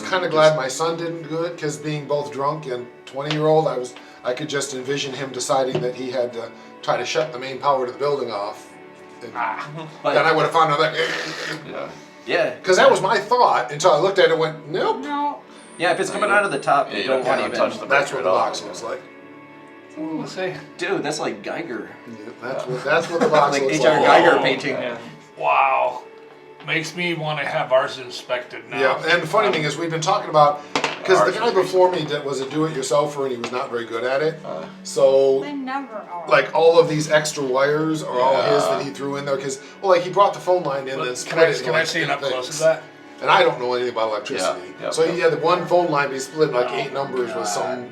was kind of glad my son didn't do it, because being both drunk and 20-year-old, I could just envision him deciding that he had to try to shut the main power to the building off. And then I would have found out that. Yeah. Because that was my thought until I looked at it and went, nope. No. Yeah, if it's coming out of the top, you don't want to even touch the That's what the breaker box at all. looks like. We'll see. Dude, that's like Geiger. Yeah, that's what the box Like looks H.R. like. Geiger painting. Man. Wow. Makes me want to have ours inspected now. Yeah, and the funny thing is, we've been talking about, because the guy before me was a do-it-yourselfer and he was not very good at it. So, They never are. like, all of these extra wires are all his that he threw in there. Because, well, like, he brought the phone line in and Can split it. I see an up close of that? And I don't know anything about electricity. So he had the one phone line, but he split like 8 numbers with some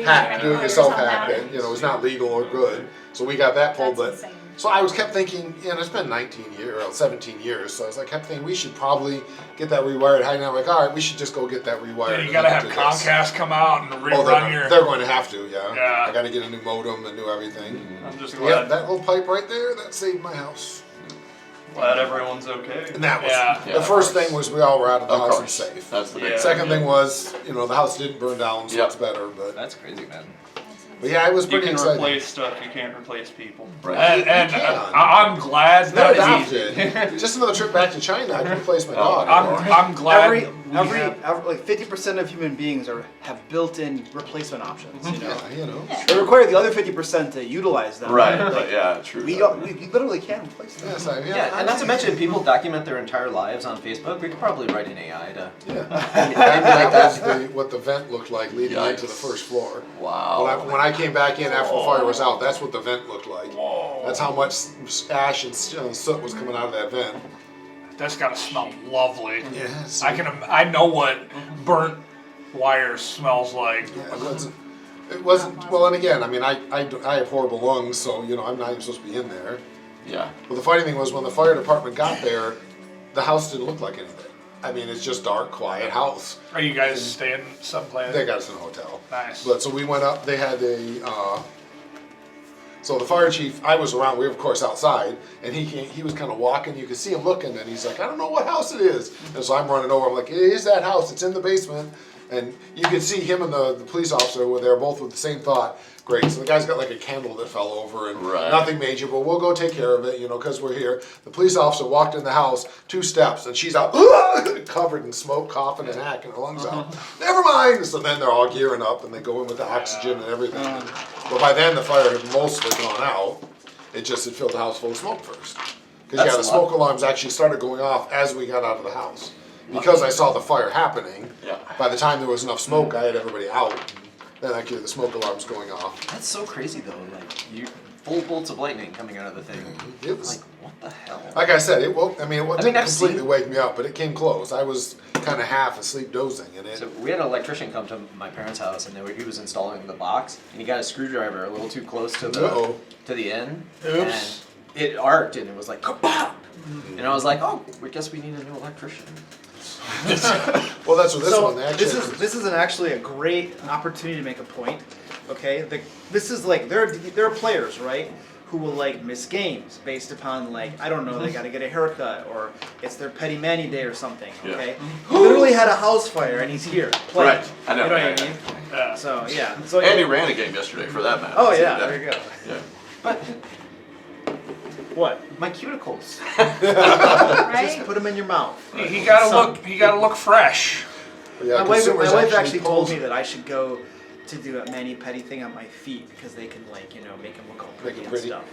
hack, do-it-yourself hack that, was not legal or good. So we got that pulled, but... So I kept thinking, it's been 19 years, or 17 years, so I kept thinking we should probably get that rewired. I'm like, all right, we should just go get that rewired. Yeah, you gotta have Comcast come out and rerun your... They're going to have to, Yeah. I gotta get a new modem and new everything. I'm just Yeah, glad. that little pipe right there, that saved my house. Glad everyone's okay. And that was, Yeah. the first thing was we all were out of the Of house and course. safe. That's the big Second thing was, the house didn't burn down, so Yep. it's better, but... That's crazy, man. But yeah, it was You pretty can exciting. replace stuff, you can't replace people. And You can. I'm glad Not that adopted. Just another trip back to China, I can replace my dog. I'm glad Every, we have- like 50% of human beings have built-in replacement options. Yeah, They require the other 50% to utilize them. Right, Like, but yeah, true. we literally can replace them. Yes, Yeah, and not to mention, people document their entire lives on Facebook. We could probably write an AI to... that was what the vent looked like leading into the Yikes. first floor. Wow. When I came back in after the fire was out, that's what the vent looked like. That's how much ash and soot was coming out of that vent. That's gotta smell lovely. Yes. I know what burnt wire smells like. It wasn't. Well, and again, I have horrible lungs, so I'm not even supposed to be in there. Yeah. But the funny thing was, when the fire department got there, the house didn't look like anything. It's just dark, quiet house. Are you guys staying someplace? They got us in a hotel. Nice. But so we went up. They had a. So the fire chief, I was around. We were of course outside, and he was kind of walking. You could see him looking, and he's like, I don't know what house it is. And so I'm running over. I'm like, it is that house. It's in the basement. And you could see him and the police officer were there, both with the same thought. Great. So the guy's got like a candle that fell over, and nothing major, but we'll go take care of it, because we're here. The police officer walked in the house 2 steps, and she's out, covered in smoke, coughing, and hacking her lungs out. Never mind. So then they're all gearing up, and they go in with the oxygen and everything. But by then the fire had mostly gone out. It just had filled the house full of smoke first. Because the smoke alarms actually started going off as we got out of the house. Because I saw the fire happening, by the time there was enough smoke, I had everybody out. Then I could hear the smoke alarms going off. That's so crazy, though. Like, full bolts of lightning coming out of the thing. It was, like, what the hell? Like I said, it didn't I've completely seen- wake me up, but it came close. I was kind of half asleep dozing in it. So we had an electrician come to my parents' house, and he was installing the box, and he got a screwdriver a little too close to the end. Oops. And it arced, and it was like, kabop! And I was like, oh, I guess we need a new electrician. Well, that's what this So one actually. this is actually a great opportunity to make a point. Okay, this is like there are players, right, who will like miss games based upon like I don't know, they got to get a haircut or it's their petty manny day or something. Okay, he literally had a house fire and he's here playing. Right, I know. You know what I mean? Yeah. So yeah. So And he ran a game yesterday, for that matter. oh yeah, there you go. Yeah. But What? my cuticles. Right? Just put them in your mouth. He gotta look fresh. Yeah, My wife consumers actually told pose- me that I should go to do a mani-pedi thing on my feet because they can like make them look all pretty and stuff.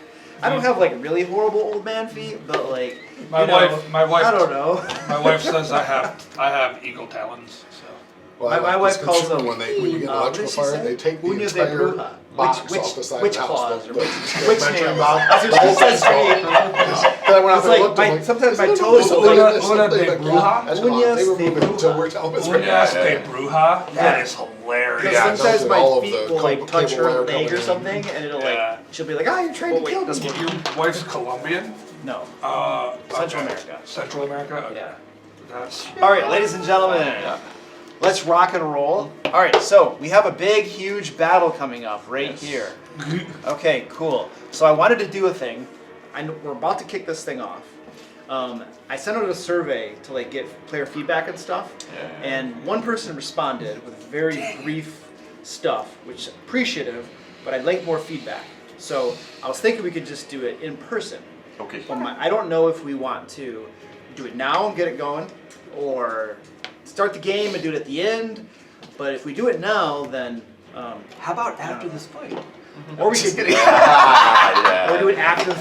I don't have like really horrible old man feet, but like My wife. I don't know. My wife says I have eagle talons. So. Well, My wife calls them when you get an electrical what did she fire, say? they take the Uñas de entire bruja. box Witch off the side witch of the house. claws or But- witch mention nails. about That's what she says to me. Then I went out It's there and like looked, I'm like, sometimes my "Is it toes a look little like bit Una de something like bruja? that?" That's fine. Uñas They were de moving until bruja. we're telling us Uñas de bruja. That is hilarious. Because Yeah, sometimes those are my all of feet the will like touch cable her wire leg coming or in. something, and it'll Yeah. like she'll be like, "Oh, you're trying to kill me." Your wife's Colombian? No. okay. Central America. Central America? Okay. Yeah. That's All right, ladies and gentlemen, let's rock and roll. All right, so we have a big, huge battle coming up right here. Okay, cool. So I wanted to do a thing. We're about to kick this thing off. I sent out a survey to like get player feedback and stuff, and one person responded with very brief stuff, which is appreciative, but I'd like more feedback. So I was thinking we could just do it in person. Okay. But I don't know if we want to do it now and get it going, or start the game and do it at the end. But if we do it now, then How about after this fight? or we could or Yeah. do it after. Is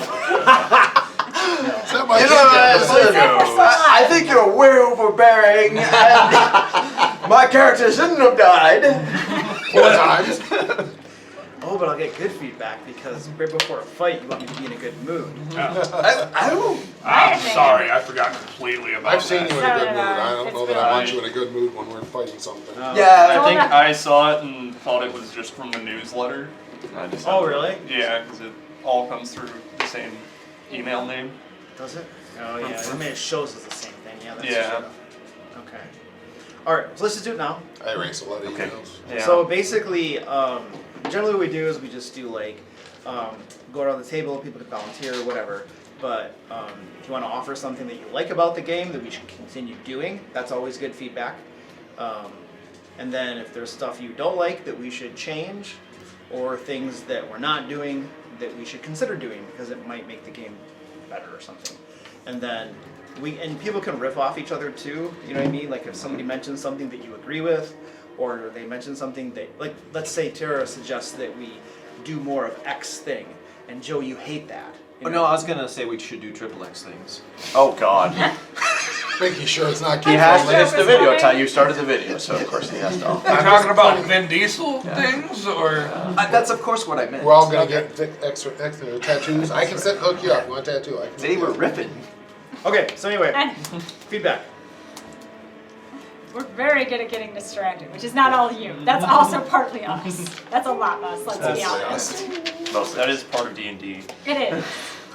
that my I think you're way overbearing, and my character shouldn't have died. 4 times? Oh, but I'll get good feedback because right before a fight, you want me to be in a good mood. I don't. I'm sorry, I forgot completely about I've seen that. you in a good mood. No, I don't it's know that been I a want while. you in a good mood when we're fighting something. Yeah, I think I saw it and thought it was just from the newsletter. I just Oh, really? Yeah, because it all comes through the same email name. Does it? Oh, yeah. I mean, it shows us the same thing. Yeah, that's Yeah. true. Okay. All right, so let's just do it now. I erase a lot of Okay. emails. Yeah. So basically, generally what we do is we just do like, go around the table, people can volunteer, whatever. But if you want to offer something that you like about the game that we should continue doing, that's always good feedback. And then if there's stuff you don't like that we should change, or things that we're not doing that we should consider doing because it might make the game better or something. And then people can riff off each other too, you know what I mean? Like if somebody mentions something that you agree with, or they mention something that, like, let's say Tara suggests that we do more of X thing, and Joe, you hate that. you Oh know? no, I was gonna say we should do triple X things. Oh God. Making sure it's not He kid has friendly. to. It's the video time. You started the video, so of course he has to. You're talking about Vin Diesel things, or? That's of course what I meant. We're all gonna get extra tattoos. I can hook you up. You want a tattoo? I can. They were ripping. Okay, so anyway, And feedback. we're very good at getting distracted, which is not all you. That's also partly us. That's a lot of us, let's be honest. That is part of D&D. It is.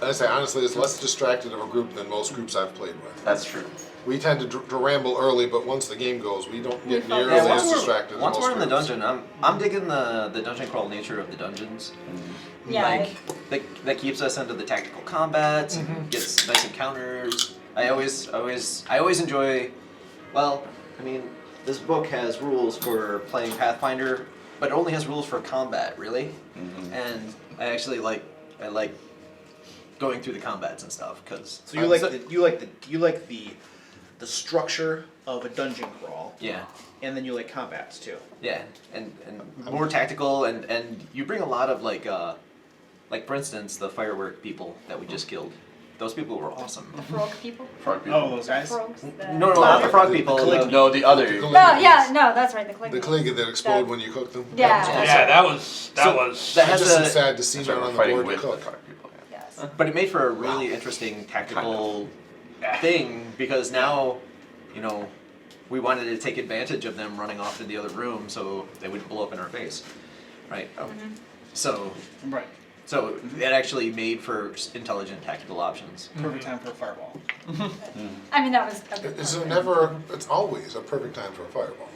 I say honestly, it's less distracted of a group than most groups I've played with. That's true. We tend to ramble early, but once the game goes, we don't get focus. nearly Yeah, as distracted. Once as we're most in the groups. dungeon, I'm digging the dungeon crawl nature of the dungeons. Yeah. That keeps us into the tactical combats, and gets nice encounters. I always enjoy. Well, I mean, this book has rules for playing Pathfinder, but it only has rules for combat, really. And I actually like going through the combats and stuff because. So you like the structure of a dungeon crawl, Yeah. and then you like combats too. Yeah, and more tactical, and you bring a lot of like for instance the firework people that we just killed. Those people were awesome. The frog people. Frog people. Oh, those guys. Frogs. The... No, not the frog The people. Caligula. No, the other. The No, yeah, no, that's right. The Klingon. The Klingon that explode when you cook them. Yeah. That was awesome. Yeah, that was that I has just am a- sad to see That's them right, on we're the fighting board to with the cook. frog people. Yeah. Yes. But it made for a really interesting tactical thing because now, we wanted to take advantage of them running off to the other room so they wouldn't blow up in our face, right? So it actually made for intelligent tactical options. Perfect time for a fireball. I mean, that was. Is there never? It's always a perfect time for a fireball.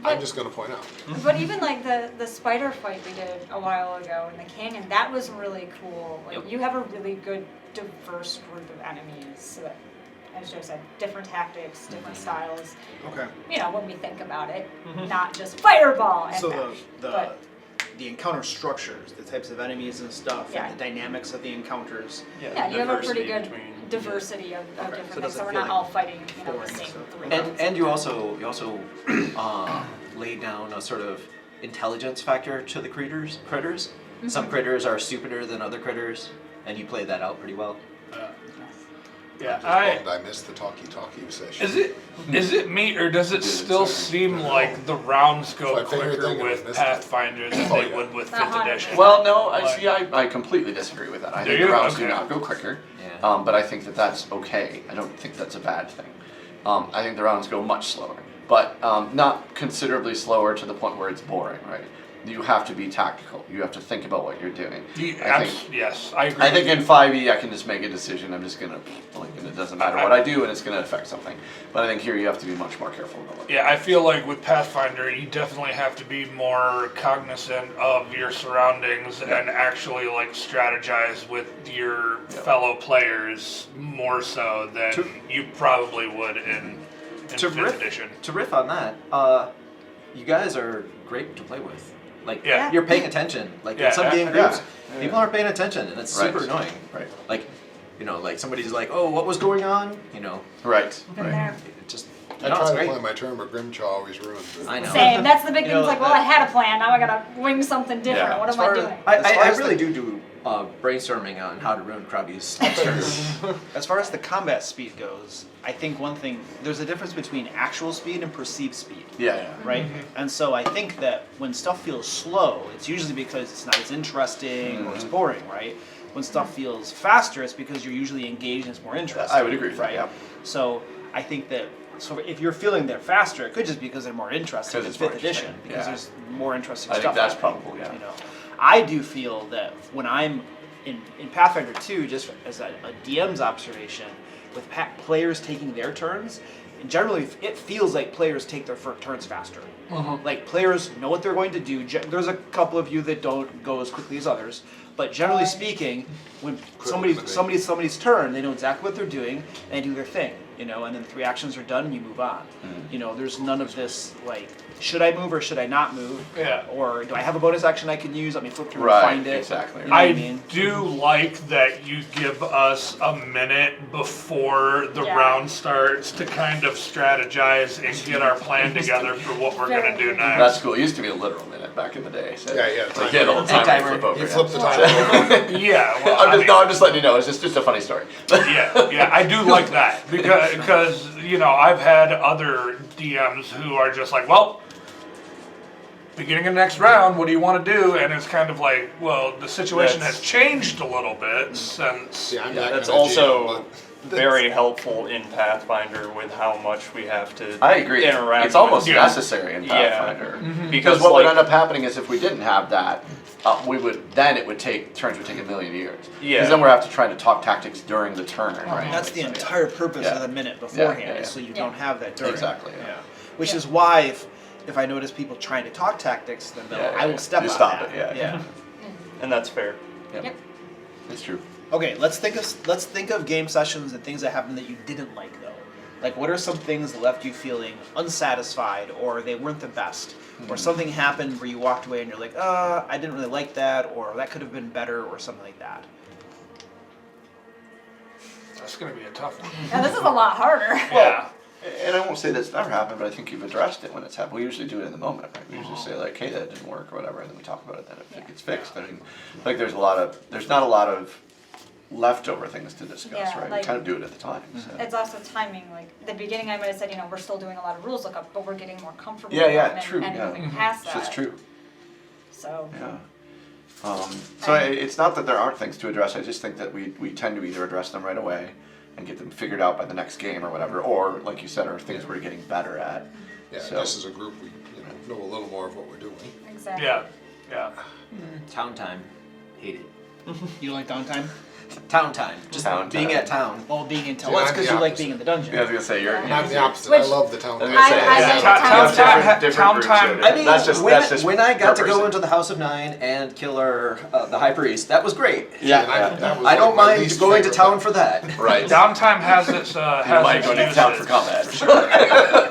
I'm just going to point out. But even like the spider fight we did a while ago in the canyon, that was really cool. Like Yep. you have a really good, diverse group of enemies. So that, as Joe said, different tactics, different styles. Okay. When we think about it, not just fireball. And So mash, but the encounter structures, the types of enemies and stuff, Yeah. and the dynamics of the encounters. yeah, you have a pretty good between- diversity of Okay, different so things. does So it we're feel not like all fighting, the foreign same stuff? three. And you also laid down a sort of intelligence factor to the critters. Some critters are stupider than other critters, and you played that out pretty well. Yeah, I missed the talkie session. Is it me, or does it still seem like the rounds go My favorite quicker thing with is this. Pathfinder than Oh, they yeah. would with The 5th hunter. edition? Well, no, I completely disagree with that. I Do think you? the rounds do Okay. not go quicker, Yeah. but I think that that's okay. I don't think that's a bad thing. I think the rounds go much slower, but not considerably slower to the point where it's boring, right? you have to be tactical. You have to think about what you're doing. Yes, I agree. I think in 5e I can just make a decision. I'm just gonna blink, and it doesn't matter what I do, and it's gonna affect something. But I think here you have to be much more careful about it. Yeah, I feel like with Pathfinder, you definitely have to be more cognizant of your surroundings and actually like strategize with your fellow players more so than you probably would in 5th edition. To riff on that, you guys are great to play with. Like, Yeah. you're paying attention. Like, Yeah, in some game groups, yeah. people aren't paying attention, and it's super annoying. Right. Like, you know, like somebody's like, oh, what was going on? You know, Right. Been Right. there. it just, I no, try it's to great. play my turn, but Grimjaw always ruins it. I know. Same. That's the big You thing. It's know, like, well, I had a plan. Now I gotta wing something different. Yeah. What As am I far as- doing? I As far as really the- do brainstorming on how to ruin Krabby's turns. As far as the combat speed goes, I think one thing, there's a difference between actual speed and perceived speed. Yeah. Right? And so I think that when stuff feels slow, it's usually because it's not as interesting or it's boring, right? When stuff feels faster, it's because you're usually engaged and it's more interesting. I would agree with that, right? yeah. So I think that if you're feeling they're faster, it could just be because they're more interesting in Because it's more 5th edition, interesting, because yeah. there's more interesting I think stuff. that's happening, probable, yeah. You know, I do feel that when I'm in Pathfinder 2, just as a DM's observation, with players taking their turns, and generally it feels like players take their turns faster. Like players know what they're going to do. There's a couple of you that don't go as quickly as others, but generally speaking, when somebody's turn, they know exactly what they're doing and they do their thing, you know, and then 3 actions are done and you move on. You know, there's none of this like, should I move or should I not move? Yeah. Or do I have a bonus action I can use? Let me flip through Right, and find it. exactly. You know what I I mean? do like that you give us a minute before the Yeah. round starts to kind of strategize and get our plan together for what we're gonna do next. That's cool. It used to be a literal minute back in the day. So Yeah. Like, you had a little timer timer. flip over. You yeah. flip the time over. Yeah, well, I'm just letting you know. It's just a funny story. yeah, I do like that because you know I've had other DMs who are just like, well, beginning of next round, what do you want to do? And it's kind of like, well, the situation has changed a little bit since. See, I'm Yeah, that that's kind of also GM, very helpful in Pathfinder with how much we have to I agree. interact It's almost with. necessary in Yeah. Pathfinder. Because Because what would like, end up happening is if we didn't have that, it would take turns would take a million years. Yeah. Because then we're have to try to talk tactics during the turn, right? That's the So, yeah. entire purpose Yeah. of the minute beforehand, yeah. is so you Yeah. don't have that during. Exactly, yeah. Which is why if I notice people trying to talk tactics, then I will step You on stop that. it, yeah. and that's fair. Yep. It's true. Okay, let's think of game sessions and things that happened that you didn't like though. Like, what are some things that left you feeling unsatisfied, or they weren't the best, or something happened where you walked away and you're like, I didn't really like that, or that could have been better, or something like that. That's gonna be a tough one. Now this is a lot harder. Yeah. And I won't say that's never happened, but I think you've addressed it when it's happened. We usually do it in the moment, right? We usually say like, "Hey, that didn't work," or whatever, and then we talk about it. Then if it gets fixed, I mean, like there's not a lot of leftover things to discuss, Yeah, right? like- we kind of do it at the time. So. It's also timing. Like the beginning, I might have said, you know, we're still doing a lot of rules lookup, but we're getting more comfortable Yeah, with yeah, them and, true, and yeah. moving past that. So it's true. So Yeah. So it's not that there aren't things to address. I just think that we tend to either address them right away and get them figured out by the next game or whatever, or like you said, are things we're getting better at. Yeah, So- just as a group, we know a little more of what we're doing. exactly. Yeah. Yeah. Town time. Hate it. You like downtime? Town time. Just Town being time. at town. Well, being in town. Yeah, Well, that's I'm because the you like opposite. being in the dungeon. Yeah, I was gonna say you're. I'm the opposite. Which- I love the town. I was hall. gonna say, I yeah, like town- town town- time. different groups time- do it. I mean, that's just when I got to go purposing. into the House of Nine and kill the High Priest, that was great. Yeah, And I- that was I don't like my mind least going to favorite town thing. for that. right. Downtime has its You don't like going to town for uses. combat.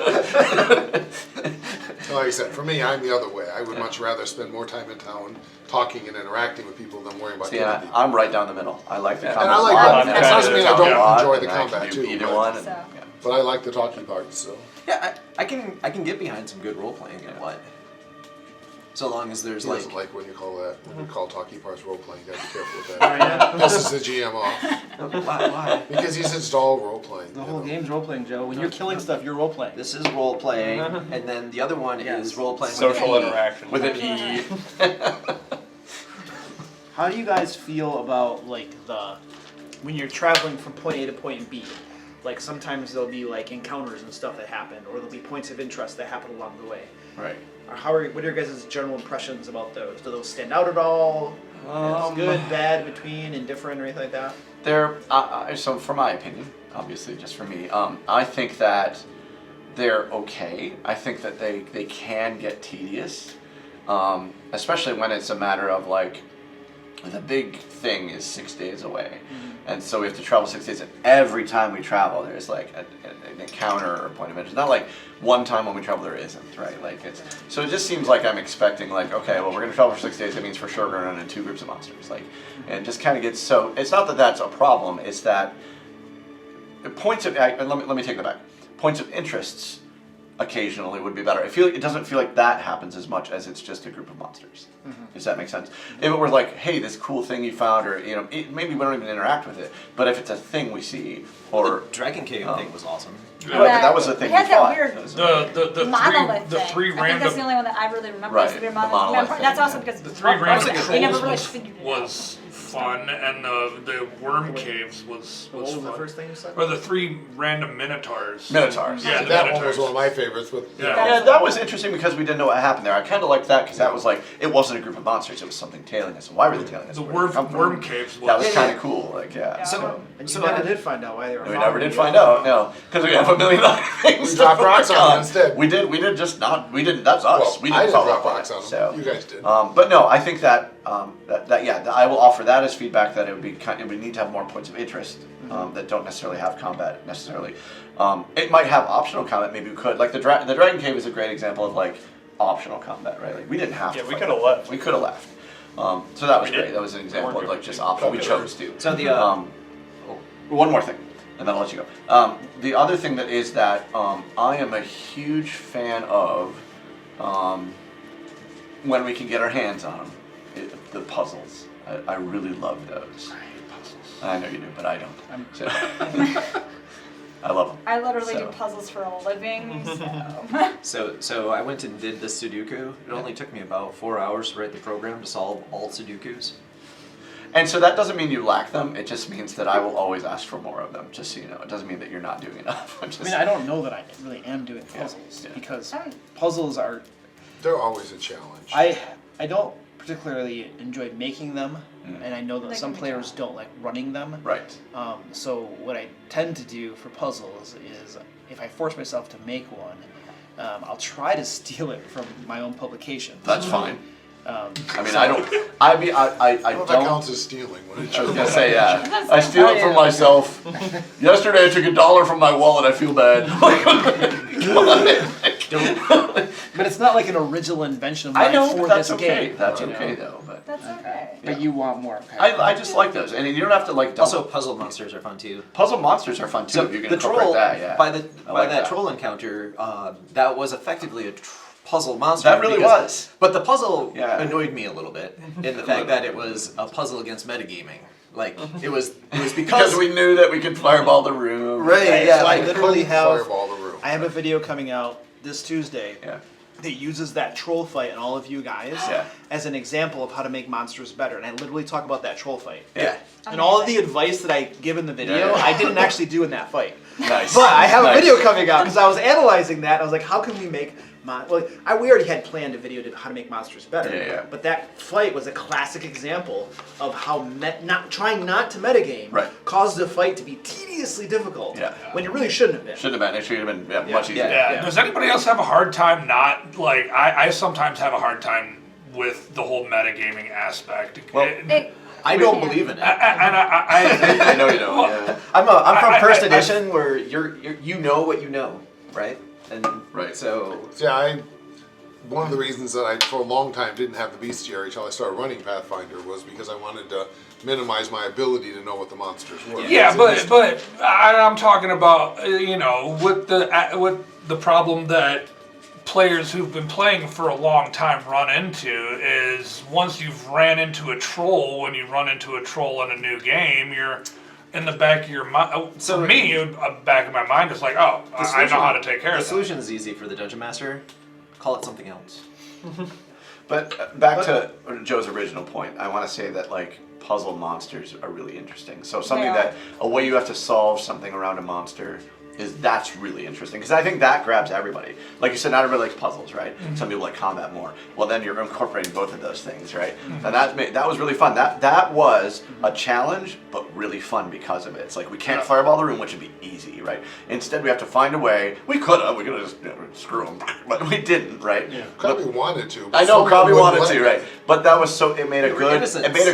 Like I said, for me, I'm the other way. I would much rather spend more time in town talking and interacting with people than worrying about See, killing and people. I'm right down the middle. I like the And combat. I like a lot, that. and It doesn't mean I don't a lot, enjoy the and I can combat do too, Either but- one. And, So- yeah. But I like the talking parts, so. Yeah, I can get behind some good role playing and what. So long as there's He like doesn't like when you call that, when you call talking parts role playing. You gotta be careful with Oh, that. yeah. This is the GM off. why? Because he says it's all role playing. The whole game's role playing, Joe. When you're killing stuff, you're role playing. This is role playing, and then the other one Yes. is role playing Social with an E. interaction. With an E. How do you guys feel about like when you're traveling from point A to point B? Like sometimes there'll be like encounters and stuff that happen, or there'll be points of interest that happen along the way. Right. What are your guys' general impressions about those? Do those stand out at all? Good, bad, between, indifferent, or anything like that? They're so for my opinion, obviously, just for me, I think that they're okay. I think that they can get tedious, especially when it's a matter of like the big thing is 6 days away, and so we have to travel 6 days. And every time we travel, there's like an encounter or a point of interest. Not like one time when we travel there isn't, right? Like it's so it just seems like I'm expecting like, okay, well we're gonna travel for 6 days. That means for sure we're gonna run into 2 groups of monsters. Like, and it just kind of gets so. It's not that that's a problem. It's that points of let me take that back. Points of interests occasionally would be better. It doesn't feel like that happens as much as it's just a group of monsters. Does that make sense? If it were like, hey, this cool thing you found, or maybe we don't even interact with it, but if it's a thing we see, or The Dragon Cave thing was awesome. right, but that was the thing It had we that fought. weird That was- monolith the thing. three I think that's random the only one that I really remember. Right, is the the monolith. monolith That's thing, also yeah. because the 3 random they never trolls really was, figured it was fun, and the worm caves was What was fun. the first thing you said? Or the 3 random minotaurs. Minotaurs. Yeah, the That one minotaurs. was one of my favorites. With Yeah. Yeah, that was interesting because we didn't know what happened there. I kind of liked that because that was like, it wasn't a group of monsters, it was something tailing us. And why were they tailing us? The Where did it come from? worm caves was. That was Yeah, kind of yeah. cool, like, yeah. So- And So you never I- did find out why they were. We never following did you. find out, no, because we have a million other things. We to dropped rocks work on them instead. We did just not. We didn't. That's us. Well, we I didn't didn't follow drop up on rocks it. on them. So, You guys did. but no, I think that I will offer that as feedback that it would be we need to have more points of interest that don't necessarily have combat necessarily. It might have optional combat. Maybe we could like the Dragon Cave is a great example of like optional combat, right? Like we didn't have to. Yeah, we fight could have that. left. We could have left. So that was We great. did. That was an example We're of like good. just optional. We chose to. So the One more thing, and then I'll let you go. The other thing that is that I am a huge fan of when we can get our hands on them, the puzzles. I really love those. I hate puzzles. I know you do, but I don't. So, I love them. I literally So. do puzzles for a living, so. So I went and did the Sudoku. It only took me about 4 hours to write the program to solve all Sudokus. And so that doesn't mean you lack them. It just means that I will always ask for more of them. Just so you know, it doesn't mean that you're not doing enough. I mean, I don't know that I really am doing puzzles yeah. because Um, puzzles are. They're always a challenge. I don't particularly enjoy making them, and I know that They some can be players challenging. don't like running them. Right. So what I tend to do for puzzles is, if I force myself to make one, I'll try to steal it from my own publication. That's fine. Um, I mean, I don't. I I don't know if that don't. counts as stealing. When it I was shows gonna say yeah. That's I steal it from yeah. myself. Yesterday I took $1 from my wallet. I feel bad. but it's not like an original invention of I mine know for that's this okay. game. That's you know? okay though. But That's okay. But you want more. Okay. I just like those, and you don't have to like. Also, puzzle monsters are fun too. puzzle monsters are fun too. So if you can the incorporate troll, that, yeah. by I by like that that. troll encounter, that was effectively a puzzle monster. That really was. But the puzzle Yeah. annoyed me a little bit in the fact that it was a puzzle against metagaming. Like it was because we knew that we could fireball the room. Right, yeah, so I like, literally have. Fireball the room. I have a video coming out this Tuesday Yeah. that uses that troll fight and all of you guys Yeah. as an example of how to make monsters better. And I literally talk about that troll fight. Yeah. And all of the advice that I give in the video, Yeah, yeah. I didn't actually do in that fight. Nice. But I have a Nice. video coming out because I was analyzing that. And I was like, how can we make we already had planned a video to how to make monsters better. Yeah, yeah. But that fight was a classic example of how trying not to metagame Right. caused the fight to be tediously difficult Yeah. when it really shouldn't have been. Shouldn't have been. It should have been much easier. Yeah. Yeah. Does anybody else have a hard time not like I sometimes have a hard time with the whole metagaming aspect. Well, I don't believe in it. I know you don't. Yeah. I'm from I- first I- edition where you know what you know, right? And Right. so Yeah, one of the reasons that I, for a long time, didn't have the bestiary until I started running Pathfinder was because I wanted to minimize my ability to know what the monsters were. Yeah, Because it but I'm talking about with the problem that players who've been playing for a long time run into is once you've ran into a troll, when you run into a troll in a new game, you're in the back of your mind. So for me, back of my mind is like, oh, I know how to take care the of that. solution is easy for the dungeon master. Call it something else. But back to Joe's original point, I want to say that like puzzle monsters are really interesting. So something that a way you have to solve something around a monster that's really interesting because I think that grabs everybody. Like you said, not everybody likes puzzles, right? Some people like combat more. Well, then you're incorporating both of those things, right? And that was really fun. That was a challenge, but really fun because of it. It's like we can't fireball the room, which would be easy, right? Instead, we have to find a way. We could have just screw them, but we didn't, right? Yeah. Probably wanted to. I know, probably wanted to, me. right? But that was so. It made a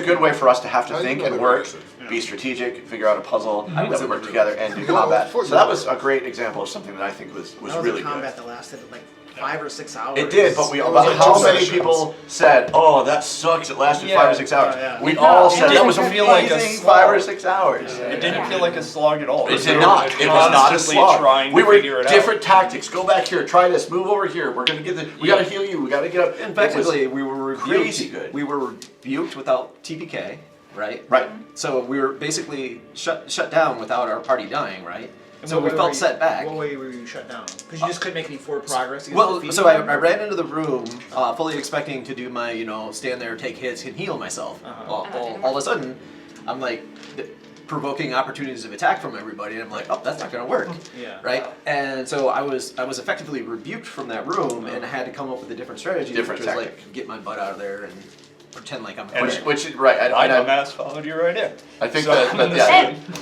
good way for us to have to I think know and they're work. innocent. Be strategic, figure out a puzzle I was that work really together and do Well, combat. for So that you. was a great example of something that I think was That was really a combat good. that lasted like 5 or 6 hours. It did, but It was like how 2 many sessions. people said, "Oh, that sucks. It lasted 5 or 6 hours." yeah. We No, all it said that didn't was feel like a amazing. slog. 5 or 6 hours. It didn't feel like a slog at all. It did not. It was not a Constantly slog. trying We to were figure it out. different tactics. Go back here. Try this. Move over here. We're gonna get the. We gotta heal you. We gotta get up. Effectively, we were rebuked. crazy good. We were rebuked without TPK, right? Right. So we were basically shut down without our party dying, right? So What we way felt were you- set back. What way were you shut down? Because you just couldn't make any forward progress. Well, so I ran into the room fully expecting to do my, stand there, take hits, and heal myself. All of a sudden, I'm like provoking opportunities of attack from everybody, and I'm like, oh, that's not gonna work. Yeah. Right? And so I was effectively rebuked from that room, and I had to come up with a different strategy, Different which was tactic. like get my butt out of there and pretend like I'm. And Which right. I dumbass followed you right in. I think So-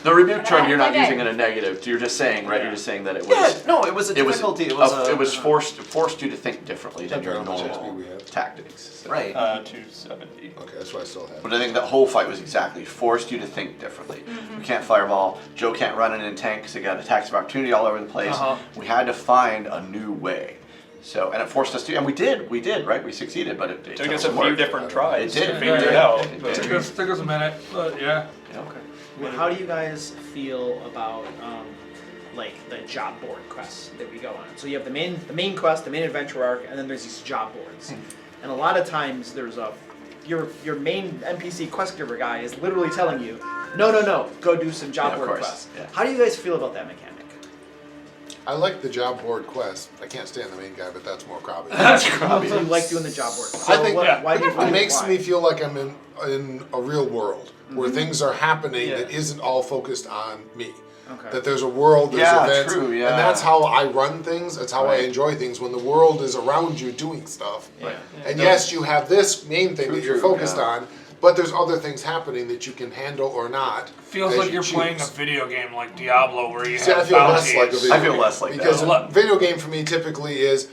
the rebuke But I term had you're not my using day. in a negative. You're just saying, right? You're just saying that it was. Yeah, no, it was a It was. difficulty. It was forced you to think differently than Depends your on how much normal XP we have. tactics. So. right. 270. Okay, that's what I still have. But I think that whole fight was exactly forced you to think differently. We can't fireball. Joe can't run in and tank because they got attacks of opportunity all over the place. We had to find a new way. So, and it forced us to, and we did, right? We succeeded, but it Took us a some few work. different tries It did. to figure It it out. did. but- It did. Took us a minute, but yeah. Yeah, okay. Well, how do you guys feel about like the job board quests that we go on? So you have the main quest, the main adventure arc, and then there's these job boards. And a lot of times there's your main NPC quest giver guy is literally telling you, no, go do some job Yeah, of board course, quests. yeah. How do you guys feel about that mechanic? I like the job board quest. I can't stand the main guy, but that's more Krabby. So you like doing the job board quests? I think why do you it makes why? me feel like I'm in a real world where things are happening that isn't all focused on me. Okay. That there's a world, there's Yeah, events, true, yeah. and that's how I run things. That's how I Right. enjoy things when the world is around you doing stuff. Yeah. And yes, you have this main thing True, that you're true, focused yeah. on, but there's other things happening that you can handle or not. Feels as like you you're playing a choose. video game like Diablo where you See, I have feel less bounties. like a video I feel game. less like because that. video game for me typically is,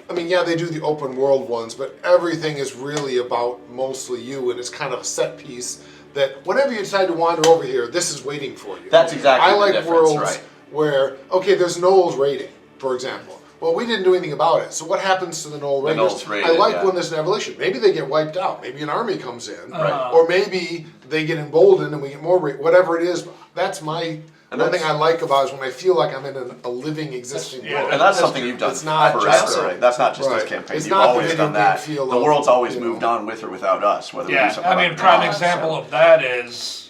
I mean, yeah, they do the open world ones, but everything is really about mostly you, and it's kind of a set piece that whenever you decide to wander over here, this is waiting for you. That's exactly I the like difference, worlds right. where, okay, there's Noel's rating, for example. Well, we didn't do anything about it. So what happens to the Noel raiders? Noel's raided, I like yeah. when there's an evolution. Maybe they get wiped out. Maybe an army comes in, Right. or maybe they get emboldened and we get more. Whatever it is, that's my. And One thing that's- I like about it is when I feel like I'm in a living, existing Yeah, world. And that's something you've done It's not forever, just a- right? That's not just this right. campaign. It's You've not the always video done game that. feel The of, world's always you moved know. on with or without us, whether we do Yeah, something I mean, about it or prime not. example of that is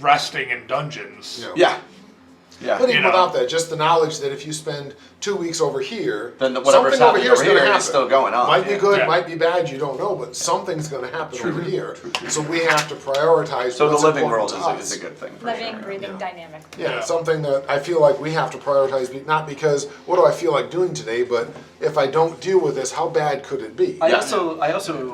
resting in dungeons. Yeah. Yeah. But even You know. without that, just the knowledge that if you spend 2 weeks over here, Then whatever's something over happening here is over going to here is happen. still going on, Might be yeah. good, Yeah. might be bad, you don't know, but something's going to happen over here. So we have to prioritize. So the what's living important world to is us. a good thing. For Living, sure. breathing, Yeah. dynamic. Yeah, Yeah. something that I feel like we have to prioritize, not because what do I feel like doing today, but if I don't deal with this, how bad could it be? I Yeah. also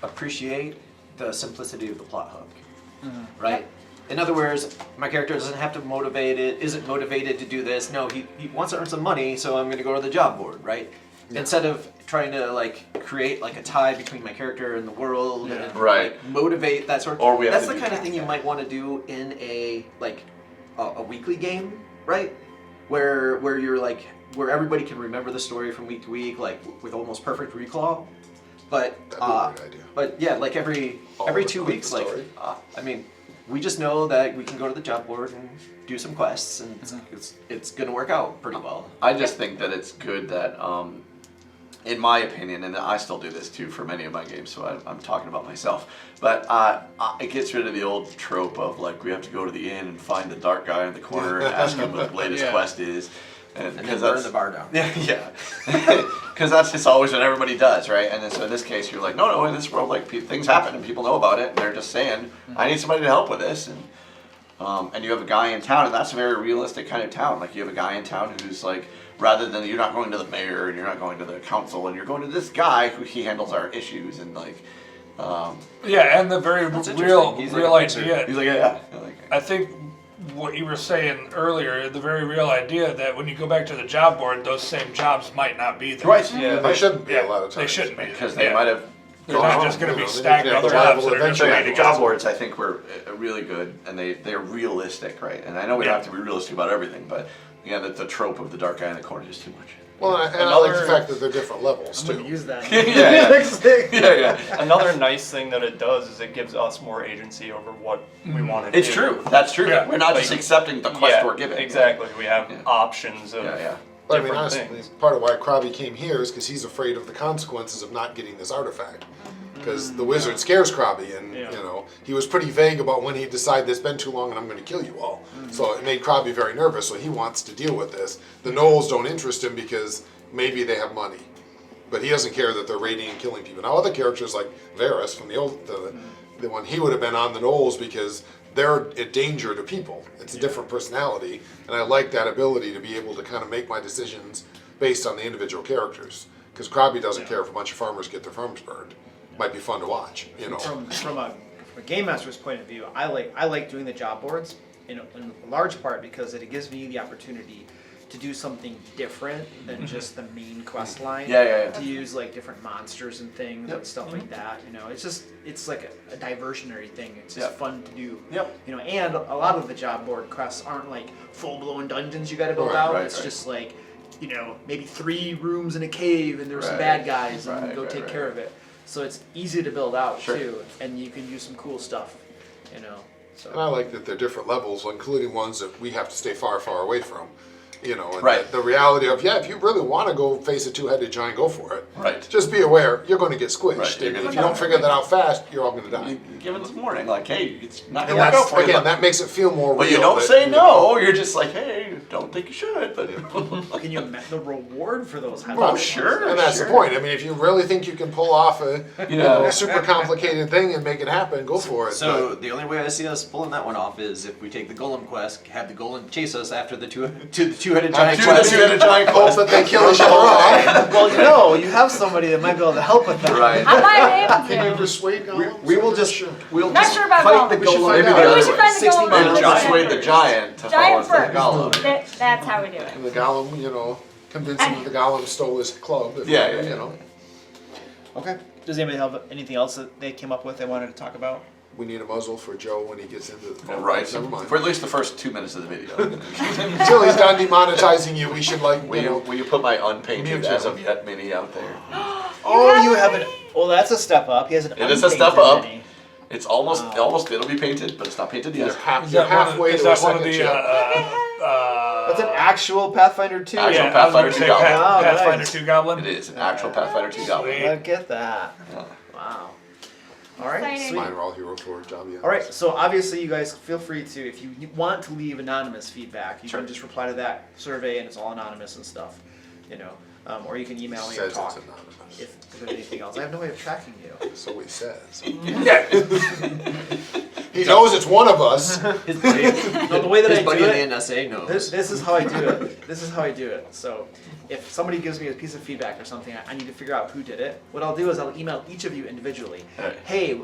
appreciate the simplicity of the plot hook, right? In other words, my character isn't motivated to do this. No, he wants to earn some money, so I'm going to go to the job board, right? Instead of trying to like create like a tie between my character and the world and Right. like, motivate that sort of. Or we have that's to the do kind of that, thing you yeah. might want to do in a weekly game, right? Where you're like where everybody can remember the story from week to week, like with almost perfect recall. But That'd be a great idea. but yeah, like every All 2 the weeks, like story. I mean, we just know that we can go to the job board and do some quests, and it's gonna work out pretty well. I just think that it's good that, in my opinion, and I still do this too for many of my games, so I'm talking about myself, but it gets rid of the old trope of like we have to go to the inn and find the dark guy in the corner and ask him what the latest Yeah. quest is. And then because burn the bar down. Yeah, because that's just always what everybody does, right? And then, so in this case, you're like, no, in this world, like things happen and people know about it, and they're just saying, I need somebody to help with this, and you have a guy in town, and that's a very realistic kind of town. Like you have a guy in town who's like, rather than you're not going to the mayor and you're not going to the council, and you're going to this guy who he handles our issues and like. Yeah, and the very real He's real like a idea. He's like, yeah. Like, I think what you were saying earlier, the very real idea that when you go back to the job board, those same jobs might not be there. right. Yeah. They shouldn't be a lot of times. They shouldn't be. Because they Yeah. might have. They're not just going to be stagnant the jobs rival that are just eventually Yeah, waiting. the job boards I think were really good, and they're realistic, right? And I know we don't have to be realistic about everything, but again, the trope of the dark guy in the corner is too much. Well, and I like the fact that they're different levels I'm gonna too. use that. Yeah. Next thing. Yeah. Another nice thing that it does is it gives us more agency over what we want to do. It's true. That's true. Yeah. We're not just Like, accepting the quest Yeah, we're given. exactly. We have Yeah. options of Yeah. But I mean, different honestly, things. part of why Krabi came here is because he's afraid of the consequences of not getting this artifact. Because the wizard scares Krabi, and Yeah. you know he was pretty vague about when he'd decide it's been too long and I'm going to kill you all. So it made Krabi very nervous. So he wants to deal with this. The gnolls don't interest him because maybe they have money, but he doesn't care that they're raiding and killing people. Now other characters like Varys from the one, he would have been on the gnolls because they're a danger to people. It's a different personality, and I like that ability to be able to kind of make my decisions based on the individual characters. Because Krabi doesn't care if a bunch of farmers get their farms burned. Might be fun to watch, you know. From a game master's point of view, I like doing the job boards in large part because it gives me the opportunity to do something different than just the main quest line. Yeah. To use like different monsters and things and stuff like that. You know, it's like a diversionary thing. It's just fun to do. Yep. You know, and a lot of the job board quests aren't like full blown dungeons you got to build Right, out. right, It's right. just like, you know, maybe 3 rooms in a cave and there's some Right, bad guys and right, go right, take right. care of it. So it's easy to build out Sure. too, and you can use some cool stuff. You know. So. And I like that they're different levels, including ones that we have to stay far, far away from. You know, and Right. the reality of, if you really want to go face a two-headed giant, go for it. Right. Just be aware, you're going to get squished. Right, you're And gonna if get you don't hurt. figure that out fast, you're all going to die. You give it some warning, like, hey, it's not And gonna work out that's, for you. again, but- that makes it feel more real. But you don't that, say you know, no. You're just like, hey, don't think you should. But Can you imagine the reward for those? Well, sure. And that's the point. I mean, if you really think you can pull off a super complicated thing and make it happen, go for it. So the only way I see us pulling that one off is if we take the golem quest, have the golem chase us after the two-headed giant But quest. two-headed giant hope that they kill each other off. Well, you have somebody that might be able to help with that. Right. I might be Can you able to. persuade golems? We will just Not sure about fight the golem. We should golem. find Maybe out. the Maybe other we should way. find the 60 golem. minutes. and Just the wait the first. giant to follow Giant us to the first. golem. That's how we do it. And the golem, convince him that the golem stole his club. If Yeah, you yeah. know. Okay. Does anybody have anything else that they came up with they wanted to talk about? We need a muzzle for Joe when he gets into the. Oh, right. Never mind. For at least the first 2 minutes of the video. Until he's done demonetizing you, we should Will you put my unpainted Mute as him. of yet mini out there? Oh, you have an. Well, that's a step up. He has an. It is a step unpainted up. mini. It's almost it'll be painted, but it's not painted You're, yet. you're halfway is to a that one of second the? chip. That's an actual Pathfinder 2. Actual Yeah, I was Pathfinder gonna 2 say goblin. Oh, Pathfinder nice. 2 Goblin. It is an actual Pathfinder 2 goblin. Sweet. Look at that. Yeah. Wow. All right. Exciting. Sweet. Mine are all hero for a job, yeah. All right, so obviously you guys feel free to, if you want to leave anonymous feedback, you can just reply to that survey and it's all anonymous and stuff, or you can email me or Says it's talk anonymous. if there's anything else. I have no way of tracking you. So he says. Yeah. He knows it's one of us. His buddy, No, the way that his I do buddy it, in the NSA knows. this is how I do it. This is how I do it. So if somebody gives me a piece of feedback or something, I need to figure out who did it. What I'll do is I'll email each of you individually. Alright. Hey,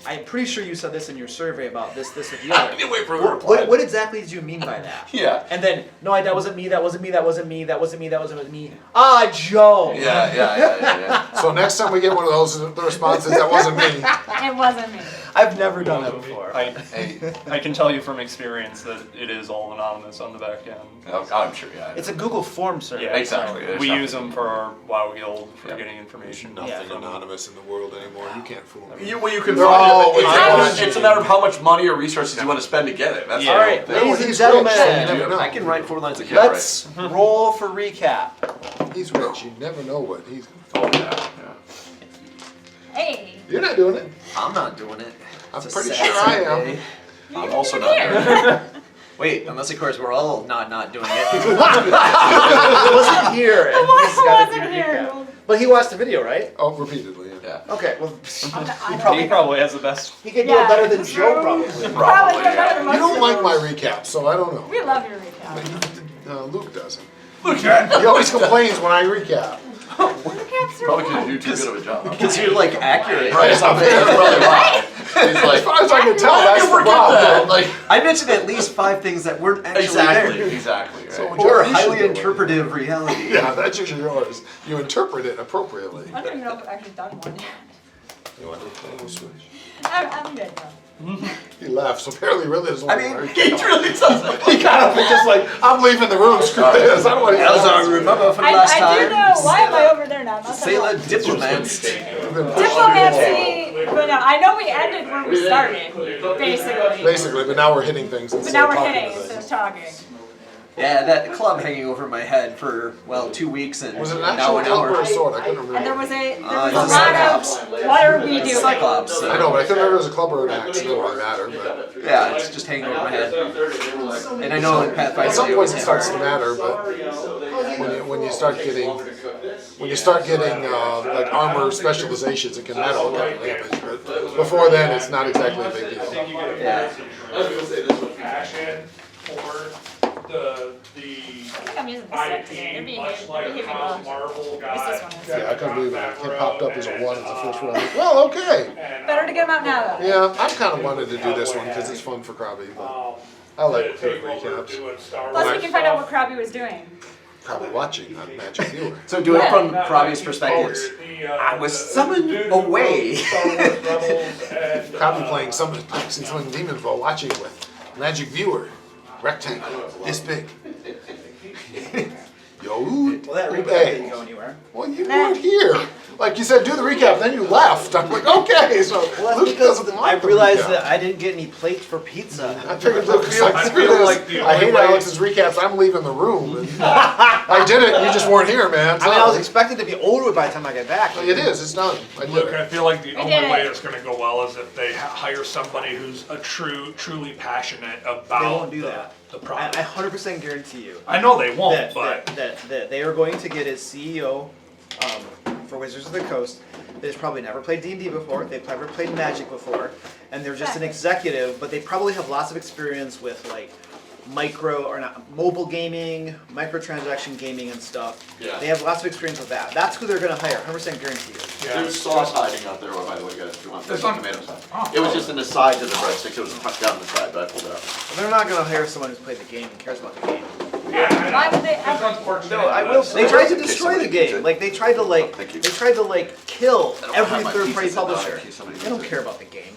I'm pretty sure you said this in your survey about this, or the I other. didn't wait for a reply. What exactly did you mean by that? Yeah. And then, no, that wasn't me, that wasn't me, that wasn't me, that wasn't me, that wasn't me. Ah, Joe! Yeah. So next time we get one of those, the response is, that wasn't me. It wasn't me. I've never done that before. Hey, I can tell you from experience that it is all anonymous on the back end. I'm sure, yeah. It's a Google form survey. Yeah, Exactly. so There's we nothing. use them for our WoW guild for Yeah. getting information. Nothing Yeah. anonymous in the world anymore. You can't fool me. You can They're find all it. anonymous. It's a matter of how much money or resources you want to spend to get it. That's Yeah. the All whole right, thing. ladies and He's gentlemen, rich, so you never know. I can write 4 lines of Yeah, code. let's roll for recap. He's rich. You never know what he's. Oh, yeah. Hey. You're not doing it. I'm not doing it. I'm It's a pretty sad sure I am. day. I'm also not doing it. Wait, unless of course we're all not doing it. He wasn't here, and he's got to do wasn't the here. recap. But he watched the video, right? Oh, repeatedly, yeah. Yeah. Okay, well, He probably has the best. he could do it better than Joe, probably. Probably do better than most You don't like people. my recap, so I don't know. We love your recap. Luke doesn't. He always complains when I recap. Recaps are Probably fun. because you do too good of a job. Because you're like accurate. Right, That's really why. He's As like, far as I can tell, that's the that. problem. Like, I mentioned at least 5 things that weren't actually exactly, there. exactly, right. So- Or You should highly do it. interpretive reality. Yeah, that's usually yours. You interpret it appropriately. I don't even know if I've actually done one yet. You want to switch? I'm good though. He left, so apparently he really doesn't I want mean, to He really doesn't. He got up and just like, I'm leaving the room, screw this. I don't want to As I remember from last I time, do know. Why am I over there now? Not Sailor diplomats. Diplomacy, but no, I know we ended where we started, basically. Basically, but now we're hitting things But instead now of we're talking hitting to instead things. of talking. Yeah, that club hanging over my head for, well, 2 weeks and Was it an now actual an club or hour. a sword? I couldn't remember. And there was a it's lot of what are we doing? Cyclops. I know, but I couldn't remember if it was a club or an axe. It didn't really matter, but Yeah, it's just hanging over my head. And I know in Pathfinder at some they point always it hit starts to hard. matter. But when you start getting like armor specializations, it can matter what kind of damage. But before then, it's not exactly a big deal. Yeah. Passion for the I think I'm using this set today. They're IP, being much like behaving how well. Marvel What's got. this one? Yeah, I couldn't believe it popped up as a 1 as the first one. Well, okay. Better to get them out now though. Yeah, I'm kind of wanted to do this one because it's fun for Krabby, but I like quick recaps. Plus we can find out what Krabby was doing. Probably watching on Magic Viewer. So do it from Krabi's perspective. I was summoned away. Krabby playing some demons while watching with Magic Viewer. Rectangle, this big. Yo, Well, that recap hey. didn't go anywhere. Well, you weren't here. Like you said, do the recap, then you left. I'm like, okay, so Well, that's Luke because doesn't I like the realized recap. that I didn't get any plates for pizza. I figured Luke would be like, I screw feel this. like the I only hate way- Alex's recaps. I'm leaving the room. And I did it. You just weren't here, man. I mean, I was Sorry. expecting to be over by the time I get back. It is. It's done. I did Look, I it. feel like the We only did it. way it's going to go well is if they hire somebody who's a truly passionate about They won't do that. the I product. 100% guarantee you I know they won't, that, but that they are going to get his CEO for Wizards of the Coast that has probably never played D&D before. They've never played Magic before, and they're just an executive, but they probably have lots of experience with like mobile gaming, microtransaction gaming and stuff. Yeah. They have lots of experience with that. That's who they're going to hire. 100% guarantee you. yeah. There's sauce hiding out there, by the way, guys, if you want There's some some- tomato sauce. Oh. It was just in the sides of the breadsticks, it was tucked down the side, but I pulled it out. But they're not going to hire someone who's played the game and cares about the game. Yeah, Why would they It's ever? unfortunate. No, I but will. it's- They tried to In case destroy the somebody needs game. it. Like they tried to like Thank you. they tried to like kill I don't every have my third-party pizza now, in publisher. case somebody They don't needs it. care about the game.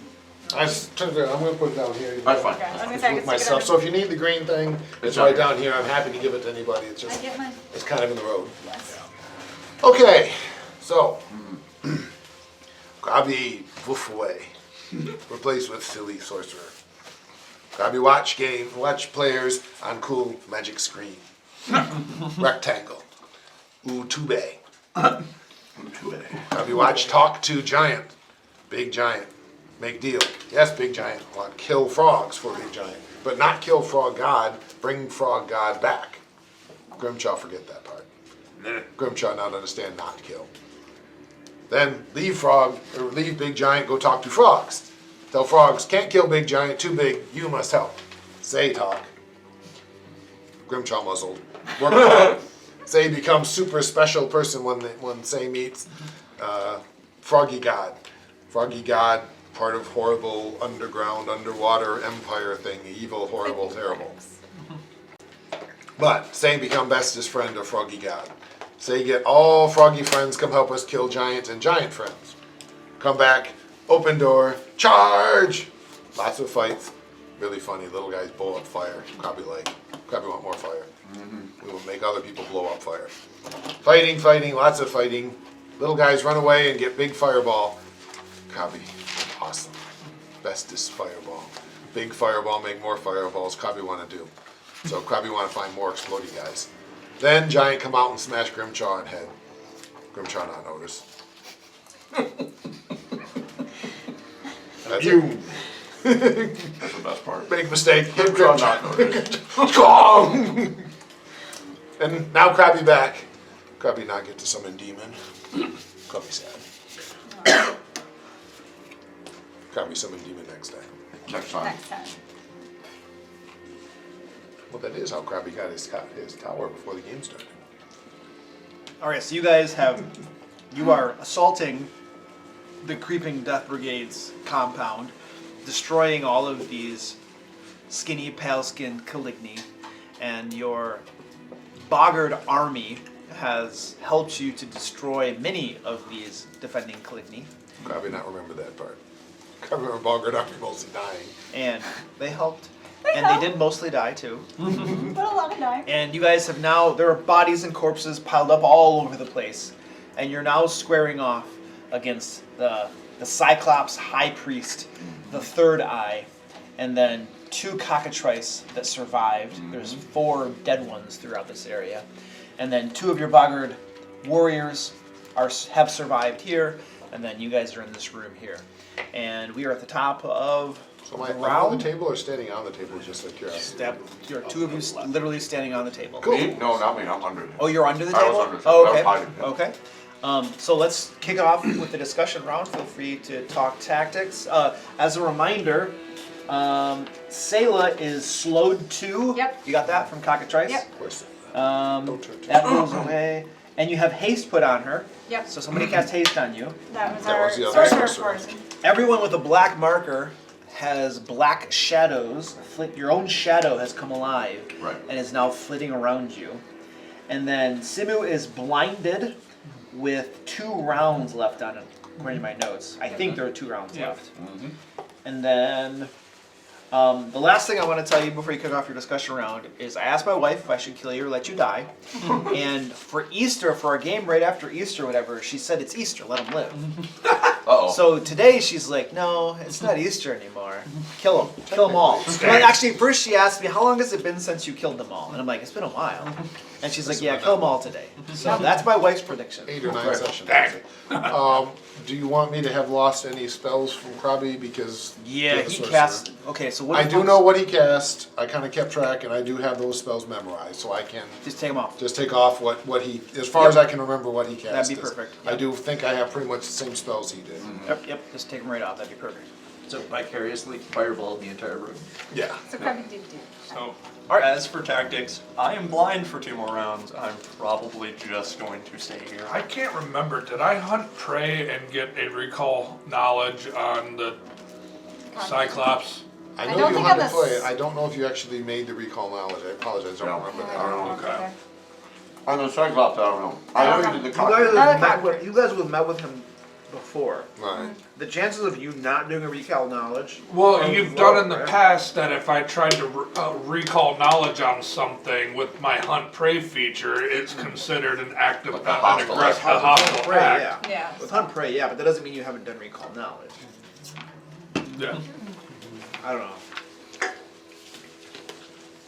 I'm gonna put it down here. Alright, fine. Okay, I was gonna It's say I with could my stick it stuff. under- So if you need the green thing, it's It's right on down here. I'm happy to give it to anybody. It's I just, get mine. it's kind of in the road. Yes. Okay, so Krabi woof away, replaced with silly sorcerer. Krabi watch players on cool magic screen. Rectangle. Utube. Krabi watch talk to giant. Big giant. Make deal. Yes, big giant. Want kill frogs for big giant, but not kill frog god. Bring frog god back. Grimshaw forget that part. Grimshaw not understand not kill. Then leave big giant, go talk to frogs. Tell frogs, can't kill big giant, too big, you must help. Say talk. Grimshaw muzzled. Work hard. Say becomes super special person when Say meets Froggy God. Froggy God, part of horrible underground, underwater empire thing, evil, horrible, terrible. But Say become bestest friend of Froggy God. Say get all froggy friends, come help us kill giants and giant friends. Come back, open door, charge! Lots of fights. Really funny, little guys blow up fire. Probably want more fire. We will make other people blow up fire. Fighting, lots of fighting. Little guys run away and get big fireball. Krabi, awesome. Bestest fireball. Big fireball, make more fireballs. Krabi want to do. So Krabi want to find more exploding guys. Then Giant come out and smash Grimshaw in head. Grimshaw not notice. That's You. That's the best part. Big mistake. Hit Grim Grimjaw. not noticed. Gong! And now Krabby back. Krabby not get to summon demon. Krabby sad. Krabby summon demon next time. Next time. Next time. Well, that is how Krabby got his tower before the game started. All right, so you are assaulting the creeping Death Brigade's compound, destroying all of these skinny, pale-skinned Caligni, and your Boggart army has helped you to destroy many of these defending Caligni, Krabby not remember that part. Krabby remember Boggart after mostly dying. and they helped. They did mostly die too. But a lot of dying. And you guys have now, there are bodies and corpses piled up all over the place. And you're now squaring off against the Cyclops High Priest, the Third Eye, and then 2 cockatrice that survived. There's 4 dead ones throughout this area. And then 2 of your Boggart warriors have survived here. And then you guys are in this room here. And we are at the top of So am I the on round. the table or standing on the table just like curiosity? You're 2 of you literally standing on the table. Cool. Me? No, not me. I'm under it. Oh, you're under the I table? was under the Oh, table. I okay. was hiding, yeah. Okay. So let's kick off with the discussion round. Feel free to talk tactics. As a reminder, Sayla is slowed 2. Yep. You got that from Cockatrice? Yep. Of course. That goes away. And you have haste put on her. Yep. So somebody cast haste on you. That was That our was the other sorcerer sorcerer. portion. Everyone with a black marker has black shadows. Your own shadow has come alive Right. and is now flitting around you. And then Simu is blinded with 2 rounds left on it, according to my notes. I think there are 2 rounds left. And then the last thing I want to tell you before you kick off your discussion round is I asked my wife if I should kill you or let you die. And for Easter, for our game right after Easter or whatever, she said it's Easter, let him live. Uh-oh. So today she's like, no, it's not Easter anymore. Kill them. Kill them all. Well, actually, first she asked me, how long has it been since you killed them all? And I'm like, it's been a while. And she's like, yeah, kill them all today. So that's my wife's prediction. 8 or 9 sessions. Do you want me to have lost any spells from Krabby because Yeah, the he sorcerer? cast. Okay, so what? I do know what he cast. I kind of kept track, and I do have those spells memorized, so I can Just take them off. just take off what he, as far as I can remember what he cast. That'd be is. perfect, I yep. do think I have pretty much the same spells he did. Yep, just take them right off. That'd be perfect. So vicariously fireball the entire room. Yeah. So Krabby did do. So, as for tactics, I am blind for 2 more rounds. I'm probably just going to stay here. I can't remember. Did I hunt prey and get a recall knowledge on the Cyclops? I I know don't you think hunted on the play. s- I don't know if you actually made the recall knowledge. I apologize. I don't remember that. Okay. On the Cyclops, I don't know. I know you did the You guys, cock. have met with, you guys would have met with him before. Right. The chances of you not doing a recall knowledge. Well, are you've low, done in the right? past that if I tried to recall knowledge on something with my hunt prey feature, it's considered an active, Like a an hostile aggressive, act. a hostile Prey, act. yeah. Yeah. With hunt prey, yeah, but that doesn't mean you haven't done recall knowledge. Yeah. I don't know.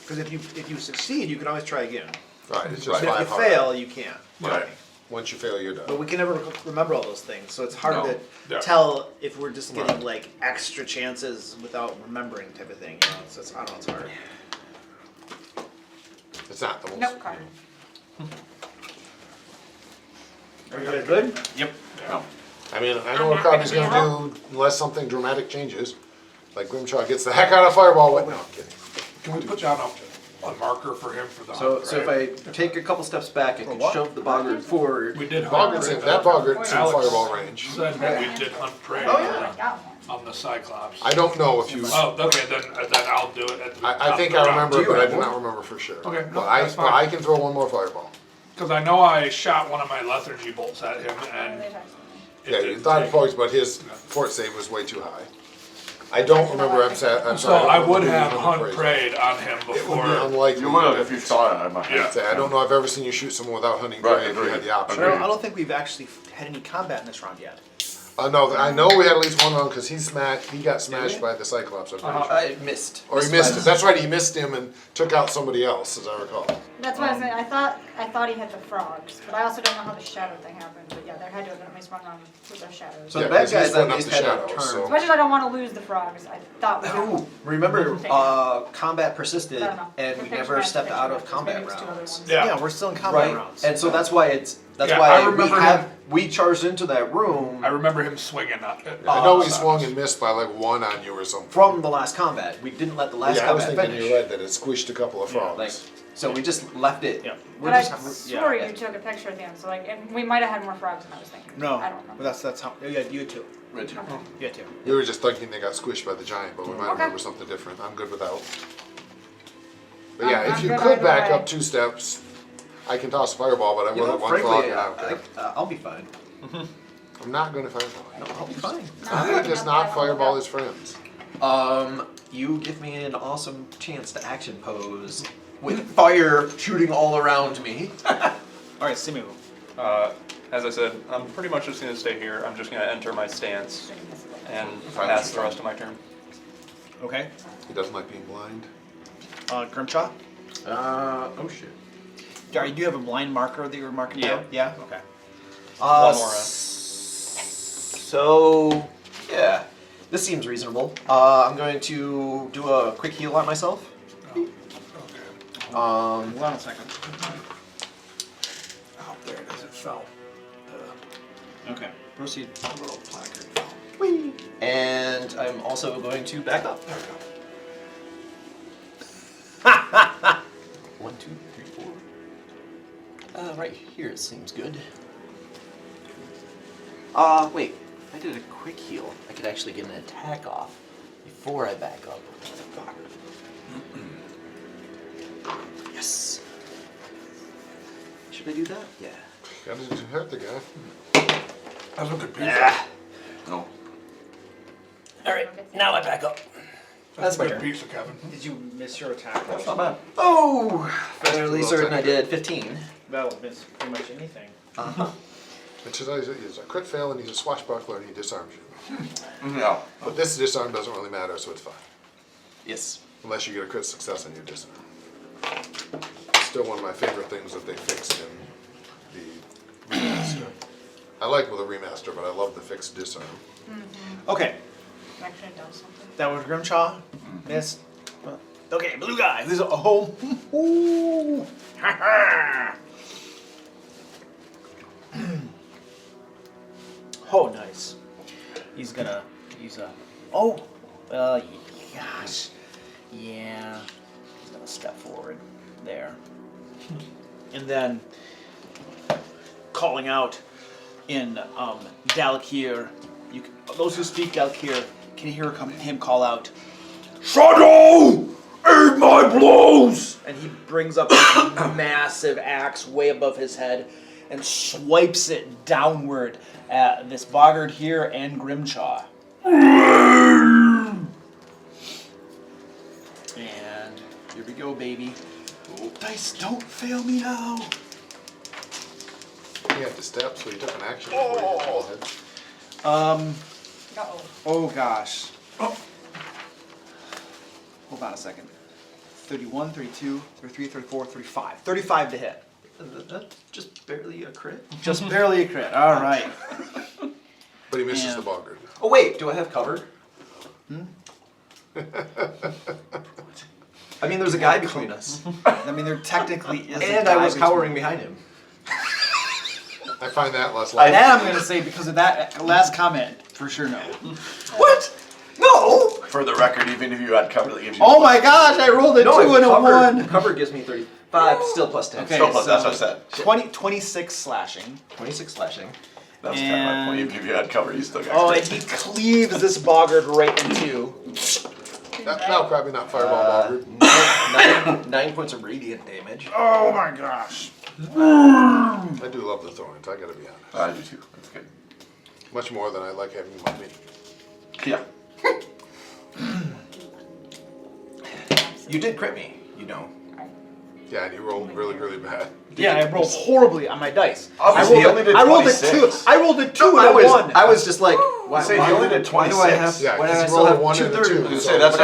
Because if you succeed, you can always try again. Right. It's just But if 5 you hard. fail, you can't. Right. Once you fail, you're But done. we can never remember all those things, so it's hard No. to Yeah. tell if we're just getting Right. like extra chances without remembering type of thing. You know, so it's, I don't know, it's hard. It's not the most. Nope, card. Are you guys good? Yep. No. I mean, I I'm know what not gonna Krabby's be gonna around. do unless something dramatic changes. Like Grimshaw gets the heck out of Fireball. Wait, no, I'm kidding. Can we put down a marker for him for the So, hunt so if prey? I take a couple steps back, I can what? shove the boggart forward. We did hunt Boggart's prey. in, that Boggart's in Alex Fireball range. said that we did hunt prey Oh, yeah. I got one. on the Cyclops. I don't know if you. Oh, okay, then I'll do it at the I top think of the I round. remember, Do you but I have do one? not remember for sure. Okay, no, But I, that's but fine. I can throw one more Fireball. Because I know I shot one of my lethargy bolts at him and it Yeah, you didn't thought take. points, but his fort save was way too high. I don't remember. I'm sad. I'm So sorry. I don't would remember have you hunt prey. preyed on him It would be before. unlikely. You would have if you saw it. I might Yeah. Say, I don't know. I've ever seen you shoot someone without hunting Right, prey if you agreed. had the option. I don't think we've actually had any combat in this round yet. No, I know we had at least one round because he got smashed by the Cyclops. I'm pretty sure. I missed. Or he missed it. That's right, he missed him and took out somebody else, as I recall. That's what I was saying. I thought he had the frogs, but I also don't know how the shadow thing happened. But yeah, there had to have been at least one round with those shadows. So Yeah, the bad 'cause he's guys putting at up least the had a shadows, turn. so- As much as I don't want to lose the frogs, I thought we Oh, remember, combat persisted, I don't know. and we Picture never match, stepped picture out match, of maybe combat it was two other rounds. ones. Yeah. We're still in combat Right, rounds. and so that's why Yeah, why I remember we charged into that room I remember him swinging up. I know he swung and missed by like one on you or something. from the last combat. We didn't let the last Yeah, I was combat thinking finish. you're right that it squished a couple of frogs. Like, so we just left it. Yeah. But I swore you took a picture at the end, so like, and we might have had more frogs than I was thinking. No, I don't know. but that's how. Yeah, you too. Right. You too. You were just thinking they got squished by the giant, but we might Okay. remember something different. I'm good without. But yeah, I'm if you good could either back way. up 2 steps, I can toss fireball, but I You will know, hit one frog frankly, and I don't care. I'll be fine. I'm not going to fireball. No, I'll be fine. I does not fireball his friends. You give me an awesome chance to action pose with fire shooting all around me. All right, Simu. As I said, I'm pretty much just going to stay here. I'm just going to enter my stance and pass the rest of my turn. Okay. He doesn't like being blind. Grimshaw. Oh shit. Do you have a blind marker that you were marking Yeah. down? Yeah. Okay. One more round. So, yeah, this seems reasonable. I'm going to do a quick heal on myself. Hold on a second. Oh, there it is. It fell. Okay. Proceed. The little placard fell. Whee! And I'm also going to back up. There we go. 1, 2, 3, 4. Right here it seems good. Wait. If I did a quick heal, I could actually get an attack off before I back up. Fuck. Yes. Should I do that? Yeah. Gotta hurt the guy. That's a good pizza. No. All right. Now I back up. That's my a good turn. pizza, Kevin. Did you miss your attack? That's not bad. Oh, fairly Well, certain I technically. did 15. That'll miss pretty much anything. Uh-huh. It's a crit fail and he's a swashbuckler and he disarms you. No. But this disarm doesn't really matter, so it's fine. Yes. Unless you get a crit success on your disarm. Still one of my favorite things that they fixed in the remaster. I like with the remaster, but I love the fixed disarm. Okay. Actually, it does something. That was Grimshaw. Missed. Okay, blue guy. This is a home. Ooh. Ha ha. Oh, nice. He's a. Oh. Gosh. Yeah. He's gonna step forward there, and then calling out in Dalakir. Those who speak Dalakir can hear him call out, "Shadow, aid my blows!" And he brings up this massive axe way above his head and swipes it downward at this boggart here and Grimshaw. And here we go, baby. Oh, dice, don't fail me now. He had to step, so he took an action before he hit the head. Uh-oh. Oh gosh. Oh. Hold on a second. 31, 32, 33, 34, 35. 35 to hit. That's just barely a crit. Just barely a crit. All right. But he misses Yeah. the boggart. Oh wait, do I have cover? I mean, there's a guy between us, I mean, there technically is. and I was cowering behind him. I find that less And likely. I'm going to say, because of that last comment, for sure no. What? No. For the record, even if you had cover that gives you. Oh my gosh, I rolled a 2 and a cover, 1. Cover gives me 35, still plus 10. Okay. Still plus, that's so- what I said. 26 slashing. 26 slashing. That was kind of my point. And- Even if you had cover, you still got. Oh, crit. and he cleaves this boggart right in two. No, probably not fireball boggart. 9 points of radiant damage. Oh my gosh. I do love the thorns, I gotta be honest. I do too. That's good. Much more than I like having them on me. Yeah. You did crit me, you know. Yeah, and you rolled really, really bad. Yeah, I rolled horribly on my dice. Obviously, he only did I rolled a 26. 2. I rolled a 2 No, and a 1. I was just like, why, Say, he only did why do I have? 26. Yeah, why do I because you still rolled a have 1 and a 2. I was gonna So say, there's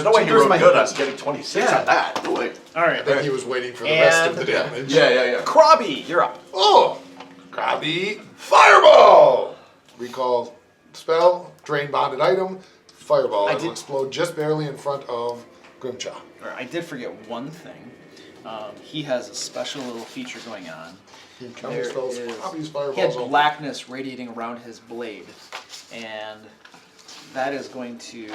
no way he two-thirds wrote of my good hit on dice. getting 26 Yeah. on that. No way. All right. I think he was waiting for the rest of the damage. Yeah. Krabby, you're up. Oh! Krabby Fireball! Recall spell, drain bonded item, fireball. I It will did- explode just barely in front of Grimchaw. All right, I did forget one thing. He has a special little feature going on. Counter There spells, is- Krabby's He fireballs. had all- blackness radiating around his blade, and that is going to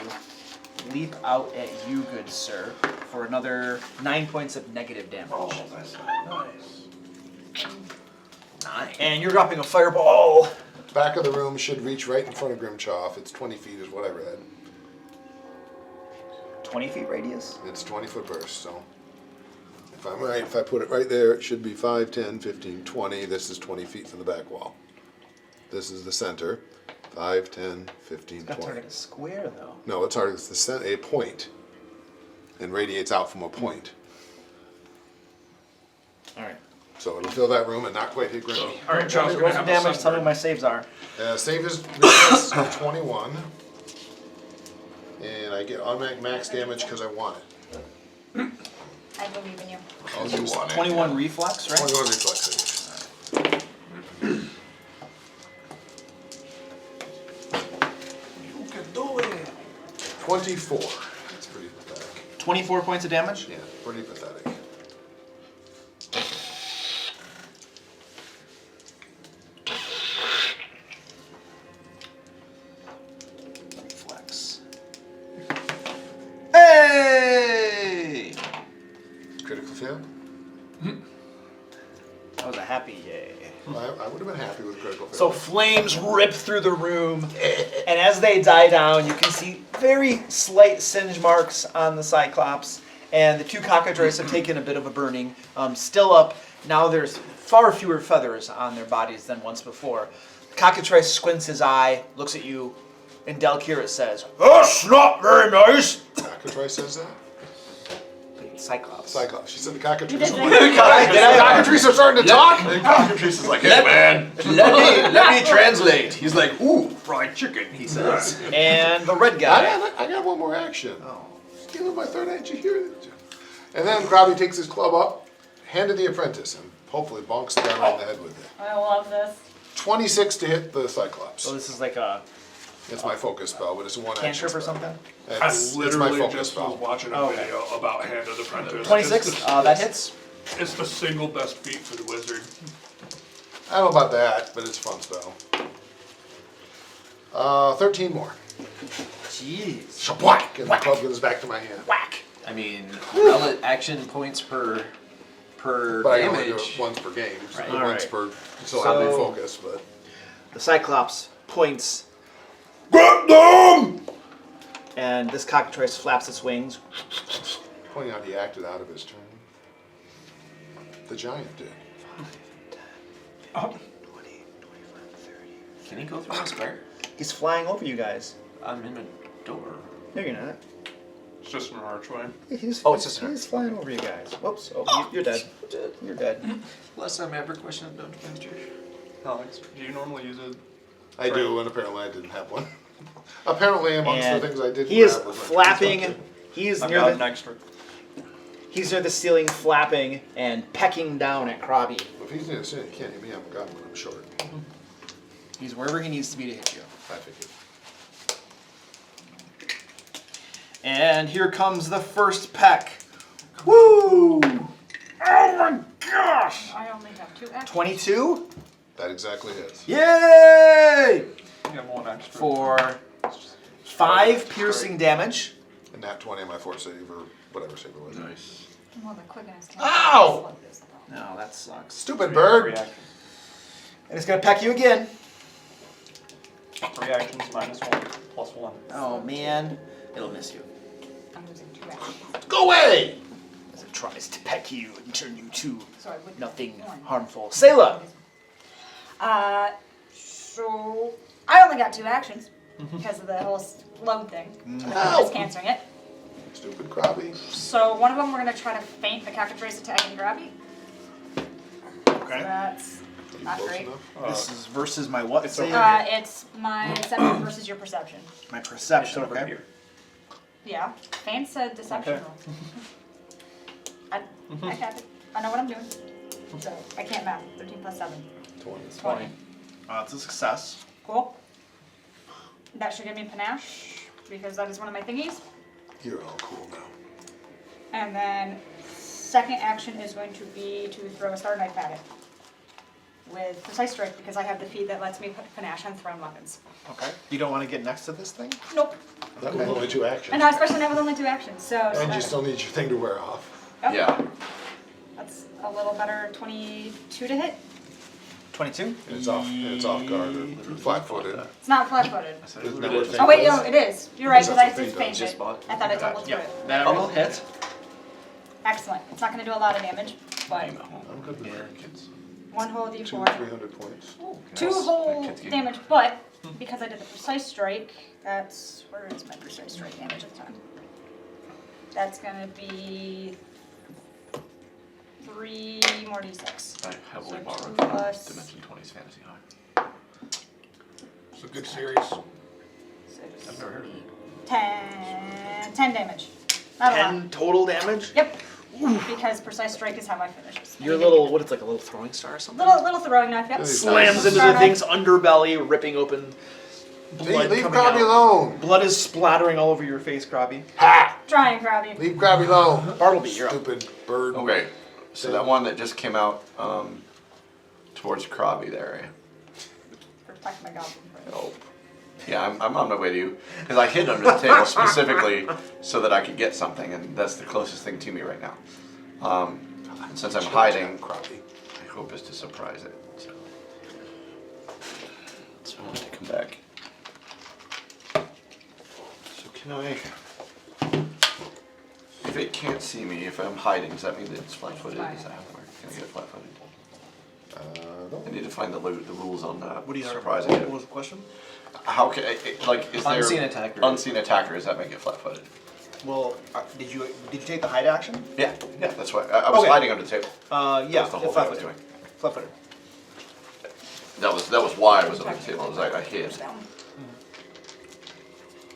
leap out at you, good sir, for another 9 points of negative damage. Oh, that's nice. 9. And you're dropping a fireball. Back of the room should reach right in front of Grimchaw. If it's 20 feet is what I read. 20 feet radius. It's 20-foot burst, so. If I'm right, if I put it right there, it should be 5, 10, 15, 20. This is 20 feet from the back wall. This is the center. 5, 10, 15, Got to 20. target a square though. No, it's hard. It's a point, and radiates out from a point. All right. So it'll fill that room and not quite hit Grimmy. All right, John's Roll gonna some have damage. a Tell me sunburn. what my saves are. Save is reflex of 21, and I get automatic max damage because I want it. I believe in you. I'll use 21 reflex, right? 21 reflex save. You can do it. 24. That's pretty pathetic. 24 points of damage. Yeah, pretty pathetic. Reflex. Hey! Critical fail. That was a happy yay. I would have been happy with a critical fail. So flames rip through the room, and as they die down, you can see very slight singe marks on the Cyclops, and the two cockatrices have taken a bit of a burning. Still up, now there's far fewer feathers on their bodies than once before. The cockatrice squints his eye, looks at you, and Delkira says, "That's not very nice." Cockatrice says that? Cyclops. Cyclops. She said the cockatrice. You did The say cockatrice are starting to talk. And cockatrice is like, hey man. Let me translate. He's like, ooh, fried chicken, he says. And the red guy. I got one more action. Oh, stealing my third action here. And then Krabby takes his club up, handed the apprentice, and hopefully bonks the guy right in the head with it. I love this. 26 to hit the Cyclops. So this is like a It's my focus spell, but it's a one action cantrip or spell. something? I It's my literally focus just was spell. watching a Oh, okay. video about Hand of the Apprentice. 26, It's the, that hits. it's the single best feat for the wizard. I don't know about that, but it's a fun spell. 13 more. Jeez. Shabwhack! And the club goes back to my hand. Whack. I mean, action points per But I can only do it damage. once per game, so Right. once Alright. per, so I So- refocus, but. The Cyclops points. Get them! And this cockatrice flaps its wings. Pointing out he acted out of his turn. The giant did. 20, 25, 30. Can he go through a square? He's flying over you guys. I'm in a door. No, you're not. It's just an archway. He's, Oh, it's just an he's flying over you guys. Whoops. Oh, you're dead. You're dead. Last time I ever questioned Dungeon Master. Alex, do you normally use it? I do, and apparently I didn't have one. Apparently, amongst And the things I did, he is grab was my flapping. construction. He is I've near got an the. extra. He's near the ceiling, flapping and pecking down at Krabby. If he's near the ceiling, he can't hit me. I'm got one. I'm short. He's wherever he needs to be to hit you. I figured. And here comes the first peck. Woo! Oh my gosh! I only have 2 actions. 22? That exactly is. Yay! You have one extra. For 5 piercing damage. And that 20 on my force save or whatever save it was. Nice. Well, the quickness can't Ow! slow this though. No, that sucks. Stupid Three bird. actions. And it's gonna peck you again. 3 actions minus 1 plus 1. Oh man, it'll miss you. I'm losing 2 actions. Go away! As it tries to peck you and turn you to So I would nothing one. harmful. Sayla! So I only got 2 actions because of the whole load thing. I was canceling it. Stupid Krabby. So one of them we're gonna try to feint the cockatrice attacking Grabby. Okay. That's not Close great. enough? This is versus my what? It's save? over It's my deception versus your perception. My It's perception. over Okay. here. Yeah, feint said deception Okay. roll. I got it. I know what I'm doing. So I can't math. 13 plus 7. 20. 20. It's a success. Cool. That should give me panache because that is one of my thingies. You're all cool now. And then second action is going to be to throw a star knife at it with precise strike because I have the feat that lets me put panache on thrown weapons. Okay. You don't want to get next to this thing? Nope. That was only 2 actions. And especially now with only 2 actions. So And you still need your thing to wear off. Yep. Yeah. That's a little better. 22 to hit. 22. And it's off guard or flat-footed. It's not flat-footed. Isn't that what Oh wait, feint no, does? it is. You're right, because I That's what just feint does. fainted. Just I thought I doubled through Yeah. it. That will hit. Excellent. It's not going to do a lot of damage, but I'm good with that. Kids. 1 whole 200, d4. 300 points. 2 Nice. whole Kids game. damage, but because I did the precise strike, that's where is my precise strike damage at the time? That's gonna be 3 more d6. I heavily So borrowed 2 from plus Dimension 20's Fantasy High. It's a good series. 6, I've never heard of it. 10 damage. Not a lot. 10 total damage. Yep. Because precise strike is how I finish this. Your little, what it's like a little throwing star or something? little throwing knife. Yep. Slams into Star the knife. thing's underbelly, ripping open. Blood Leave coming Krabby out. alone. Blood is splattering all over your face, Krabby. Ha! Trying, Krabby. Leave Krabby alone. Bartleby, you're up. Stupid bird. Okay, so that one that just came out towards Krabby there. Protect my goblin friend. Oh. Yeah, I'm on my way to you. Because I hid under the table specifically so that I could get something, and that's the closest thing to me right now. And since I'm hiding, Krabby. my hope is to surprise it. So I want to come back. So can I... If it can't see me, if I'm hiding, does that mean that it's flat-footed? Is that how it works? Can I get it flat-footed? I need to find the rules on that. What do you have? surprising What it. was the question? How can like is there Unseen attacker. Unseen attacker? Does that make it flat-footed? Well, did you take the hide action? Yeah, that's why I was Okay. hiding under the table. Yeah, That's the whole thing I was flat-footed. doing. Flat-footed. That was why I was under the table. It was I hid.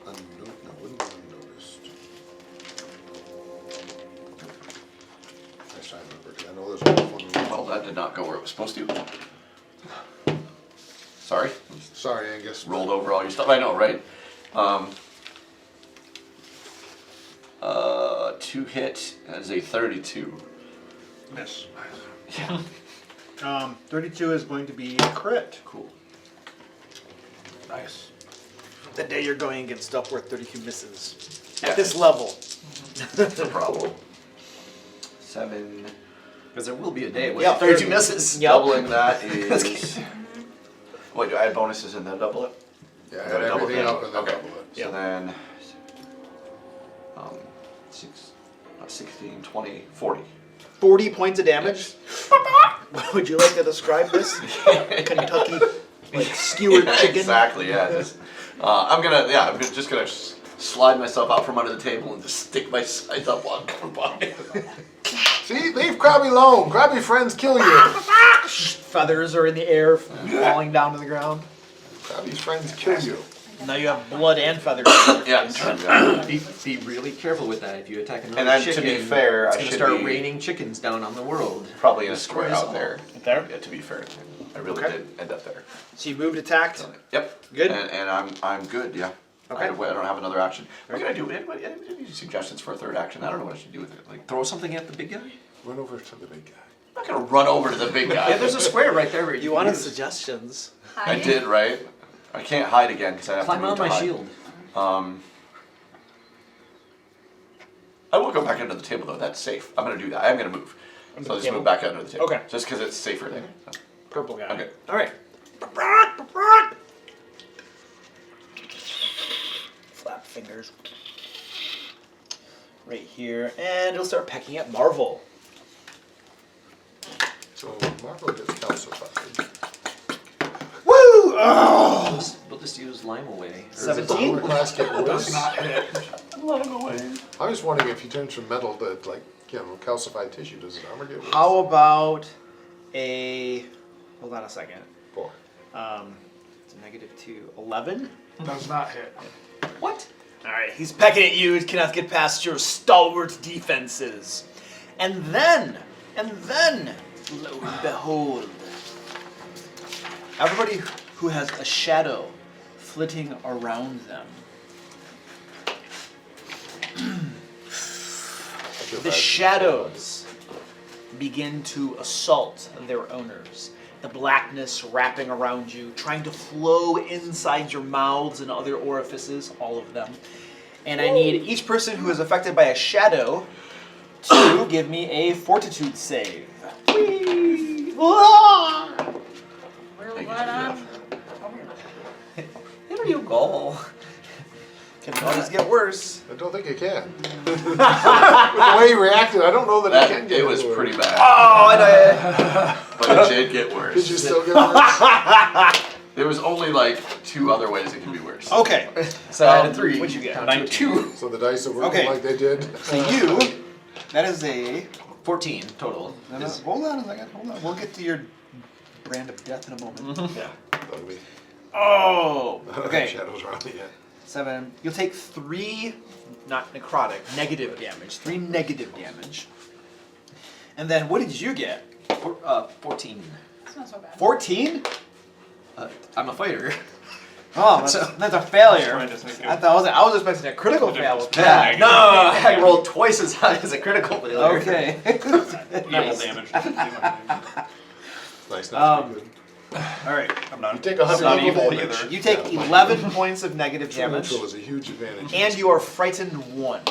Wouldn't have noticed. Next time, remember, 'cause I know there's one. Well, that did not go where it was supposed to. Sorry, Sorry, Angus. rolled over all your stuff. I know, right? 2 hit as a 32. Miss. Yeah. 32 is going to be a crit. Cool. Nice. The day you're going against stuff worth 32 misses. Yeah. At this level. That's a problem. 7. Because there will be a day with Yeah, 32 misses. Yep. Doubling that is. Wait, do I add bonuses and then double it? Yeah, Gotta add double everything it. up and then Okay. double it. So then, 16, 20, 40. 40 points of damage. Would you like to describe this? Kentucky, like skewered chicken. Exactly, yeah. I'm just gonna slide myself out from under the table and just stick my sides up while I'm coming by. See, leave Krabby alone. Krabby friends kill you. Feathers are in the air, falling down to the ground. Krabby's friends kill you. Now you have blood and feathers. Yeah, yeah. Be really careful with that. If you attack another And then, chicken, to be fair, it's I gonna should start be- raining chickens down on the world. Probably in a Destroy square us out all. there. There? Yeah, to be fair. I really Okay. did end up there. So you moved, attacked. Yep. Good? And I'm good, yeah. Okay. I don't have another action. What can I do? Anybody any suggestions for a third action? I don't know what I should do with it. Like, Throw something at the big guy. Run over to the big guy. I'm not gonna run over to the big guy. Yeah, there's a square right there. Where You can wanted use. suggestions. I did, right? I can't hide again because I have Climb to move on to my hide. shield. I will go back under the table though. That's safe. I'm gonna do that. I'm gonna move. Under So the I'll just table? move back under the table. Okay. Just because it's safer there. So. Purple guy. Okay. All right. Flap fingers. Right here, and it'll start pecking at Marvel. So Marvel gets calcified. Woo! Oh! We'll just use lime away. Does the 17? armor class get Does worse? not hit. I was wondering if he turns from metal to like, calcified tissue, does his armor get worse? How about a... Hold on a second. 4. It's a -2. 11? Does not hit. What? Alright, he's pecking at you. He cannot get past your stalwart defenses. And then, lo and behold, everybody who has a shadow flitting around them. The shadows begin to assault their owners. The blackness wrapping around you, trying to flow inside your mouths and other orifices, all of them. And I need each person who is affected by a shadow to give me a fortitude save. Whee! Ah! Where Thank you, what Jeff. Here you go. Can always get worse. I don't think it can. With the way he reacted, I don't know that it can get It was worse. pretty bad, Oh, and but it did get worse. Did you still get worse? There was only like 2 other ways it could be worse. okay. So I had a 3. What'd you get? Down to a 2. So the dice are working Okay. like they did? So you, that is a... 14 total. Hold on a second, hold on. We'll get to your brand of death in a moment. Yeah. That'll be. Oh! I don't have Okay. shadows around me yet. 7. You'll take 3, not necrotic, negative damage. 3 negative damage. And then what did you get? 14. It's not so bad. 14? I'm a fighter. Oh, that's a failure. Trying to think of- I was expecting a critical fail with Yeah, that. no, I rolled twice as high as a critical failure. Okay. Evil Nice. damage. Nice. Um, Good. All right. I'm not. You take 100 not evil evil damage. either. You take 11 points of negative True damage, neutral is a huge advantage. and you are frightened 1.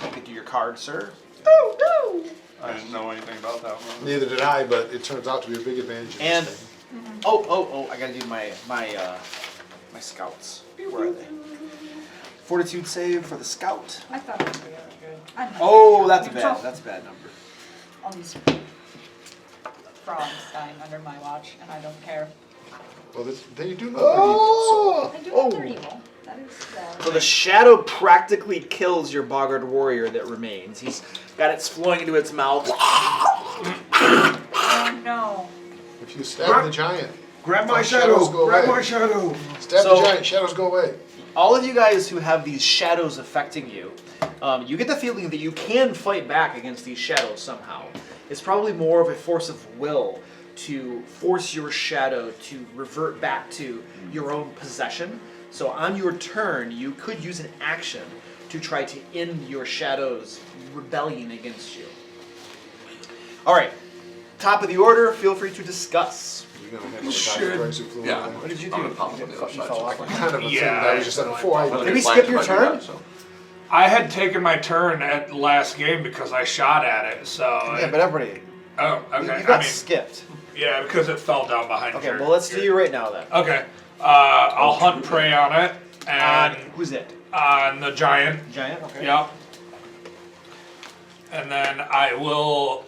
You could do your card, sir. I didn't know anything about that one. Neither did I, but it turns out to be a big advantage. In And- this thing. Oh! I gotta do my scouts. Where are they? Fortitude save for the scout. I thought it was really good. I'm not- Oh, that's Neutral. bad. That's a bad number. All these frogs dying under my watch, and I don't care. Well, they do know oh! I do know they're evil. That is So the shadow practically kills your boggart warrior that remains. He's got it flowing into its mouth. Oh no. If you stab the giant, Grab my shadow, grab my shadow. stab So- the giant, shadows go away. All of you guys who have these shadows affecting you, you get the feeling that you can fight back against these shadows somehow. It's probably more of a force of will to force your shadow to revert back to your own possession. So on your turn, you could use an action to try to end your shadow's rebellion against you. All right, top of the order, feel free to discuss. You're gonna handle the cockatrice who flew Yeah. over there. What did you do? I'm gonna pop on the other side. fell off. Kind of a Yeah, thing that I was just saying before. I'm gonna Did we get flanked skip your if I do turn? that, so. I had taken my turn at last game because I shot at it, so. Yeah, but everybody, Oh, okay. you got I mean, skipped. yeah, because it fell down behind Okay, your- well let's do you right now then. Okay. I'll hunt prey on it, and Who's it? on the giant. Giant. Okay. Yep. And then I will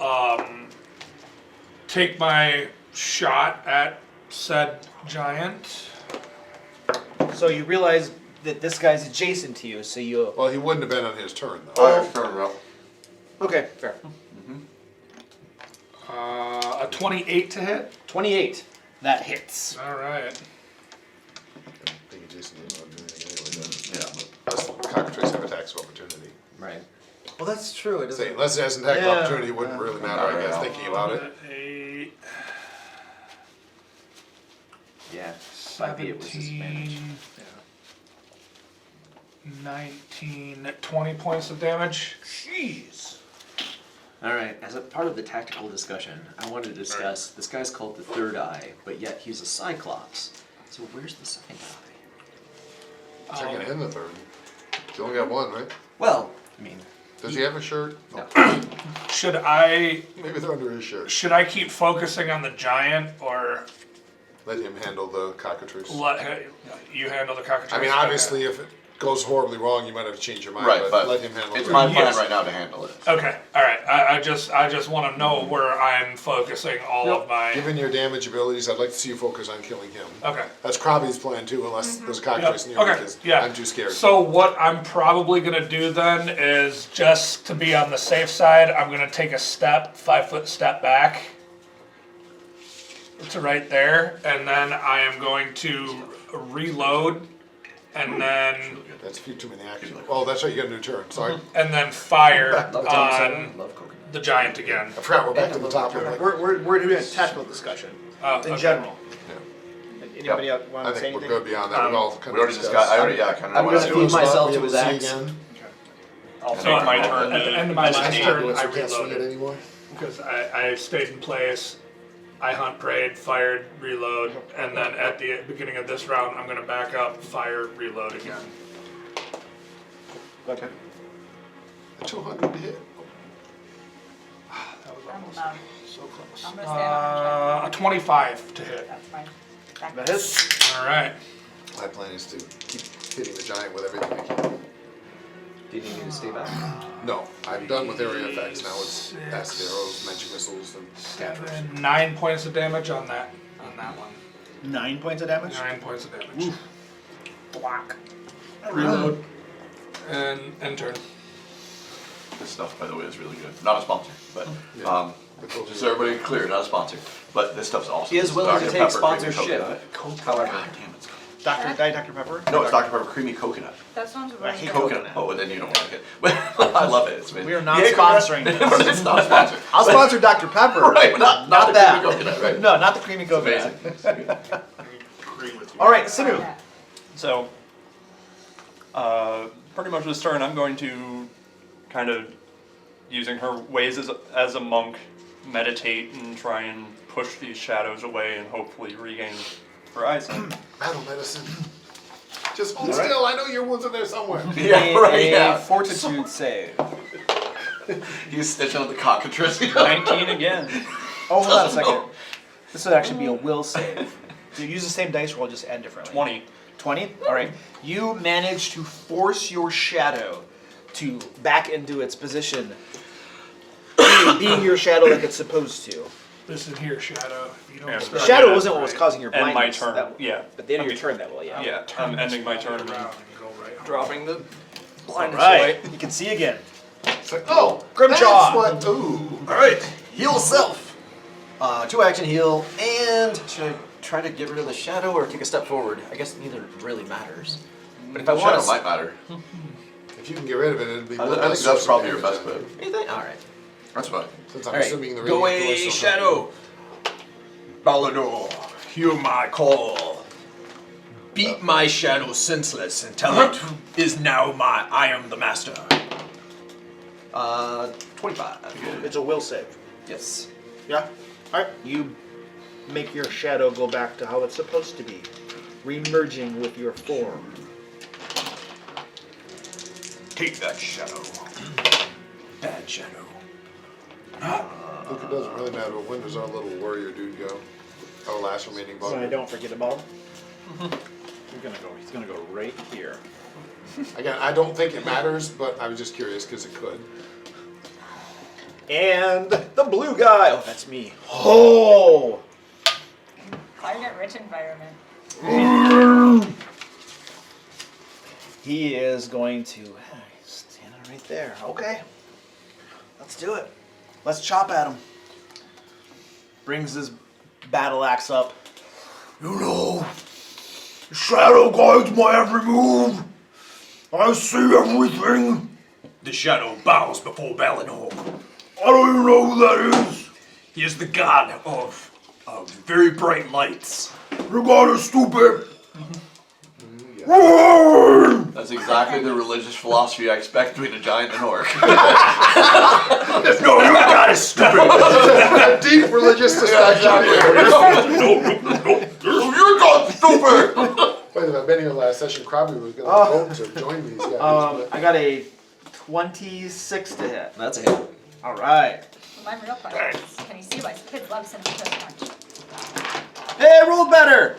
take my shot at said giant. So you realize that this guy's adjacent to you, so you. Well, he wouldn't have been on his turn though. I have turned around. Okay, fair. A 28 to hit. 28. That hits. All right. I think Jason doesn't want to do anything anyway. Yeah. Unless the cockatrice have attacks of opportunity. Right. Well, that's true. It Say, unless it has an attack Yeah. of opportunity, it wouldn't really matter, I guess, thinking about it. 8, Yeah. 5 it was disadvantage. 17, 19, 20 points of damage. Jeez. Alright, as a part of the tactical discussion, I wanted to discuss this guy's called the Third Eye, but yet he's a Cyclops. So where's the second eye? Second and the third. You only got one, right? Well, I mean, Does he have a shirt? no. Should I Maybe they're under his shirt. keep focusing on the giant or Let him handle the cockatrice. let you handle the cockatrice? I mean, obviously, if goes horribly wrong, you might have to change your mind. Right, but but let him handle it. it's my plan Yes. right now to handle it. Okay, all right. I just want to know where I'm focusing all of my. Given your damage abilities, I'd like to see you focus on killing him. Okay. That's Krabby's plan too, unless there's a cockatrice Yep. near me, Okay. because Yeah. I'm too scared. So what I'm probably gonna do then is just to be on the safe side, I'm gonna take a 5-foot step back to right there, and then I am going to reload, and then That's a few too many actions. Oh, that's right, you got a new turn, sorry. fire Love on love coconut. the giant again. I forgot, we're back to the top. We're like, We're doing a tactical discussion Oh, in okay. general. yeah. Anybody else want I to say think we're anything? good beyond that, we've all kind We of already discussed, I already, yeah, I kinda know I'm what gonna I'm feed doing. myself Be to able his see axe. again. I'll So take my at turn the end to of my last Last turn, turn, I we can't swing it reloaded. anymore. Because I stayed in place, I hunt, prayed, fired, reload, and then at the beginning of this round, I'm gonna back up, fire, reload again. Okay. A 200 to hit. That was I'm, almost um, so I'm close. gonna stand on A 25 to hit. That's fine. Back That hits. All right. My plan is to keep hitting the giant with everything I can. Do you need me to stay back? No, I'm done with area effects, now it's acid arrows, magic missiles, and 9 points of damage on that one. 9 points of damage. 9 points of damage. Block. Reload. And turn. This stuff, by the way, is really good. Not a sponsor, but, Yeah. just so everybody clear, not a sponsor. But this stuff's awesome. He is willing Dr. to take Pepper, creamy sponsorship. coconut. However, God damn, it's good. Dr. Pepper? No, it's Dr. Pepper creamy coconut. That sounds I really hate good. Coconut. Oh, well, then you don't like it. But I love it. It's been, We are not You hate coconut? sponsoring this. It's not sponsored. I'll sponsor Dr. Pepper. Right, but not Not the that. creamy coconut, right? No, not the creamy It's coconut. amazing. It's good. Agree with you. All right, Simu. Yeah. So, pretty much this turn, I'm going to kind of using her ways as a monk, meditate and try and push these shadows away and hopefully regain her eyesight. battle medicine. Just hold still, I know your wounds are there somewhere. Yeah, right, a yeah. fortitude save. He's stitching on the cockatrice. 19 again. Oh, hold on a second. This would actually be a will save. Do you use the same dice roll, just end differently? 20. 20? Alright. You manage to force your shadow to back into its position, being your shadow like it's supposed to. This is here, Shadow. You don't Yeah. start Shadow that wasn't what was right. causing your End blindness. my turn. That- Yeah. At the end of your turn, that will, yeah. Yeah, Turn I'm this ending my body turn. around and go right home. Dropping the blindness Alright. away. You can see again. It's like, oh, Grimjaw. that's what, ooh. Alright, heal self. 2 action heal, and should I try to get rid of the shadow or take a step forward? I guess neither really matters. But if I want Shadow to. might matter. If you can get rid of it, it'd be I one think less that's source of probably your damage best then. bet. Anything? Alright. That's fine. Since I'm Alright, assuming the go radiant away, voice will shadow. Balador, hear my call. Beat my shadow senseless and tell it is now I am the master. 25. It's a will save. Yes. Yeah? Alright. You make your shadow go back to how it's supposed to be, remerging with your form. Take that shadow. Bad shadow. Look, it doesn't really matter. When does our little warrior dude go? Our last remaining bug. So I don't forget about him. He's gonna go right here. Again, I don't think it matters, but I was just curious because it could. And the blue guy. Oh, that's me. Oh! Target rich environment. He is going to stand right there. Okay. Let's do it. Let's chop at him. Brings his battle axe up. You know, the shadow guides my every move. I see everything. The shadow bows before Balinor. I don't even know who that is. He is the god of very bright lights. You god is stupid. That's exactly the religious philosophy I expect between a giant and an orc. No, your god is stupid. A deep religious discussion. You're god stupid! Wait, if I've been here last session, Krabby was going to vote to join these guys. but- I got a 26 to hit. That's a hit. All right. So my real question is, can you see why kids love cinnamon toast crunch? Hey, I rolled better.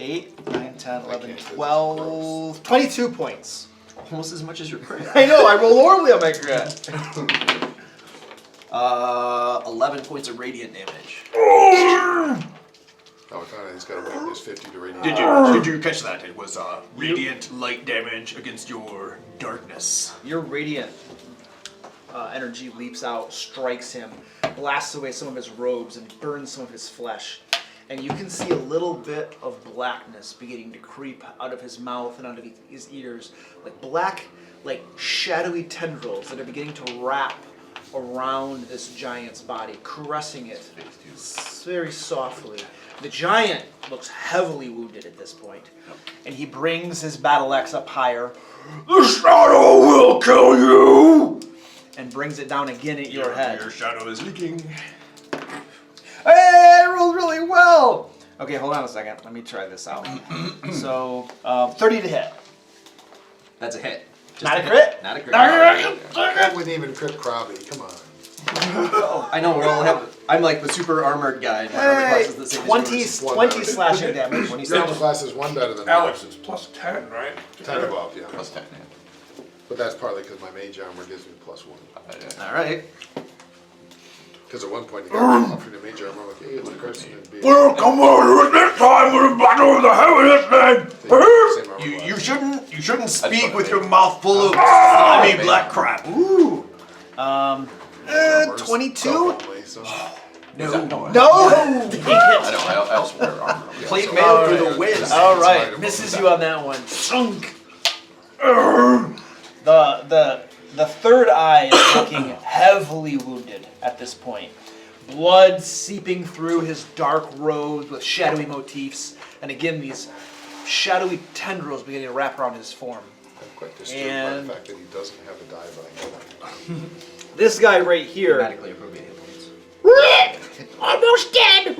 8, 9, 10, 11, can't, 'cause it's 12, 22 points. Almost as much as your crit. I know, I roll horribly on my crit. 11 points of radiant damage. Oh, I found out he's got a weakness 50 to radiant. Did you catch that? It was radiant light damage against your darkness. Your radiant energy leaps out, strikes him, blasts away some of his robes, and burns some of his flesh. And you can see a little bit of blackness beginning to creep out of his mouth and out of his ears. Like black, like shadowy tendrils that are beginning to wrap around this giant's body, caressing it very softly. The giant looks heavily wounded at this point, and he brings his battle axe up higher. The shadow will kill you! And brings it down again at your head. Your shadow is leaking. Hey, I rolled really well! Okay, hold on a second. Let me try this out. So, 30 to hit. That's a hit. Just Not a hit. crit? Not a crit. I wouldn't even crit Krabby, come on. I know, we're all have. I'm like the super armored guy. My armor class Hey, is the same 20, as yours. 20 slashing damage. 20 Your armor class is one better than Alex, mine. it's plus 10, right? 10 above, yeah. Plus 10, But that's partly because my mage armor gives me +1. yeah. All right. Because at one point the guy offered a mage armor, I'm like, hey, it's a Christian and be Well, come on, this time we're in battle with the heaviest thing! same armor You class. shouldn't what speak I with mean. your mouth full of slimy man. black crap. Ooh. Armor's 22? self-only, so- No. No! I know, I also wear armor. Plate so- mail for the win. Alright, misses you on that one. Chunk! The third eye is looking heavily wounded at this point. Blood seeping through his dark robes with shadowy motifs, and again these shadowy tendrils beginning to wrap around his form. I'm quite disturbed by And- the fact that he doesn't have a die by. This guy right here Dramatically appropriate hit points. almost dead.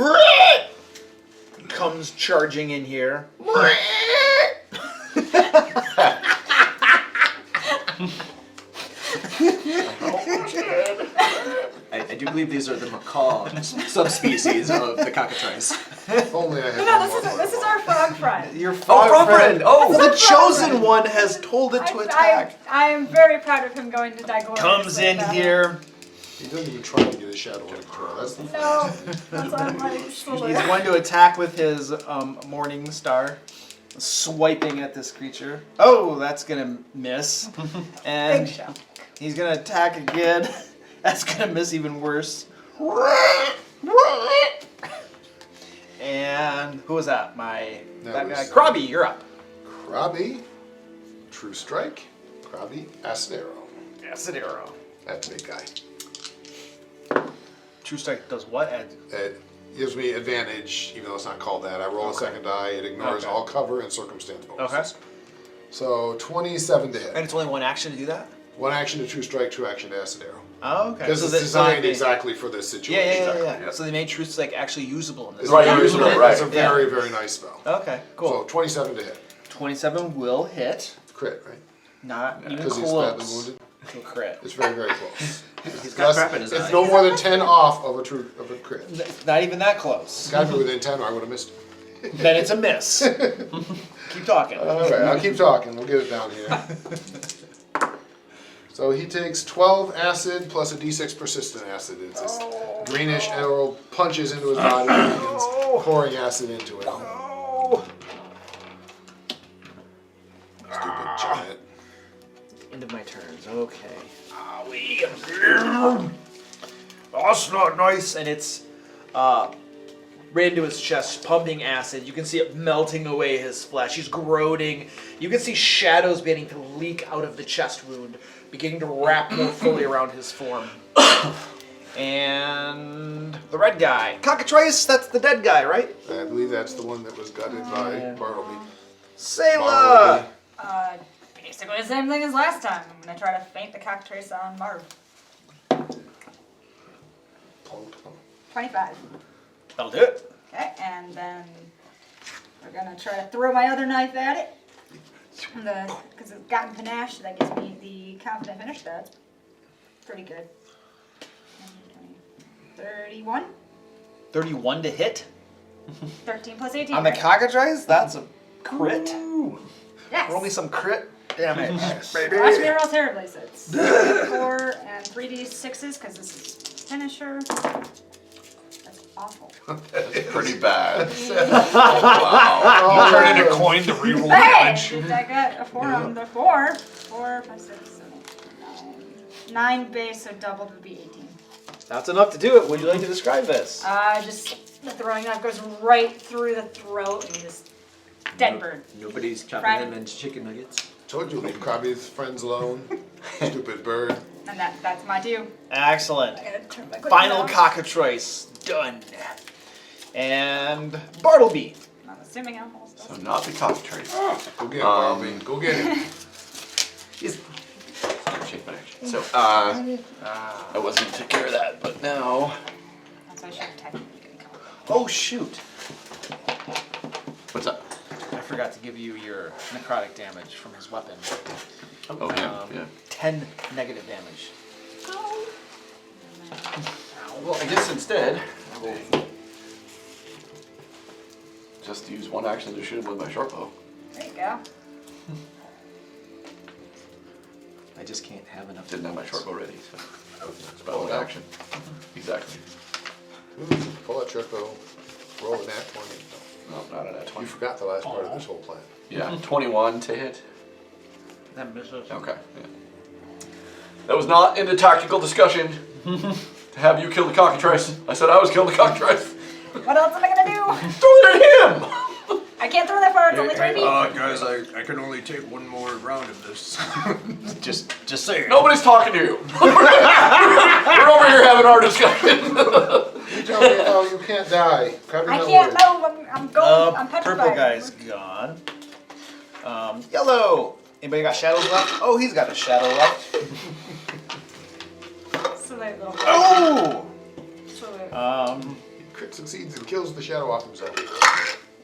Comes charging in here. I do believe these are the macaw subspecies of the cockatrice. If only I had No, one more this is our frog friend. Your Oh, frog frog friend! Oh! The chosen one has told it to I attack. am very proud of him going to die gloriously. Comes in about it. here. He doesn't even try to get his shadow under control. That's the No, that's on my He's salute. going to attack with his Morning Star, swiping at this creature. Oh, that's gonna miss. Big And show. he's gonna attack again. That's gonna miss even worse. And who was that? That guy. was- Krabby, you're up. Krabby, True Strike, Krabby, Acid Arrow. Acid arrow. That big guy. True strike does what? It gives me advantage, even though it's not called that. I roll a second die. It ignores Okay. all cover and circumstance bonuses. Okay. So 27 to hit. And it's only one action to do that? One action to True Strike, 2 action to Acid Arrow. Oh, okay. Because So it's that- so designed they- exactly for this Yeah, situation. yeah, yeah, Exactly, yeah. So they made True Strike actually usable in this. It's Right, very, usable, very- right. It's a very, very nice spell. Okay, cool. So 27 to hit. 27 will hit. Crit, right? Not even Because he's badly close wounded. to a crit. It's very, very close. He's got crap in his It's eye. no more than 10 off of a crit. Not even that close. It's got to be within 10 or I would have missed it. Then it's a miss. Keep talking. All right, I'll keep talking. We'll get it down here. So he takes 12 acid plus a d6 persistent acid. It's this greenish arrow punches into his body and begins pouring acid into it. Stupid giant. End of my turns. Okay. That's not nice. And it's right into his chest, pumping acid. You can see it melting away his flesh. He's corroding. You can see shadows beginning to leak out of the chest wound, beginning to wrap more fully around his form. And the red guy. Cockatrice, that's the dead guy, right? I believe that's the one that was gutted by Yeah. Bartleby. Sayla! Basically the same thing as last time. I'm gonna try to feint the cockatrice on Marv. 25. That'll do it. Okay, and then we're gonna try to throw my other knife at it. Because it's gotten panache, that gives me the confident finish. That's pretty good. 31. 31 to hit. 13 plus 18. On the right? cockatrice, that's a crit. Yes. Roll me some crit damage, baby. Watch me roll terribly, so it's 4 and 3d6s, because this is finisher. That's awful. It's pretty bad. I'll Oh, turn in a coin to reroll Hey! damage. I got a 4 on the 4. 4 plus 6, 7, 9. 9 base, so doubled would be 18. That's enough to do it. Would you like to describe this? Just the throwing knife goes right through the throat and just dead bird. Nobody's chopping Right. them into chicken nuggets. Told you, leave Krabby's friends alone. Stupid bird. And that's my due. Excellent. I gotta turn my quick Final down. cockatrice done. And Bartleby. I'm assuming I'm almost So done. not the cockatrice. Go get him, Barbie. Go get him. He's shake my action. So I wasn't gonna take care of that, but now. That's why I should have technically gonna come. Oh shoot. What's up? I forgot to give you your necrotic damage from his weapon. Oh yeah, yeah. 10 negative damage. Well, I guess instead I will just use one action to shoot him with my short bow. There you go. I just can't have enough. Didn't have my short bow ready, so spell an action. Exactly. Ooh, pull that trick though. Roll a nat 20. No, not an at You 20. forgot the last part of this whole plan. Yeah, 21 to hit. That misses. Okay. Yeah. That was not in the tactical discussion to have you kill the cockatrice. I said I was killing the cockatrice. What else am I gonna do? Throw it at him! I can't throw that far. It's only 3 feet. Guys, I can only take one more round of this. just saying. Nobody's talking to you. We're over here having our discussion. You tell me how you can't die. Krabby I not can't worried. move. I'm going. I'm petrified. Purple guy's gone. Yellow. Anybody got shadows left? Oh, he's got a shadow left. So they little. Oh! So they- Crit succeeds and kills the shadow off himself.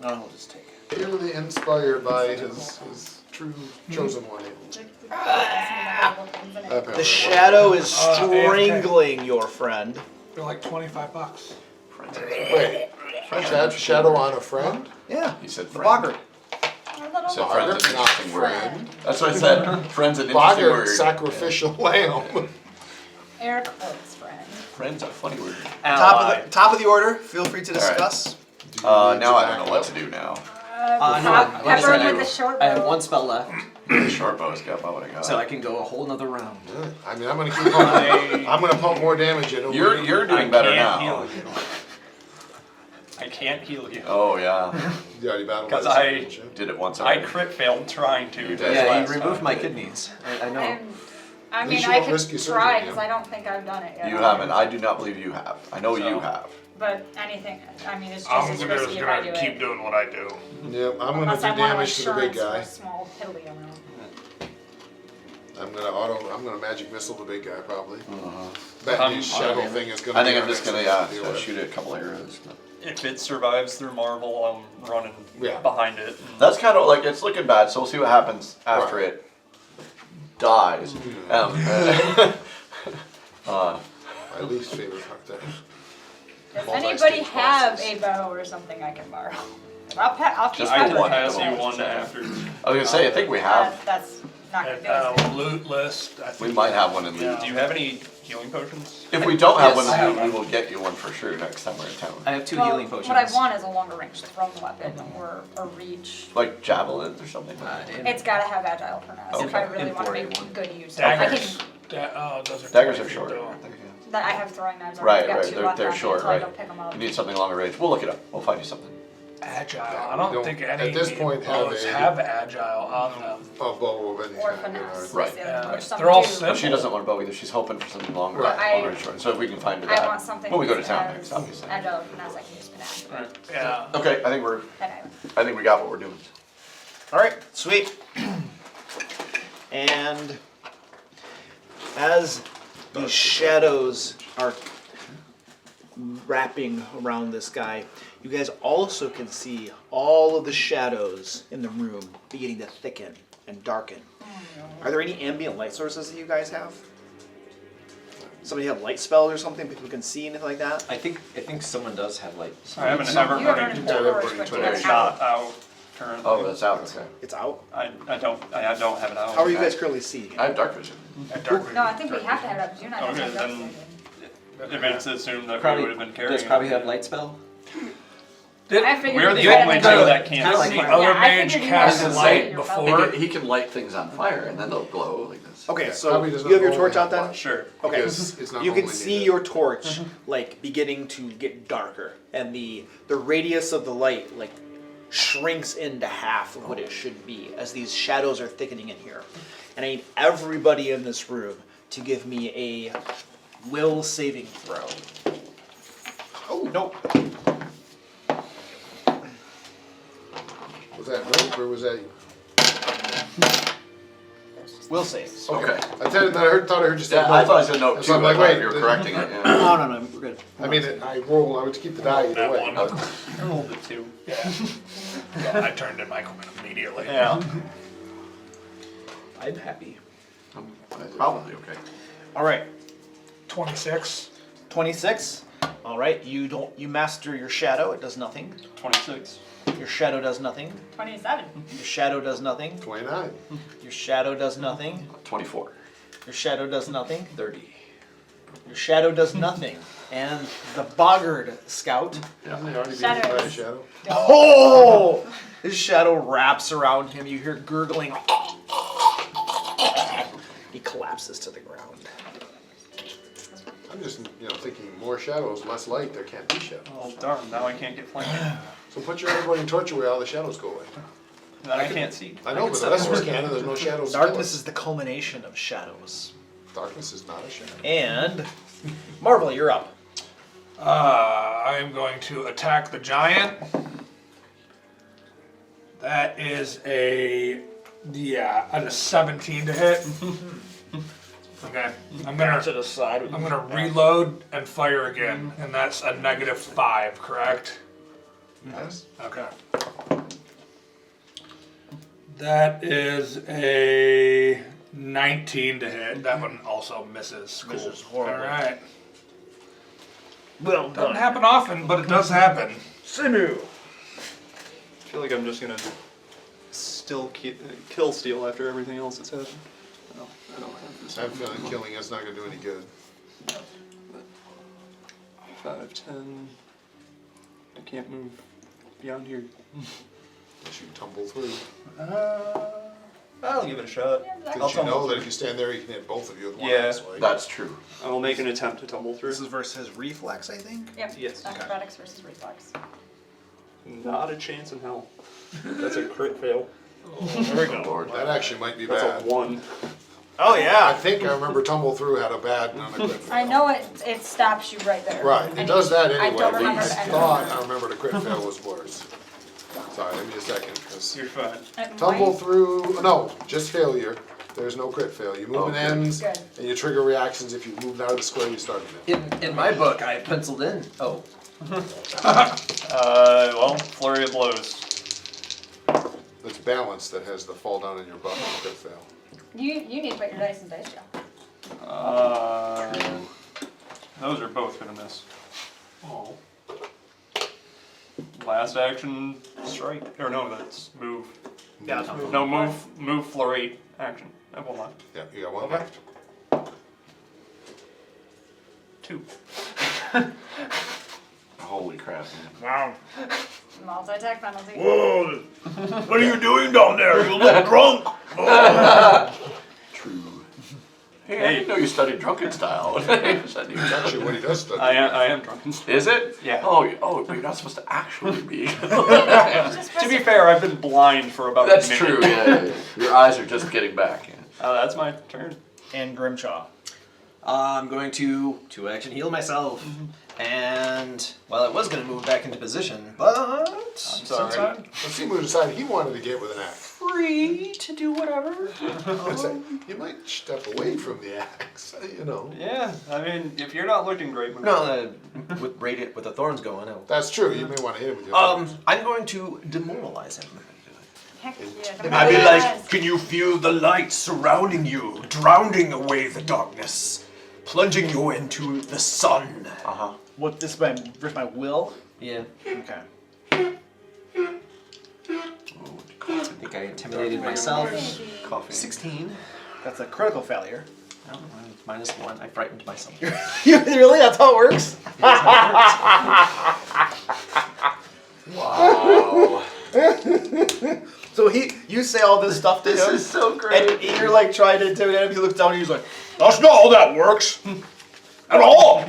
I'll just take it. Clearly inspired by his true chosen one. The shadow is strangling your friend. They're like $25. Wait, shadow on a friend? Yeah, He said the friend. boggart. So friend's an Not interesting word. friend. That's what I said. Friend's an interesting Boggart, word. sacrificial lamb. Air quotes, friend. Friend's a funny word. Top of the order. Feel free to discuss. Now I don't know what to do now. Pepper with the short bow. I have one spell left, The short bow's got about what I got. so I can go a whole nother round. I mean, I'm gonna keep pumping. I'm gonna pump more damage in. You're doing better I now. can't heal you. I can't heal you. Oh yeah, You already battled 'Cause by I- the didn't you? did it once I already. crit failed trying to. You this did. Yeah, last you removed time. my kidneys. I know. I At mean, least you I won't risk could your try surgery, because yeah. I don't think I've done it yet. You haven't. I do not believe you have. I know So- you have. But anything, I mean, it's just I'm as just risky if I do gonna keep it. doing what I do. Yep, I'm gonna Unless do I want to damage to the big insurance for guy. a small piddly amount. I'm gonna magic missile the big guy probably. Uh-huh. That new shadow thing is gonna. I think be I'm just gonna excellent to deal so with. shoot it a couple arrows. If it survives through Marvel, I'm running Yeah. behind it. That's kind of like it's looking bad. So we'll see what happens after Right. it dies. My least favorite cocktail. Does Multi-stage anybody have bosses. a bow or something I can borrow? I'll keep Just I the can one. pass you one after. I was gonna say I think we have. That's not gonna do it. Loot list. I We think might have one in loot. Do you have any healing potions? If we don't have Yes, one I in have loot, we will get you one for sure next time we're in town. I have 2 Well, healing potions. What I want is a longer range thrown weapon or a reach. Like javelins or something. It's gotta have agile for now. So if I Okay. really want to In make 4A1. good use of it. I Daggers. can. Those are Daggers 20 are feet short. though. aren't they? Yeah. That I have throwing knives. I've Right, got right. 2 left They're on me short, until I right. go pick them up. You need something longer range. We'll look it up. We'll find you something. Agile. Yeah, I we don't don't- think at any this point have bows a- have agile on them. A bow of any Or kind. finesse. Right. That's the other one, Yeah. which some They're all do. simple. But she doesn't want a bow either. She's hoping for something longer, Right. longer and short. So if we can find that I want something when we go to that town has next, obviously. agile or finesse I can use finesse. Right. Yeah. Okay, I think we got what we're doing. All right, sweet. And as the shadows are wrapping around this guy, you guys also can see all of the shadows in the room beginning to thicken and darken. Are there any ambient light sources that you guys have? Somebody have light spells or something people can see, anything like that? I think someone does have light. I have an You have an Eberron torch, Eberron but torch. you it's have not out currently. Oh, that's out, okay. It's out. I don't have it out. How are you guys currently seeing? I have dark vision. No, I think we have to have it up, because you're not Okay, gonna have then- If it's assumed that we Probably would have been carrying does probably it. have light spell. I figured We're you the had only it two like- that can't like see. The fire. other Yeah, I mage figured you cast had it light your before. fellow. He can light things on fire and then they'll glow like this. Okay, Yeah, so probably does you have not your torch only out then? have Sure. Okay, Because it's not you can normally see needed. your torch like beginning to get darker, and the radius of the light like shrinks into half of what it should be as these shadows are thickening in here. And I need everybody in this room to give me a will saving throw. Oh, Nope. was that rope or was that? Will saves. Okay. thought I heard you say Yeah, rope. I thought I said no So too, I'm but like, I thought wait, you were the- correcting it, yeah. No, we're good. I mean, I would keep the die either That way. one. I rolled it too. I turned in my equipment immediately. Yeah. I'm happy. Probably okay. All right, 26. 26. All right, you master your shadow. It does nothing. 26. Your shadow does nothing. 27. Your shadow does nothing. 29. Your shadow does nothing. 24. Your shadow does nothing. 30. Your shadow does nothing. And the boggard scout. Isn't he already being Shadows. hit by a shadow? Oh! His shadow wraps around him. You hear gurgling. He collapses to the ground. I'm just, thinking more shadows, less light. There can't be shadows. Oh darn! Now I can't get flanked. So put your everybody in torch away, all the shadows go away. Then I can't see. I know, but the rest of us can, and there's no shadows. to Darkness kill is the culmination of shadows. us. Darkness is not a shadow. And Marvel, you're up. I am going to attack the giant. That is a 17 to hit. Okay, I'm gonna reload and fire again, and that's a -5, correct? Yes. Okay. That is a 19 to hit. That one also misses. Cool. Misses horribly. All right. Well Doesn't happen often, but it does happen. Simu. I feel like I'm just gonna still kill steal after everything else that's happened. No, I don't have this. I have a feeling killing us not going to do any good. 5, 10. I can't move beyond here. Unless you tumble through. I'll give it a shot. Because you know that if you stand there, you can hit both of you with one Yeah. axe, right? That's true. I will make an attempt to tumble through. This is versus reflex, I think. Yep. Yes. Acrobatics versus reflex. Not a chance in hell. That's a crit fail. There we go. Lord. That actually might be That's bad. a 1. Oh I yeah. think I remember tumble through had a bad non-crit fail. I know it stops you right there. Right, it does that I anyway, don't but remember I the end. thought I remember the crit fail was worse. Sorry, give me a second, because You're fine. tumble through, no, just failure. There's no crit fail. You move in Okay. ends, Good. and you trigger reactions. If you move out of the square, you start again. In my book, I penciled in. Oh, Well, flurry of blows. It's balance that has the fall down in your butt and crit fail. You need to put your dice in dice jail. Those are both gonna miss. Oh. Last action, strike. Or no, that's move. Yeah, let's move. No, move, flurry, action. I will not. Yeah, you got one Okay. left. 2. Holy crap, man. Wow. Multi-attack penalty. Whoa! What are you doing down there? You look drunk. True. Hey, I didn't know you studied drunken style. That's actually what he does study. I am drunk. Is it? Yeah. Oh, but you're not supposed to actually be. To be fair, I've been blind for about That's a minute. true, yeah. Your eyes are just getting back. Yeah. That's my turn. And Grimshaw. I'm going to action heal myself. And, well, I was going to move back into position, but since sorry. I'm Let's see who decided he wanted to get with an axe. free to do whatever. I'd say, you might step away from the axe, Yeah, I mean, if you're not looking great, move. No, with the thorns going out. That's true, you may want to hit him with your thumb. I'm going to demoralize him. Heck yeah. I'd be like, can you feel the light surrounding you, drowning away the darkness? plunging you into the sun. What this versus my will? Yeah. Okay. I think I intimidated myself. Coffee. 16. That's a critical failure. No, -1. I frightened myself. Really? That's how it works? Wow. So you say all this stuff to This him, is so great. and you're like trying to intimidate him. He looks down and he's like, "That's not how that works at all."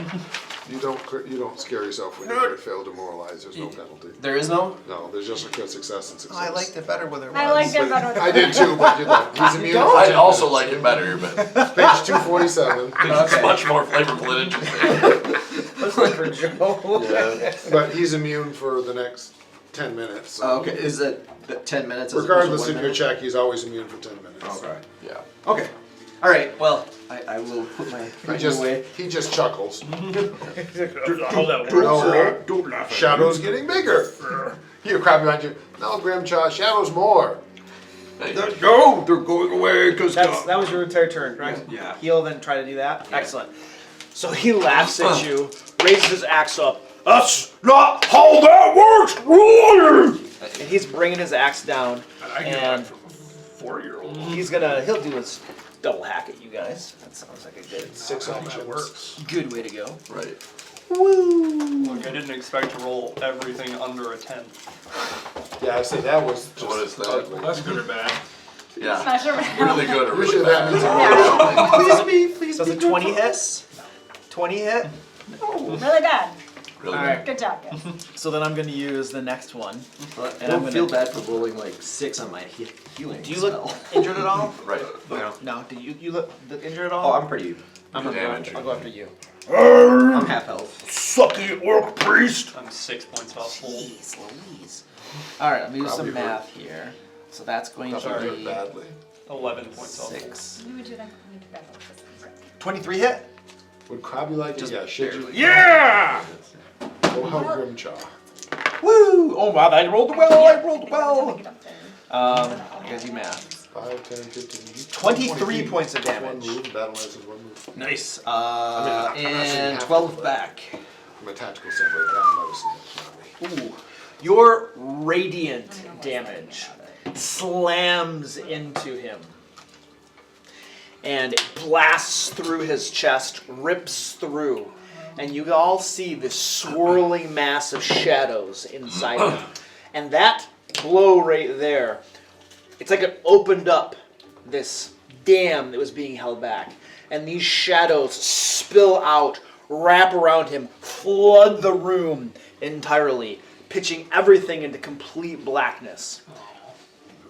You don't scare yourself when you fail demoralize. There's no penalty. There is no? No, there's just a crit success and success. I liked it better when there was. I liked it better. I did too, but he's immune. for I 10 also minutes. like it better, but Page 247. it's much more flavorful and interesting. That's like for Joe. Yeah. But he's immune for the next 10 minutes. So Oh, okay, is it 10 minutes? as opposed to regardless 1 of your minute? check, he's always immune for 10 minutes. Okay. Yeah. Okay. All right. Well, I will put my He friend just away. he just chuckles. How that No, Don't laugh at me. Shadow's getting bigger. You crap behind you. No, Grimchaw, Shadow's more. No, they're going away because That was your entire turn, correct? Yeah. He'll then try to do that. Excellent. So he laughs at you, raises his axe up. That's not how that works, really! And he's bringing his axe down, I get and that from a 4-year-old. he'll do his double hack at you guys. That sounds like a good, 6 That options. works. good way to go. Right. Look, I didn't expect to roll everything under a 10. Yeah, I say that was just What is that? ugly. That's good or bad. Yeah. Smash over. Really good or really Usually that bad. means Please Does be a good 20 for hit? us. 20 hit? Really bad. Really Alright. Good job, guys. So then I'm going to use the next one. I And I'm don't gonna- feel bad for rolling like 6 on my healing Do you look spell. injured at all? Right. No. No. Do you look injured at all? Oh, I'm pretty. I'm gonna damage. I'll go after you. I'm half health. Sucky orc priest. I'm 6 points off full. Jeez Louise. Alright, I'm gonna do some Probably hurt. math here. So that's going Nothing to hurt be badly. 11 points off full. 6. We would do that. We do that. 23 hit? Would Krabby like it? Yeah, should you? Yeah. Go help Grimchaw. Woo! Oh wow, I rolled well, I rolled well! I gotta do math. 5, 10, 15. 23 points of One damage. move, battle lines is one move. Nice. I'm not saying And half 12 of it. back. From a tactical standpoint, that'll never see it. Ooh. Your radiant damage slams into him and blasts through his chest, rips through, and you all see this swirling mass of shadows inside him. And that blow right there, it's like it opened up this dam that was being held back. And these shadows spill out, wrap around him, flood the room entirely, pitching everything into complete blackness.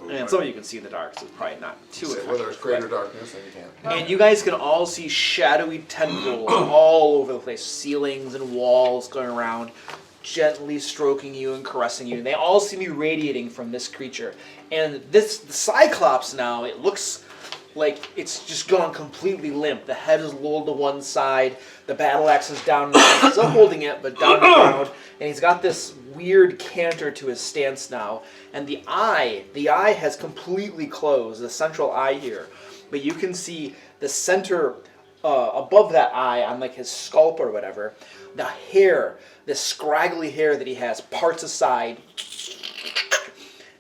And some of you can see in the dark, so it's probably not too Say, effective. where there's greater darkness, then you can't. And you guys can all see shadowy tendrils all over the place, ceilings and walls going around, gently stroking you and caressing you. And they all seem to be radiating from this creature. And the Cyclops now, it looks like it's just gone completely limp. The head is lolled to one side, the battle axe is down, still holding it, but down to the ground. And he's got this weird canter to his stance now. And the eye has completely closed, the central eye here. But you can see the center, above that eye, on like his scalp or whatever, the hair, the scraggly hair that he has, parts aside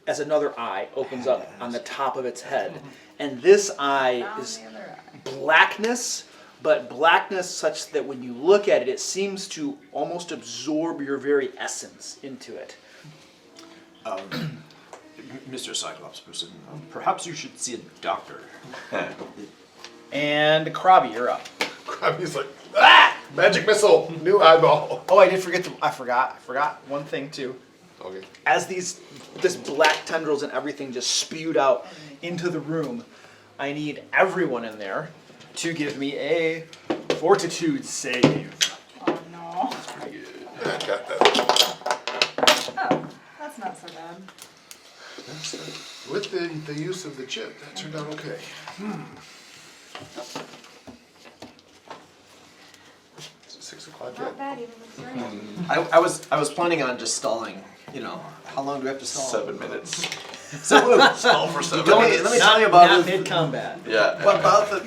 as another eye opens up on the top of its head. And this eye is blackness, but blackness such that when you look at it, it seems to almost absorb your very essence into it. Mr. Cyclops person, perhaps you should see a doctor. And Krabi, you're up. Krabby's like, ah! Magic missile! New eyeball. Oh, I did forget I forgot one thing too. Okay. As this black tendrils and everything just spewed out into the room, I need everyone in there to give me a fortitude save. Oh no. Yeah, got that. Oh, that's not so bad. With the use of the chip, that turned out okay. Is it 6 o'clock Not yet? bad even with three. I was planning on just stalling. You know, how long do we have to stall? 7 minutes. So Stall for 7 let minutes. me tell you about Not it. mid-combat. Yeah. What about the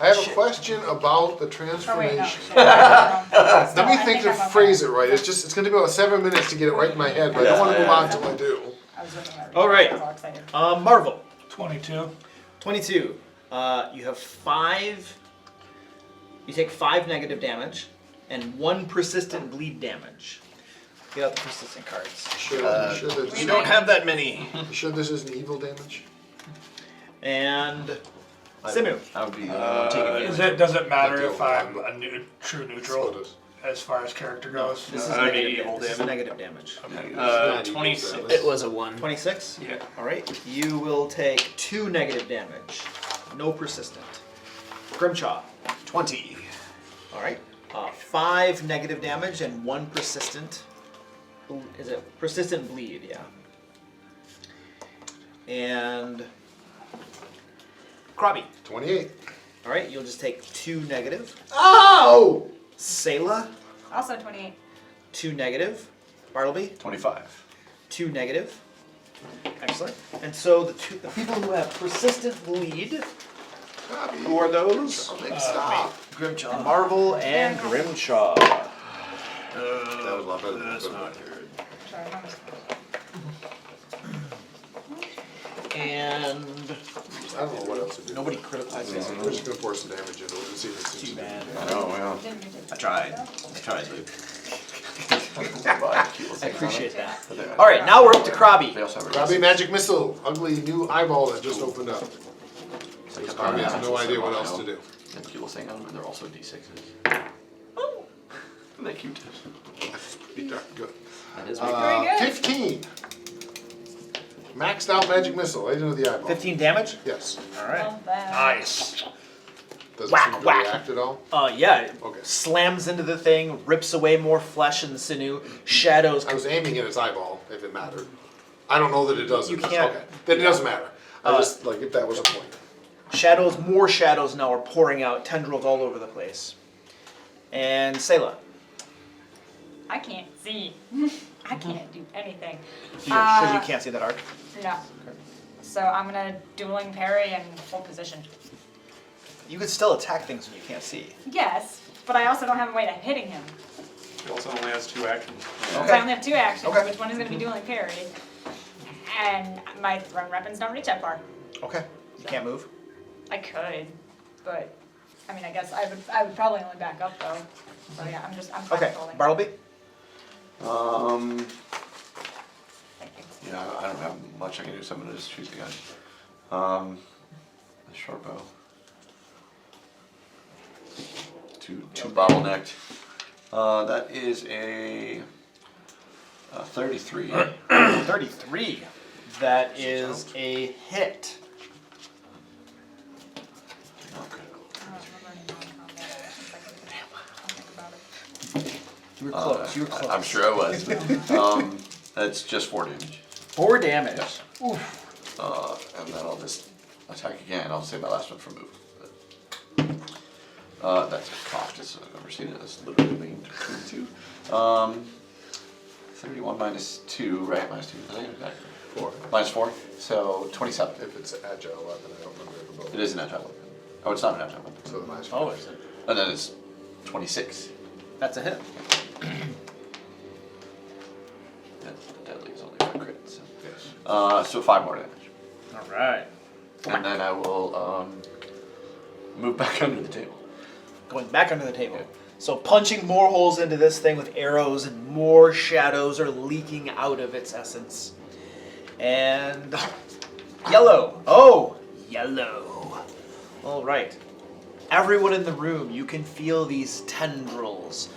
I have a question about the Oh, wait, no. transformation. shit. Let Let me think to phrase it right. It's going to be about 7 minutes to get it right in my head, but I don't want to move on until I do. I was looking at it. All right. I was all excited. Marvel. 22. 22. You have 5. You take 5 negative damage and 1 persistent bleed damage. Get out the persistent cards. Sure, You don't have that many. you sure this isn't evil damage? And Simu. I would be Does it matter Not if the I'm old a true So it neutral is. as far as character goes? This is That'd be negative evil This is damage. negative damage. Not evil 26. damage. It was a 1. 26? Yeah. Alright. You will take 2 negative damage. No persistent. Grimchaw. 20. Alright. 5 negative damage and 1 persistent. Is it persistent bleed? Yeah. And Krabby. 28. Alright, you'll just take 2 negative. Ow! Sayla, Also 28. 2 negative. Bartleby, 25. 2 negative. Excellent. And so the people who have persistent bleed, who are those? I'll make stop. Grimchaw. Marvel and Grimchaw. That was a lot better than That's the not good. Sorry, I'm just- And I don't know what else to do. nobody critical. We're just gonna pour some damage into it and see if it's Too bad. I know, yeah. Didn't mean to- I tried, Luke. I appreciate that. All Alright, now we're up to Krabby. They also have a Krabby Magic Missile, ugly new eyeball that just opened up. Krabby has no idea what else to do. And people saying on them, and they're also D6s. Oh, Isn't that cute? That's pretty darn good. That is Very good. 15. Maxed out Magic Missile, right into the eyeball. 15 damage? Yes. Alright. well, that- Nice. Does it Whack, seem to whack. react at all? Yeah, it Okay. slams into the thing, rips away more flesh and sinew, shadows. I was aiming at its eyeball, if it mattered. I don't know that it does. You It does. can't- Okay. Then it doesn't matter. I just, like, if that was a point. Shadows, more shadows now are pouring out, tendrils all over the place. And Sayla. I can't see. I can't do anything. Because you can't see that arc. No. So I'm gonna dueling parry and hold position. You could still attack things when you can't see. Yes, but I also don't have a way of hitting him. He also only has 2 actions. So I only have 2 actions, Okay. which one is gonna be dueling parry. And my thrown weapons don't reach that far. Okay. You can't move. I could, but I mean, I guess I would probably only back up though. So yeah, I'm fine Okay. with holding. Bartleby? Thank you. Yeah, I don't have much I can do, so I'm gonna just choose the gun. The short bow. Two bottlenecked. That is a 33. 33. That is a hit. Not critical. I don't remember any non-combat actions I can do. I'll think about it. You were close. You were close. I'm sure I was. That's just 4 damage. 4 damage. Yes. And then I'll just attack again. I'll save my last one for move. That's a cost. I've never seen it. It's literally being 22. 31 minus 2, right? Minus 2. I think exactly. 4. Minus 4. So 27. If it's agile weapon, I don't remember the both. It is an agile weapon. Oh, it's not an agile weapon. So the minus Oh, 4. is it? And then it's 26. That's a hit. That's the deadly is only for crit. So. Yes. So 5 more damage. Alright. And then I will move back under the table. Going back under the table. So punching more holes into this thing with arrows and more shadows are leaking out of its essence. And yellow. Oh, yellow. All right. Everyone in the room, you can feel these tendrils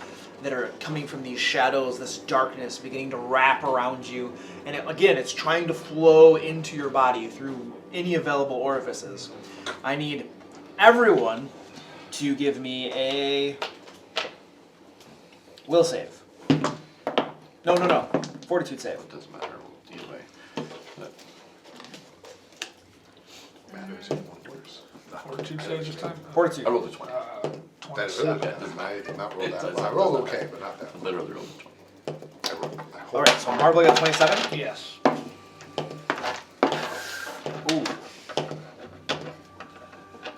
that are coming from these shadows, this darkness beginning to wrap around you. And again, it's trying to flow into your body through any available orifices. I need everyone to give me a will save. No. Fortitude save. It doesn't matter either way. But Matters in one worse. Fortitude save this time? Fortitude. I rolled a 20. That is 27. I did not roll It that does- well. I it rolled doesn't okay, matter. but not that I well. literally rolled a 20. I hope. Alright, so Marble got 27. Yes. Ooh.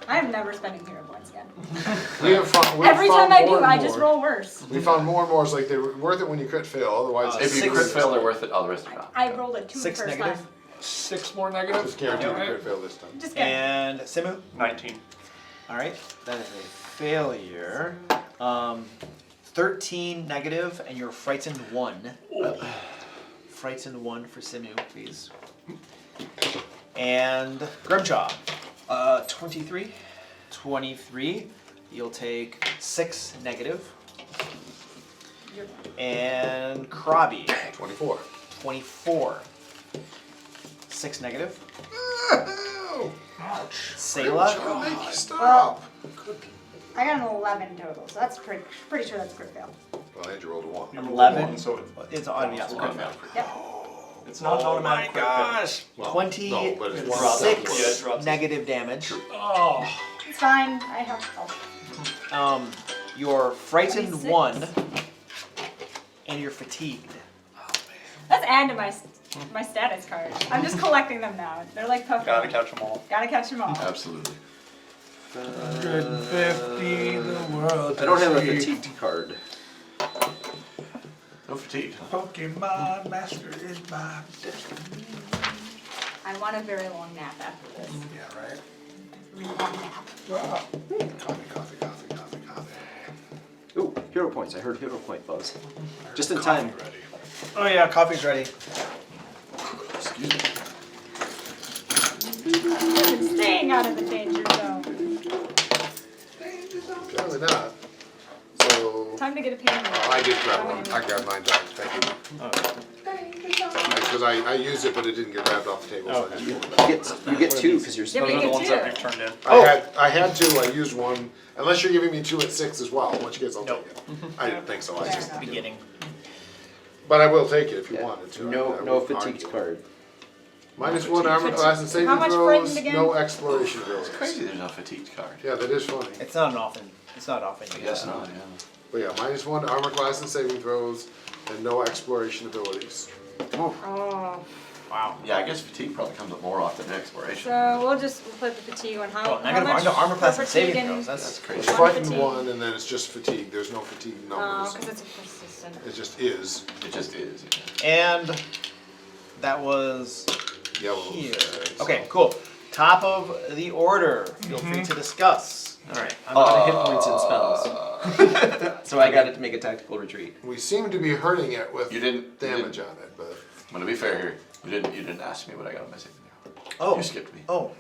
I am never spending hero points, again. We have found, we've Every found time I more do, and I just more. roll worse. We found more and more. It's like they're worth it when you crit fail. Otherwise, If you Six. crit fail, they're worth it. All the rest are not. I rolled a 2 the 6 first negative. time. 6 more negative. just guaranteed Okay. crit fail this time. Just kidding. And Simu? 19. All right, that is a failure. 13 negative, and you're frightened 1. Frightened 1 for Simu, please. And Grimjaw, 23. 23. You'll take 6 negative. You're- And Krabi, 24. 24. 6 negative. Oh, Sayla, trying to make you stop. I got an 11 total, so that's pretty sure that's crit fail. Well, Andrew rolled a 1. You rolled 11. one, so It's on, yeah, it's crit fail. Yep. it's not automatic. Gosh. Well, 26 no, but it's one step Yeah, it worse. drops. negative damage. Oh. It's fine. I have health. You're frightened 26. 1, and you're fatigued. Let's add to my status cards. I'm just collecting them now. They're like Pokemon. Gotta catch them all. Gotta catch them all. Absolutely. 150 the world. I don't have a to see. fatigued card. No fatigue. Pokemon Master is my destiny. I want a very long nap after this. Yeah, right. Really long nap. Coffee. Ooh, hero points. I heard hero point buzz. Just in time. Oh yeah, coffee's ready. Excuse me. I'm staying out of the danger zone. Apparently not. So, Time to get a pain. I did grab one. I grabbed mine back. Thank you. Because I used it, but it didn't get grabbed off the table. So I just You get 2 because you're. Yeah, Those but are you the ones get that 2. we've turned in. I had 2. I used 1. Unless you're giving me 2 at 6 as well. Once you get, I'll Nope. take it. I didn't think so. I Fair just. enough. Beginning. But I will take it if you Yeah. wanted to. No I no wouldn't fatigued argue. card. -1 armor class and saving How much throws. frightened again? No exploration It's abilities. crazy there's no fatigued card. Yeah, that is funny. It's not often I you guess get that. not, yeah. But yeah, -1 armor class and saving throws, and no exploration abilities. Oh. Wow. Yeah, I guess fatigue probably comes up more often than exploration. So we'll put the fatigue on. How Well, negative much armor for class and fatigue saving and- throws. That's That's crazy. It's One frightened fatigue. 1, and then it's just fatigue. There's no fatigue Oh, numbers. because it's a persistent. It just is. It just is. Yeah. and that was Yellow. here. Okay, cool. Top of the order. Feel free to discuss. All right. I'm out of hit points and spells, so I got it to make a tactical retreat. We seem to be hurting it with You didn't- damage on it, but I'm gonna be fair here. You didn't ask me what I got on my saving throw. Oh. You skipped me. Oh,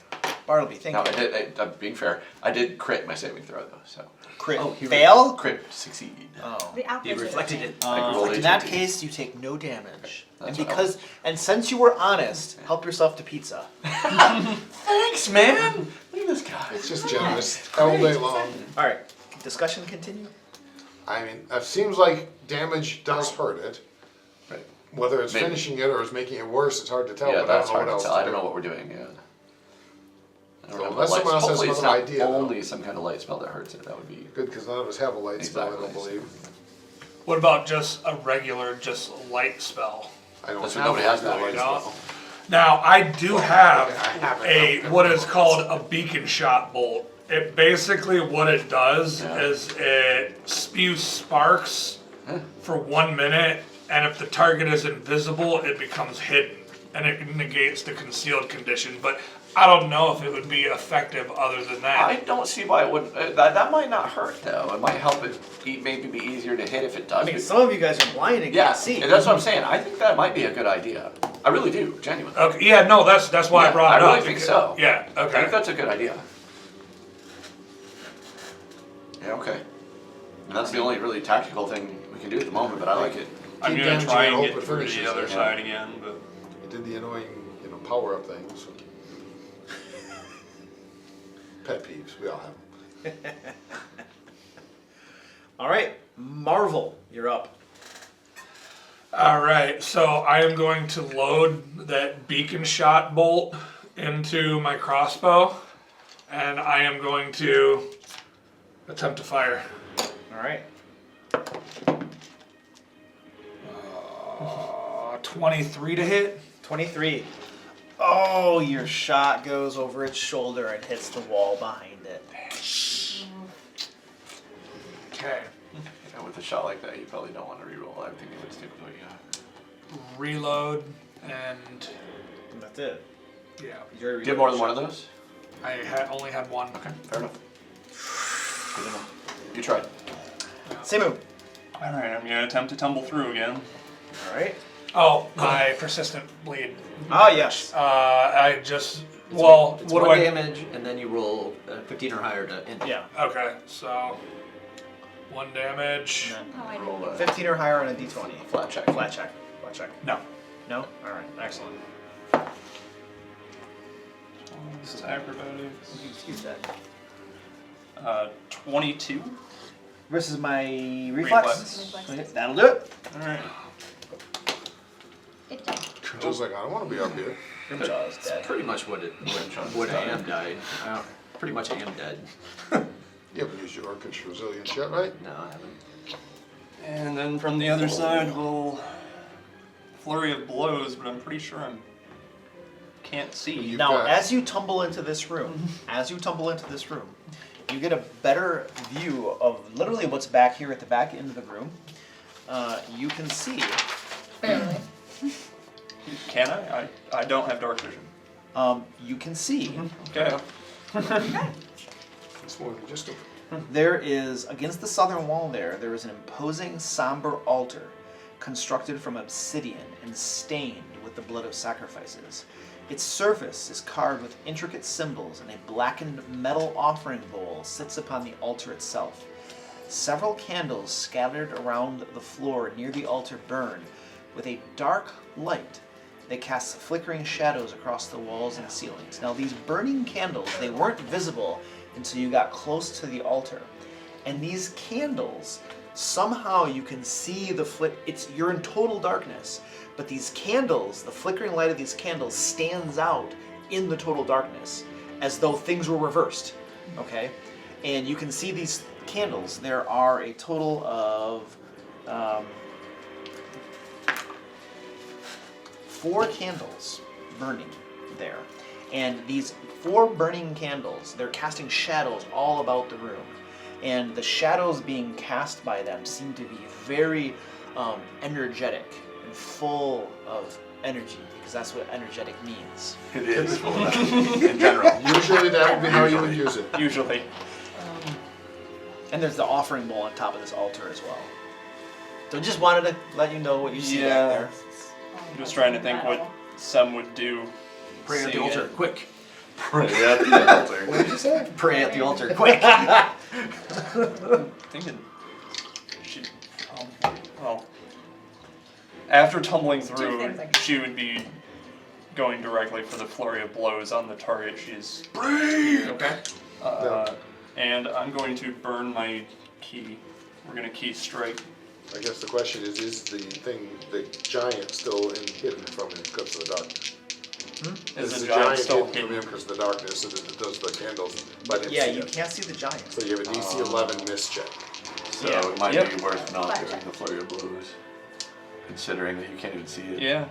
Bartleby, thank No, you. I'm being fair. I did crit my saving throw though, so Crit. Oh, here we Fail? crit succeed. Oh. The opposite. He reflected of it. rolled In that 18. case, you take no damage. That's And what I and since you were honest, help yourself to pizza. Thanks, man. Look at this guy. it's just generous all day long. All right, discussion continue. I mean, it seems like damage does hurt it. Right. Whether it's Maybe. finishing it or it's making it worse, it's hard to tell. Yeah, but I that's don't know hard what to else tell. I don't do. know what we're doing. Yeah. I don't So know unless what someone else has hopefully it's another not idea, though. only some kind of light spell that hurts it. That would be Good, because none of us have a light spell, I don't Exactly. believe. What about just a regular, just light spell? I don't That's what have nobody has that now, light you know? spell. Now, I do have I have a what is called a beacon shot bolt. It basically what it does Yeah. is it spews sparks for 1 minute, and if the target is invisible, it becomes hidden, and it negates the concealed condition. But I don't know if it would be effective other than I that. don't see why it wouldn't. That might not hurt though. It might help it maybe be easier to hit if it does. I mean, some of you guys are blind and yeah, can't see. that's what I'm saying. I think that might be a good idea. I really do, genuinely. Okay, yeah, no, that's why Yeah, I brought it I really up. think because- so. Yeah, I think okay. that's a good idea. Yeah, okay. And that's the only really tactical thing we can do at the moment, but I like it. I'm Keep gonna damaging try and and hope get it through finishes the other it. side again, but It did the annoying, power up things. Pet peeves, we all have them. All right, Marvel, you're up. All right, so I am going to load that beacon shot bolt into my crossbow, and I am going to attempt to fire. All right. 23 to hit. 23. Oh, your shot goes over its shoulder and hits the wall behind it. Okay. And with a shot like that, you probably don't want to reroll. I think you would stick with what you got. Reload and That's it. yeah. Do you have more than one of those? I only had one. Okay. Fair enough. Good enough. You tried. Same move. All right, I'm gonna attempt to tumble through again. All right. Oh, my persistent bleed. Ah, yes. I just It's what it's do one I? damage, and then you roll 15 or higher to end. Yeah. Okay, so 1 damage. And Oh, I Roll didn't. a then 15 or higher on a d20. flat check. Flat check. Flat check. No. No? All right. Excellent. This is acrobatics. Excuse that. 22. Versus my reflex. Reflex. That'll do it. All right. It did. Joe's like, I don't want to be up here. Grimjaw's dead. Pretty much what I am died. Pretty much I am dead. You haven't used your Orcish resilience yet, right? No, I haven't. And then from the other side, we'll flurry of blows, but I'm pretty sure I can't see. You've Now, got- as you tumble into this room, you get a better view of literally what's back here at the back end of the room. You can see. Barely. Can I? I don't have dark vision. You can see. Okay. It's more than just a... There is, against the southern wall there is an imposing, somber altar constructed from obsidian and stained with the blood of sacrifices. Its surface is carved with intricate symbols, and a blackened metal offering bowl sits upon the altar itself. Several candles scattered around the floor near the altar burn with a dark light. They cast flickering shadows across the walls and ceilings. Now, these burning candles, they weren't visible until you got close to the altar. And these candles, somehow you can see you're in total darkness, but these candles, the flickering light of these candles stands out in the total darkness, as though things were reversed, okay? And you can see these candles. There are a total of 4 candles burning there. And these 4 burning candles, they're casting shadows all about the room. And the shadows being cast by them seem to be very energetic and full of energy, because that's what energetic means. It is. In general. Usually that would be how you would use it. Usually. And there's the offering bowl on top of this altar as well. So just wanted to let you know what you see Yeah. back there. I'm just trying to think what Sem would do. Pray at the seeing altar, it. quick. Pray at the altar. What did you say? Pray at the altar, quick. Thinking she. Well, after tumbling through, things I can- she would be going directly for the flurry of blows on the target she's. Okay. And I'm going to burn my key. We're gonna key strike. I guess the question is the giant still hidden from him because of the darkness? Is the giant still hidden from him because of the darkness, and it does the candles, but it's Yeah, you can't see the giant. So you have a DC 11 miss check. So Yeah. it might Yep. be worth not doing the flurry of blows, considering that you can't even see it. Yeah.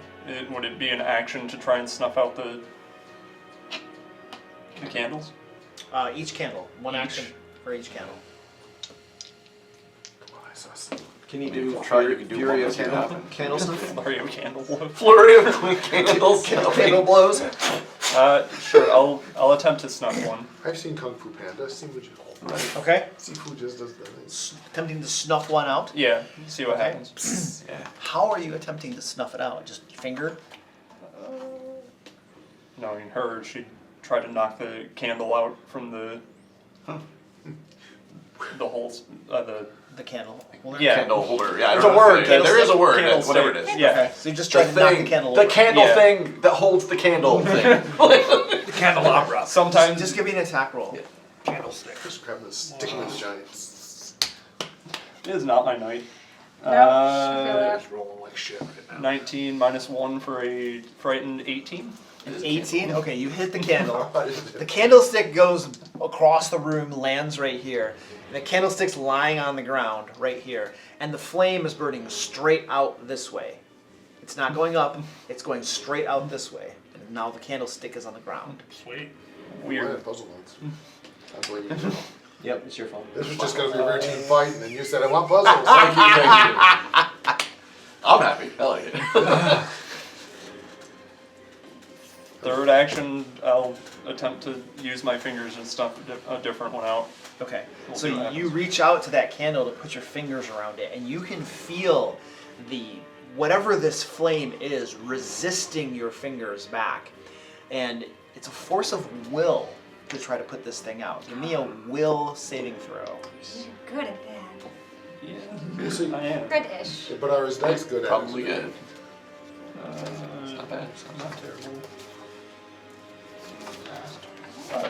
Would it be an action to try and snuff out the candles? Each candle, one action for each candle. Come on, I saw Can you I mean, do if you try, you can do Fury one of to see it happen. candle snuff? Flurry of candle blows. Flurry of candles. Candle blows? Sure. I'll attempt to snuff one. I've seen Kung Fu Panda. See what you... Right. Okay. Sifu just does that thing. Attempting to snuff one out. Yeah. See what Okay. happens. Yeah. How are you attempting to snuff it out? Just finger? Knowing her, she'd try to knock the candle out from the holes. The candle holder? Yeah. Candle holder. Yeah, I There's don't a know word, if they- there is a word. candlestick. Whatever it is. Yeah. Okay, so you just try to knock the candle The over. candle Yeah. thing that holds the candle thing. The candelabra. Sometimes Just give me an attack roll. Candlestick. Just grab the stick with the giants. it is not my night. No, I feel that. He's rolling like shit right now. 19 minus 1 for a frightened 18. An 18? Okay, you hit the candle. The candlestick goes across the room, lands right here. The candlestick's lying on the ground right here. And the flame is burning straight out this way. It's not going up, it's going straight out this way. And now the candlestick is on the ground. Sweet. Why Weird. have puzzle ones? I believe you. Yep, it's your fault. This was just gonna be a routine fight, and then you said, I want puzzles. Thank you. I'm happy. I like it. Third action, I'll attempt to use my fingers and stuff a different one out. Okay, We'll so see what you happens. reach out to that candle to put your fingers around it, and you can feel whatever this flame is resisting your fingers back. And it's a force of will to try to put this thing out. Give me a will saving throw. You're good at that. Yeah, We'll see. I am. Good-ish. But are his dice good at it? Probably good. It's not bad. It's not bad. Terrible.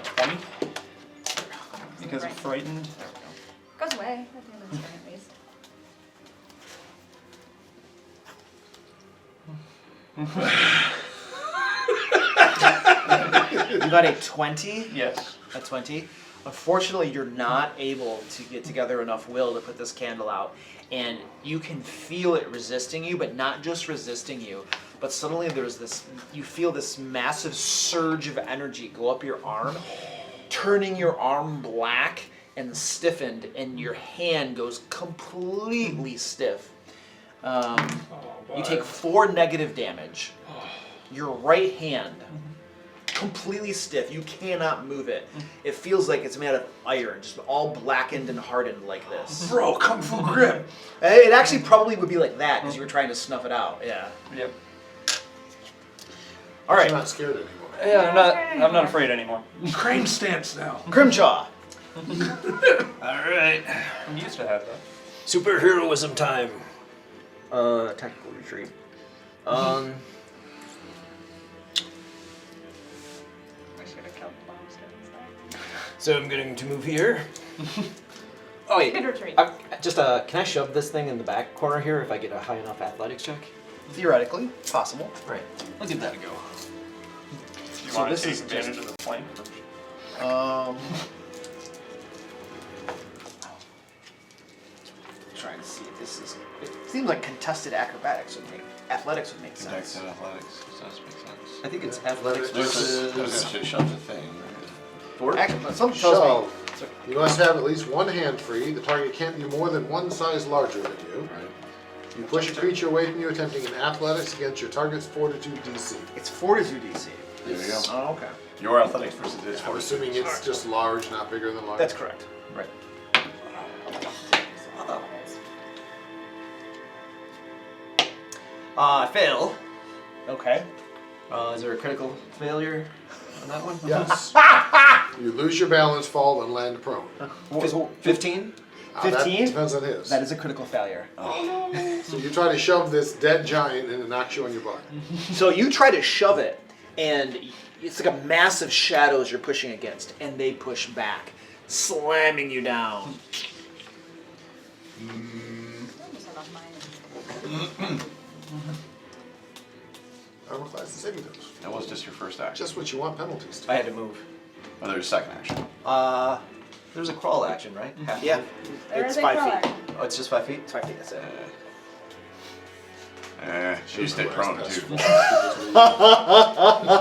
20. Because I'm frightened. Goes away at the end of the turn, at least. You got a 20? Yes. A 20. Unfortunately, you're not able to get together enough will to put this candle out. And you can feel it resisting you, but not just resisting you, but suddenly you feel this massive surge of energy go up your arm, turning your arm black and stiffened, and your hand goes completely stiff. You take 4 negative damage. Your right hand, completely stiff. You cannot move it. It feels like it's made of iron, just all blackened and hardened like this. Bro, Kung Fu grip. It actually probably would be like that because you were trying to snuff it out. Yeah. Yep. All I'm right. not scared anymore. Yeah, I'm not afraid anymore. Crane stance now. Grimjaw. Alright. I used to have that. Superheroism time. Tactical retreat. I should have killed the monster. So I'm going to move here. Oh wait. Good retreat. Can I shove this thing in the back corner here if I get a high enough athletics check? Theoretically, possible. Right. I'll give that a go. Do you So want this to take is advantage of the flank? Trying to see if this is. It seems like contested athletics would make Dex sense. and athletics. Does make sense. I think it's athletics There's versus actually shoves a thing. Actually, but something tells me. Shove. You must have at least one hand free. The target can't be more than one size larger than you. Right. You push a creature away from you, attempting an athletics against your target's fortitude DC. It's Fortitude DC. There you go. Oh, okay. Your athletics versus his. I'm assuming it's just large, not bigger than large. That's correct. right. I fail. Okay. Is there a critical failure on that one? Yes. You lose your balance, fall, and land prone. 15? 15? That depends on his. That is a critical failure. So you try to shove this dead giant and it knocks you on your butt. So you try to shove it, and it's like a massive shadows you're pushing against, and they push back, slamming you down. Armor class and saving throws. That was just your first action. Just what you want penalties to. I had to move. Oh, there's second action. There's a crawl action, right? Half Yeah. move. It's There's a 5 crawler. feet. Oh, it's just 5 feet? It's 5 feet, that's it. She stayed prone too.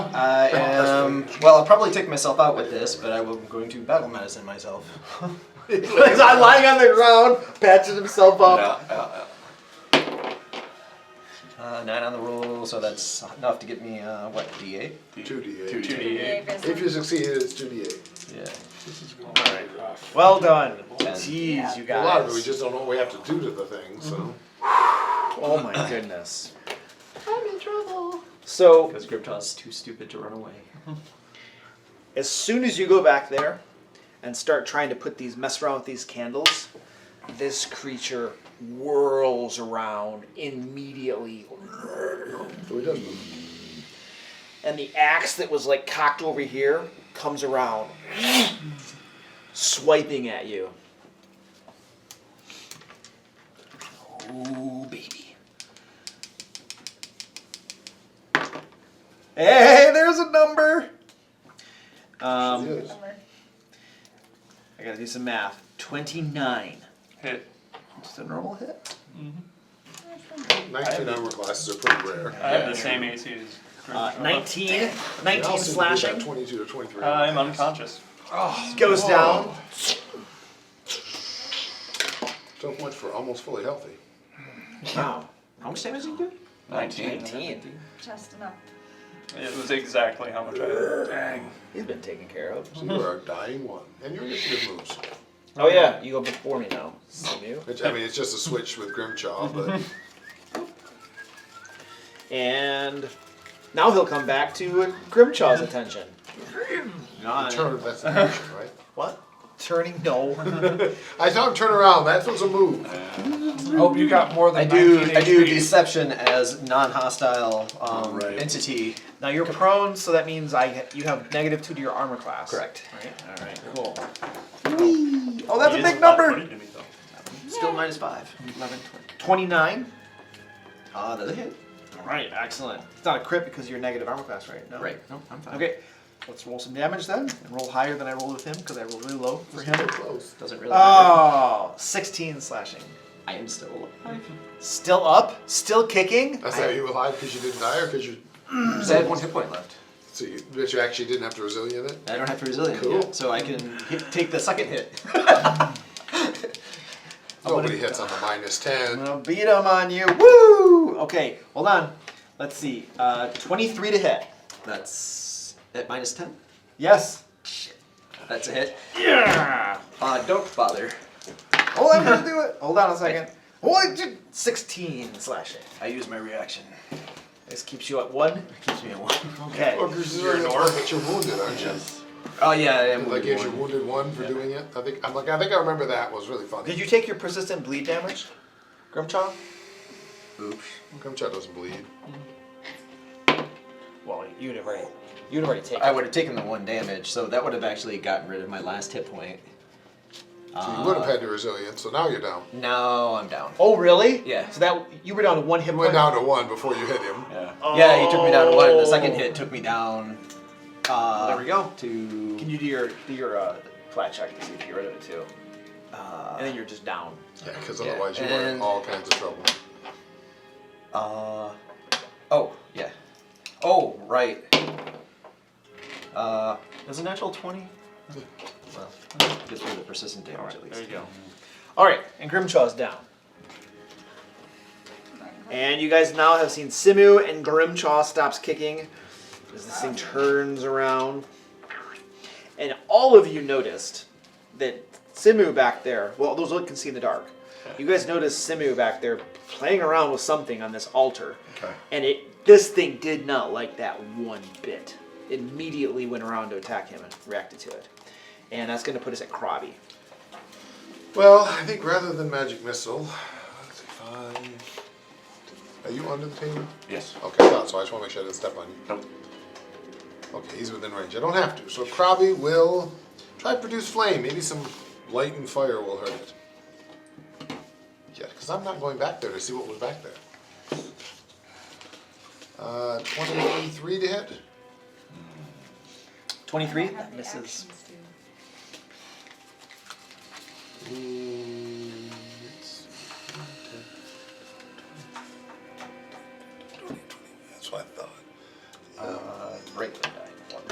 I am. Well, I'll probably take myself out with this, but I'm going to battle medicine myself. He's lying on the ground, patching himself up. Yeah. 9 on the roll, so that's enough to get me, what, D8? 2d8. 2d8. If you succeed, it's 2d8. Yeah. Well done. 10. Jeez, you A lot of it, we guys. just don't know what we have to do to the thing, so. Oh my goodness. I'm in trouble. So, Because Griptaw's too stupid to run away. as soon as you go back there and start trying to mess around with these candles, this creature whirls around immediately. So he does. And the axe that was like cocked over here comes around, swiping at you. Ooh, baby. Hey, there's a number. I Yes. gotta do some math. 29. Hit. Just a normal hit. 19 armor classes are pretty rare. I have the same AC as. 19 They all seem to be slashing. about 22 to 23. I'm unconscious. Goes down. So much for almost fully healthy. Wow. How much damage did you do? 19. 19. Just enough. It was exactly how much I had. Dang. He's been taken care of. So you are a dying one. And your initiative moves. Oh yeah, you go before me now. Simu. Which, I mean, it's just a switch with Grimchaw, but And now he'll come back to Grimchaw's attention. turn, that's an action, right? What? Turning? No. I saw him turn around. That was a move. Oh, you got more than I do 19 HP. deception as non-hostile Right. entity. Now you're prone, so that means you have -2 to your armor class. Correct. Right? Alright, cool. Oh, that's He a is big number. flat-footed to me, though. Still -5. 11, 29. Another hit. Alright, excellent. It's not a crit because you're negative armor class, right? No? Right. No, I'm fine. Okay, let's roll some damage then, and roll higher than I rolled with him because I rolled really low for him. Close. Doesn't really matter. Oh, 16 slashing. I am still alive. Still up? Still kicking? That's how you alive because you didn't die, or because you. So I had 1 hit point left. So but you actually didn't have to resilient it. I don't have to resilient Cool. yet, so I can take the second hit. Nobody hits on the -10. I'm gonna beat him on you. Woo! Okay, hold on. Let's see. 23 to hit. That's at -10. Yes. That's a hit. Yeah. Don't bother. Oh, I'm gonna do it. Hold on a second. Oh, 16 slashing. I use my reaction. This keeps you at 1. Keeps me at 1. Okay. Well, because you're but you're wounded, aren't you? Oh yeah, I am. Like gives you wounded 1 for doing it. I think I remember that was really funny. Did you take your persistent bleed damage, Grimchaw? Oops. Grimchaw doesn't bleed. Well, you'd have already taken. I would have taken the 1 damage, so that would have actually gotten rid of my last hit point. So you would have had your resilience, so now you're down. Now I'm down. Oh, really? Yeah. So that you were down to 1 hit You point. went down to 1 before you hit him. Yeah. Yeah, he took me down to 1. The second hit took me down. There we go. To. Can you do your flat check to see if you get rid of it too? And then you're just down. Yeah, because Yeah, otherwise you were in and- all kinds of trouble. Oh yeah. Oh right. Is a natural 20? Well, just for the persistent damage at least. There you go. All right, and Grimchaw's down. And you guys now have seen Simu and Grimchaw stops kicking as this thing turns around. And all of you noticed that Simu back there, well, those who can see in the dark, you guys noticed Simu back there playing around with something on this altar. Okay. And this thing did not like that one bit. It immediately went around to attack him and reacted to it. And that's going to put us at Krabby. Well, I think rather than magic missile, let's see, 5. Are you under the table? Yes. Okay, I thought so. I just want to make sure I didn't step on you. Nope. Okay, he's within range. I don't have to. So Krabby will try to produce flame. Maybe some light and fire will hurt it. Yeah, because I'm not going back there to see what was back there. 23 to hit. 23? I have That the misses. actions to- Let's see. That's what I thought. Right there died. 1.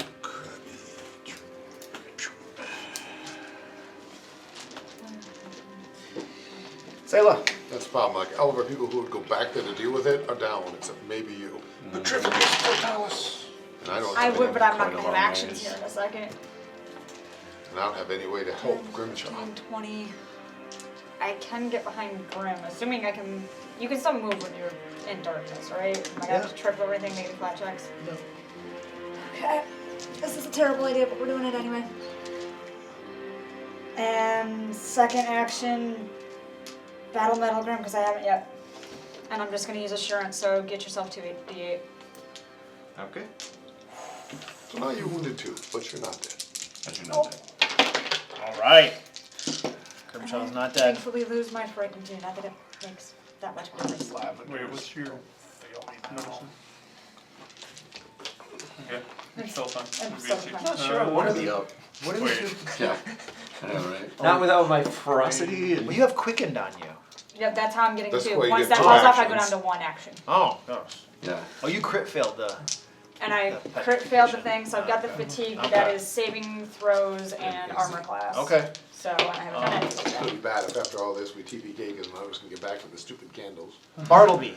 Sayla. That's the problem. Like all of our people who would go back there to deal with it are down, except maybe you. Petrificus Totalis. And I don't. I Have would, any, but I'm not quite a gonna have long actions ways. here in a second. and I don't have any way to help Grimchaw. 10, 20. I can get behind Grim, assuming I can. You can still move when you're in darkness, right? Am I gonna have to trip over everything, make flat checks? No. Okay. This is a terrible idea, but we're doing it anyway. And second action, battle metal Grim, because I haven't yet. And I'm just gonna use assurance, so get yourself to 8d8. Okay. So now you're wounded too, but you're not dead. As you know. All right. Grimshaw's not dead. Thankfully lose my frightened too, not that it makes that much difference. Wait, what's your medicine? Okay. You're still fine. I'm still fine. Not sure I want to be up. What did Wait. you? Yeah. I know, right? Not without my ferocity. Well, you have quickened on you. Yep, that's how I'm getting That's two. why you Once get that two falls off, I go down actions. to 1 action. Oh, gosh. Yeah. Oh, you crit failed And I The crit failed the petrification. thing, so I've got the fatigue. Okay. That is saving throws and armor class. Okay. So I haven't done anything It's gonna yet. be bad if after all this we TPK because I was gonna get back to the stupid candles. Bartleby.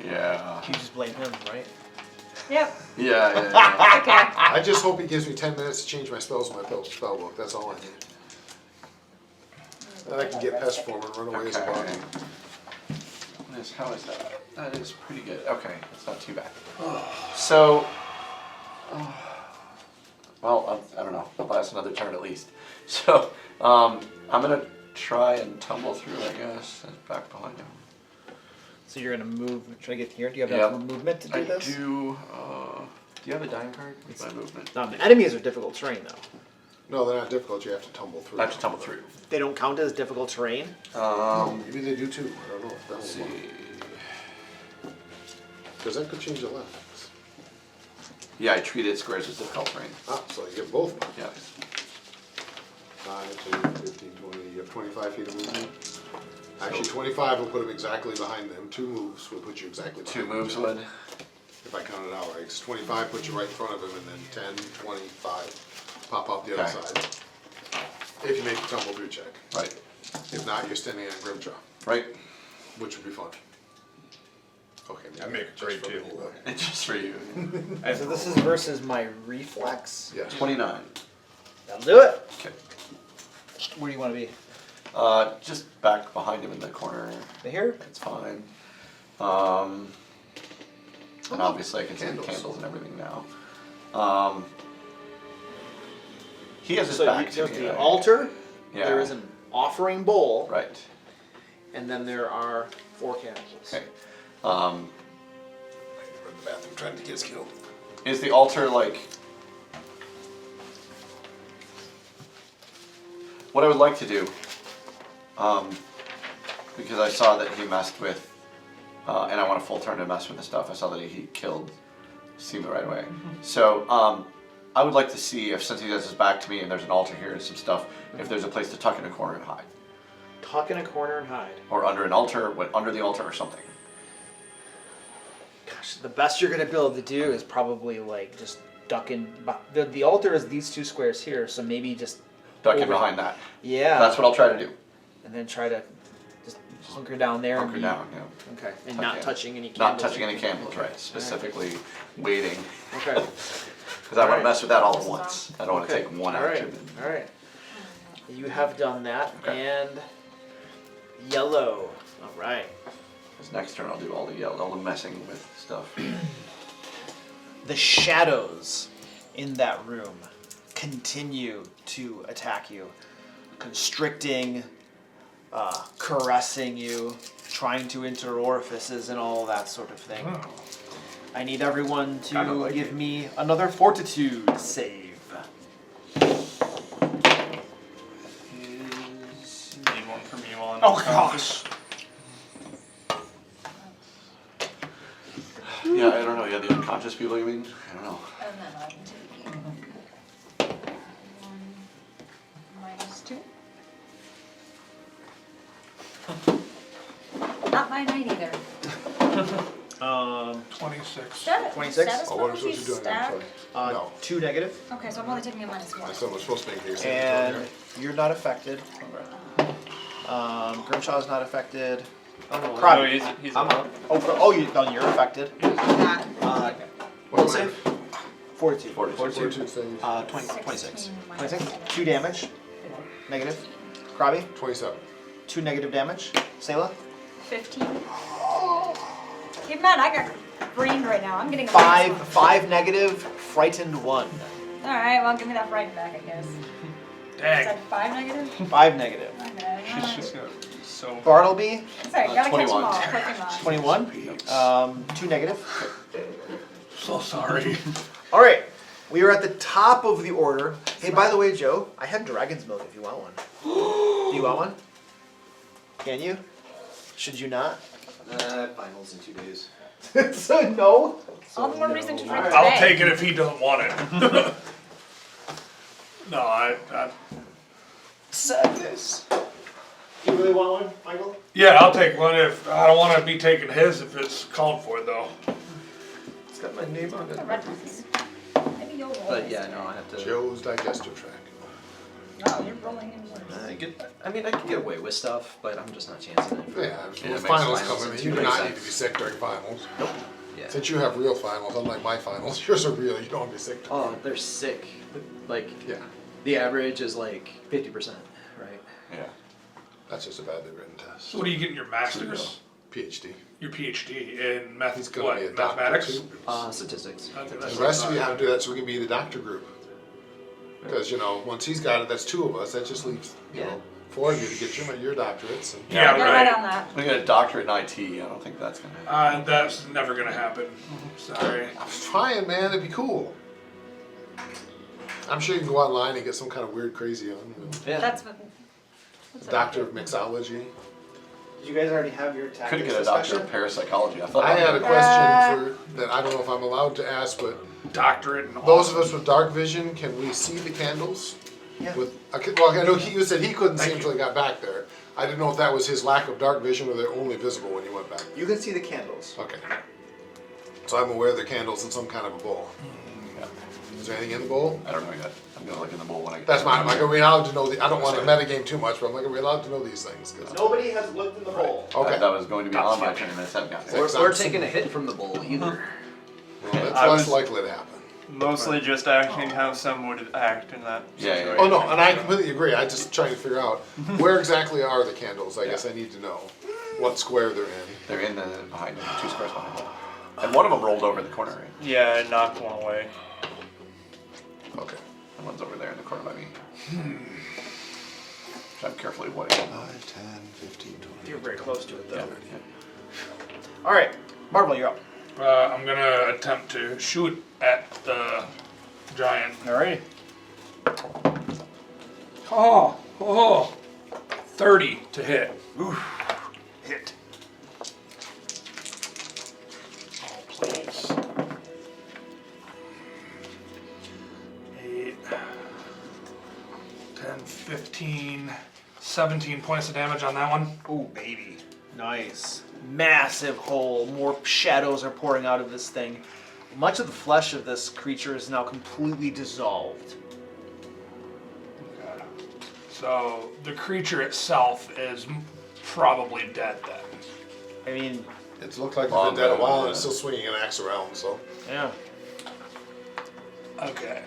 Yeah. You just blame him, right? Yep. Yeah. Okay. I just hope he gives me 10 minutes to change my spells in my spell book. That's all I need. Then I can get pest form and run away as a body. How is that? That is pretty good. Okay, it's not too bad. So, well, I don't know. I'll last another turn at least. So, I'm gonna try and tumble through, I guess, and back behind him. So you're gonna move, try to get here. Do you have Yeah. enough movement to do I this? do. Do you have a dying card? What's my movement? The enemies are difficult terrain though. No, they're not difficult. You have to tumble through. I have to tumble through. They don't count as difficult terrain. Maybe they do too. I don't know. That Let's was see. Because that could change the left. Yeah, I treated squares as difficult terrain. Ah, so you get both. Yeah. 5, 10, 15, 20. You have 25 feet of movement. Actually, 25 will put them exactly behind them. 2 moves will put you exactly behind 2 them. moves would. If I count it out right. It's 25 puts you right in front of him, and then 10, 25 pop out the other Okay. side. If you make the tumble through check. Right. If not, you're standing on Grimjaw, Right. which would be fun. Okay, I make a great table. It's just for you. So this is versus my reflex. Yeah. 29. That'll do it. Okay. Where do you want to be? Just back behind him in the corner. Here? It's fine. And obviously I can see the Candles. candles and everything now. He has his So back to there's me. the right? altar. Yeah. There is an offering bowl, Right. and then there are 4 candles. Okay. I run the bathroom trying to get us killed. Is the altar like... What I would like to do, because I saw that he messed with, and I want a full turn to mess with the stuff. I saw that he killed Sima right away. So I would like to see if, since he has his back to me and there's an altar here and some stuff, if there's a place to tuck in a corner and hide. Tuck in a corner and hide. Or under an altar, under the altar or something. Gosh, the best you're gonna be able to do is probably like just duck in. The altar is these 2 squares here, so maybe just Duck in over- behind that. Yeah. That's what I'll try to do. And then try to just hunker down there. Hunker and down, yeah. Okay. And Tuck not in. touching any candles. Not touching any candles, right. Specifically waiting. Okay. Because I want to mess with that all at once. I don't want to Okay. take one All right. action. All right. You have done that, Okay. and yellow. All right. This next turn I'll do all the messing with stuff. The shadows in that room continue to attack you, constricting, caressing you, trying to enter orifices and all that sort of thing. I need everyone to Kinda like give it. me another fortitude save. Need one from you on. Oh gosh! Yeah, I don't know. Yeah, the unconscious people, you mean? I don't know. And then I can take 1 -2. Not my night either. 26. 26? Status Oh, what am I penalty supposed to do? I'm stack? sorry. No. 2 negative, Okay, so I'm only taking a -1. My son was supposed to make the and you're not affected. Grimshaw's not affected. No, Crabby. he's I'm up. you're affected. Not. What's save? Fortitude. Fortitude save. 26. 26. 2 damage. Negative. Krabby. 27. 2 negative damage. Sayla. 15. Keep in mind, I got brained right now. I'm getting a 5 negative. Frightened 1. Alright, well, give me that fright back, I guess. Is Dang. that 5 negative? 5 negative. Okay. She's got so. Bartleby. Sorry, gotta catch them 21. all. Quick and loud. 21. 2 negative. So sorry. All right. We are at the top of the order. Hey, by the way, Joe, I have dragon's milk if you want one. Do you want one? Can you? Should you not? Finals in 2 days. So no. All the more reason to drink today. I'll take it if he doesn't want it. No, I Sadness. You really want one, Michael? yeah, I'll take one if I don't want to be taking his if it's called for though. It's got my name on it. The red ones. Maybe you'll roll. But this yeah, time. no, I have to. Joe's digestive tract. No, you're rolling in words. I mean, I can get away with stuff, but I'm just not chancing it. Yeah, Yeah, with it makes finals finals coming in, and you do two not makes need to be sick during finals. Nope. Yeah. Since you have real finals, unlike my finals, yours are real, you don't want to be sick. Oh, they're sick. Like, Yeah, the average is like 50%, right? Yeah. that's just a badly written test. So what are you getting your master's? PhD. Your PhD in math? He's gonna What? be a doctor Mathematics? too. Statistics. Okay, that's The rest of you what I have to do that so we can be the doctor group. Because, you know, once he's got it, that's 2 of us, that just leaves, you Yeah. know, 4 of you to get your doctorates. And Yeah, Get right. right on that. We got a doctorate in IT. I don't think that's gonna happen. That's never gonna happen. Sorry. I'm trying, man, it'd be cool. I'm sure you can go online and get some kind of weird, crazy on. Yeah. That's what. Doctor of Mixology. Did you guys already have your tactics Could get a doctor discussion? of parapsychology. I thought. I had a about question for, that I don't know if I'm allowed to ask, but Doctorate in those of us with dark vision, can we see the candles? Yeah. Well, I know you said he couldn't see Thank until he got back there. I didn't know if that was his lack of dark vision or they're only visible when you went back. You can see the candles. Okay. So I'm aware there are candles in some kind of a bowl. Yeah. Is there anything in the bowl? I don't know yet. I'm gonna look in the bowl when I get. That's mine. I'm like, are we allowed to know I don't want to metagame too much, but I'm like, are we allowed to know these things? 'Cause- Nobody has looked in the bowl. Okay. That was going to be on my turn, and I haven't gotten Or, it. or taking a hit from the bowl either. Well, that's I less was- likely to happen. Mostly just acting how some would act in that Yeah, yeah, situation. Oh no, and I completely agree. I'm just trying to figure out where exactly are the candles. I guess I need to know what square they're in. They're in the behind them, 2 squares behind them, and one of them rolled over in the corner. Right? Yeah, it knocked one away. Okay. And one's over there in the corner by me. Which I'm carefully avoiding. 5, 10, 15, 20. You're very close to it though. Yeah. All right, Marvel, you're up. I'm gonna attempt to shoot at the giant. All right. Oh, 30 to hit. Hit. Oh, please. 8, 10, 15, 17 points of damage on that one. Ooh, baby. Nice. Massive hole. More shadows are pouring out of this thing. Much of the flesh of this creature is now completely dissolved. Okay. So the creature itself is probably dead then. I mean, It's looked like it's Long been dead a while and road, it's still swinging an axe around, so. yeah. Okay.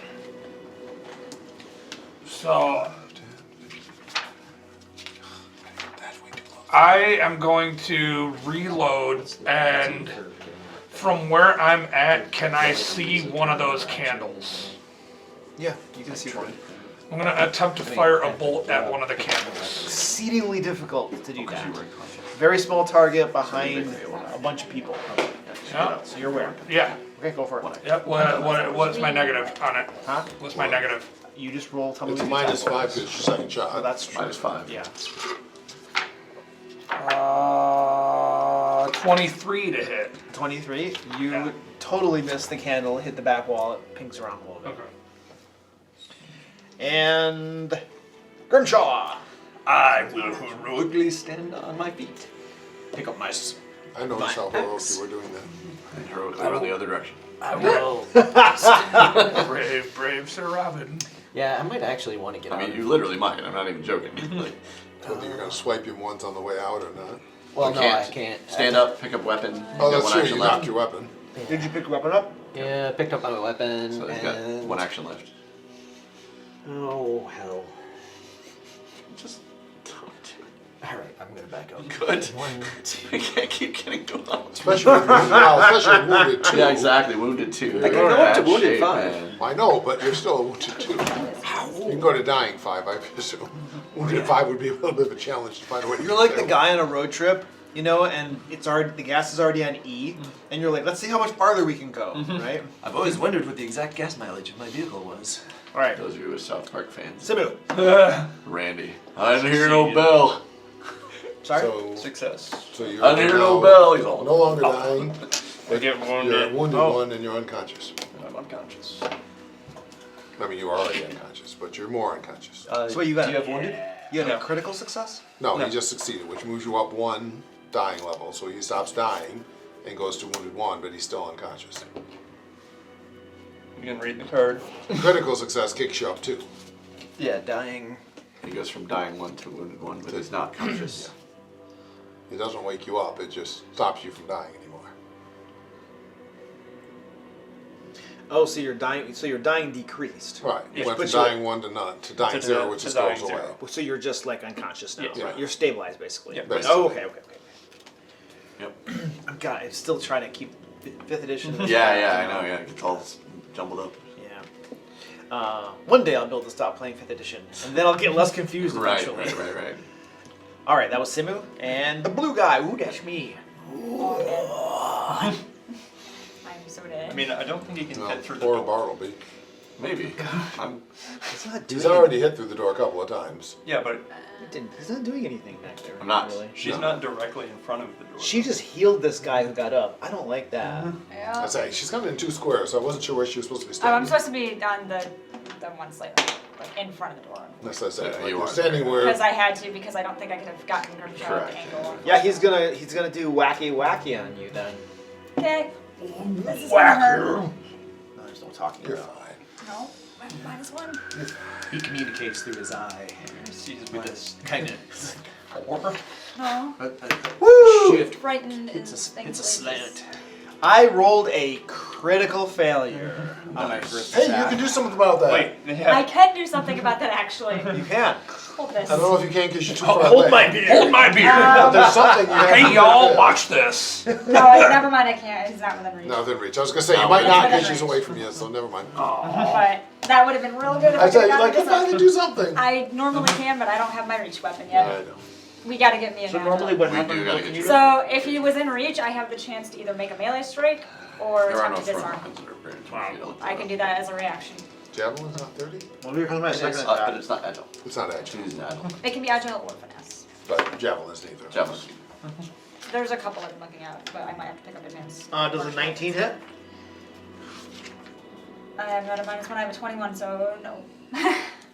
So I am going to reload, and from where I'm at, can I see one of those candles? Yeah, you can see one. I'm going to attempt to fire a bolt at one of the candles. Exceedingly difficult to do that. Very small target behind a bunch of people. Yeah. So you're aware. Yeah. Okay, go for it. Yep. What's my negative on it? Huh? What's my negative? You just roll. Tell me It's what you minus attack 5 because it's your second shot. Oh, that's true. -5. Yeah. 23 to hit. 23. You Yeah. totally miss the candle. Hit the back wall. It pings around a little bit. Okay. And Grimshaw. I will heroically stand on my feet. Pick up my. I noticed how heroic you were doing that. And heroically run the other direction. I will. Brave Sir Robin. Yeah, I might actually want to get I out. mean, you literally might. I'm not even joking. Like, Whether you're going to swipe him once on the way out or not. Well, you no, I can't. Stand up, pick up weapon. Oh, You've got that's one true. action You left. knocked your weapon. Did you pick your weapon up? Yeah, picked up my weapon. So he's and... got 1 action left. Oh hell! Just don't do All right, I'm gonna back up. it. Good. One. I can't keep getting going. Especially if you're especially wounded too. Yeah, exactly. Wounded 2. I can go up to wounded 5. I know, but you're still a wounded 2. You can go to dying 5, I presume. Wounded 5 would be a little bit of a challenge to find a way to You're get like there. the guy on a road trip, you know, and it's already the gas is already on E, and you're like, let's see how much farther we can go, right? I've always wondered what the exact gas mileage of my vehicle was. All right, Those of you with South Park fans. Simu. Randy. I didn't hear no bell. Sorry. So, Success. so you're I didn't hear no now bell. He's all no longer dying. I get You're a wounded. wounded Oh. 1 and you're unconscious. I'm unconscious. I mean, you are already unconscious, but you're more unconscious. So what you got? Do you have wounded? You had a critical success. No, he just succeeded, which moves you up 1 dying level. So he stops dying, and goes to wounded 1, but he's still unconscious. You can read the card. Critical success kicks you up 2. Yeah, dying. He goes from dying 1 to wounded 1, but he's not conscious. It doesn't wake you up, it just stops you from dying anymore. Oh, so you're dying. So your dying decreased. Right. Yeah, Went from but you're- dying 1 to none, to dying To 0, which to is dying goes away. 0. So you're just like unconscious now. Yeah. Right? You're stabilized basically. Yeah, basically. Oh, okay. Yep. I'm still trying to keep 5th edition. Yeah, I know. Yeah, it gets all jumbled up. Yeah. One day I'll be able to stop playing 5th edition, and then I'll get less confused eventually. Right. All right, that was Simu and the blue guy. Ooh, that's me. I'm so dead. I mean, I don't think he can No, hit through the poor door. Bartleby. Maybe. I'm, He's not doing. He's already hit through the door a couple of times. Yeah, but He's not doing anything back there. I'm not. Really. she's No. not directly in front of the door. She just healed this guy who got up. I don't like that. Yeah. I say she's coming in 2 squares, so I wasn't sure where she was supposed to be Oh, standing. I'm supposed to be on the one slightly, like in front of the door. That's what I said. Yeah, Like, you you're are. standing where. Because I had to, because I don't think I could have gotten her to Correct. the angle. Yeah, he's gonna do wacky on you then. Okay. This is gonna hurt. No, there's no talking You're about. fine. No, -1. He communicates through his eye. Sees with this Kind of. No. Woo! Shift. Frightened It's is a slant. I rolled a critical failure on my first Hey, you attack. can do something about that. Wait, they I have. can do something about that actually. You can. Hold this. I don't know if you can because you're too far Hold away. my beer. Hold my beer. But there's something you have to Hey do y'all, there. watch this. No, never mind. I can't. He's not within reach. No, within reach. I was gonna say you might not within because she's reach. away from you, so never mind. But that would have been real good if I I tell could you, have like, gotten if I could this. do something. I normally can, but I don't have my reach weapon I yet. know. We gotta get me a So magic. normally what We do happens? gotta what get can you- you So if he was in reach, I have the chance to either make a melee strike or There are attempt no to thrown disarm. weapons that are greater than 20 feet. I'll look I that can up. do that as a reaction. Javelin's not 30. Well, here comes my second But attack. it's not agile. It's not agile, It's agile. It can be agile or finesse. but javelin's neither. Javelin. There's a couple I'm looking at, but I might have to pick up advanced. Does a 19 hit? I have not a -1. I have a 21, so no.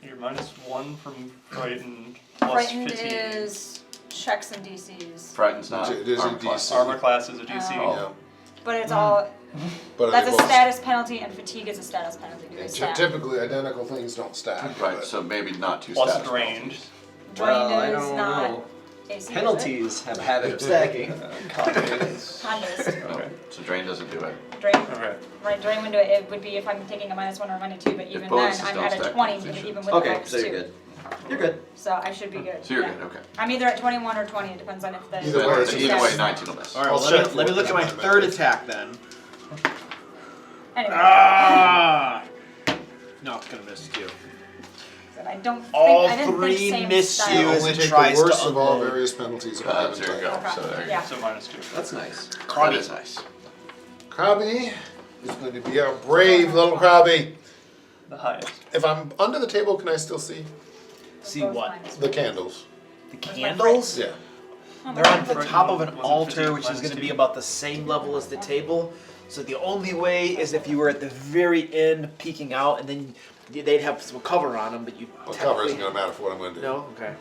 You're -1 from frightened plus Frightened fatigue. is checks and DCs, Frightened's not. It is armor a class. DC. Armor class is a DC. Oh. Yeah. but it's all. But That's they a both- status penalty, and fatigue is a status penalty. and Stat. typically, identical things don't stack. Right, but- so maybe not two Plus status drained. penalties. Drained Well, I is don't not know. AC, is it? Penalties have a habit of stacking. Con-based. Okay. So drain doesn't do it. Drain, Okay. right, drain window, it would be if I'm taking a -1 or a -2, but even then, bonuses I'm don't at a stack 20, penalties, even with Okay, the so you're -2. good. You're good. So I should be good. So you're yeah. good, okay. I'm either at 21 or 20, it depends on if the. Either way, Then it's either way, just- 19 will miss. All right, I'll well, check let me for look it. at my third attack then. Anyway, Ah! No, it's gonna miss you. so I don't think All I didn't three think same miss style. you. Only as it take the tries to worst of all unload. various penalties of a given There you go. type. Okay, So there you yeah. So -2. That's nice. go. That is nice. Krabby is going to be a brave little Krabby. The highest. If I'm under the table, can I still see See Both what? minus the one. candles? The candles? Yeah. Oh my They're on God. the Right, top of an wasn't altar, physique which is minus going to be 2. about the same level as the table. So the only way is if you were at the very end peeking out, and then they'd have some cover on them, but you. Well, cover isn't going to matter for what I'm going to do. No, okay.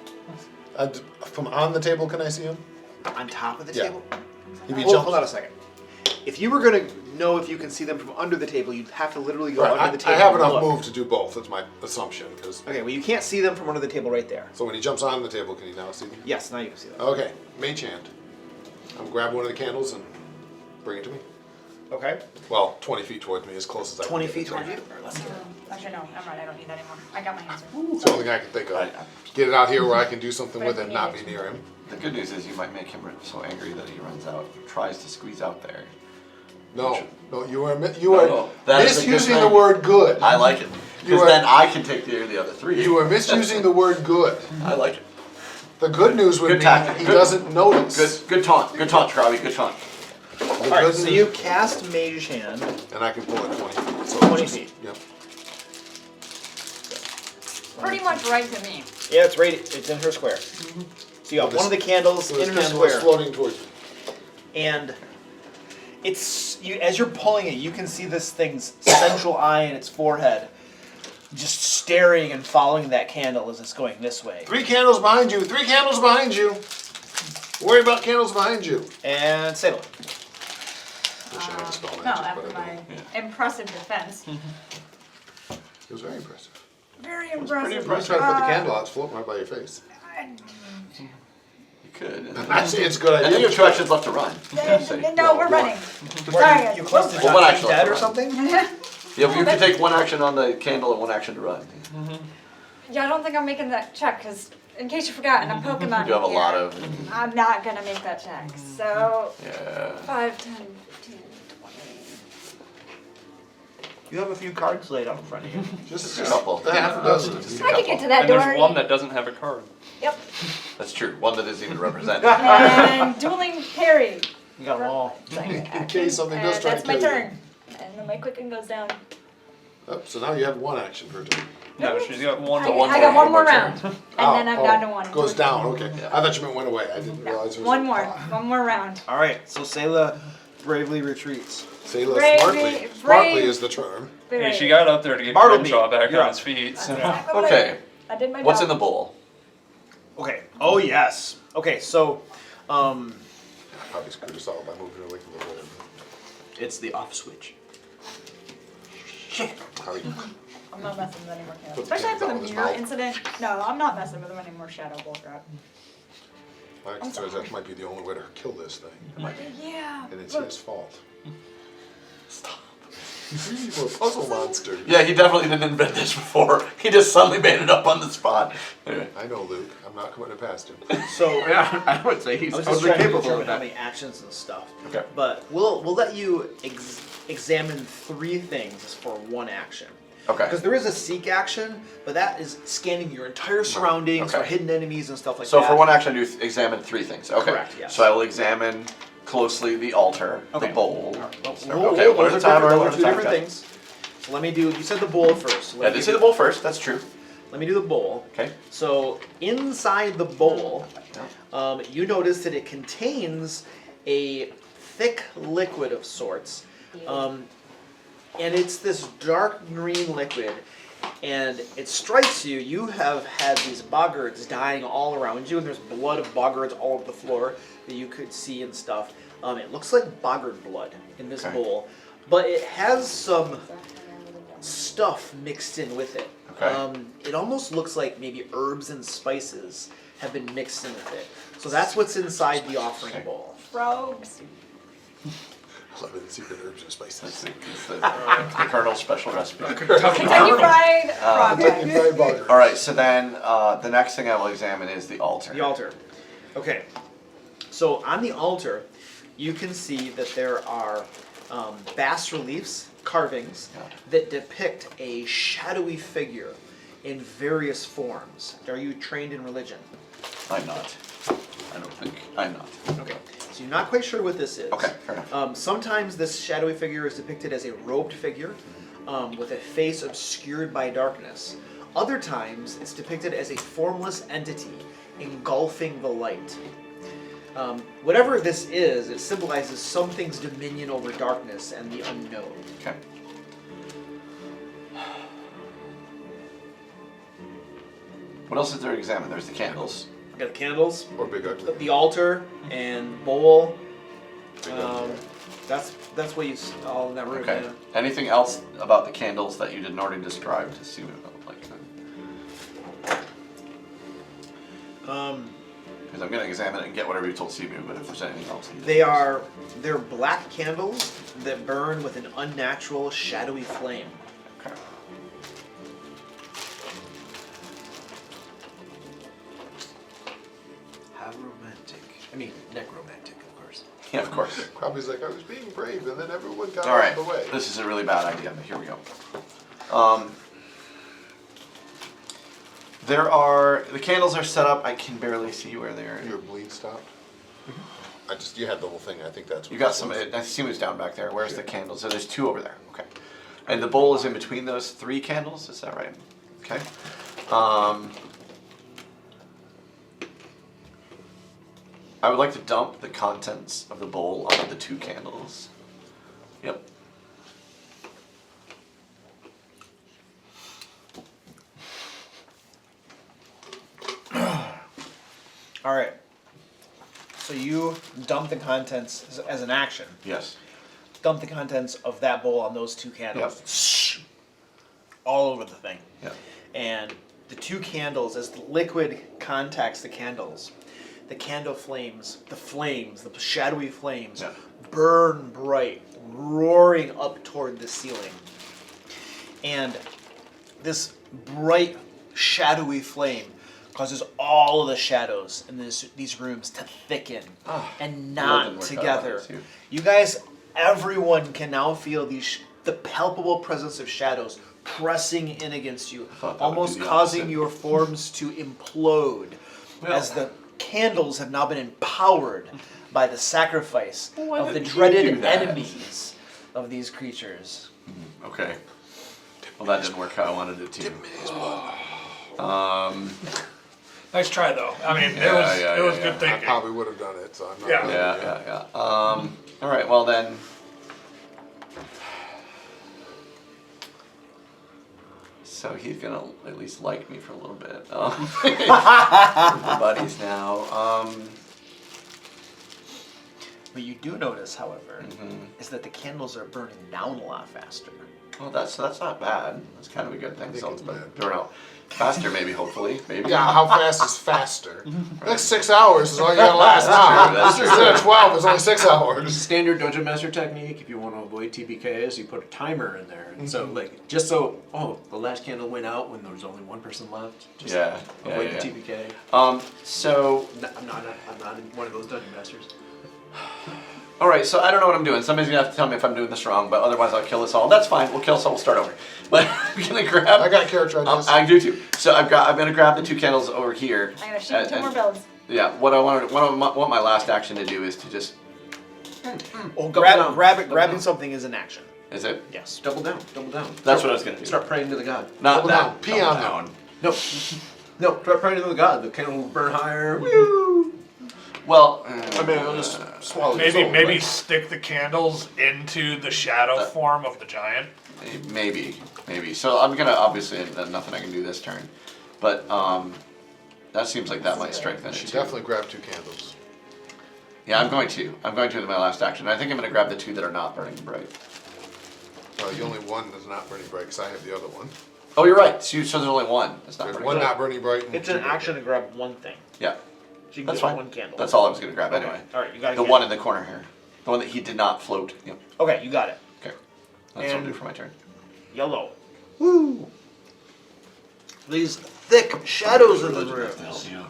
From on the table, can I see him? On top of the Yeah. table. If he Hold, jumps, hold on a second. If you were going to know if you can see them from under the table, you'd have to literally go right, under the I table. have and enough look. move to do both. That's my assumption. Because Okay, well you can't see them from under the table right there. so when he jumps on the table, can he now see them? Yes, now you can see them. Okay, mage hand. I'm grab one of the candles and bring it to me. Okay. Well, 20 feet towards me, as close as I can. 20 get feet it. towards you. Let's see. Actually, no, I'm right. I don't need that anymore. I got my answer. It's the only thing I can think of. Get it out here where I can do something with it and not be near him. The good news is you might make him so angry that he runs out, tries to squeeze out there. No, you are No, that is a good misusing the thing. word good. I like it. You Because are- then I can take the other three. You are misusing the word good. I like it. The good news would Good be tactic. he Good- doesn't notice. Good taunt. Good taunt, Krabby. Good taunt. The Alright, good so news- you cast Mage Hand. and I can pull it 20 feet. So 20 just- feet. Yep. Pretty much right to me. Yeah, it's right. It's in her square. So you got Well, one of the candles So this in her candle is square, floating towards me. and it's you. As you're pulling it, you can see this thing's central eye in its forehead, just staring and following that candle as it's going this way. 3 candles behind you. 3 candles behind you. Worry about candles behind you. And Salem. Wish I had a spell No, magic, after but I my don't. impressive defense. It was very impressive. Very pretty impressive. You try to put the candle out, it's floating right by your face. You could. I say it's a good And then idea. you have 2 actions left to run. No, we're running. Sorry, You guys. close to Well, one being action dead left or to something? Yeah, but you can take 1 action on the candle and 1 action to run. Yeah, I don't think I'm making that check because, in case you forgot, and I'm Pokemon You have a here, lot of. I'm not gonna make that check. So Yeah. 5, 10, 15, 20. You have a few cards laid out in front of you. Just a couple. A half a dozen. I can get to that And door. there's one that doesn't have a card. Yep. That's true. One that isn't even represented. And dueling parry. You got them all. In case something does try to That's my kill you. turn. And then my quicken goes down. Oh, so now you have 1 action per turn. No, she's got one. I, one I got more- one more one more round. And then I'm down to 1. Goes down, okay. Yeah. I thought you meant went away. I didn't realize it was. One more round. All right, so Sayla bravely retreats. Say less Brave- smartly. brave- Smartly is the term. Hey, she got up there to get Bartleby, Crenshaw back you're on up. his feet. That's So. exactly what Okay. I did my job. What's in the bowl? Okay. Oh yes. Okay, so I probably screwed us all by moving away from the bowl. It's the off switch. How you- I'm not messing with any more Put candles. the Especially after the candles out in his mirror mouth. incident. No, I'm not messing with them anymore, Shadow Bullcrap. My concern is that might be the only way to kill this thing. Yeah. And it's look. his fault. Stop. You were a puzzle monster. Yeah, he definitely didn't invent this before. He just suddenly made it up on the spot. Anyway. I know, Luke. I'm not coming past him. so Yeah, I would say he's I was just totally trying to capable determine of how that. many actions and stuff. Okay. But we'll let you examine 3 things for 1 action. Okay. Because there is a seek action, but that is scanning your entire surroundings for Okay. hidden enemies and stuff like So that. for 1 action, I do examine 3 things. Okay. Correct, yes. So I will examine closely the altar, Okay. the bowl. Well, Okay, one at a time, those one are at a 2 time, different got it. things. So let me do. You said the bowl first. So Yeah, I did say the bowl first. That's true. Let me do the bowl. Okay. So inside the bowl, you notice that it contains a thick liquid of sorts, and it's this dark green liquid. And it strikes you. You have had these boggards dying all around you, and there's blood of boggards all over the floor that you could see and stuff. It looks like boggard blood in this Okay. bowl, but it has some stuff mixed in with it. Okay. It almost looks like maybe herbs and spices have been mixed in with it. So that's what's inside the offering Okay. bowl. Frogs. Loving the secret herbs and spices. It's the Colonel's special recipe. Kentucky Fried Frog Kentucky Legs. Fried Bugger. All right. So then the next thing I will examine is the altar. The altar. Okay. So on the altar, you can see that there are bas reliefs, carvings, Yeah. that depict a shadowy figure in various forms. Are you trained in religion? I'm not. I don't think. I'm not. Okay. So you're not quite sure what this is. Okay, fair enough. Sometimes this shadowy figure is depicted as a robed figure with a face obscured by darkness. Other times, it's depicted as a formless entity engulfing the light. Whatever this is, it symbolizes something's dominion over darkness and the unknown. Okay. What else is there to examine? There's the candles. We got the candles, Or Big Ugly. the altar, and bowl. Big Ugly. That's what you all in that room. Okay. Yeah. Anything else about the candles that you didn't already describe to see what it looked like? Because I'm going to examine it and get whatever you told Simu, but if there's anything else. They're black candles that burn with an unnatural shadowy flame. Okay. How romantic. I mean, necromantic, of course. Yeah, of course. Probably's like, I was being brave, and then everyone got All out right. of the way. This is a really bad idea, but here we go. The candles are set up. I can barely see where they are. Your bleed stopped? You had the whole thing. I think that's what You got this some. was. I see what's down back there. Where's the candles? So there's 2 over there. Okay. And the bowl is in between those 3 candles. Is that right? Okay. I would like to dump the contents of the bowl onto the 2 candles. Yep. All right. So you dump the contents as an action. Yes. dump the contents of that bowl on those 2 candles. All over the thing. Yep. And the 2 candles, as the liquid contacts the candles, the candle flames, the shadowy flames, Yeah. burn bright, roaring up toward the ceiling. And this bright, shadowy flame causes all of the shadows in these rooms to thicken and well, it knot didn't work out together. like this, You guys, everyone can now feel the palpable presence of shadows pressing in against you, thought that would almost do the causing opposite. your forms to implode as the candles have now been empowered by the sacrifice of the did you do dreaded that? enemies of these creatures. Okay. Well, that didn't work how I wanted it to. Nice try though. I mean, Yeah, it was yeah. good I thinking. probably would have done it, so I'm not. Yeah. really- Yeah. All right. Well then. So he's gonna at least like me for a little bit. We're buddies now. What you do notice, however, Mhm. is that the candles are burning down a lot faster. Well, that's not bad. That's kind of a good thing. think So it's bad. burn out faster, maybe. Hopefully, maybe. Yeah, how fast is faster? Next 6 hours is all you gotta last now. That's true. Instead of 12, it's only 6 hours. Standard Dungeon Master technique, if you want to avoid TPKs, you put a timer in there. And so, like, just so, the last candle went out when there was only one person left. Just Yeah, avoid yeah. the TPK. So. No, I'm not one of those Dungeon Masters. All right, so I don't know what I'm doing. Somebody's gonna have to tell me if I'm doing this wrong, but otherwise I'll kill us all. That's fine. We'll kill us all. We'll start over. But I'm gonna grab. I got character ideas. I do too. So I'm gonna grab the 2 candles over here. I'm gonna shoot 2 more builds. Yeah. What I want my last action to do is to just. Oh, Double down. grabbing Double down. something is an action. Is it? Yes. Double down. That's what I was gonna do. Start praying to the god. Not Double that. down. Pee on down. No, start praying to the god. The candle will burn higher. Woo! Well. I mean, I'll just swallow the soul, Maybe right? stick the candles into the shadow form of the giant. Maybe. So I'm gonna obviously nothing I can do this turn, but that seems like that might strengthen it Should too. definitely grab 2 candles. Yeah, I'm going to in my last action. I think I'm gonna grab the 2 that are not burning bright. Well, you only one that's not burning bright, because I have the other one. Oh, you're right. So there's only one. That's not There's burning one bright. not burning bright. And It's 2 an burning action to grab one thing. Yeah, So you can that's get fine. 1 candle. That's all I was gonna grab Okay. anyway. All right, you got it. The one in the corner here, the one that he did not float. Yep. Okay, you got it. Okay. That's what I'll And- do for my turn. Yellow. Woo! These thick shadows in the room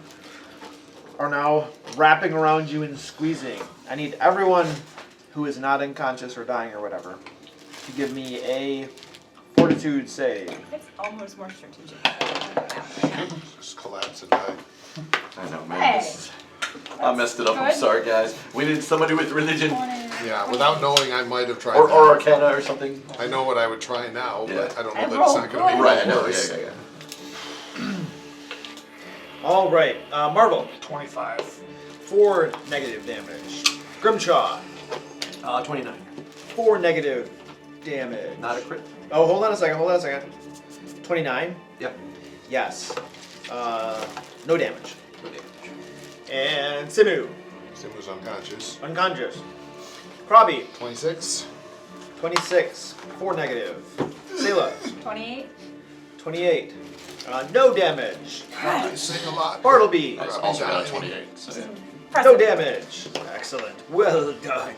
are now wrapping around you and squeezing. I need everyone who is not unconscious or dying or whatever to give me a fortitude save. It's almost more strategic. Just collapse and die. I know, man. Hey. This is- I messed it up. I'm Good. sorry, guys. We need somebody with religion 20. Yeah, without knowing, I might have tried or that. arcana or something. I know what I would try now, but Yeah. I don't know I that it's rolled not going to be good. Right. I know. worse. Yeah. All right, Marvel, 25. 4 negative damage. Grimchaw, 29. 4 negative damage. Not a crit. Oh, hold on a second. 29? Yep. Yes. No damage. No damage. And Simu, Simu's unconscious. unconscious. Krabi, 26. 26, 4 negative. Selah, 28. 28. No damage. I sing a lot. Bartleby, I also got a 28. So yeah. no damage. Excellent. Well done.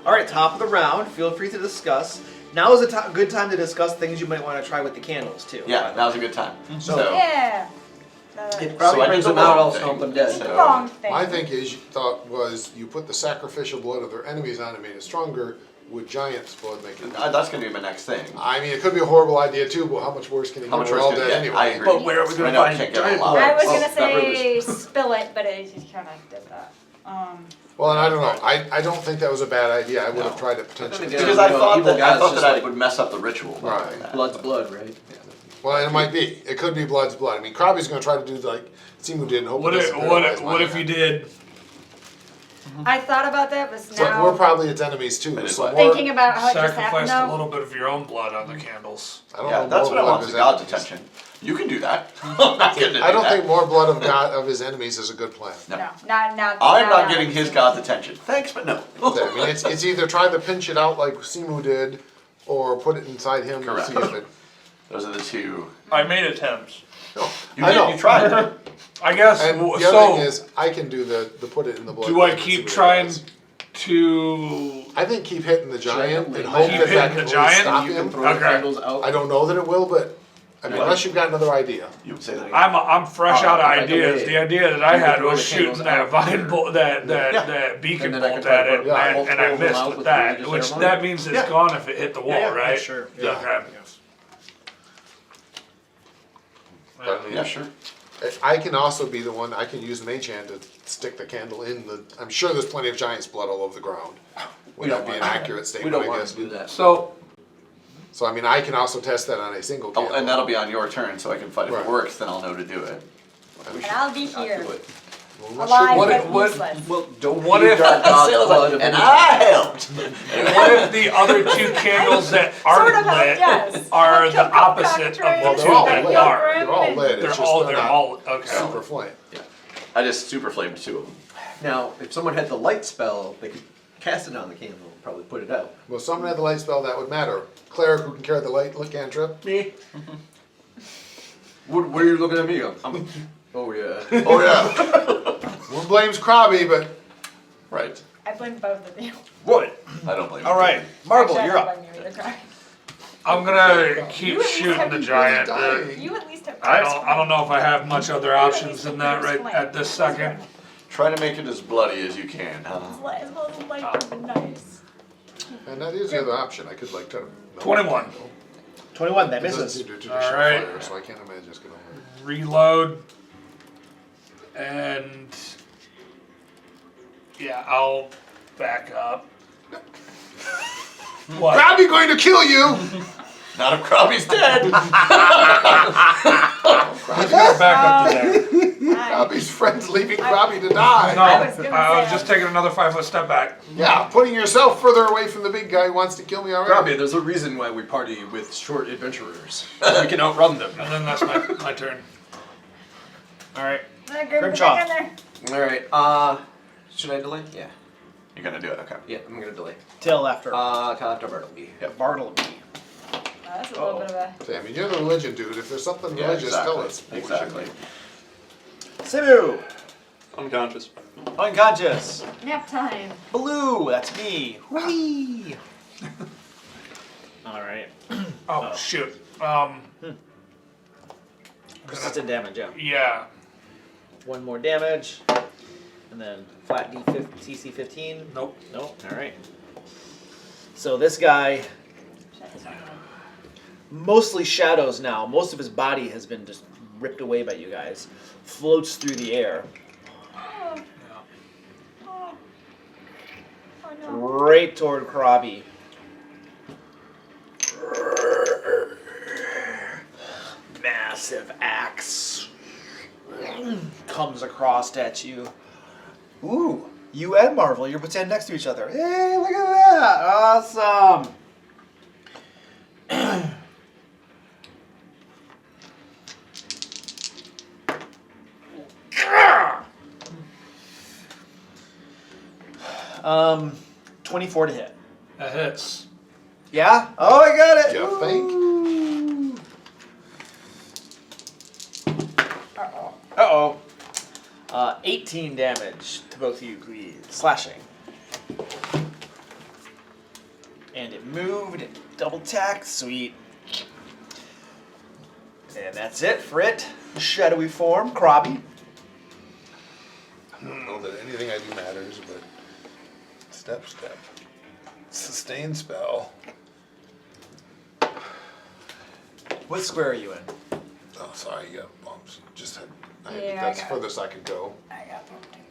All right, top of the round. Feel free to discuss. Now is a good time to discuss things you might want to try with the candles too. Yeah, that was a good time. So Yeah. If So I Crowley did brings the them out, wrong I'll thing. stomp them It's dead. the wrong thing. My thought was you put the sacrificial blood of their enemies on it, made it stronger. Would giant's blood make it? that's gonna be my next thing. I mean, it could be a horrible idea too, but how much worse can it How get? much We're worse all can it dead get? anyway. I agree. But where are we I going to know, find can't get giant a lot. blood? I was Oh, gonna that say really spill it, but it just kind of did that. Well, and I don't know. I don't think that was a bad idea. I would have tried it potentially. Yeah, Because you I know, thought evil that guys just I like- would mess up the ritual. by Right. doing that. Blood's blood, right? Well, it might be. It could be blood's blood. I mean, Krabi's going to try to do like Simu did and hope What it if, doesn't what paralyze if, my what if hand. you did? I thought about that, but So now we're probably its enemies too. It is So like- more, thinking about how it just happened Sacrificed a though. little bit of your own blood on the candles. I don't Yeah, know. that's more what I blood want is the God's enemies. attention. You can do that. I'm not gonna do I don't that. think more blood of God of his enemies is a good plan. No. not. I'm not not getting his god's attention. Thanks, but no. I mean, it's either trying to pinch it out like Simu did, or put it inside him Correct. and see if it. Those are the two. I made attempts. No, You I did. know. You tried. I guess. And the other So, thing is, I can do the put it in the blood. do I and see keep what it trying does. to? I think keep hitting the giant and Keep hope that hitting that the can giant? stop You can him. throw the Okay. candles out. I don't know that it will, but I mean, unless you've got another idea. You would say that. I'm fresh out of Like a ideas. wave. The idea that I You had can throw was the shooting candles that out vine there. bolt, that Yeah. beacon And then I can bolt try at to it, put Yeah. and I multiple missed out with with that, religious which ceremony. that means it's Yeah. gone if it hit the wall, Yeah, right? sure. Yeah. Okay. But, I mean, Yeah, sure. I can also be the one. I can use Mage Hand to stick the candle in the. I'm sure there's plenty of giant's blood all over the ground. Would that be an accurate We statement? don't I want guess. to do that. So So I mean, I can also test that on a single Oh, candle. and that'll be on your turn, so I can fight. If Right. it works, then I'll know to do it. And I'll be I'll here, do it. Well, alive What- but what- useless. Well, don't What feed if- our God the blood of And any- I helped. what if the other two candles that Sort aren't of helped, lit yes. are I'll the kill opposite of cockatrice. Well, the they're two all that lit. are? They're all lit. It's They're just all not okay. super flame. I just super flamed two of them. Now, if someone had the light spell, they could cast it on the candle and probably put it out. Well, someone had the light spell that would matter. Cleric who can carry the light cantrip. Me? What are you looking at me? Oh yeah. Oh yeah. One blames Krabby, but Right. I blame both of you. What? I don't blame. All you. right, Marble, Actually, you're I up. don't blame you either, Craig. I'm gonna You keep at least shooting have the been giant. dying. You at least have. I don't know if I have much other options than that right at this second. Try to make it as bloody as you can, huh? As well as light would be nice. and that is the other option. I could like try to. melt 21. the candle. 21, that It doesn't misses. seem to do traditional Alright. fire, so I can't imagine it's gonna work. Reload. And yeah, I'll back up. What? Krabby going to kill you! Not if Krabby's dead. I gotta back up to there. Krabby's friends leaving Krabby to die. No, I was gonna I was say, just taking another 5-foot step back. Yeah, putting yourself further away from the big guy who wants to kill me already. Robbie, there's a reason why we party with short adventurers. We can outrun them. And then that's my turn. All right. Grimshaw. Alright, should I delay? Yeah. You're gonna do it, okay. Yeah, I'm gonna delay. Till after. After Bartleby. Bartleby. That's a little bit of a. I mean, you're the religion dude. If there's something Yeah, religious, exactly. tell us. Exactly. Simu, Unconscious. unconscious. Nap time. Blue, that's me. Whee! All right. Oh, shoot. Persistent damage, yeah. Yeah. One more damage. And then flat DC 15. Nope. Nope. All right. So this guy, mostly shadows now. Most of his body has been just ripped away by you guys. Floats through the air. Oh. Oh. Oh no. Right toward Krabi. Massive axe comes across at you. Ooh, you and Marvel, you're standing next to each other. Hey, look at that! Awesome! um, 24 to hit. That hits. Yeah? Oh, I got it! You think? Ooh. Uh-oh. Uh-oh. 18 damage to both of you, please. Slashing. And it moved. It double tacked. Sweet. And that's it for it. Shadowy form. Krabi. I don't know that anything I do matters, but step. Sustain spell. What square are you in? Oh, sorry, you got bumps. Just had. Yeah, That's I got furthest I could go. I got something.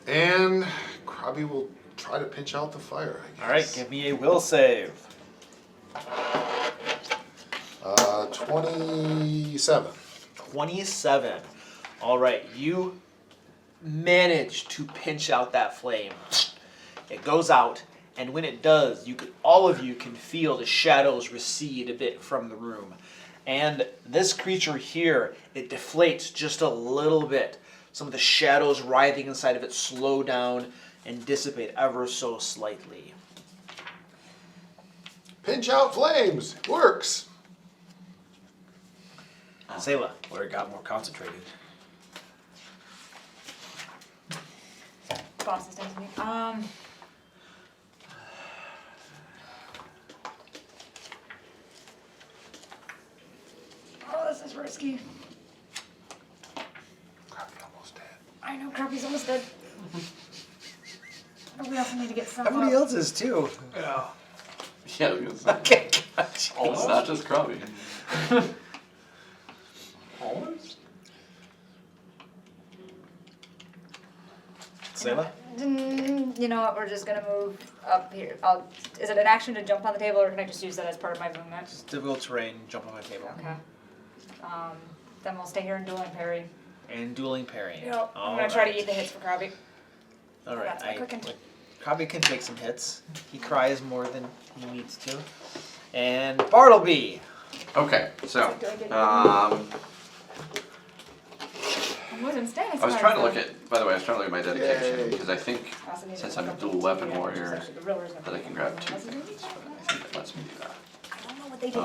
And Krabby will try to pinch out the fire, I guess. Alright, give me a will save. 27. 27. Alright, you manage to pinch out that flame. It goes out, and when it does, all of you can feel the shadows recede a bit from the room. And this creature here, it deflates just a little bit. Some of the shadows writhing inside of it slow down and dissipate ever so slightly. Pinch out flames. Works. Selah. Where it got more concentrated. Boss is texting me. Oh, this is risky. Crappie almost dead. I know Crappie's almost dead. But we also need to get stuff Everybody up. else is too. Yeah. Yeah, I was gonna say, Okay, gotcha. it's not just Krabby. Almost? Selah? You know what? We're just gonna move up here. Is it an action to jump on the table, or can I just use that as part of my movement? It's difficult terrain, jump on the table. Okay. Then we'll stay here and duel and parry. And dueling parry. Yep. I'm gonna try to eat the hits for Krabby. Alright, That's my quick hint. Krabby can take some hits. He cries more than he needs to. And Bartleby. Okay, so, Do I get um, I'm losing stance. I was trying to look at, by the way, I was trying to look at my dedication, because I think I also need since to I'm a look up dual the weapon TV warrior, actually, the real reason that I can grab two Unless you things, need that. but I think it lets me do that. I don't know what they do.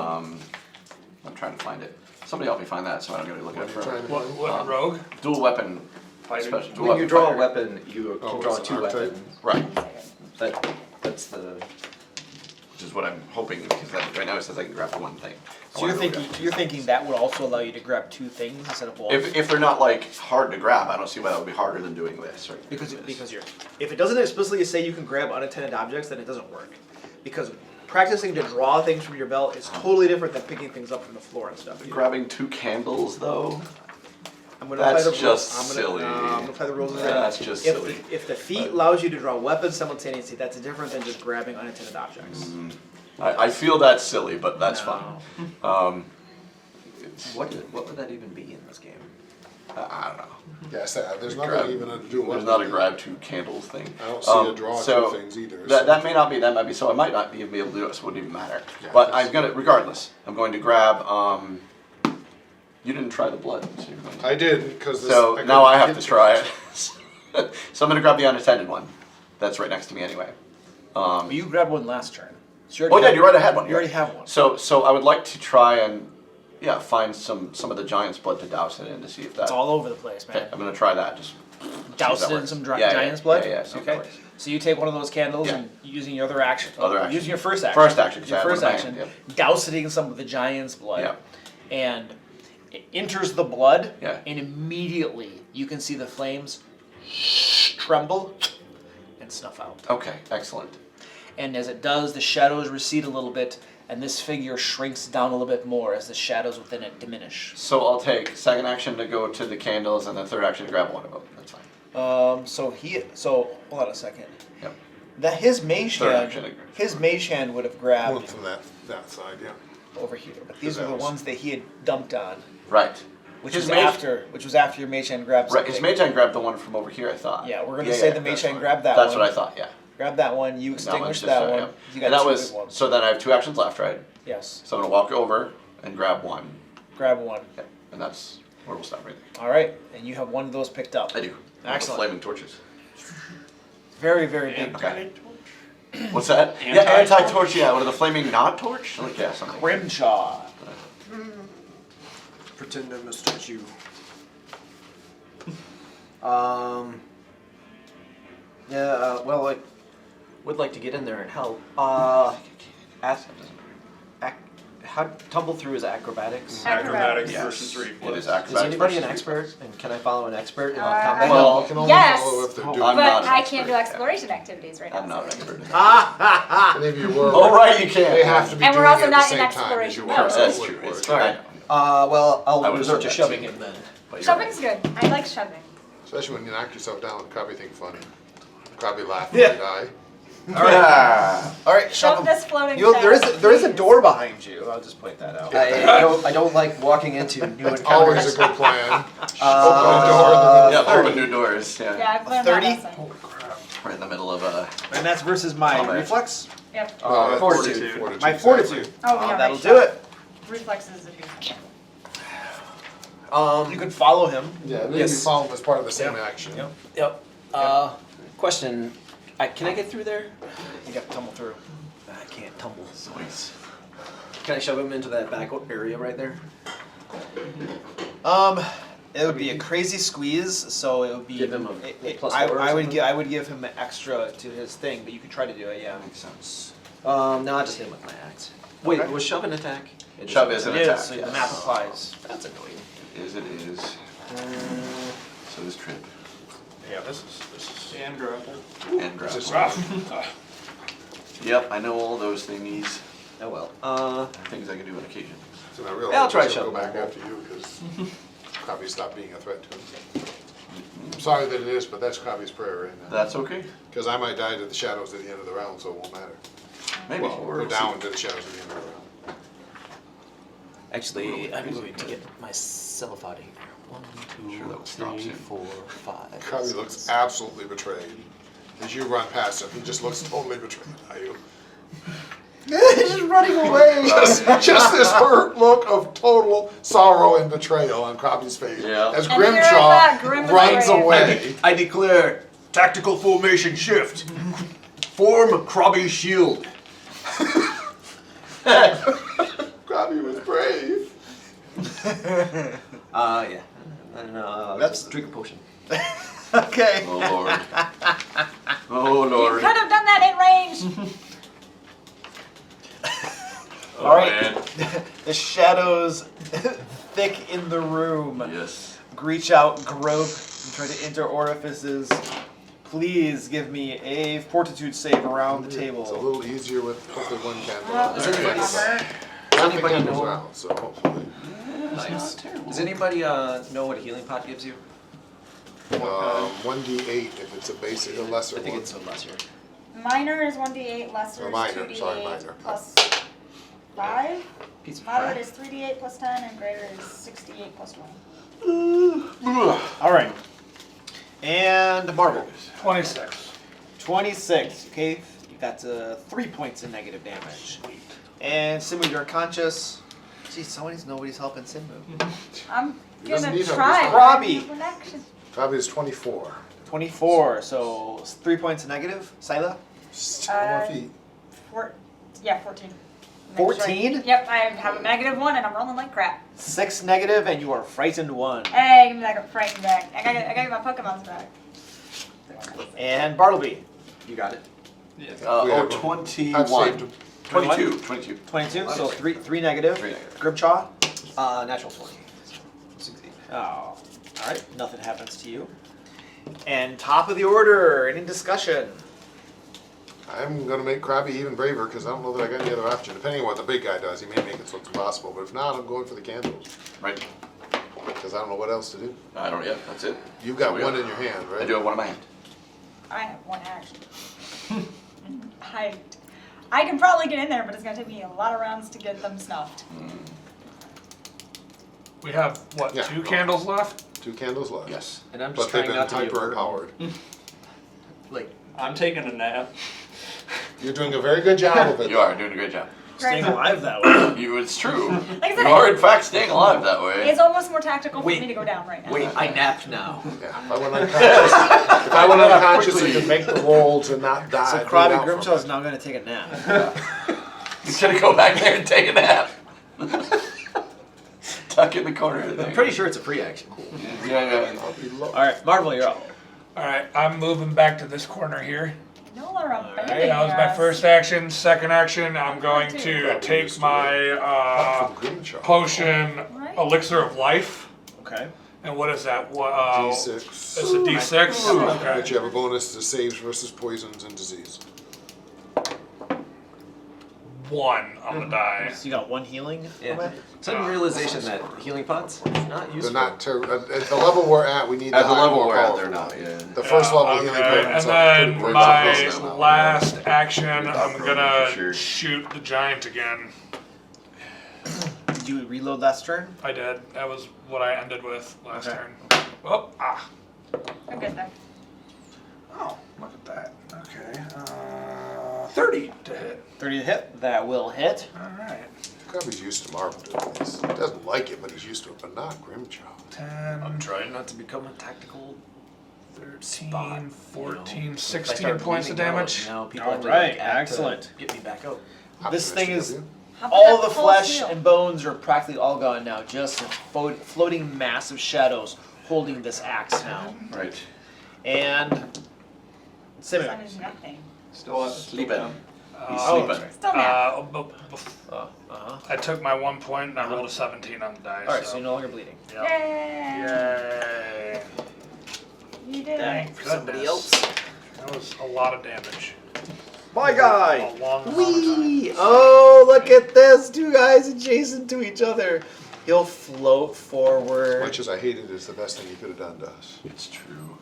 I'm trying to find it. Somebody help me find that, so I don't gotta look it up What are you forever. trying to What rogue? Dual weapon, Fighting. special, dual When you weapon draw a fighter. weapon, you Oh, can draw it's an two archetype? weapons. Right, That's the. which is what I'm hoping, because right now it says I can grab one thing. I So you're wanna go thinking you're thinking that would also allow you to grab two things instead of one? If they're not like hard to grab, I don't see why that would be harder than doing this or Because doing this. because you're if it doesn't explicitly say you can grab unattended objects, then it doesn't work. Because practicing to draw things from your belt is totally different than picking things up from the floor and stuff. Grabbing two candles though, I'm gonna That's apply the just rules. silly. I'm gonna apply the rules. That's just if silly. if the feat allows you to draw weapons simultaneously, that's different than just grabbing unattended objects. I feel that's silly, but that's No. fine. What would that even be in this game? I don't know. Yes, there's not Grab- even a dual There's weapon. not a grab two candles thing. I don't see a draw so two things either. That, so- that may not be, that might be, so I might not be able to do it, so it wouldn't even matter. Yeah, But that's- I'm gonna, regardless, I'm going to grab, you didn't try the blood, so you're going to. I did, because So now I have to try it. So I'm gonna grab the unattended one. That's right next to me anyway. But you grabbed one last turn. So Oh yeah, you're right, I had one. You already have one. So I would like to try and, yeah, find some of the giant's blood to douse it in to see if that. It's all over the place, Okay, man. I'm gonna try that, just. Douse see if that it in works. some Yeah, giant's blood? Yeah, so of Okay. course. So you take one of those candles Yeah. and using your other action. Other action. Using your first action. First action, 'cause Your I have first one in action. my hand, Douse it in some of the giant's blood. Yeah. And it enters the blood. Yeah. And immediately you can see the flames tremble and snuff out. Okay, excellent. And as it does, the shadows recede a little bit, and this figure shrinks down a little bit more as the shadows within it diminish. So I'll take second action to go to the candles and then third action to grab one of them. That's fine. So hold on a second. Yep. That his mage Third hand, action. his mage hand would have One grabbed from that side, yeah. over here, but these are the Those. ones that he had dumped on, Right. which His was mage- after your mage hand grabbed Right. something. His mage hand grabbed the one from over here, I thought. Yeah, we're gonna say the mage that's hand fine. grabbed that That's one. what I thought. Yeah. Grab that one. You That one's extinguish just, that one. yeah. You got And that two was big ones. so then I have two actions left, right? Yes. So I'm gonna walk over and grab one. Grab one. Okay. And that's where we'll stop right there. All right, and you have one of those picked up. I do. Excellent. Flaming torches. Very, very big. Okay. What's that? Yeah, Anti-torch? anti-torch. Yeah, what are the flaming not torch? Like yeah, something. Grimjaw. Pretend I mistouch you. Well, I would like to get in there and help. Tumble through is acrobatics. Acrobatics Yes. versus It reflex. is acrobatics. Is anybody an versus expert? And can I follow an expert in Uh, combat? Well, You can only Yes. follow if they're doing I'm But not an I expert, can't do yeah. exploration activities right now. I'm not an so- expert. Any of you were. Oh right, you can't. They have to be And we're doing also it at not the in same time as exploration you mode. are. That's so it true. would It's work. true. Well, I I'll would've resort to said that shoving too. him then. But you're Shoving's right. good. I like shoving. Especially when you knock yourself down, Krabby think funny. Krabby laugh when Yeah. you die. Yeah. All right, Shove this floating there is shadow, there is a please. door behind you. I'll just point that out. I don't like walking into new Always encounters. a good plan. Yeah, open new doors. Yeah. Yeah, I've learned that 30? lesson. Right in the middle of a. And that's versus my Combat. reflex. Yep. Fortitude. Fortitude. My fortitude. Oh, we are that'll right, do it. reflexes if you You can follow him. Yeah, maybe Yes. follow him as part of the same action. Yep. Yep. Question. Can I get through there? You got to tumble through. I can't tumble. Nice. Can I shove him into that back area right there? It would be a crazy squeeze, so it would be. Give him a plus I, four or I would something? give. I would give him an extra to his thing, but you could try to do it. Yeah. Makes sense. No, I'll just hit him with my axe. Wait, Okay. was shove an attack? Shove is an It attack. is. So yes. the map applies. That's annoying. It is. So is trip Yeah, this is And grapple. and grab. Just- rough. Yep, I know all those thingies. Oh well. Things I can do on occasion. So I realize Yeah, I'll try I should shove go back him. after you because Krabi stopped being a threat to him. I'm sorry that it is, but that's Krabi's prayer right now. That's okay. Because I might die to the shadows at the end of the round, so it won't matter. Maybe. Well, go down to the shadows at the end of the round. Actually, I'm going to get myself out of here. 1, 2, Sure, that will stop 3, soon. 4, 5. Krabi looks absolutely betrayed. As you run past him, he just looks totally betrayed by you. He's just running away. Just this hurt look of total sorrow and betrayal on Krabi's face. Yeah. As And here is that Grimshaw grim runs betrayal. away. I declare tactical formation shift. Form Krabi's shield. Krabi was brave. Yeah. And That's- drink a potion. Okay. Oh lord. Oh You lord. could have done that in range. Oh, All right. man. The shadows thick in the room. Yes. Reach out, grope, and try to enter orifices. Please give me a fortitude save around the It's a table. little easier with hopefully one candle. Oh, Is anybody- bummer. Nothing anybody candles know- around, so hopefully. Nice. Does anybody know what a healing pot gives you? 1d8 if it's a basic, a lesser I think one. it's a lesser. Minor is 1d8, lesser Or is minor, 2d8 sorry, minor. plus 5. Piece of Moderate crap. is 3d8 plus 10, and greater is 68 plus 20. All right. And Marvel. 26. 26. Okay, you got 3 points in negative damage. And Simu, you're unconscious. Geez, nobody's helping Simu. I'm He doesn't gonna need help, try. he's but Robbie. I have an action. Krabi is 24. 24, so 3 points negative. Scylla? Still on my feet. 14. Make 14? Sure. Yep, I have a negative 1 and I'm rolling like crap. 6 negative, and you are frightened 1. Hey, give me that frightened back. I gotta get my Pokemons back. And Bartleby. You got it. We Oh, have- 21. I've saved him. 22. 22. 22, so 3 negative. 3 negative. Grimshaw? Natural 20. Succeed. Oh, alright, nothing happens to you. And top of the order, any discussion? I'm gonna make Krabi even braver because I don't know that I got any other option. Depending on what the big guy does, he may make it so it's impossible. But if not, I'm going for the candles Right. because I don't know what else to do. I don't. Yeah, that's it. You've got So we one are- in your hand, right? I do have one in my hand. I have 1 action. I can probably get in there, but it's gonna take me a lot of rounds to get them snuffed. We have, what, Yeah. 2 candles left? 2 candles left. Yes. And I'm just But they've trying been not to be hyper overwhelmed. empowered. Like, I'm taking a nap. You're doing a very good job of it. You are doing a great job. Staying alive that way. It's true. Like I You said, are in fact staying alive that way. it's almost more tactical for Wait. me to go down right now. wait, I napped now. Yeah, if I went unconscious, if I went unconscious, I could make the roll to not die. So bleed Krabi out from Grimshaw is it. now going to take a nap. He's gonna go back there and take a nap. Tuck in the corner of the I'm thing. pretty sure it's a free action. Yeah. I'll be low. Alright, Marvel, you're up. Alright, I'm moving back to this corner here. No are abandoning That was my us. first action. Second action, I'm going to take my Up from Grimshaw. potion Right. Elixir of Life. Okay. And what is that? What, D6. It's a D6. But Okay. you have a bonus to saves versus poisons and disease. 1 on the die. So you got 1 healing? Yeah. away? Sudden realization that healing pots not They're useful. not at the level we're at. We need At the higher, level more we're at, powerful. they're not. Yeah. The first level healing Okay, potents and are pretty then great. my It's not last action, I'm for gonna sure. shoot the giant again. Did you reload last turn? I did. That was what I ended with last Okay. turn. Oh, I'm good there. Oh, look at that. Okay. 30 to hit. 30 to hit. That will hit. All right. Crabby's used to Marvel doing this. He doesn't like it, but he's used to it, but not Grimjaw. 10, I'm trying not to become a tactical 13, spot. 14, you know. If I 16 start points of bleeding out, damage. You know, people All have to right, act to excellent. get me back up. This thing is Optimistic How about all that the full flesh seal? and bones are practically all gone now. Just floating massive shadows holding this axe now. Right. And Sun Simon. is nothing. Still sleeping. He's Oh, sleeping. Still mad. I took my 1 point and I rolled a 17 on the dice. All right, so you're no longer bleeding. Yep. Yay! Yay. You did Dang, it. for somebody else. That was a lot of damage. My guy. A long amount of time. Whee! Oh, look at this! Two guys adjacent to each other. He'll float As forward. much as I hate it, it's the best thing he could have done to us. It's true.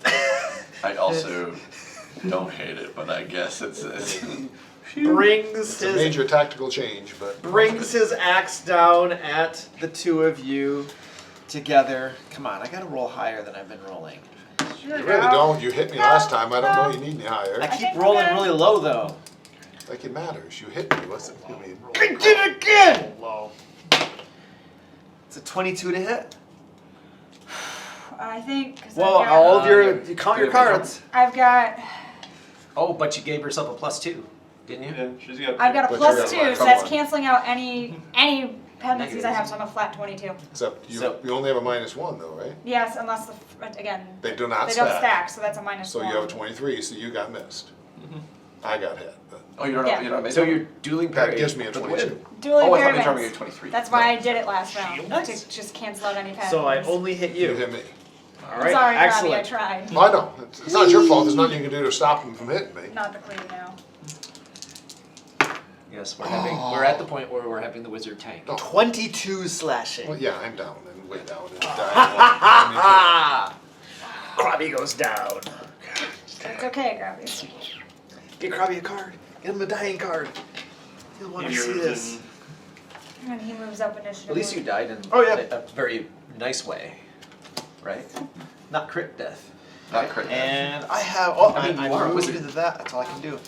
I also don't hate it, but I guess it's Brings It's a his major tactical change, but brings his axe down at the two of you together. Come on, I gotta roll higher than I've been rolling. you really don't. You hit me last time. I don't know you need any I higher. keep think we're rolling good. really low though. Like it matters. You hit me. What's it? I mean, I did it again! Low. It's a 22 to hit. I think. 'Cause Well, I've got, all of your yeah. you count your Good, good. cards. I've got Oh, but you gave yourself a +2, didn't you? Yeah, she's got. I've got a But plus you're 2, gonna so come that's on. canceling out any penalties I have. So I'm a flat 22. except you, So- you only have a -1 though, right? Yes, unless again They do not they stack. don't stack, so that's a minus So 1. you have a 23, so you got missed. I got hit, but Oh, you don't Yeah. know. You don't have So you're dueling that parry. gives me a for the 22. win. Dueling Oh, I thought you pyramids. told me you're 23. That's why I did it last round Nice. to just cancel out any penalties. So I only hit You you. hit me. All right, Sorry, excellent. Robbie, I tried. Oh, I know. It's not your fault. There's nothing you can do to stop him from hitting me. Not the queen now. Yes, we're at the point where we're having the wizard tank. Oh. 22 slashing. Well, yeah, I'm down and way down and dying. Ah! Krabby goes down. It's okay, Gravity. Get Krabby a card. Get him a dying card. He'll want to see this. And he moves up initiative. At least you died in Oh, yeah. a very nice way, right? Not crit death. Not critical. And I have. Oh, I mean, I you are a moved wizard. into that. That's all I can do.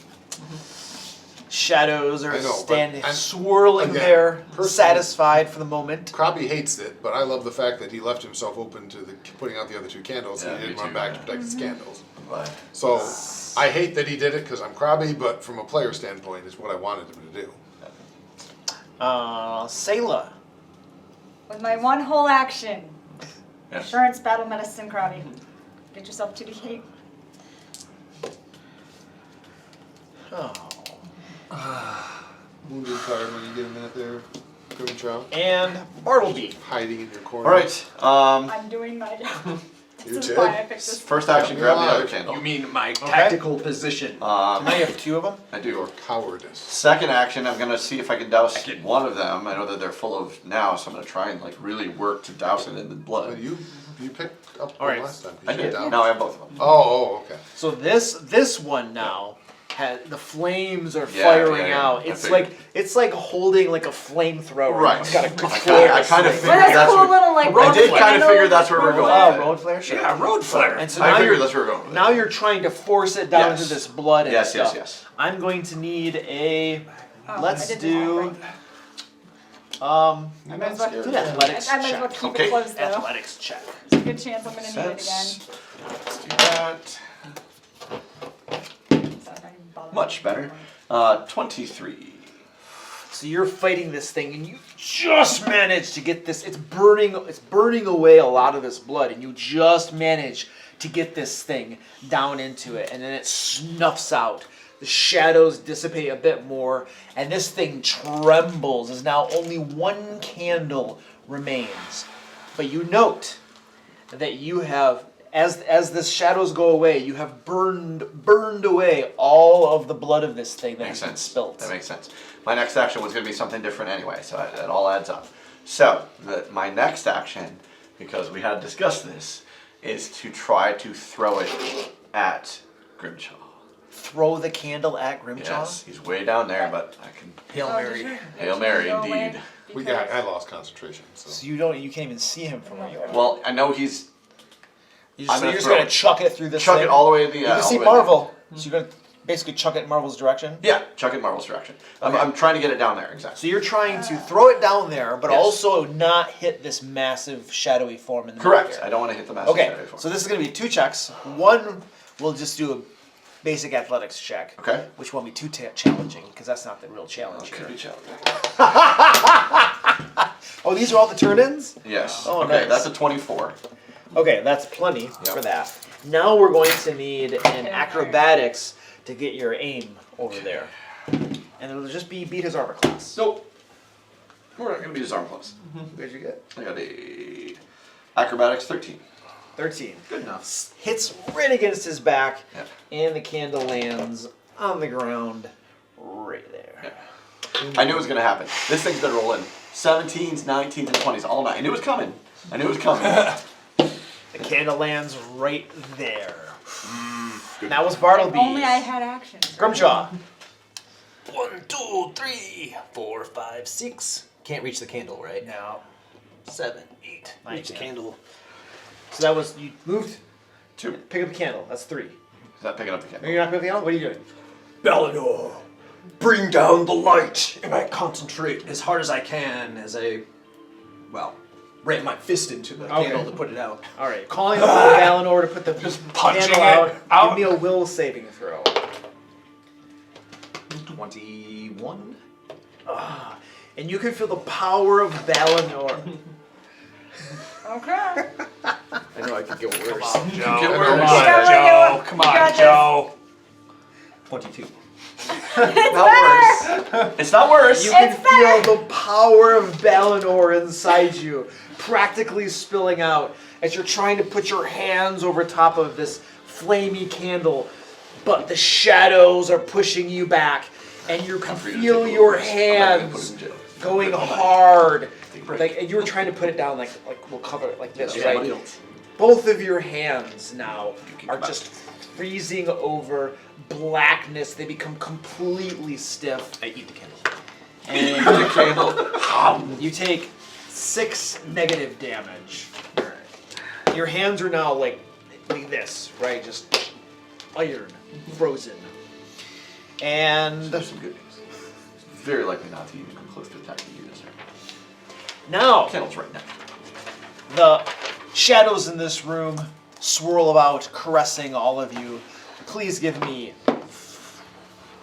Shadows are I know, but standing, I'm- swirling again, there, personally- satisfied for the moment. Krabby hates it, but I love the fact that he left himself open to the putting out the other 2 candles, Yeah, and he me didn't run too, back yeah. to protect his candles. I'm glad. So I hate that he did it because I'm Krabby, but from a player standpoint, it's what I wanted him to do. Sayla. With my one whole action. Yes. Insurance, battle, medicine, Krabby. Get yourself 2d8. Oh. Wounded card when you get a minute there, Grimjaw. And Bartleby. Hiding in your corner. All right. I'm doing my job. You This is did? why I picked this. First action, grab the other candle. You mean my tactical position? Now you have 2 of them. I do. Your cowardice. Second action, I'm gonna see if I can douse one of them. I know that they're full of now, so I'm gonna try and like really work to douse it in the But blood. you picked up All one right. last time. I You did. down. Now I have both of them. Oh, okay. So this one now has the flames are Yeah, firing yeah, yeah. out. I It's like holding like a flamethrower. Right. It's got a I controller. kind of Well, figured that's that's cool what. little like. I road did flare. kind of figure that's where we're Road going. flare. Oh, road flare. Sure. Yeah, road flare. And so I now figured you're that's where we're going with it. now you're trying to force it down Yes. into this blood and Yes, yes, stuff. yes. I'm going to need a. Oh, Let's I did do. this all right. You're I might not as well scared. do an athletics I might as well check. keep Okay. it closed though. Athletics check. There's a good chance I'm gonna need it again. Sense. Let's do that. So I'm not even bothering. Much better. 23. So you're fighting this thing, and you just manage to get this. It's burning away a lot of this blood, and you just manage to get this thing down into it, and then it snuffs out. The shadows dissipate a bit more, and this thing trembles as now only 1 candle remains. But you note that you have, as the shadows go away, you have burned away all of the blood of this thing that Makes has been sense. spilt. That makes sense. My next action was going to be something different anyway, so that all adds up. So, my next action, because we had discussed this, is to try to throw it at Grimjaw. Throw the candle at Grimjaw. Yes, he's way down there, but I can. Hail Oh, Mary. did you? Hail Mary, Go away indeed. We because- got. I lost concentration. So So you can't even see him from where you are. Well, I know he's. You're I'm just, gonna you're just throw gonna it. chuck it through this Chuck thing. it all the way to the. You can all see the way Marvel. So you're gonna basically chuck it in Marvel's direction. Yeah, chuck it Marvel's direction. Okay. I'm trying to get it down there, exactly. So you're trying to throw it down there, but Yes. also not hit this massive shadowy form in the Correct. middle I here. don't want to hit the massive Okay, shadow form. so this is going to be 2 checks. One, we'll just do a basic athletics check. Okay. Which won't be too challenging, because that's not the real challenge Could here. be challenging. Oh, these are all the turn-ins? Yes. Oh, okay, nice. that's a 24. Okay, that's plenty for that. Now we're going to need an acrobatics to get your aim over there. And it'll just be beat his armor class. Nope. We're not going to be his arm plus. What did you get? I got a acrobatics 13. 13. Good enough. Hits right against his back, Yeah. and the candle lands on the ground right there. Yeah. I knew it was going to happen. This thing's been rolling 17s, 19s, and 20s all night. I knew it was coming. The candle lands right there. That was Bartleby. If only I had actions. Grimjaw. 1, 2, 3, 4, 5, 6. Can't reach the candle, right? No. 7, 8. I Reach the can't. candle. So that was, you moved, 2. pick up the candle. That's 3. Is that picking up the No, candle? you're not picking up the candle? What are you doing? Bellador, bring down the light. And I concentrate as hard as I can as I, ram my fist into the Okay. candle to put it out. Alright, calling upon Valinor to put the punching candle it out. Give me a will saving throw. 21. And you can feel the power of Valinor. Okay. I know I could go worse. Joe, Get come worse. on, Yeah, Joe. Come you got on, this. Joe. 22. Not worse. It's not worse. You can It's better. feel the power of Valinor inside you, practically spilling out as you're trying to put your hands over top of this flamey candle, but the shadows are pushing you back, and you can for you to feel take a your little risk. I'm not gonna put hands it in jail. going All night. hard. Take a break. Like, and you were trying to put it down like we'll cover it like this, Yeah, right? somebody else. Both of your hands now keep are them just freezing over blackness. They become completely stiff. I eat the candle. And The candle. you take 6 negative damage. Your hands are now like this, right? Just iron, frozen. And There's some good news. It's very likely not to even come close to attacking you this turn. now Candle's right now. the shadows in this room swirl about, caressing all of you. Please give me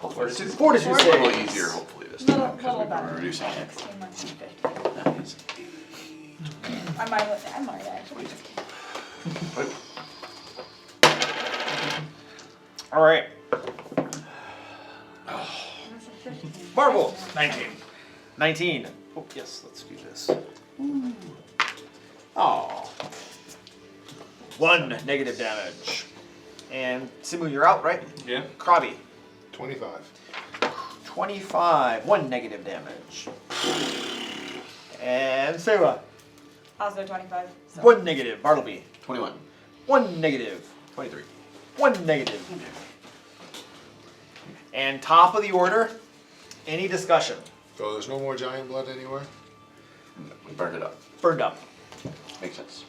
Fortitude. fortitude A little saves. easier, hopefully, this Little, time, because little we've been better. reducing it. 16 less than 50. That is I might actually. Wait, All right, That's a 15. Marvel. 19. 19. Oh, yes, let's do this. Oh. 1 negative damage. And Simu, you're out, right? Yeah. Krabi. 25. 25. 1 negative damage. And Sarah. Also 25. So. 1 negative. Bartleby. 21. 1 negative. 23. 1 negative. And top of the order, any discussion? So there's no more giant blood anywhere? We burned it up. Burned up. Makes sense.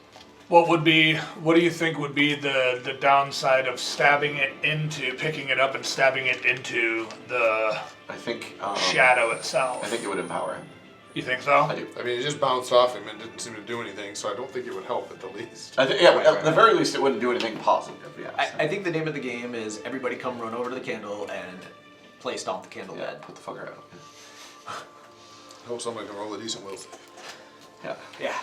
What do you think would be the downside of stabbing it into, picking it up and stabbing it into the I think. shadow itself? I think it would empower him. You think so? I do. I mean, it just bounced off him and didn't seem to do anything, so I don't think it would help at the least. I think. Yeah, at the very least, it wouldn't do anything positive. Yeah. I think the name of the game is everybody come run over to the candle and play stomp the candle Yeah. dead. Put the fucker out. Hope somebody can roll a decent will save. Yeah. Yeah.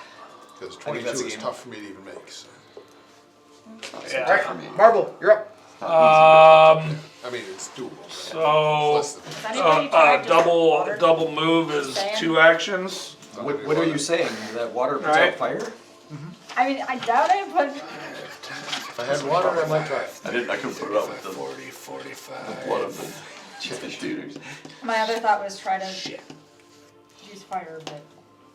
Because I think 22 that's a is game. tough for me to even make. So. Not Yeah. so tough for me. Marvel, you're up. Not easy, I mean, it's doable. but So, it's less than Has anybody tried just water? double move is Sand? 2 actions. What are you saying? That water puts Right. out fire? I mean, I doubt it, but If I had water, I might try. I couldn't put it up with the 40, 45. blood of the chicken shooters. my other thought was try to use fire, but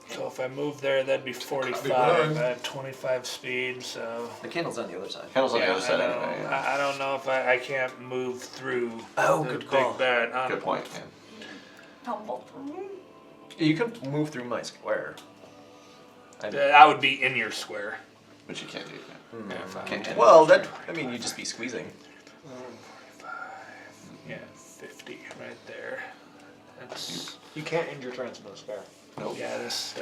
So if I move there, that'd be burned. 45. I have 25 speed, so. The candle's on the other side. Candle's on the Yeah, other side I know. anyway. Yeah. I don't know if I can't move through. Oh, the good big call. bed. Good point. Yeah. tumble through. You can move through my square. That would be in your square. Which you can't do. Yeah. Yeah, if I- Can't do. Well, that, I mean, you'd just be squeezing. Yeah, 50 right there. That's You can't end your turns in the spare. Nope. yeah. That's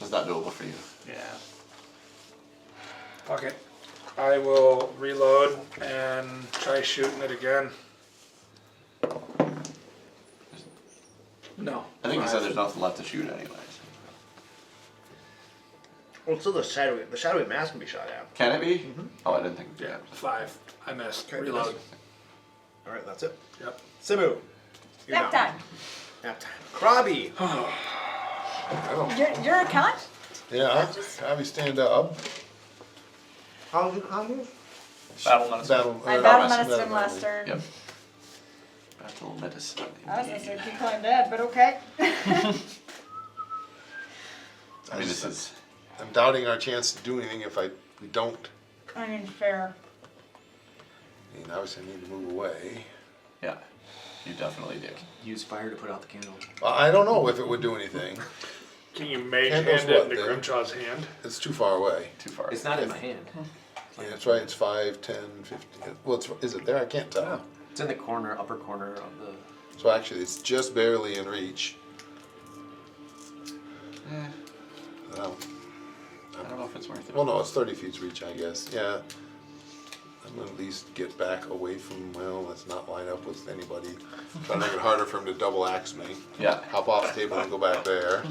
It's not doable for you. yeah. Okay, I will reload and try shooting it again. No. I think you said 5. there's nothing left to shoot anyways. Well, still the shadowy mask can be shot at. Can it be? Oh, I didn't think. Yeah, 5. I missed. Okay, Reload. All right, that's it. Yep. Simu. You're Nap down. time. Nap time. Krabby. I don't. You're a con? Yeah, have you stand up. How's it? Battle medicine. I battle medicine last turn. Yep. Battle medicine. I was gonna say keep calling dead, but okay. I mean, this is. I'm doubting our chance to do anything if we don't. I mean, fair. I mean, obviously I need to move away. Yeah, you definitely do. Use fire to put out the candle. I don't know if it would do anything. Can you mage Candle's hand it what, into there? Grimshaw's hand? It's too far away. Too far. It's not in my hand. Yeah, that's right. It's 5, 10, 15. Well, is it there? I can't tell. It's in the corner, upper corner of the. So actually, it's just barely in reach. I don't know if it's worth it. Well, no, it's 30 feet's reach, I guess. Yeah. I'm gonna at least get back away from. Well, let's not line up with anybody. Try to make it harder for him to double axe me. Yeah. Hop off the table and go back there.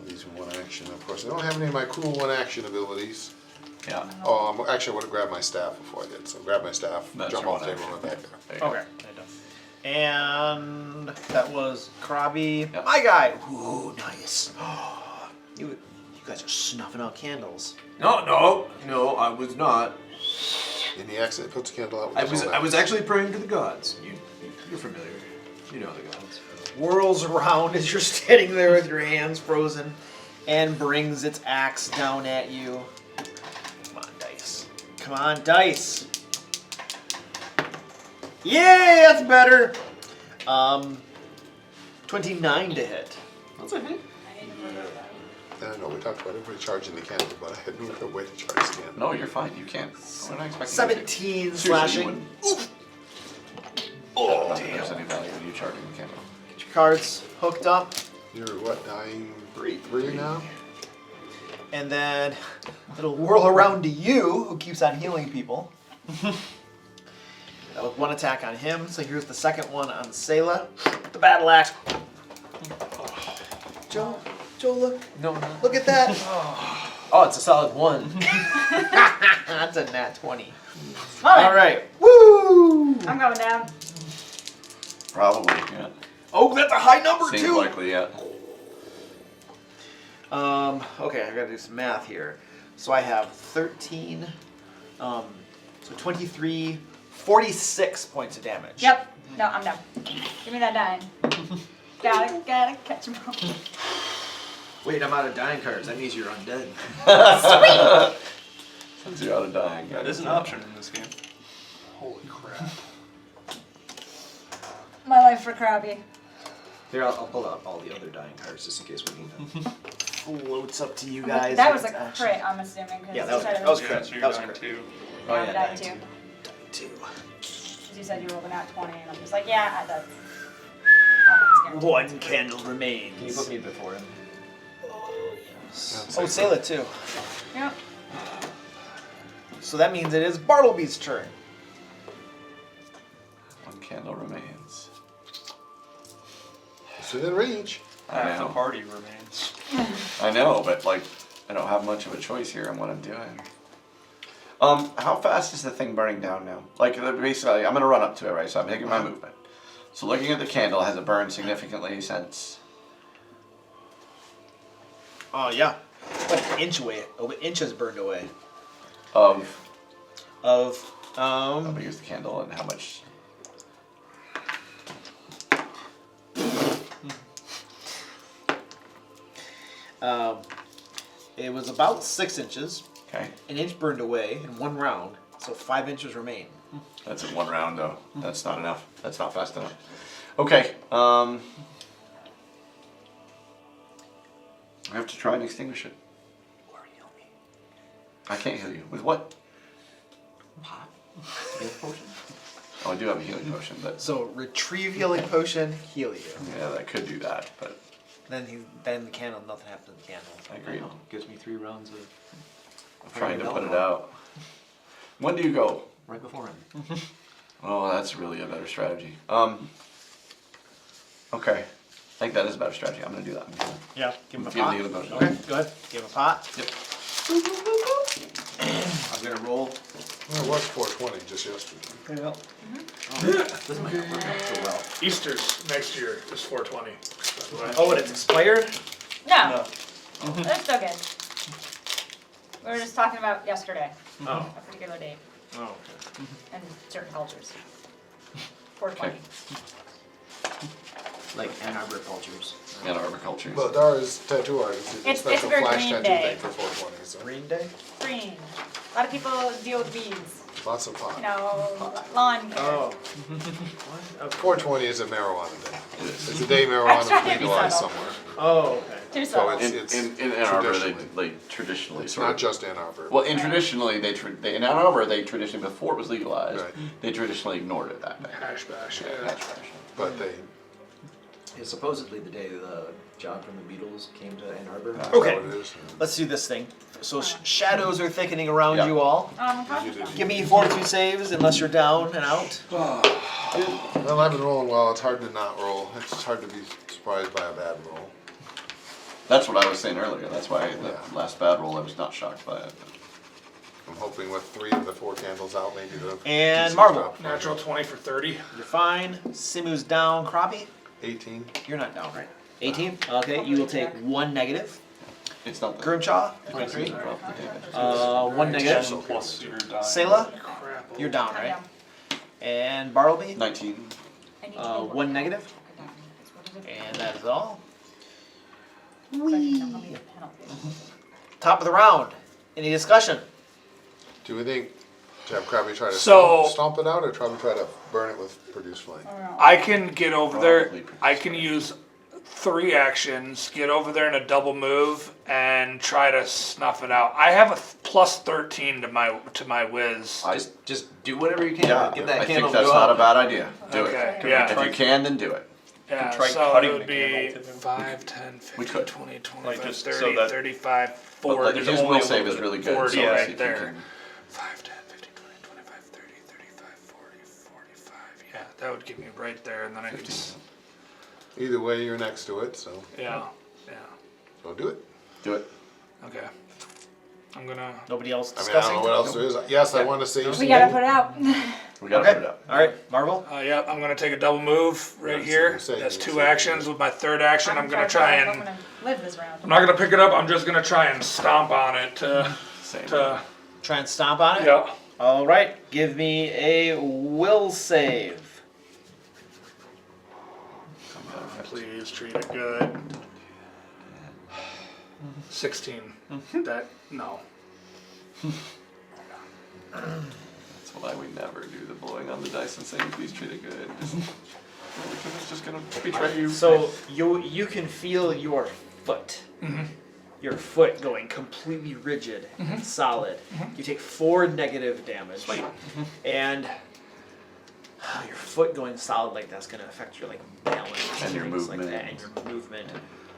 These are one action, of course. I don't have any of my cool one action abilities. Yeah. Oh, actually, I would have grabbed my staff before I did. So grab my staff, That's jump your off the one table, and action. went back there. There you go. Okay. And that was Krabby. Yep. My guy. Ooh, nice. You guys are snuffing out candles. No, I was not. And he accidentally puts the candle out with I his was own I was axe. actually praying to the gods. You're familiar. You know the gods. Whirls around as you're standing there with your hands frozen and brings its axe down at you. Come on, dice. Come on, dice. Yay, that's better. 29 to hit. That's a hit. I don't know, we talked about everybody charging the candle, but I had no other way to charge the candle. No, you're fine. You can't. We're not expecting 17 you to. slashing. Oof. Oh, damn. There's any value in you charging the candle. Get your cards hooked up. You're what, dying Three. three now? And then it'll whirl around to you, who keeps on healing people. That was one attack on him. So here's the second one on Sayla. The battle axe. Joe, look. No. Look at that. Oh, it's a solid 1. That's a nat 20. All All right. Woo! I'm going down. Probably, yeah. Oh, that's a high number Seems too. likely, yeah. Okay, I gotta do some math here. So I have 13, so 23, 46 points of damage. Yep. No, I'm down. Give me that dying. Gotta catch him all. Wait, I'm out of dying cards. That means you're undead. Since you're out of dying. That is an option in this game. Holy crap. My life for Krabby. Here, I'll pull out all the other dying cards just in case we need them. Floats up to you guys. That was a It's actually- crit, I'm assuming. 'cause Yeah, you that was said it that was Yeah, crit. so you're That was dying crit. too. Yeah, I'm dying too. Dying too. Because you said you rolled a nat 20, and I'm just like, yeah, that's. almost guaranteed. One candle remains. Can you put me before him? Oh, Sayla too. Yep. So that means it is Bartleby's turn. One candle remains. It's within reach. Half the know. party remains. I know, but like, I don't have much of a choice here in what I'm doing. How fast is the thing burning down now? Like, basically, I'm gonna run up to it, right? So I'm taking my movement. So looking at the candle, has it burned significantly since? Oh yeah, like an inch away. Oh, an inch has burned away. Of Of how big is the candle and how much? It was about 6 inches. Okay, An inch burned away in one round, so 5 inches remain. that's in one round though. That's not enough. That's not fast enough. Okay, I have to try and extinguish it. Or heal me. I can't heal you. With what? Pot. Healing potion? Oh, I do have a healing potion, but So retrieve healing potion, heal you. yeah, I could do that, but Then the candle, nothing happens to the candle. I agree. Gives me 3 rounds of. I'm trying to put it out. When do you go? Right before him. Oh, that's really a better strategy. Okay. I think that is a better strategy. I'm gonna do that. Yeah, give him a Give pot. the healing potion. Okay, go ahead. Give him a pot. Yep. I'm gonna roll. Well, it was 420 just yesterday. There you go. This might not work out so well. Easter's next year is 420. By the way. Oh, and it's expired? No, that's still good. We were just talking about yesterday, Oh. a particular date, Oh, okay. and certain cultures. 420. Like Ann Arbor cultures. And arboriculture. But Dara's tattoo artist is a It's special for flash Green tattoo Day. thing for 420. So Green Day? Green. A lot of people deal with weeds. lots of pot. You know, lawn care. Oh. 420 is a marijuana day. It's a day marijuana is trying to be legalized subtle. somewhere. Oh, okay. Too So subtle. it's in Ann Arbor, traditionally. they traditionally It's sort not of. just Ann Arbor. Well, in traditionally, they in Ann Arbor, they traditionally, before it was legalized, Right. they traditionally ignored it that day. Hash bash. Yeah, Yeah. that's right. But they It's supposedly the day the John from the Beatles came to Ann Arbor. Okay. Is that what it is? Let's do this thing. So shadows are thickening around Yeah. you all. Cautious one. Give me fortitude saves unless you're down and out. Well, I've been rolling well. It's hard to not roll. It's hard to be surprised by a bad roll. That's what I was saying earlier. That's why the Yeah. last bad roll, I was not shocked by it. I'm hoping with 3 of the 4 candles out, maybe the And DC's Marvel. drop. Natural 20 for 30. You're fine. Simu's down. Crappie? 18. You're not down, right? 18? Okay, you will take 1 negative. It's not the Grimchaw? 23. Drop the damage. 1 negative. 10 plus your die. Sayla? Crap. You're down, I'm right? down. And Bartleby? 19. I need to know what 1 kind of negative. crocodile is. What is it? And that is all. So I can know how many penalties. Top of the round. Any discussion? Do we think to have Krabby try to So- stomp it out or try to burn it with produce flame? I can get over there. Probably pretty I can use 3 actions, get over there in a double move, and try to snuff it out. I have a plus 13 to my whiz. Just do whatever you can. Yeah, Get that I candle think to that's go not a out. bad idea. Do Okay, it. yeah. If you can, then do it. Yeah, try so cutting it would the be candle to them. 5, 10, 15, We could. 20, 25, Like, just 30, so that- 35, But 40. like, his will save is really good. 40 So let's see right if you there. can- 5, 10, 15, 20, 25, 30, 35, 40, 45. Yeah, that would get me right there, and then I could just, Either way, you're next to it, so yeah. go do it. Do it. Okay. I'm gonna. Nobody else I mean, I discussing? don't know what else there is. Yes, I want to save some. We gotta put it out. We gotta Okay. put it up. All right, Marvel. Yeah, I'm gonna take a double move right Yeah, here. so you're That's saying 2 actions. With my 3rd action, I'm gonna try I'm and. gonna live this round. I'm not gonna pick it up. I'm just gonna try and stomp on it. Same. Try and stomp on it? Yeah. All right, give me a will save. Please treat it good. 16. That no. That's why we never do the blowing on the dice and saying, please treat it good. Because it's just gonna betray you. So you can feel your foot. Your foot going completely rigid and solid. You take 4 negative damage. And your foot going solid like that's gonna affect your like balance And your things like movement. that, and your movement.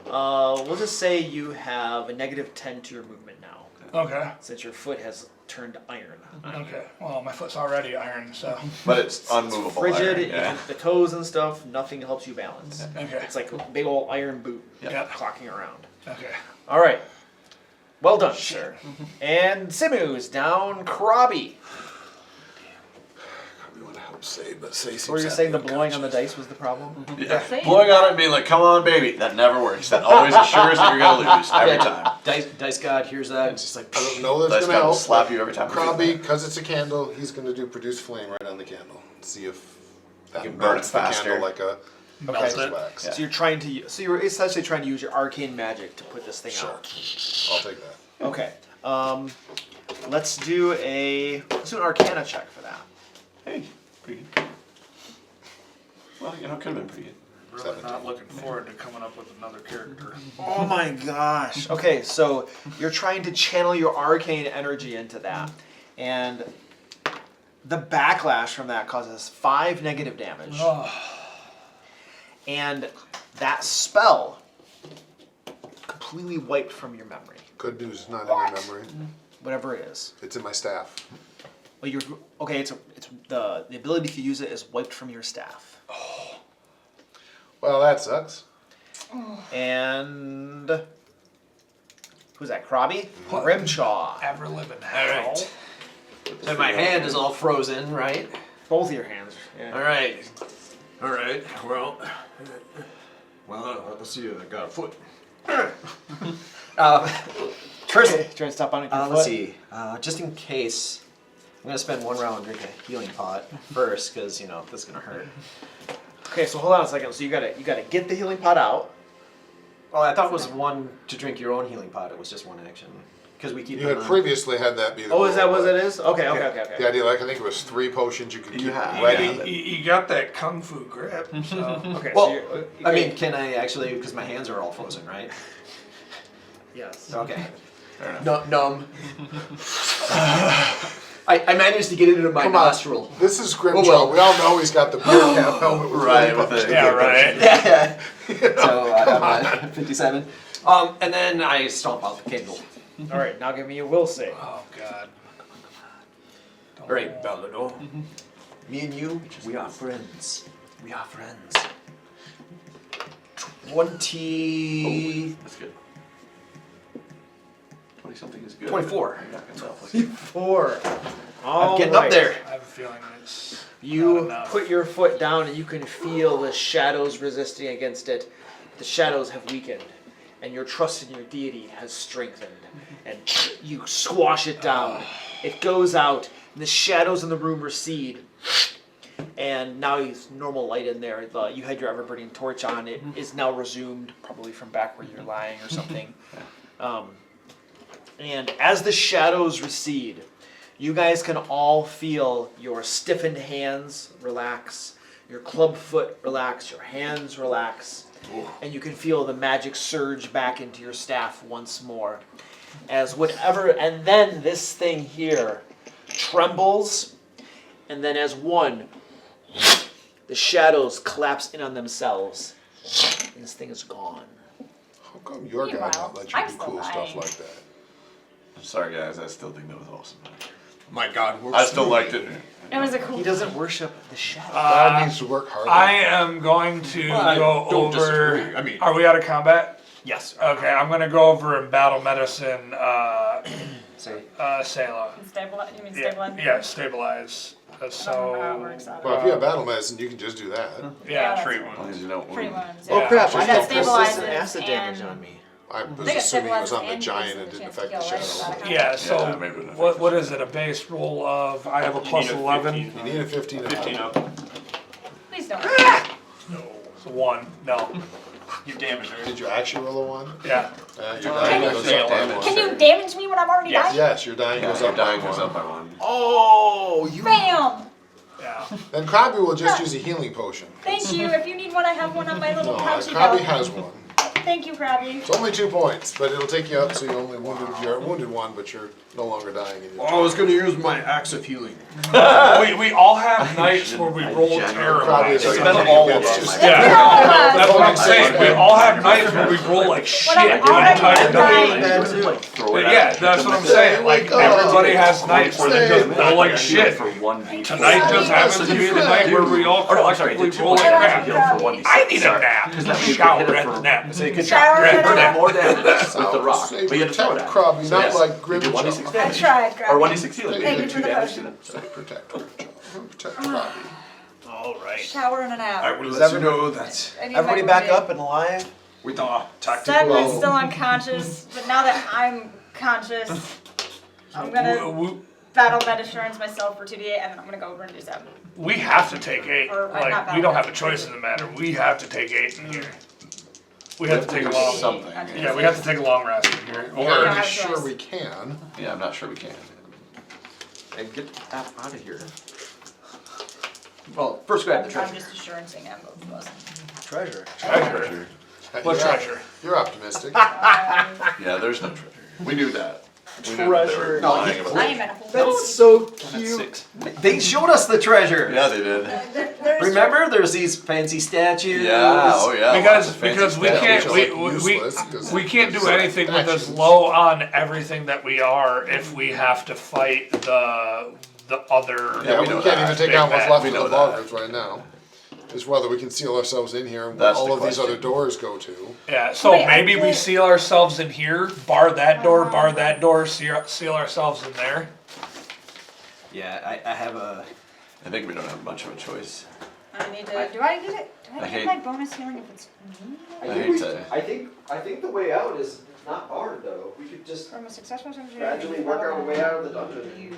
We'll just say you have a negative 10 to your movement now, Okay. since your foot has turned iron. Okay. Well, my foot's already iron, so. But it's unmovable. Frigid, iron, yeah. the toes and stuff, nothing helps you balance. Okay. It's like a big old iron boot Yeah. clocking around. Okay. All right. Well done, sir. And Simu's down Krabi. We want to help save, but say So were you saying the blowing on the dice was the problem? Yeah. Blowing on it and being like, come on, baby. That never works. That always assures that you're gonna lose every time. Dice God hears that. It's just like. I don't know that's Dice going to God will help. slap you every time. Krabby, because it's a candle, he's going to do produce flame right on the candle. See if that can burn it melts the faster. candle like a melts it. wax. Yeah. So you're trying to. So you're essentially trying to use your arcane magic to put this thing Sure. out. I'll take that. Okay. Let's do an Arcana check for that. Hey, pretty good. Well, you know, it could have been pretty good. Really not looking forward to coming up with another character. Oh my gosh. Okay, so you're trying to channel your arcane energy into that. And The backlash from that causes 5 negative damage. Oh. And that spell completely wiped from your memory. Good news, it's not in my memory. Whatever it is. It's in my staff. Well, you're okay. It's the ability to use it is wiped from your staff. Well, that sucks. And who's that? Krabby? Grimchaw. Ever living All hell. right. So my hand is all frozen, right? Both of your hands. Yeah. All right. All right. Well, let's see. I got a foot. Tristan, trying to stop on it. Let's see. Just in case, I'm gonna spend 1 round and drink a healing pot first, because this is gonna hurt. Okay, so hold on a second. So you gotta get the healing pot out. Oh, I thought it was 1 to drink your own healing pot. It was just 1 action, because we keep. You had previously had that be the Oh, is that rule, what but it is? Okay. The idea, like, I think it was 3 potions you could keep have. ready. You got that kung fu grip, so. Okay. Well, so you're, I mean, can I actually? Because my hands are all frozen, right? yes. Okay. Fair enough. Numb. I managed to get it into my Come on. nostril. This is Grimjaw. Oh, well. We all know he's got the beer cap helmet with Right, really with the- Yeah, right. Yeah. So I'm at 57. And then I stomp out the candle. All right. Now give me a will save. Oh God. All right, Ballador. Me and you, we are friends. We are friends. 20. That's good. 20 something is good. 24. I'm not gonna tell, like, 4. I'm getting up there. I have a feeling it's not You enough. put your foot down and you can feel the shadows resisting against it. The shadows have weakened, and your trust in your deity has strengthened. And you squash it down. It goes out, and the shadows in the room recede. And now there's normal light in there. You had your ever-burning torch on. It is now resumed, probably from back where you're lying or something. And as the shadows recede, you guys can all feel your stiffened hands relax, your club foot relax, your hands relax, and you can feel the magic surge back into your staff once more. And then this thing here trembles, and then as one, the shadows collapse in on themselves, and this thing is gone. How come your guy Meanwhile, not let you I'm do still cool stuff dying. like that? I'm sorry, guys. I still think that was awesome. My God, I still liked it. It was a cool. He doesn't worship the shadow. God needs to work harder. I am going to go don't over. disagree. I mean- are we out of combat? Yes. Okay, I'm gonna go over and battle medicine. Say. Sayla. Stabilize. You mean Yeah, stabilize? yeah, stabilize. I don't remember how it So works out. Well, if you have battle medicine, you can just do that. yeah, that's treat right. As long wounds. as you know. Free wounds. Oh Yeah. crap, I That have persistent stabilizes acid damage and- on me. I was think it assuming it was on the stabilizes giant and and gives didn't the affect the chance to kill, right? shadow. Yeah. So Yeah, maybe it what is it? A base roll of I have a plus You need a 11. 15. You need a 15 and 15 up. up. Please don't. So 1. No. You damage her. Did you actually roll a 1? Yeah. Your dying you goes fail up by damage? 1. Can you damage me when I'm already Yes. dying? Yes, your dying Yeah, goes your up by dying goes 1. up by 1. Oh, you. Bam! Yeah. Then Krabby will just use a healing potion. Thank you. If you need one, I have one on my little No, pouchy Krabby belt. has one. Thank you, Krabby. It's only 2 points, but it'll take you up so you're wounded 1, but you're no longer dying. And I was going to use my axe of healing. we all have nights where we roll Krabby terrible. is It's like been all it's of just- us. Yeah. all of us. That's what I'm saying. We all have nights where we roll like shit When the I'm already entire dying. day. Throw But it yeah, at that's them. what I'm saying. Like Wake up. everybody has nights where they just roll like shit. For 1d4. Tonight just happens to be the night where we all collectively roll like crap. I need a nap. Shower at the nap. So you could Shower at hit the nap. more damage with the rock, Say but you had to throw it protect at Krabby, him. not yes, like you did Grimjaw. 1d6 I damage. tried, Krabby. Or 1d6 healing. Thank You you did for 2 the damage to potion. them. Say protect Grimjaw. Protect Krabby. All right. Shower and a nap. I will Does let you everybody- know that I need my Everybody back coffee. up and alive? with our Seth tactical. is still unconscious, but now that I'm conscious, I'm gonna battle med assurance myself for 2d8, and then I'm gonna go over and do 7. We have to take 8. Or, Like not we don't bad. have a choice in the matter. We have to take 8 in here. We We have to take a do long. something. Yeah, we have to take a long rest in here. We're don't Or have pretty a sure choice. we can. Yeah, I'm not sure we can. And get out of here. Well, first grab the I'm treasure. just assurancing them both of us. Treasure. treasure. What You're- treasure? You're optimistic. Yeah, there's no treasure. We knew that. We knew that they were treasure. lying about I it. am at a whole That's so That's cute. 6. They showed us the treasure. Yeah, they did. There's Remember, there's these fancy statues. Yeah, oh yeah. lots of Because fancy we stuff. can't Which are, we, like, we, useless, 'cause we can't do they're anything with as actions. low on everything that we are if we have to fight the other. Yeah, we we know can't that. even take Big out what's bad. left We of know the that. loggers right now. It's whether we can seal ourselves in here and That's all the of these question. other doors go to. Yeah, so Wait, I maybe we did- seal ourselves in here, bar that door, seal ourselves in there. Yeah, I have a. I think we don't have much of a choice. I need to. Do I get it? Do I I hate- get my bonus healing if it's me? I hate to. I think the way out is not barred though. We could just From a successful strategy. gradually work our way out of the dungeon.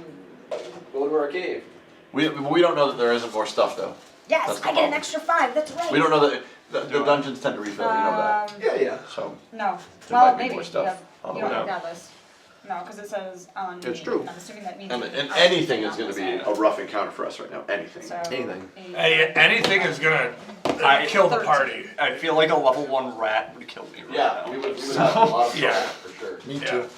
Go to our cave. We don't know that there isn't more stuff though. Yes, That's the I get an problem. extra 5. That's right. We don't know that the dungeons tend to refill. You know that. Yeah. So No. There Well, might be maybe more stuff you have. on the You don't way have out. that list. No, because it says on. It's me, true. And I'm assuming that means. and I'm anything not is going to be listed. a rough encounter for us right now. Anything. So, Anything. Anything is gonna kill the party. I feel like a level 1 rat would kill me right now. we would have a lot of Yeah. for sure. Me Yeah. too.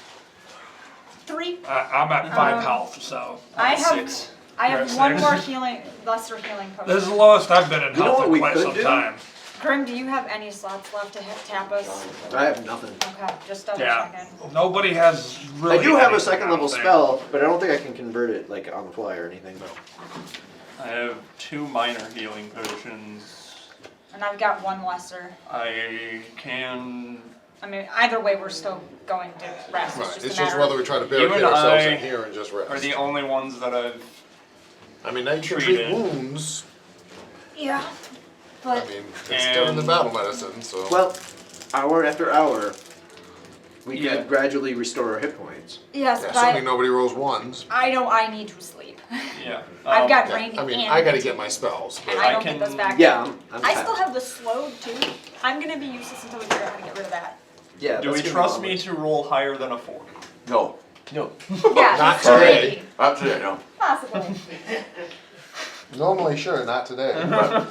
3. I'm at 5 health, so. I have. 6. I You're have at one 6? more healing, lesser healing potion. This is the lowest I've been in You know health what in we quite could some do? time. Grim, do you have any slots left to tap us? I have nothing. Okay, just double Yeah. checking. Nobody has really. I do have a anything, second I level don't think. spell, but I don't think I can convert it like on the fly or anything. I have 2 minor healing potions. And I've got one lesser. I can. I mean, either way, we're still going to rest. Right. It's just It's a just matter whether of. we try to You barricade and ourselves I in here and just rest. Are the only ones that I've. I mean, now you can treat treated. wounds. Yeah. I But mean, it's still in the And- battle medicine, so. Well, hour after hour, we Yeah. could gradually restore our hit points. yes, yeah, but assuming nobody rolls ones. I know I need to sleep. Yeah. I've got Yeah, brain I mean, and I gotta get my spells. and But I I don't can- get those back. Yeah, I'm I tapped. still have the slowed too. I'm gonna be useless until we figure out how to get rid of that. Yeah. Do we that's gonna trust be me to roll higher than a 4? No, No. Yeah, Not it's maybe. today. not today. No. Possibly. Normally, sure, not today.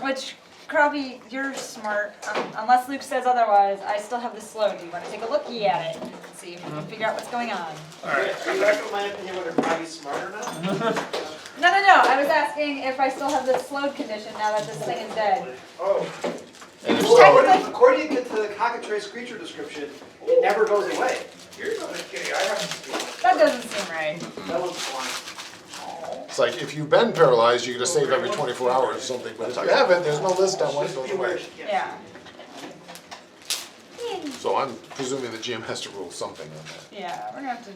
Which, Krabby, you're smart. Unless Luke says otherwise, I still have the slow. Do you want to take a looky at it and see if we can figure out what's going on? Alright. Are you asking my opinion whether Froggy's smart or not? No. I was asking if I still have the slowed condition now that this thing is dead. Oh. And if Well, so, technically- According to the cockatrice creature description, it never goes away. That doesn't seem right. That one's fine. it's like if you've been paralyzed, you get to save every 24 hours or something. But if you haven't, there's no list on when it goes away. Yeah. So I'm presuming the GM has to rule something on that. Yeah, we're gonna have to.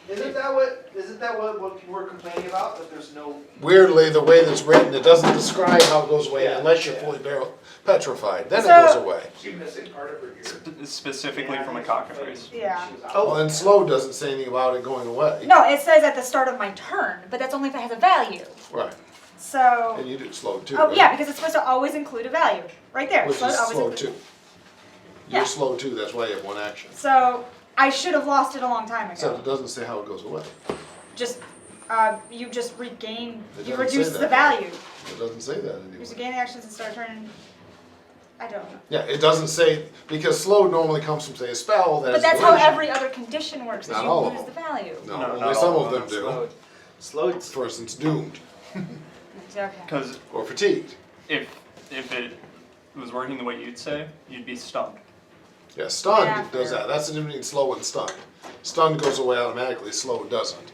Isn't that what people were complaining about? That there's no. Weirdly, the way that's written, it doesn't describe how it goes away Yeah. unless you're fully petrified. Then it So- goes away. missing part of her ear. Specifically from a cockatrice. Yeah. Well, and slow doesn't say anything about it going away. No, it says at the start of my turn, but that's only if it has a value. Right. So. And you do slow too. Oh right? yeah, because it's supposed to always include a value, right there. Which Slowed is always slow include- too. You're Yeah. slow too, that's why you have one action. So I should have lost it a long time Except ago. it doesn't say how it goes away. Just, you just regain, It you doesn't say reduce the that. value. It doesn't say that You anywhere. gain the actions and start turning. I don't know. Yeah, it doesn't say, because slow normally comes from, say, a spell that But has that's how duration. every other condition works, is Not you all of lose them. the value. No, No, only not some all of them of do. them. Slowed. For instance, doomed Okay. Because or fatigued. if it was working the way you'd say, you'd be stunned. Yeah, stunned Yeah, does fair. that. That's the difference between slow and stunned. Stunned goes away automatically, slow doesn't.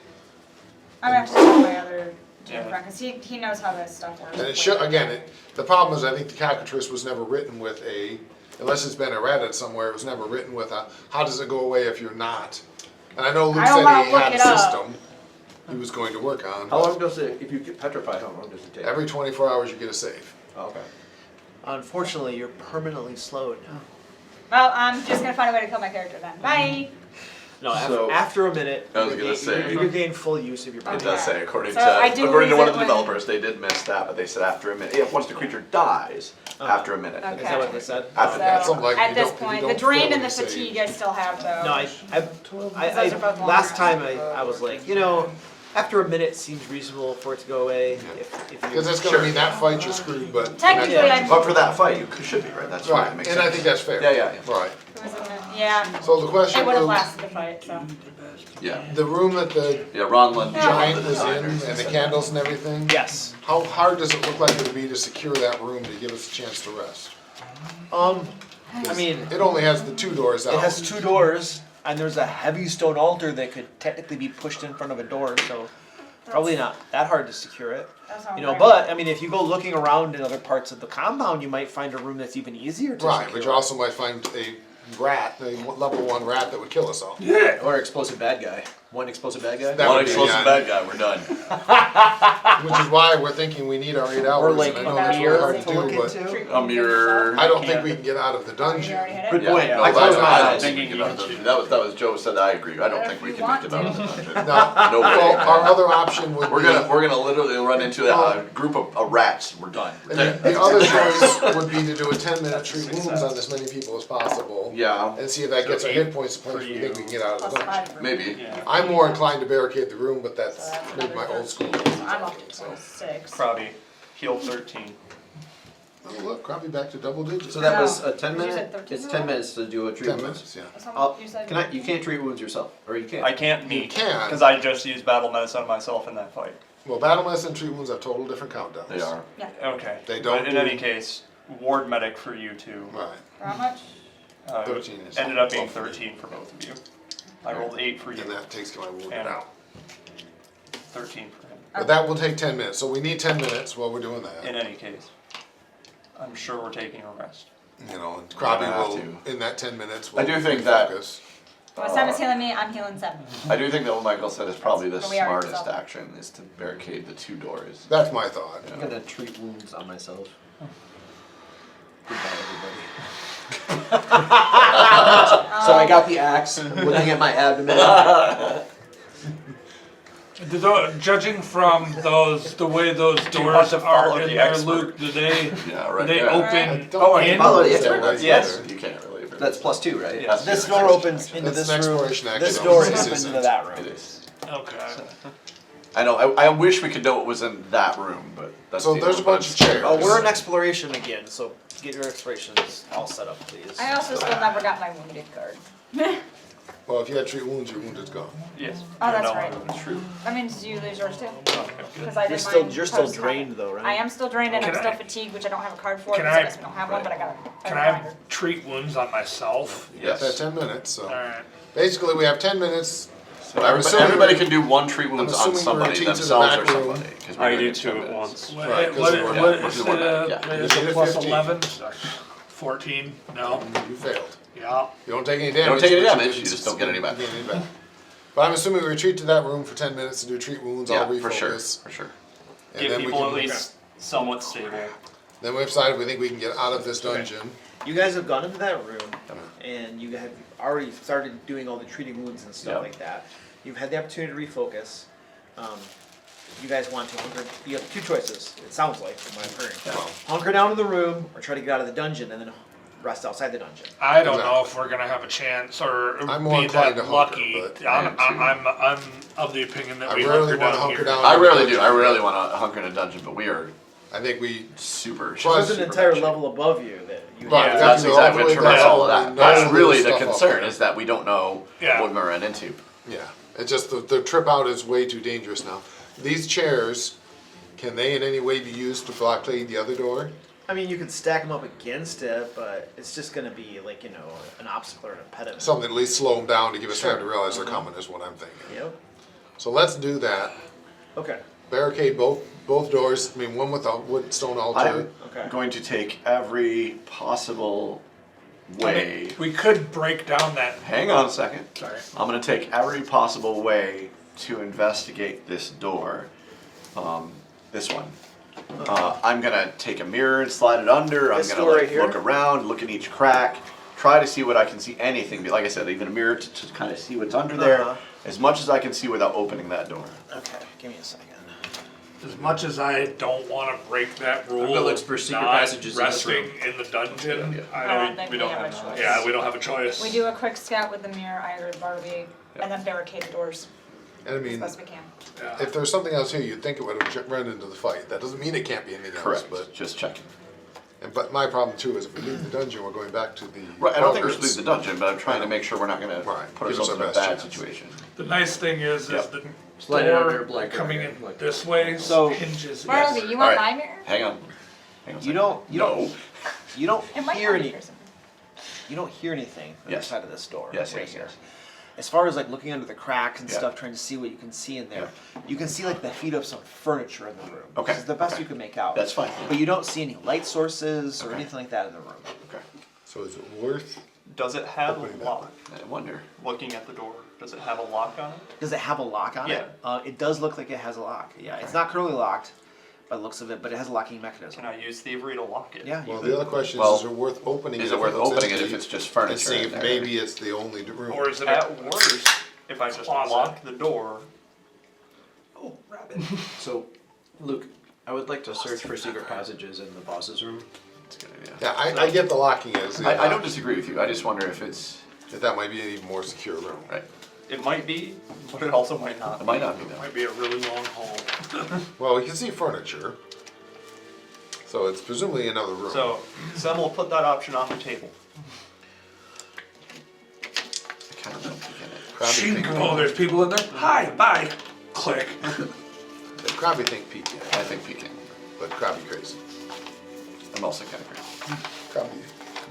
I'm actually talking to my other Yeah. GM friend, because he knows how this stuff works. And it should, again, the problem is I think the cockatrice was never written with a, unless it's been errated somewhere, it was never written with a, how does it go away if you're not? And I know Luke I don't said wanna he look had a it up. system he was going to work on. How long does it, if you get petrified, how long does it take? Every 24 hours you get a save. Oh, okay. Unfortunately, you're permanently slowed now. Well, I'm just gonna find a way to kill my character then. Bye! No, So- after a minute, I was you gonna regain- say- you regain full use of your It body. does say according So I to do according to lose one it of the when- developers, they did miss that, but they said after a minute. Yeah, once the creature dies, after a minute. Okay. Is that what they said? After that. Something like At you this don't- you point, don't the drain fail and the when you fatigue save. I still have though. No, Those are both long last rests. time I was like, after a minute seems reasonable for it to go away. If you Because it's going to mean that fight you're screwed, but. Technically, Yeah. I'm. But for that fight, you should be right. That's Right, fine. It makes and I sense. think that's fair. Yeah, yeah, yeah. Right. It was in the- Yeah. So the question It would have is, lasted the fight, so. Yeah. the room that the Yeah, Ron Lund. giant was in and the candles and everything, Yes. how hard does it look like it would be to secure that room to give us a chance to rest? I mean, It only has the 2 doors out. it has 2 doors, and there's a heavy stone altar that could technically be pushed in front of a door, so probably not that hard to secure it. That's not You know, very- but I mean, if you go looking around in other parts of the compound, you might find a room that's even easier to Right, secure. but you also might find a rat, a level 1 rat that would kill us all. Yeah. Or explosive bad guy. One explosive bad guy. That One would be, explosive yeah. bad guy, we're done. Which is why we're thinking we need our 8 hours, Or like and I know a that's really mirror hard to to look do, but into. A mirror. I don't think we can get out of the dungeon. You already hit it? Good point. No, I closed my I don't eyes. think we can get out of the- that was Joe said I agree. I don't But think if we you can want make it out of the to. dungeon. Now, No well, way. our other option would We're be, gonna literally run into a group of rats. We're done. and the other choice would be to do a 10-minute treat wounds on as many people as possible. Yeah, And see if that gets our hit points to points we think we can get out of Plus the dungeon. 5 for maybe. me. I'm more inclined to barricade the room, but that's So that's maybe my another old school. 13, so I'm up to 26. Crowdy, heal 13. Oh, look, probably back to double digits. So that No. was a 10 You said minute. 13? It's 10 minutes to do a treat 10 wounds. minutes, yeah. That's how I'll- much you said. You can't treat wounds yourself, or you can. I can't You me, can. because I just used battle medicine on myself in that fight. Well, battle medicine and treat wounds have total different countdowns. They are. Yeah. Okay. They don't But in do- any case, ward medic for you two. Right. For how much? 13 is ended up being well for me. 13 for both of you. I rolled 8 for you, And that takes my wounded And- out. 13 for him. But that will take 10 minutes, so we need 10 minutes while we're doing that. In any case, I'm sure we're taking a rest. You know, and Gonna Krabby have will, in that 10 minutes, I will do think that- refocus. Well, 7's healing me, I'm healing 7. I do think that what Michael said is probably the But we already smartest resolved. action is to barricade the 2 doors. That's my thought. I'm gonna treat wounds on myself. Goodbye, everybody. So I got the axe, looking at my abdomen. Judging from the way those you want doors to follow are in the there, expert? Luke, do they Yeah, right. they yeah. I open don't in? follow the think expert. that's Yes. better. You can't really. That's +2, right? Yes. This door opens into That's this an room. exploration action. This though. door This opens isn't. into that It room. is. Okay. I know. I wish we could know what was in that room, but that's So the there's only a bunch one. of chairs. Oh, we're in exploration again, so get your explorations all set up, please. I also still never got my wounded card. Well, if you had treat wounds, your wounded's gone. Yes. Oh, that's No, right. it's true. That means you lose yours too. Okay, good. Because I did You're still mine drained though, right? I am still drained and I'm Can still I- fatigued, which I don't have a card for Can because I I- guess we don't have one, but I got a Can I reminder. treat wounds on myself? You got that Yes. 10 minutes, so. Alright. Basically, we have 10 minutes. So everybody can do 1 treat wounds on assuming we're somebody, routine to the themselves or back room. somebody. 'cause we're I gonna do get 2 10 at minutes. once. What, Right, 'cause what, we're- what yeah, is we're it? doing that, yeah. Is You it did plus 15. 11? 14? No. You failed. Yeah. You don't take any damage. You don't take any but damage, you didn't just don't get any back. gain any back. But I'm assuming we retreat to that room for 10 minutes to do treat wounds, Yeah, I'll refocus. for sure, for sure. And Give then we people at can, least somewhat stable. then we decide if we think we can get out of this dungeon. You guys have gone into that room, and you have already started doing all the treating wounds and stuff Yep. like that. You've had the opportunity to refocus. You guys want to hunker. You have 2 choices. It sounds like, from what I'm hearing. Well, Hunker down in the room, or try to get out of the dungeon, and then rest outside the dungeon. I don't know if we're gonna have a chance or I'm more be inclined that to hunker, lucky. but- I'm of the opinion that I we rarely hunker wanna down hunker here. down. I rarely do. I rarely want to hunker in a dungeon, but we are I think we. super. Well, There's an super entire shape. level above you that you Right, have. we got That's to go all exactly the what way traverse down, all of we that. know That's there's really the stuff up concern there. is that we don't know Yeah. what we're run into. Yeah, it's just the trip out is way too dangerous now. These chairs, can they in any way be used to blockade the other door? I mean, you could stack them up against it, but it's just going to be like, an obstacle or an impediment. Something to at least slow them down to give us Sure. time to realize they're coming is what I'm thinking. Yep. So let's do that. Okay. Barricade both doors. I mean, one with a wood stone altar. I'm Okay. going to take every possible way. We could break down that. Hang on a second. Sorry. I'm going to take every possible way to investigate this door. This one. I'm going to take a mirror and slide it under. I'm This going to door right here? look around, look in each crack, try to see what I can see. Anything. Like I said, even a mirror to kind of see what's under there. Uh-huh. As much as I can see without opening that door. Okay. Give me a second. As much as I don't want to break that rule, gonna look of for secret not passages in this resting room. in the dungeon. I don't think we don't have a have choice. Yeah, we don't have a choice. We do a quick scout with the mirror, I agree with Barbie, Yeah. and then barricade the doors And I as mean, best we can. Yeah. if there's something else here, you'd think it would have run into the fight. That doesn't mean it can't be anything else, Correct. but Just checking. But my problem too is if we leave the dungeon, we're going back to the. Right, I don't think we should Hogwarts. leave the dungeon, but I'm trying to make sure we're not gonna Right, put give ourselves us in our a best bad chance. situation. The nice thing is Yep. the Slide it under door blanket coming right in here, like this way So- hinges. Bartleby, Yes. you want Alright. my mirror? Hang on. Hang on a You second. don't It might hear not be any or something. you don't hear anything from Yes. the side of this door Yes, right yes, here. yes. As far as like looking under the cracks and Yeah. stuff, trying to see what you can see in there, you can see like the feet of some furniture in the room. Okay, This is the best okay. you can make out. That's fine. But you don't see any light sources or Okay. anything like that in the room. Okay. So is it worth? Does it have Opening a that lock? I wonder. Looking at the door, does it have a lock on it? Does it have a lock on it? It does look like it has a lock. Yeah, it's not currently locked by the looks of it, but it has a locking mechanism. Can I use thievery to lock it? Yeah, you Well, could. the other question Well, is it worth opening? Is it it worth looks opening it if empty it's just and furniture see in if there? maybe it's the only room? Or is it At worst, if I just Closet. lock the door, Oh, rabbit. So, Luke, I would like to search for secret passages in the boss's room. That's a good idea. Yeah, I get the locking is. I don't disagree with you. I just wonder if it's That might be an even more secure room. right. it might be, but it also might not. It might not be though. might be a really long hall. Well, we can see furniture. So it's presumably another room. So, Sam will put that option on the table. I kind of don't get it. Crabby think, Oh, there's people in there. Hi, bye. Click. Crabby think peeking, I think peeking. but Crabby crazy. I'm also kind of crazy. Crabby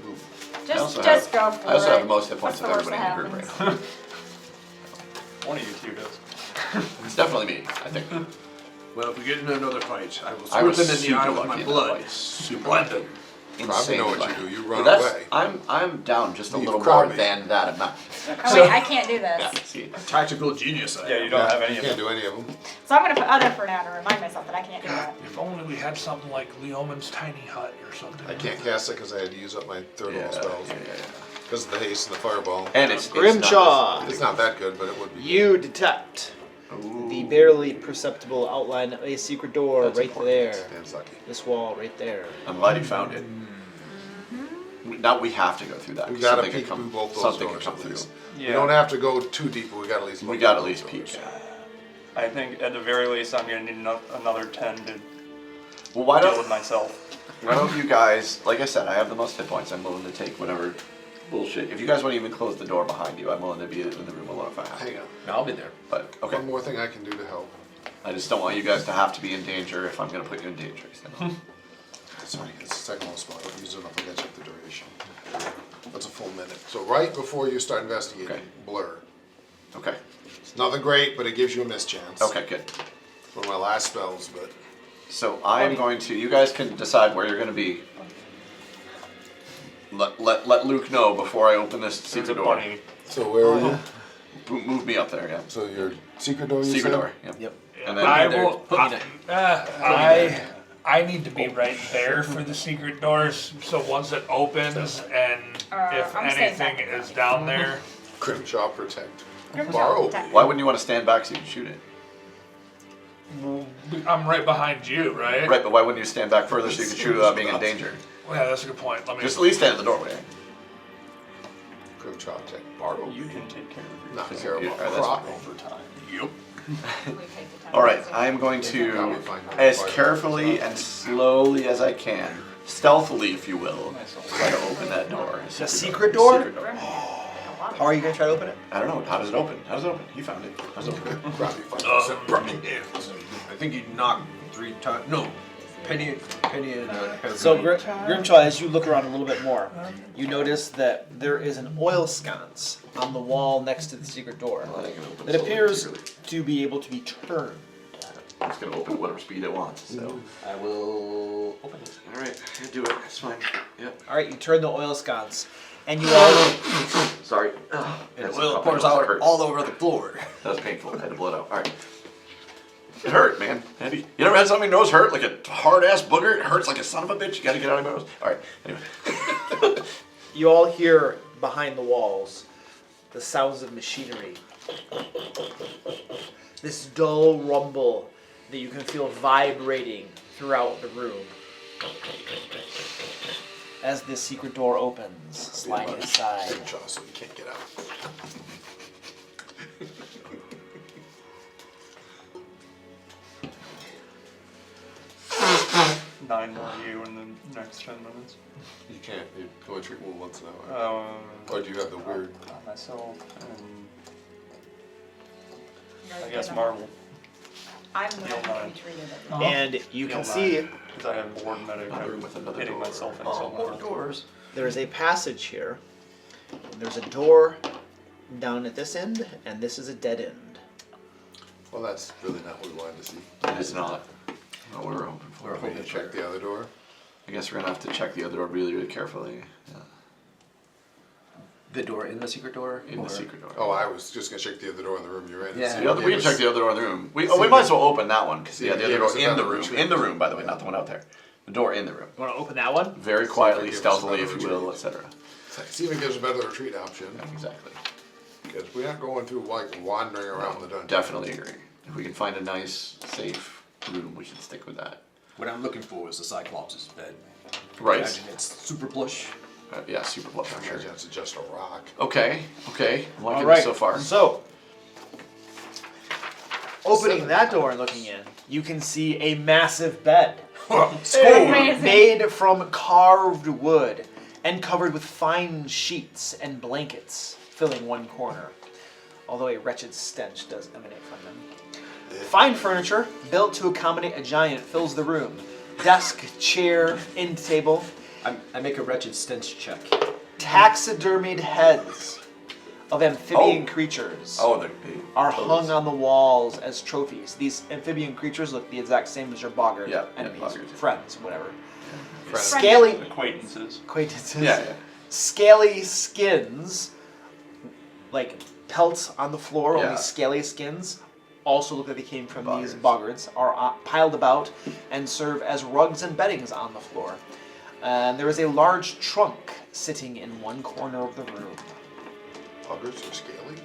move. Just go for it. I also have the most hit points of What's the everybody in the worst group that right now. One of you two does. It's definitely me, I think. Well, if we get into another fight, I will I swoop was them in the super eye with lucky my in that blood. fight. Blend Crabby know what lucky. you do. You But run that's, away. I'm down just a Leave little more Crabby. than that amount. Oh wait, I can't do this. Yeah, see. Tactical genius. I Yeah, am. you don't have any you of can't them. do any of them. So I'm gonna put other for now to remind myself that I can't do that. If only we had something like Leoman's tiny hut or something. I can't cast it because I had to use up my third Yeah, level spells. yeah, yeah. Because of the haste and the fireball. And it's Grimshaw, It's not that good, but it would be. you detect the barely perceptible outline of a secret door That's right important. there. Stan's lucky. This wall right there. I'm glad you found it. Now we have to go through that. We 'cause gotta something peek could through both those something doors could come at through. least. Yeah. We don't have to go too deep, but we gotta at least. We look gotta at at least those peek. doors. I think at the very least I'm gonna need another 10 to Well, why deal with don't myself. why don't you guys? Like I said, I have the most hit points. I'm willing to take whatever bullshit. If you guys want to even close the door behind you, I'm willing to be in the room alone if I have to. Hang on. I'll be there. But okay, One more thing I can do to help. I just don't want you guys to have to be in danger if I'm gonna put you in danger. So. Sorry, it's the second level spell. I'll use it up. I gotta check the duration. That's a full minute. So right before you start investigating, Okay. blur. Okay. It's nothing great, but it gives you a mischance. Okay. Good. It's one of my last spells, but So I am going to. You guys can decide where you're gonna be. Let Luke know before I open this There's a secret door. bunny. so where are you? Move me up there. Yeah. So your secret door. You Secret said? door. Yep. Yep. And then I there. will. Put me I need to be right there for the secret doors. So once it opens and if I'm staying anything back. is down there, Grimshaw protect. Grimshaw Borrow. protect. why wouldn't you want to stand back so you can shoot it? I'm right behind you, right? Right, but why wouldn't you stand back further so you could shoot without being in danger? Well, yeah, that's a good point. Let me. Just at least stand in the doorway. Grimshaw protect. Borrow. You can take care of your Not Because care you- about alright, that's crop. over time. Yep. We take the time. All right, I am going to, as carefully and slowly as I can, stealthily, if you will, try to open that door. The secret door? Secret door. How are you gonna try to open it? I don't know. How does it open? How does it open? You found it. How does it open? Crabby fight. I think you knocked 3 times. No, Penny and So Grimshaw, as you look around a little bit more, you notice that there is an oil sconce on the wall next to the secret door Well, that ain't gonna open that slowly, appears really. to be able to be turned. It's gonna open at whatever speed it wants. So, I will open it. all right, I do it. It's fine. Yep. All right, you turn the oil sconce, and you all Sorry. And That's oil a- pours that out hurts. all over the floor. That was painful. I had to blow it out. All right. It hurt, man. You never had something nose hurt like a hard ass booger? It hurts like a son of a bitch. You gotta get out of my nose. All right. Anyway. you all hear behind the walls the sounds of machinery. This dull rumble that you can feel vibrating throughout the room. As this secret door opens, sliding aside. Grimshaw, so you can't get out. 9 more you in the next 10 minutes. You can't. You can only treat one once an hour. Or do you have the weird? Myself and You guys I guess get 'em. Marvel. I'm the You'll one to be mind. treated as Uh-huh. And you can see Because I have board medic. Another room with another hitting door. myself in Oh, somewhere. more doors. there is a passage here. There's a door down at this end, and this is a dead end. Well, that's really not what we wanted to see. It is not. What we were hoping for. We're We hoping check the other door. I guess we're gonna have to check the other door really, really carefully. Yeah. The door in the secret door? In or- the secret door. Oh, I was just gonna check the other door in the room you're in. and Yeah. see The if other, it we can was- check the other door in the room. We See, might as well open that one because see, yeah, it the other gave door us a in the better room. retreat. In the room, by the way, not the one out there. The door in the room. You want to open that one? Very See quietly, if it gives us stealthily, another if you will, retreat. etc. See if it gives a better retreat option. Exactly. Because we're not going through like wandering around the dungeon. Definitely agree. If we can find a nice, safe room, we should stick with that. What I'm looking for is the Cyclops' bed. Right. Imagine it's super plush. Yeah, super plush for I sure. imagine it's just a rock. Okay. I'm liking All right. this so far. So, opening that door and looking in, you can see a massive bed. Amazing. Made from carved wood and covered with fine sheets and blankets, filling one corner, although a wretched stench does emanate from them. Fine furniture, built to accommodate a giant, fills the room. Desk, chair, end table, I make a wretched stench check. taxidermied heads of amphibian creatures Oh, they are hung on the walls as trophies. These amphibian creatures look the exact same as your boggart Yeah, enemies, boggarts. friends, whatever. Friends. Scaly Acquaintances. acquaintances. Yeah. Scaly skins, like pelts on the floor, Yeah. only scaly skins, also look like they came from these Boggarts. boggarts, are piled about and serve as rugs and beddings on the floor. And there is a large trunk sitting in one corner of the room. Buggers are scaly?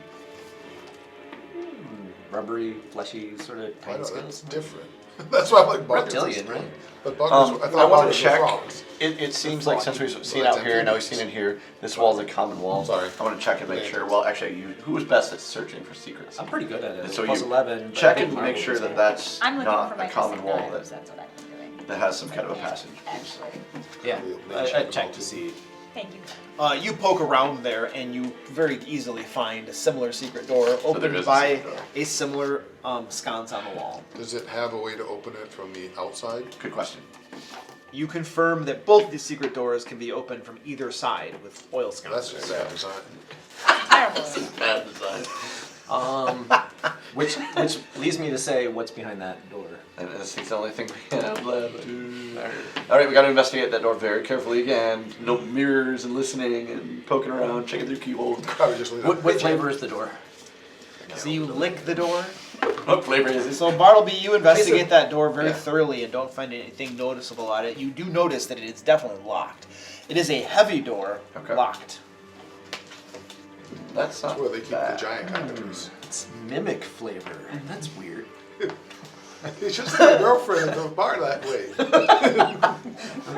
Rubbery, fleshy, sort of I tiny know, skills. that's different. That's why I like buggers. Reptilian, right? But buggers, I I thought want buggers to check. were frogs. It seems like since we've seen Well, out here and now we've amphibians. seen in here, this wall's a common wall. Sorry. I want to check and make sure. Well, actually, who was best at searching for secrets? I'm pretty good at it. So Plus you 11. but check I think and make Marvel sure is that good. that's I'm looking for not my a common missing wall knives, that, that's what I've been doing. that has some kind of a passage. Actually, Yeah, We'll I check check them to out. see. thank you. You poke around there and you very easily find a similar secret door there opened is a by secret door. a similar sconce on the wall. Does it have a way to open it from the outside? Good question. You confirm that both of these secret doors can be opened from either side with oil That's sconces. just bad design. Terrible. Bad design. Which leads me to say, what's behind that door? And this is the only thing we have left. All right, we got to investigate that door very carefully again. No mirrors and listening and poking around, checking through keyholes. Probably just leave it. What flavor is the door? So you lick the door. What flavor is it? So Bartleby, you investigate that door very Yeah. thoroughly and don't find anything noticeable on it. You do notice that it is definitely locked. It is a heavy door, Okay. locked. That's not That's where they keep bad. the giant cockatrice. It's mimic flavor. That's weird. He's just my girlfriend at the bar that way.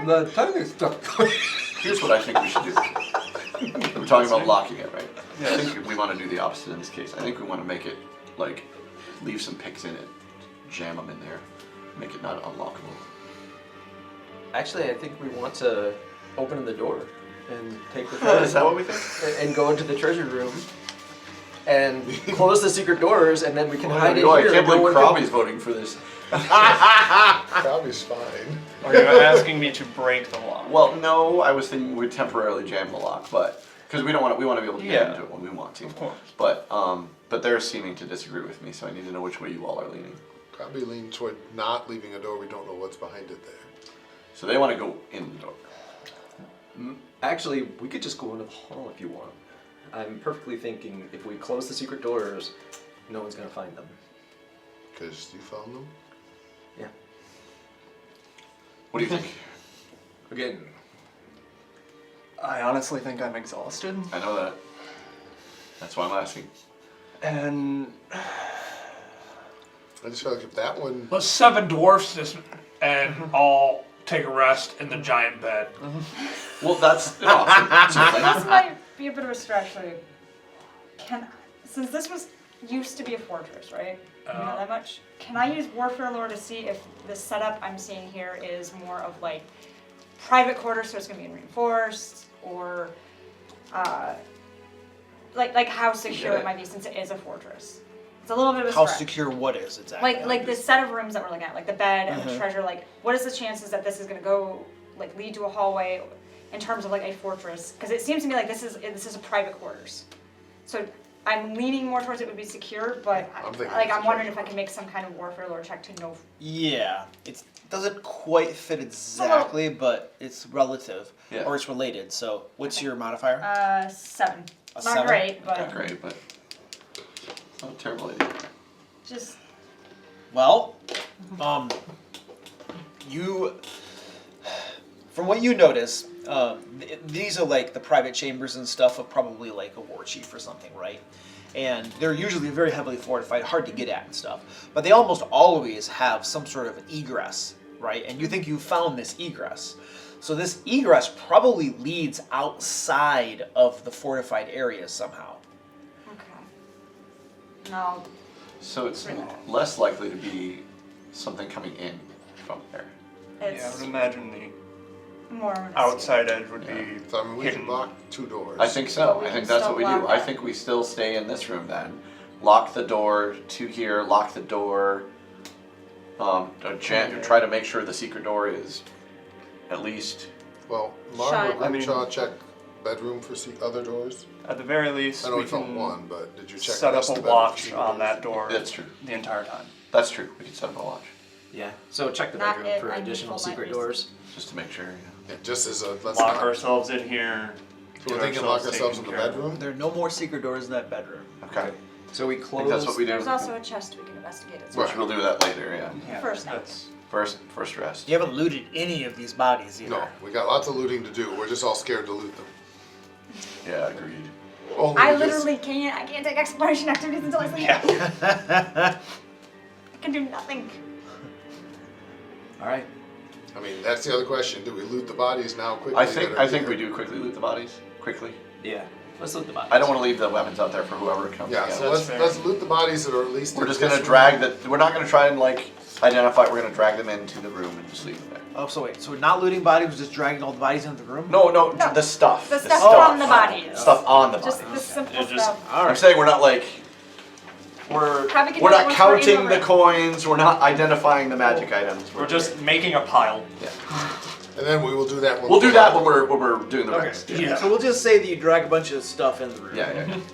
The tongue is stuck. Here's what I think we should do. We're talking about locking it, right? I think we want to do the opposite in this case. I think we want to make it, like, leave some picks in it, jam them in there, make it not unlockable. Actually, I think we want to open the door and take the Is that what we think? and go into the treasure room and close the secret doors, and then we can hide it Oh, I here. can't and no believe one can- Krabby's voting for this. Probably's fine. Are you asking me to break the lock? Well, no, I was thinking we'd temporarily jam the lock, but because we want to be able to get Yeah. into it when we want to. Of course. But they're seeming to disagree with me, so I need to know which way you all are leaning. Probably lean toward not leaving a door. We don't know what's behind it there. So they want to go in the door. Actually, we could just go into the hall if you want. I'm perfectly thinking if we close the secret doors, no one's gonna find them. Because you found them? Yeah. What do you think? Again, I honestly think I'm exhausted. I know that. That's why I'm asking. And I just feel like if that one. Let's 7 dwarfs this and all take a rest in the giant bed. Well, that's an option. This might be a bit of a stretch for you. Since this was used to be a fortress, right? Not that much. Can I use warfare lore to see if the setup I'm seeing here is more of like private quarters, so it's gonna be reinforced, or like how secure it might be since it is a fortress? It's a little bit of a How stretch. secure what is exactly? Like the set of rooms that we're looking at, like the bed and the treasure. Like, what is the chances that this is gonna go like lead to a hallway in terms of like a fortress? Because it seems to me like this is a private quarters. So I'm leaning more towards it would be secure, but I'm wondering if I can make some kind of warfare lore check to know. Yeah, it doesn't quite fit exactly, but it's relative, Yeah. or it's related. So, what's your modifier? 7. A Not 7? great, but Not great, but not a terrible idea. just Well, you, from what you notice, these are like the private chambers and stuff of probably like a war chief or something, right? And they're usually very heavily fortified, hard to get at and stuff. But they almost always have some sort of egress, right? And you think you found this egress. So this egress probably leads outside of the fortified areas somehow. okay. No, So it's less likely to be something coming in from there. Yeah, I it's would imagine the more of an outside edge would be So I mean, we hidden. can lock 2 doors. I think But so. we I can think that's still what we do. lock I that. think we still stay in this room then. Lock the door to here, lock the door. Try to make sure the secret door is at least. Well, Shut. Margaret, I mean- Grimshaw check bedroom for other doors. At the very least, I know we we found can one, but did you check set the up rest a of the bedroom for watch secret on doors? that door That's true. the entire time. That's true. We can set up a watch Yeah. So check the Not bedroom it, for I need additional full secret light doors. just to make sure. Yeah, just as a let's Lock not. ourselves in here. So we're get thinking lock ourselves in taken the care of. bedroom. There are no more secret doors in that bedroom. Okay. So we I close. think that's what we do. There's also a chest we can investigate as well. Which we'll do that later. Yeah. Yeah, First night. that's First rest. You haven't looted any of these bodies either. No, we got lots of looting to do. We're just all scared to loot them. Yeah, agreed. Only I because- literally can't. I can't take exploration activities until I sleep. yeah. I can do nothing. All right. I mean, that's the other question. Do we loot the bodies now quickly? I that are think here? we do quickly loot the bodies. Quickly. Yeah. Let's loot the bodies. I don't want to leave the weapons out there for whoever comes. Yeah, in. so let's loot the bodies that are at least. We're in just this gonna room. drag the. We're not gonna try and like identify. We're gonna drag them into the room and just leave them there. Oh, so wait. So we're not looting bodies, we're just dragging all the bodies into the room? No, No. the stuff. The stuff from the bodies. Stuff on the Just bodies. the simple It's just- stuff. All I'm right. saying we're not like. We're Probably can we're do it not once we're in the counting the room. coins. We're not identifying the magic items. We're just making a pile. Yeah. And then we will do that. We'll do that when we're doing the Okay. rest. Yeah. So we'll just say that you drag a bunch of stuff in the room. Yeah.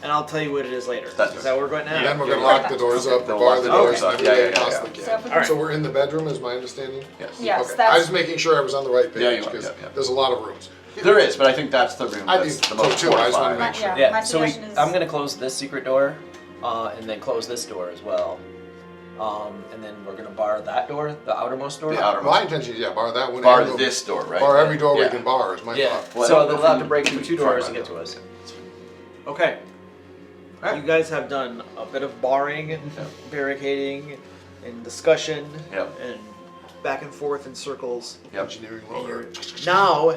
And I'll tell you what it is later. That's Is that where we're going now? And then we're gonna lock the doors up, They'll bar lock the the doors, doors and up. everything Yeah, yeah, possibly yeah. can. So if we All right. So we're in the bedroom, is my understanding. Yes. Yes, Okay. that's. I was making sure I was on the right page Yeah, you are, because yeah, yeah. there's a lot of rooms. There is, but I think that's the room I that's think the most so too. I just wanna fortified. make sure. Yeah, Yeah. my So we. suggestion is. I'm gonna close this secret door, and then close this door as well. And then we're gonna bar that door, the outermost door. The outermost. My intention is, yeah, bar that one. Bar and this door, right? Bar every door we Yeah. can bar, is my Yeah. thought. Well, I so don't know they'll if have we- to break through we 2 can doors try to get that. to us. Okay. Alright. You guys have done a bit of barring, barricading, and discussion, Yep. and back and forth in circles. Yep. Engineering And you're lawyer. now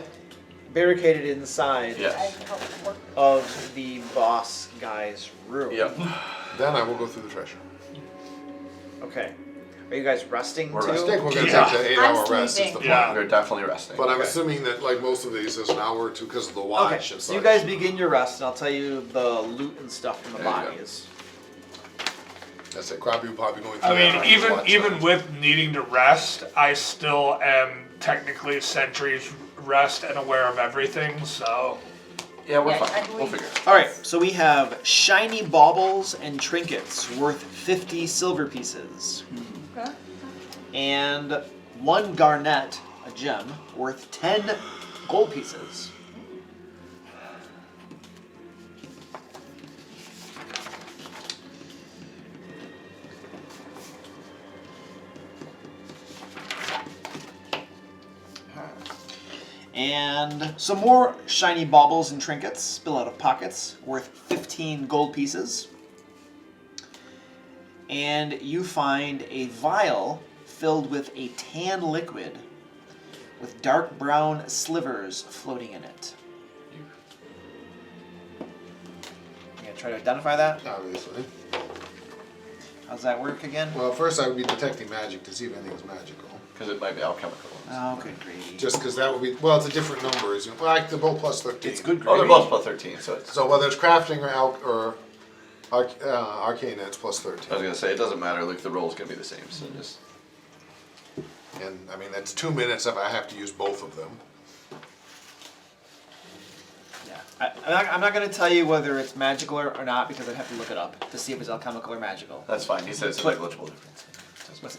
barricaded inside I Yes. can help with the work. of the boss guy's room. Yep. Then I will go through the treasure. Okay. Are you guys resting We're too? I think we're gonna Yeah. take the 8 I'm hour rest is the sleeping. plan. Yeah. We're definitely resting. But I'm Okay. assuming that like most of these, there's an hour or two because of the watch Okay, and so you such. guys begin your rest, and I'll tell you the loot and stuff from the There you go. bodies. That's it. Crabby will probably going through I that mean, on his watch even time. with needing to rest, I still am technically sentries rest and aware of everything. So yeah, we're Yeah, I fine. We'll believe- figure it. All right, so we have shiny baubles and trinkets worth 50 silver pieces, Okay. and 1 garnet, a gem, worth 10 gold pieces. And some more shiny baubles and trinkets spill out of pockets, worth 15 gold pieces. And you find a vial filled with a tan liquid with dark brown slivers floating in it. You gonna try to identify that? Obviously. How's that work again? Well, first I would be detecting magic to see if anything is magical. Because it might be alchemical. Oh, good gravy. Just because that would be, well, it's a different number, isn't it? Like they're both plus 13. It's good Oh, gravy. they're both plus 13, so it's. So whether it's crafting or arcana, it's plus 13. I was gonna say it doesn't matter. Like the roll's gonna be the same. So just. And I mean, that's 2 minutes if I have to use both of them. Yeah. I'm not going to tell you whether it's magical or not because I'd have to look it up to see if it's alchemical or magical. That's fine. He says it's a negligible difference.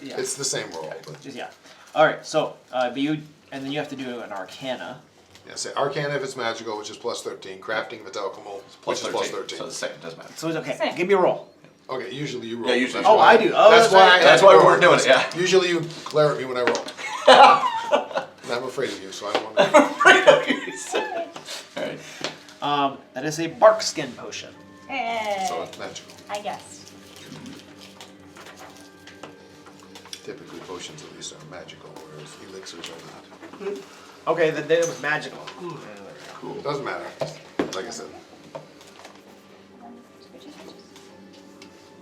Yeah. It's the same roll. But Just, yeah. All right. So, but you and then you have to do an arcana. yeah, say arcana if it's magical, which is plus 13. Crafting if it's alchemical, which is plus 13. So the same. Doesn't matter. So it's okay. Same. give me a roll. Okay, usually you roll. Yeah, usually. That's Oh, why- I do. Oh, that's why. right. That's why we're doing it. Yeah. Usually you glare at me when I roll. And I'm afraid of you, so I don't want to. All right. That is a bark skin potion. Eh, So it's magical. I guess. Typically, potions at least are magical, whereas elixirs are not. Okay, then it was magical. Cool. Doesn't matter. Like I said.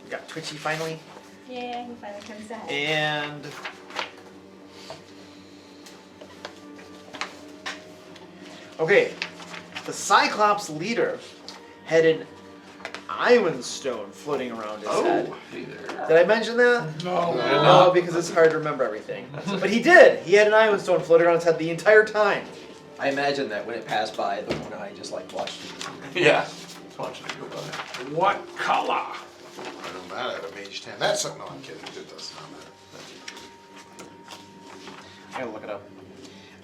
We got Twitchy finally. Yeah, he finally comes out. And okay, the Cyclops leader had an Iron Stone floating around his head. Hey there. Did I mention that? No. No, because it's hard to remember everything. But he did. He had an Iron Stone floating around his head the entire time. I imagine that when it passed by, the one eye just like watched it. Yeah. Just want you to go by. What color? I don't matter. I have a mage 10. That's something. No, I'm kidding. It does not matter. I gotta look it up.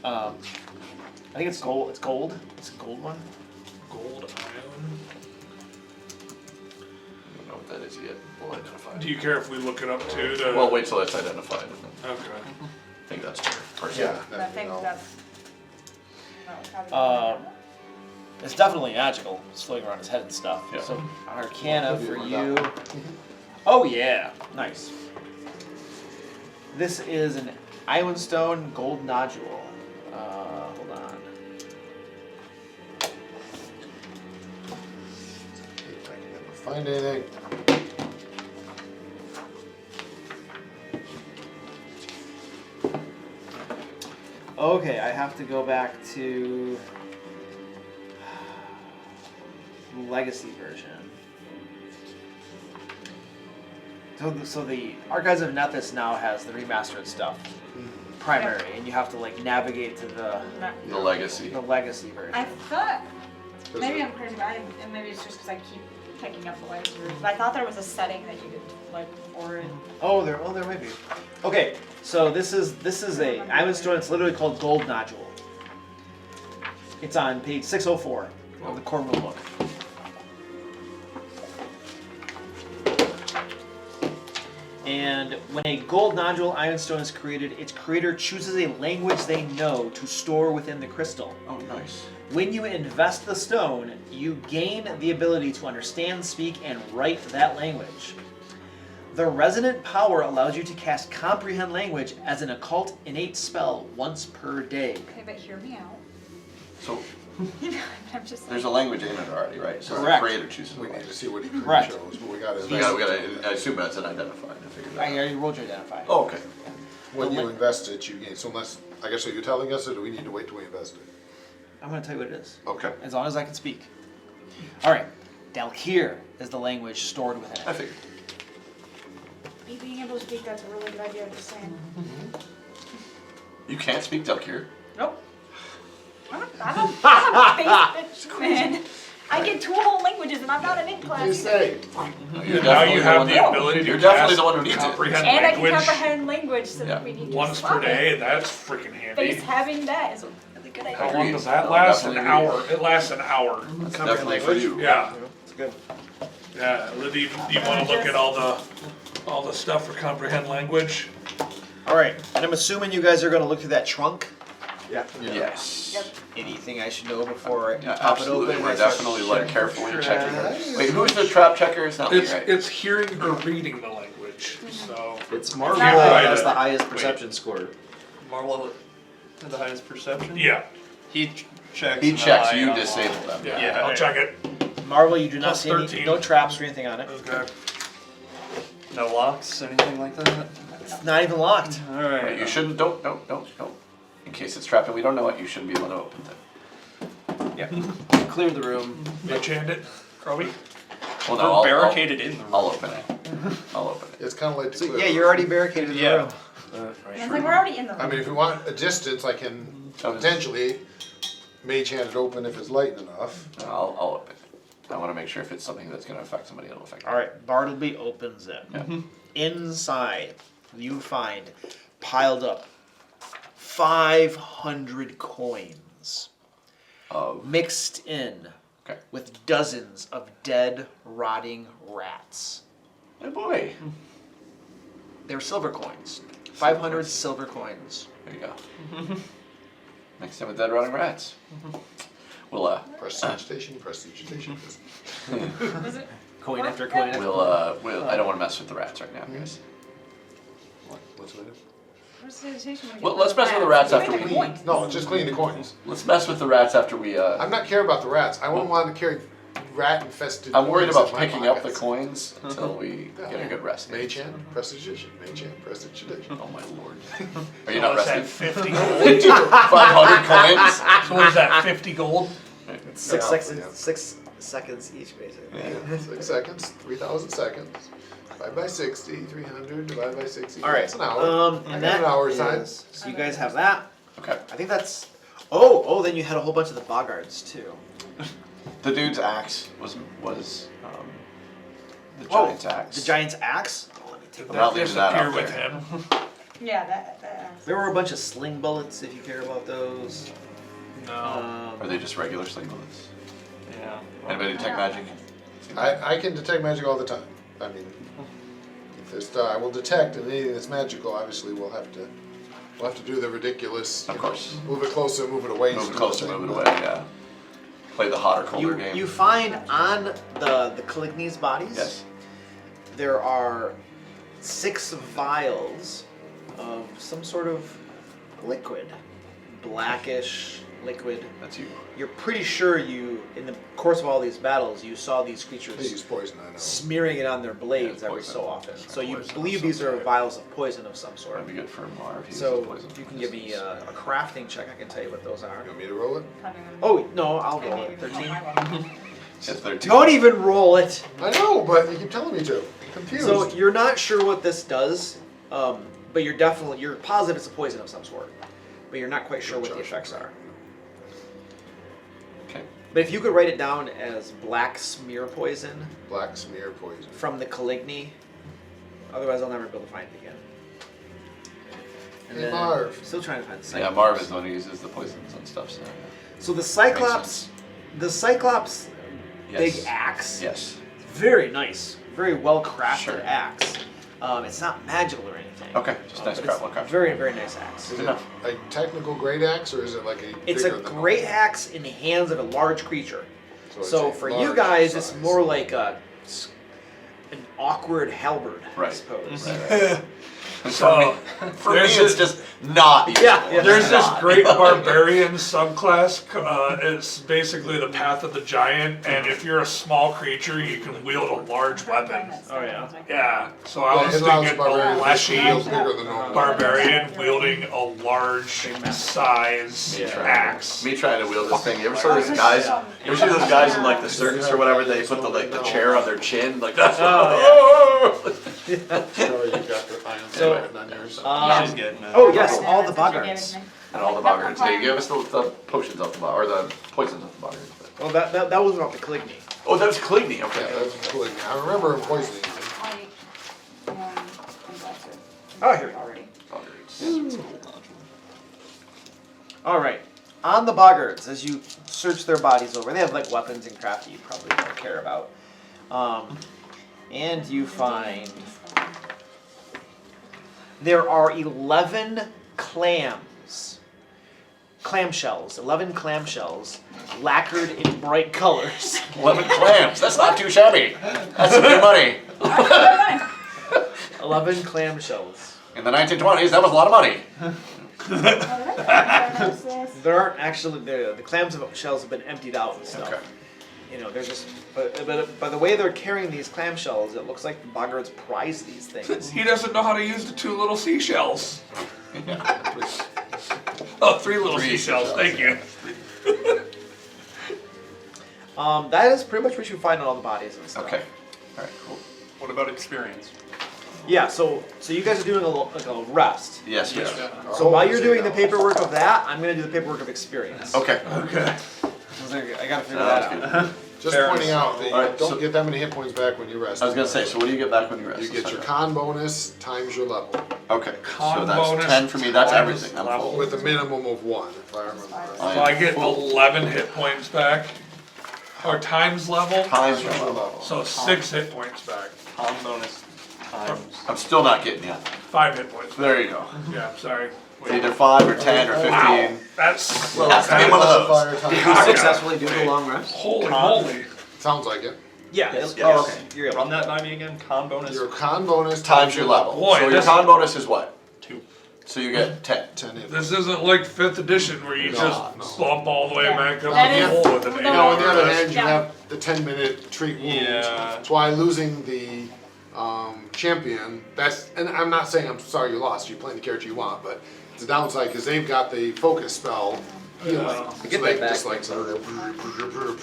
I think it's gold. It's gold. It's a gold one. Gold iron. I don't know what that is yet. We'll identify. Do you care if we look it up too? To... Well, wait till it's identified. Okay. I think that's fair. Personally. Yeah. I think that's. No, probably not. It's definitely magical. It's floating around his head and stuff. Yeah. So Arcana for Maybe you. one Oh yeah, nice. This is an Island Stone gold nodule. Hold on. If I can never find anything. Okay, I have to go back to Legacy version. So the Archives of Nethys now has the remastered stuff, primary, and you have to like navigate to the The legacy. Legacy version. I thought, maybe I'm crazy, but and maybe it's just because I keep picking up the legs. But I thought there was a setting that you could like forward. Oh, there might be. Okay, so this is a Island Stone. It's literally called Gold Nodule. It's on page 604 of the core rulebook. And when a gold nodule ironstone is created, its creator chooses a language they know to store within the crystal. Oh, nice. When you invest the stone, you gain the ability to understand, speak, and write that language. The resonant power allows you to cast Comprehend Language as an occult innate spell once per day. Okay, but hear me out. So I'm just there's a language in it already, right? So Correct. the creator chooses. We a need language. to see what he Correct. shows, but we got to We gotta, I assume that's an identified. I figured that I out. already rolled your identify. Oh, okay. When you invest it, you gain. So unless, I guess, are you telling us, or do we need to wait till we invest it? I'm going to tell you what it is, Okay. as long as I can speak. All right, Dalkir is the language stored within I it. figured. Me being able to speak, that's a really good idea. I'm just saying. You can't speak Delkir. Nope. I'm a face bitch, man. I get two whole languages and I'm not an ink class. You say. You're Now definitely you the have one the that- ability to You're definitely cast the one who needs it. comprehend And I can language comprehend language, so that we need to once per swap it. day. That's freaking handy. Face having that is a really good idea. How long does that I'll last? An definitely hour. It lasts an hour. That's definitely for you. Yeah. It's good. Yeah. Do you want to look at all the stuff for comprehend language? All right, and I'm assuming you guys are going to look through that trunk. Yeah. Yes. Yep. Anything I should know before I Yeah, pop it absolutely. open? We're I start definitely like checking carefully for checking. traps? Wait, who's the trap checker? It's not me, It's right? it's hearing or reading the language. So It's Marvel not that right. has the highest perception score. Marvel had the highest perception? yeah. He checks. He and checks. I, You disable them. Yeah. Yeah. I'll check it. Marvel, you do not Plus see any, 13. no traps or anything on it. Okay. No locks, anything like that? It's not even locked. Alright. You shouldn't, don't. In case it's trapped and we don't know it, you shouldn't be able to open it. Yeah. Clear the room. Mage hand it, Croby. Well, We're no, I'll barricaded in the room. I'll open it. I'll open it. It's kind of like. So yeah, you're already barricaded in the Yeah. room. It's like we're already in the room. I mean, if you want a distance, I can potentially mage hand it open if it's light enough. I'll open it. I want to make sure if it's something that's going to affect somebody, it'll affect me. All right, Bartleby opens it. Yeah. Inside, you find piled up 500 coins Of mixed in okay. with dozens of dead, rotting rats. Oh boy. They're silver coins. 500 silver coins. There you go. Next time with dead rotting rats. We'll Prestige station, prestige station. Is it? Coin after coin after we'll I don't want to mess with the rats right now, guys. What's with it? Where's the sanitation when you Well, get let's those mess with the rats? rats You after make we- a point. No, just clean the coins. Let's mess with the rats after we I'm not care about the rats. I wouldn't want to carry rat infested. I'm worried coins about in my picking up the pockets. coins until we get a good rest. Mage hand, prestidigitation. Mage hand, prestidigitation. Oh my lord. Are you not What's that, resting? 50 gold? 500 coins? So what is that, 50 gold? Six Yeah, seconds. yeah. 6 seconds each, basically. Yeah. 6 seconds, 3,000 seconds. 5 by 60, 300 divided by 60. All right. That's an hour. I And got that an hour's time. is- So you guys have that. Okay. I think that's. Oh, then you had a whole bunch of the boggards too. The dude's axe was the giant's axe. The giant's axe. Oh, let me take I'm that. not That leaving that disappear out with there. him. Yeah, that. There were a bunch of sling bullets, if you care about those. No. Are they just regular sling bullets? Yeah. Anybody detect magic? I can detect magic all the time. I mean, if there's, I will detect, and anything that's magical, obviously, we'll have to do the ridiculous. Of you course. know, move it closer, move it away. Move it sort of closer, thing. move it away, yeah. Play the hotter, colder game. You find on the Caligni's bodies. Yes. There are 6 vials of some sort of liquid, blackish liquid. That's you. You're pretty sure you, in the course of all these battles, you saw these They use creatures poison, I know. smearing it on their blades Yeah, every poison. so often. So you Poison of believe some these are sort. vials of poison of some sort. That'd be good for Marv. He So uses poison you for can give me resistance. a crafting check. I can tell you what those are. You want me to roll it? Oh no, I'll roll it. 13. It's 13. Don't even roll it. I know, but you keep telling me to. I'm confused. So you're not sure what this does, but you're positive it's a poison of some sort, but you're not quite sure what the effects are. Okay. But if you could write it down as black smear poison Black smear poison. from the Caligni, otherwise I'll never be able to find it again. And Hey, then- Marv. Still trying to find the Yeah, Cyclops. Marv is the one who uses the poisons and stuff, so. So the Makes Cyclops, sense. big Yes. axe, Yes. very nice, very well crafted Sure. axe. It's not magical or anything. Okay, just nice but craft, it's well crafted. very, very nice axe. Is it enough. a technical great axe, or is it like a It's a bigger than great axe in the hands of a large creature. it's So a for you large guys, it's size. more like an awkward halberd, I Right. suppose. So, For me, there's it's this, just not useful. Yeah, yeah. there's this Not. great barbarian subclass. It's basically the Path of the Giant, and if you're a small creature, you can wield a large weapon. Oh, yeah. Yeah, so I Yeah, was it allows thinking the barbarian a to fleshy wield bigger than normal. barbarian wielding a large size axe. Me trying to wield this thing. You ever saw those guys? You ever see those guys in like the circus or whatever? They put the chair on their chin, like that's. Sorry, you got the iron So, sight on yours. She's good. Oh, yes, all the boggards. And all the boggards. Yeah, you gave us the potions off the bog, or the poisons off the boggards. Well, that was about the Caligni. Oh, that was Caligni. Yeah, Okay. that's cool. I remember him poisoning him. Oh, here we go. Already. Boggards. All right. On the boggards, as you search their bodies over, they have like weapons and craft that you probably don't care about. And you find there are 11 clamshells, 11 clamshells, lacquered in bright colors. 11 clams. That's not too shabby. That's some good money. 11 clamshells. In the 1920s, that was a lot of money. There aren't actually the clams shells have been emptied out and stuff. Okay. you know, they're just, but by the way they're carrying these clamshells, it looks like the boggards prize these things. He doesn't know how to use the 2 little seashells. Oh, 3 little seashells. Thank you. That is pretty much what you find on all the bodies and stuff. Okay. All right. Cool. What about experience? Yeah, so you guys are doing like a rest. Yes. Yes. So while you're doing the paperwork of that, I'm gonna do the paperwork of experience. Okay. Okay. I gotta figure that out. Just Fair pointing enough. out that you Alright, don't so- get that many hit points back when you rest. I was gonna say. So what do you get back when you rest? You get your con bonus times your level, Okay. Con so that's bonus 10 for me. That's times everything. I'm level. full. with a minimum of 1, if I remember right. I So am I get full. 11 hit points back. Or times level. Times your Your level. level. So 6 hit points back. Con bonus times. I'm still not getting you. 5 hit points. There you go. Yeah, sorry. It's either 5 or 10 or 15. Wow. That's Well, Has to be one of those. Modifier times- Did you successfully do the long rest? holy Con- moly. Sounds like it. Yeah. Yes. Oh, Yes. okay. You're able. Run that by me again. Con bonus Your con bonus Times your level. Boy, so your this- con bonus is what? 2. So you get 10. 10 hit. This isn't like 5th edition where you No, just no. bump all the way Yeah. back up That the is- hole with an no. 8 Now, on the other rest. hand, you Yeah. have the 10-minute treat wounds. Yeah. That's why losing the champion, and I'm not saying I'm sorry you lost, you're playing the character you want, but it's a downside because they've got the focus spell healing. So Get they that can just back. like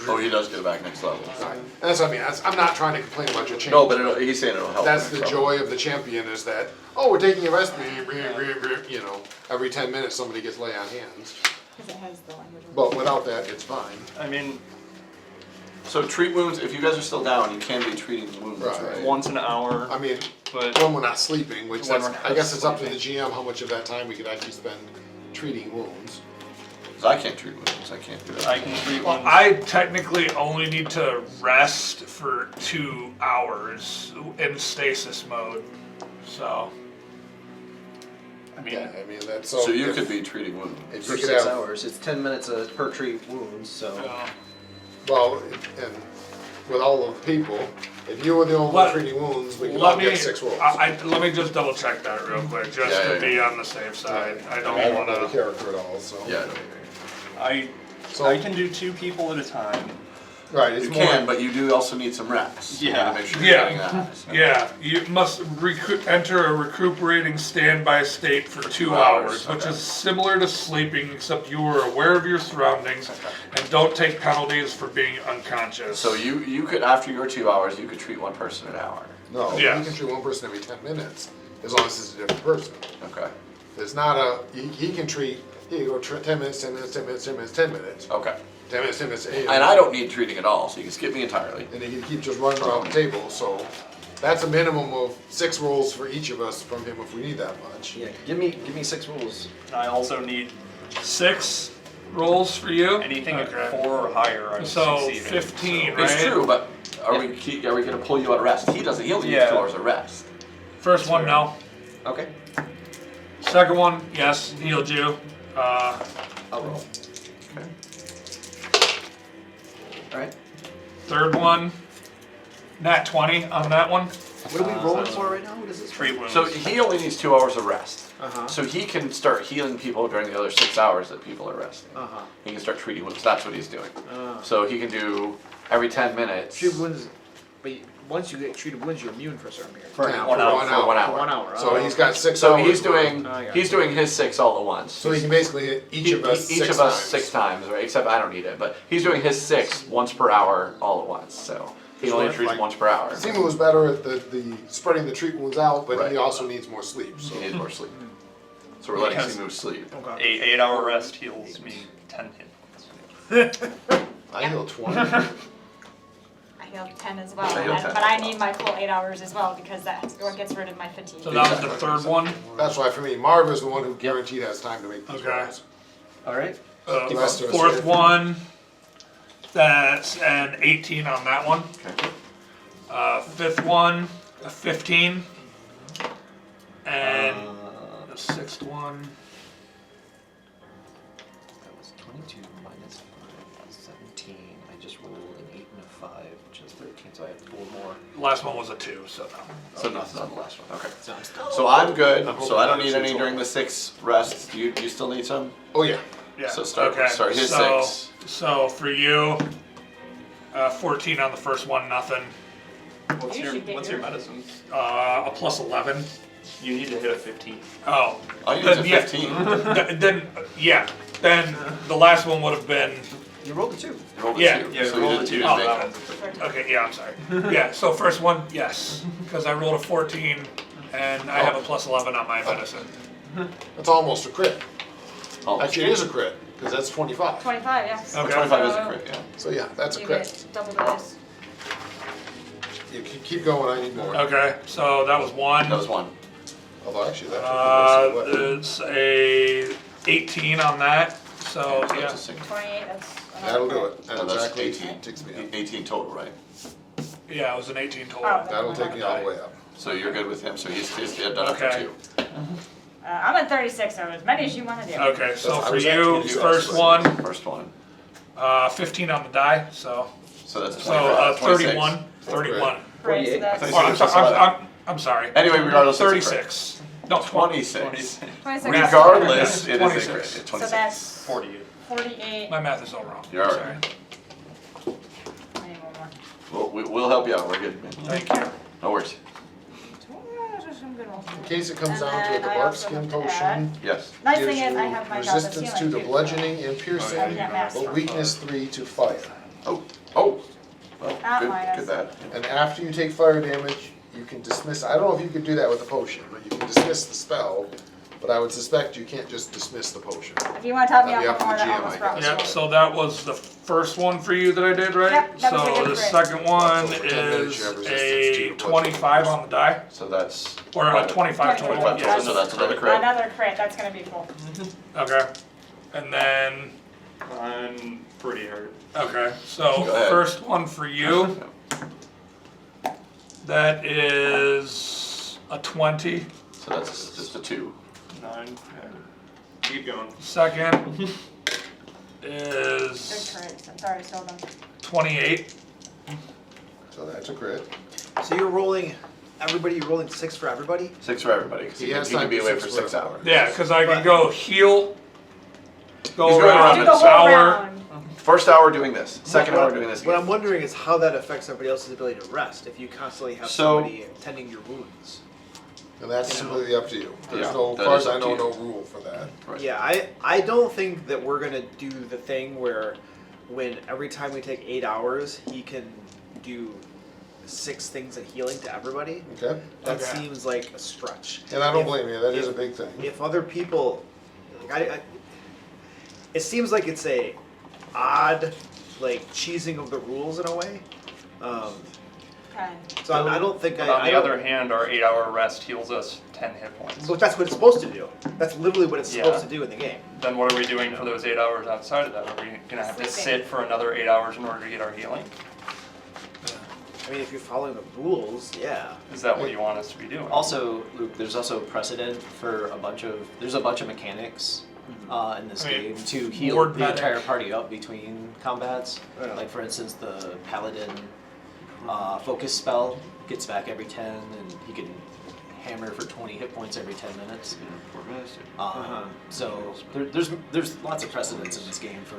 Oh, he does get it back next level. Right. That's what I mean. I'm not trying to complain about your change. No, but he's saying it'll help. that's next the level. joy of the champion is that, oh, we're taking a rest, you know, every 10 minutes somebody gets lay on hands. Because it has the language. But without that, it's fine. I mean, So treat wounds, if you guys are still down, you can be treating the wounds, Right. right? once an hour. I mean, But when we're not sleeping, which When that's, we're I not guess it's up to the sleeping. GM how much of that time we could actually spend treating wounds. Because I can't treat wounds, I can't do that. I can treat Well, one. I technically only need to rest for 2 hours in stasis mode. So, I mean, Yeah, I mean, that's So you if- could be treating wounds. if For you could 6 have, hours. It's 10 minutes per treat wounds, so. well, and with all of the people, if you were the only one Let- treating wounds, we could all get 6 rolls. Let me just double check that real quick, just Yeah, to yeah, be on the safe side. I I don't don't want know the to. character at all, so. Yeah, So, I can do 2 people at a time. right, it's you more. can, but you do also need some rest. You Yeah. need to make sure you're Yeah. getting that. So. Yeah, you must enter a recuperating standby state for 2 2 hours, hours, which okay. is similar to sleeping, except you are aware of your surroundings and don't take penalties for being unconscious. So you could, after your 2 hours, you could treat one person an hour. No, Yes. you can treat one person every 10 minutes, as long as it's a different person. Okay. It's not he can treat, he go 10 minutes, 10 minutes, 10 minutes, 10 minutes, 10 minutes. Okay. 10 minutes, 10 minutes, And I don't need treating at all, so you can skip me entirely. And he can keep just running around the table, so that's a minimum of 6 rolls for each of us from him if we need that much. Yeah, give me 6 rules. And I also need 6 rolls for you? anything Okay. at 4 or higher. I'm So succeeding. 15, right? It's true, but are we gonna pull you out of rest? He doesn't. He only needs Yeah. 2 hours of rest. First one, no. Okay, Second one, yes, healed you. I'll roll. Okay. Alright. Third one, nat 20 on that one. What are we rolling for right now? What is this? Treat wounds. So he only needs 2 hours of rest. Uh-huh. So he can start healing people during the other 6 hours that people are resting. Uh-huh. He can start treating wounds. That's what he's doing. Uh, So he can do every 10 minutes. treated wounds, but once you get treated wounds, you're immune for a certain period. For an 1 hour. hour. For 1 For 1 hour. For hour. 1 hour. So he's got 6 So hours. he's doing I got he's doing his 6 all at once. So he can basically hit each of us each 6 of us times. 6 times, right? Except I don't need it, but he's doing his 6 once per hour all at once. So he only treats once per hour. Seaman was better at the spreading the treat wounds out, but Right. he also needs more sleep. So He needs more sleep. So we're letting Because- Simu sleep. Okay. A 8-hour rest heals me 10 hit points. I heal 20. I healed 10 as well, I healed 10 but I as well. need my full 8 hours as well because that's what gets rid of my fatigue. So that was the third one. That's why for me, Marv is the one who guaranteed has time to make these Okay. rolls. Alright. The rest of us Fourth are- one, that's an 18 on that one. Okay. Fifth one, a 15. And the sixth one, That was 22 minus 5 is 17. I just rolled an 8 and a 5, which is 13, so I had 4 more. last one was a 2, so no. So nothing on the last one. Okay. So I'm still. So I'm good. I'm So I don't hoping need that's any your during the 6 rests. Do you still need some? Oh yeah. Yeah. So start his so, 6. So for you, 14 on the first one, nothing. What's You your should get What's your medicine? A plus 11. You need to hit a 15. Oh. I used Then, a yeah. 15. Then the last one would have been. You rolled a 2. You rolled a Yeah. 2. Yeah, so you roll did the 2. two. Oh. Make it. Okay, yeah, I'm sorry. Yeah, so first one, yes. Because I rolled a 14 and I have a plus 11 on my medicine. That's almost a crit. Oh, Actually, it is a crit, because that's 25. 25, yes. Okay. 25 is a crit, yeah. So yeah, that's a You crit. get double dice. You keep going, I need more. Okay, so that was 1. That was 1. Although actually, that's It's a 18 on that. So So yeah. that's a 6. 28, that's another That'll do crit. it. That No, that's exactly 18. takes me up. 18 total, right? Yeah, it was an 18 total. Oh. That'll take me all the way up. So you're good with him, so he's done after Okay. 2. I'm at 36, so as many as you want to do. Okay, so I for was you, asking you first also. one, First one. 15 on the die, so So that's 25. so 26. 31, 31. Right, so 48. that's I Oh, I'm, thought sorry, I'm sorry. Anyway, regardless, it's a crit. 36. No, 20. 26. 26. Regardless, it is a 26. crit. It's So 26. that's 48. 48. My math is all wrong. You're I'm all sorry. right. I need one more. We'll help you out. We're good, man. Thank you. No worries. Some good rolls. In case it comes And down to it, the then I bark also skin have to add- potion Yes. Nice gives thing is I you have my job as resistance healing to the too, bludgeoning and so I piercing, can't master. but weakness 3 to fire. Oh. Well, minus. good that. And after you take fire damage, you can dismiss, I don't know if you could do that with the potion, but you can dismiss the spell, but I would suspect you can't just dismiss the potion. If you want to top me That'd up be with up to more, the that GM, almost I brought me Yep, forward. so that was the first one for you that I did, right? Yep, that was So a good the crit. second one So for 10 minutes, you have is resistance to a your 25 on the die, So that's. or a 25 total. 25, Yes. So that's another crit. Another crit, that's gonna be cool. Okay. And then, I'm pretty hurt. okay, so Go ahead. first one for you, that is a 20. So that's just a 2. 9. Yeah. Keep going. Second Good is crit, I'm sorry, still done. 28. So that's a crit. So you're rolling, you're rolling 6 for everybody? 6 for everybody, because He he has can time be for away 6 for for 6 everyone. hours. Yeah, because I can go heal, He's go going around Do around the an whole hour. round. First hour doing this, second hour doing this What again. I'm wondering is how that affects everybody else's ability to rest if you constantly have So- somebody tending your wounds. And that's completely up to you. There's Yeah, no, as that far is as I up to know, you. no rule for that. Right. Yeah, I don't think that we're gonna do the thing where when every time we take 8 hours, he can do 6 things of healing to everybody. Okay? That Okay. seems like a stretch. And I don't If- blame you, that is a if- big thing. If other people, like it seems like it's a odd, like cheesing of the rules in a way. Okay. So I don't think But I. on I the don't- other hand, our 8-hour rest heals us 10 hit points. But that's what it's supposed to do. That's literally what it's Yeah. supposed to do in the game. Then what are we doing for those 8 hours outside of that? Are we gonna have to Sleeping. sit for another 8 hours in order to get our healing? I mean, if you're following the rules, yeah. Is that what you want us to be doing? Also, Luke, there's also precedent for a bunch of mechanics in this I mean, game to heal ward the medic. entire party up between combats. Yeah. Like for instance, the paladin focus spell gets back every 10, and he can hammer for 20 hit points every 10 minutes. So there's lots of precedents in this game for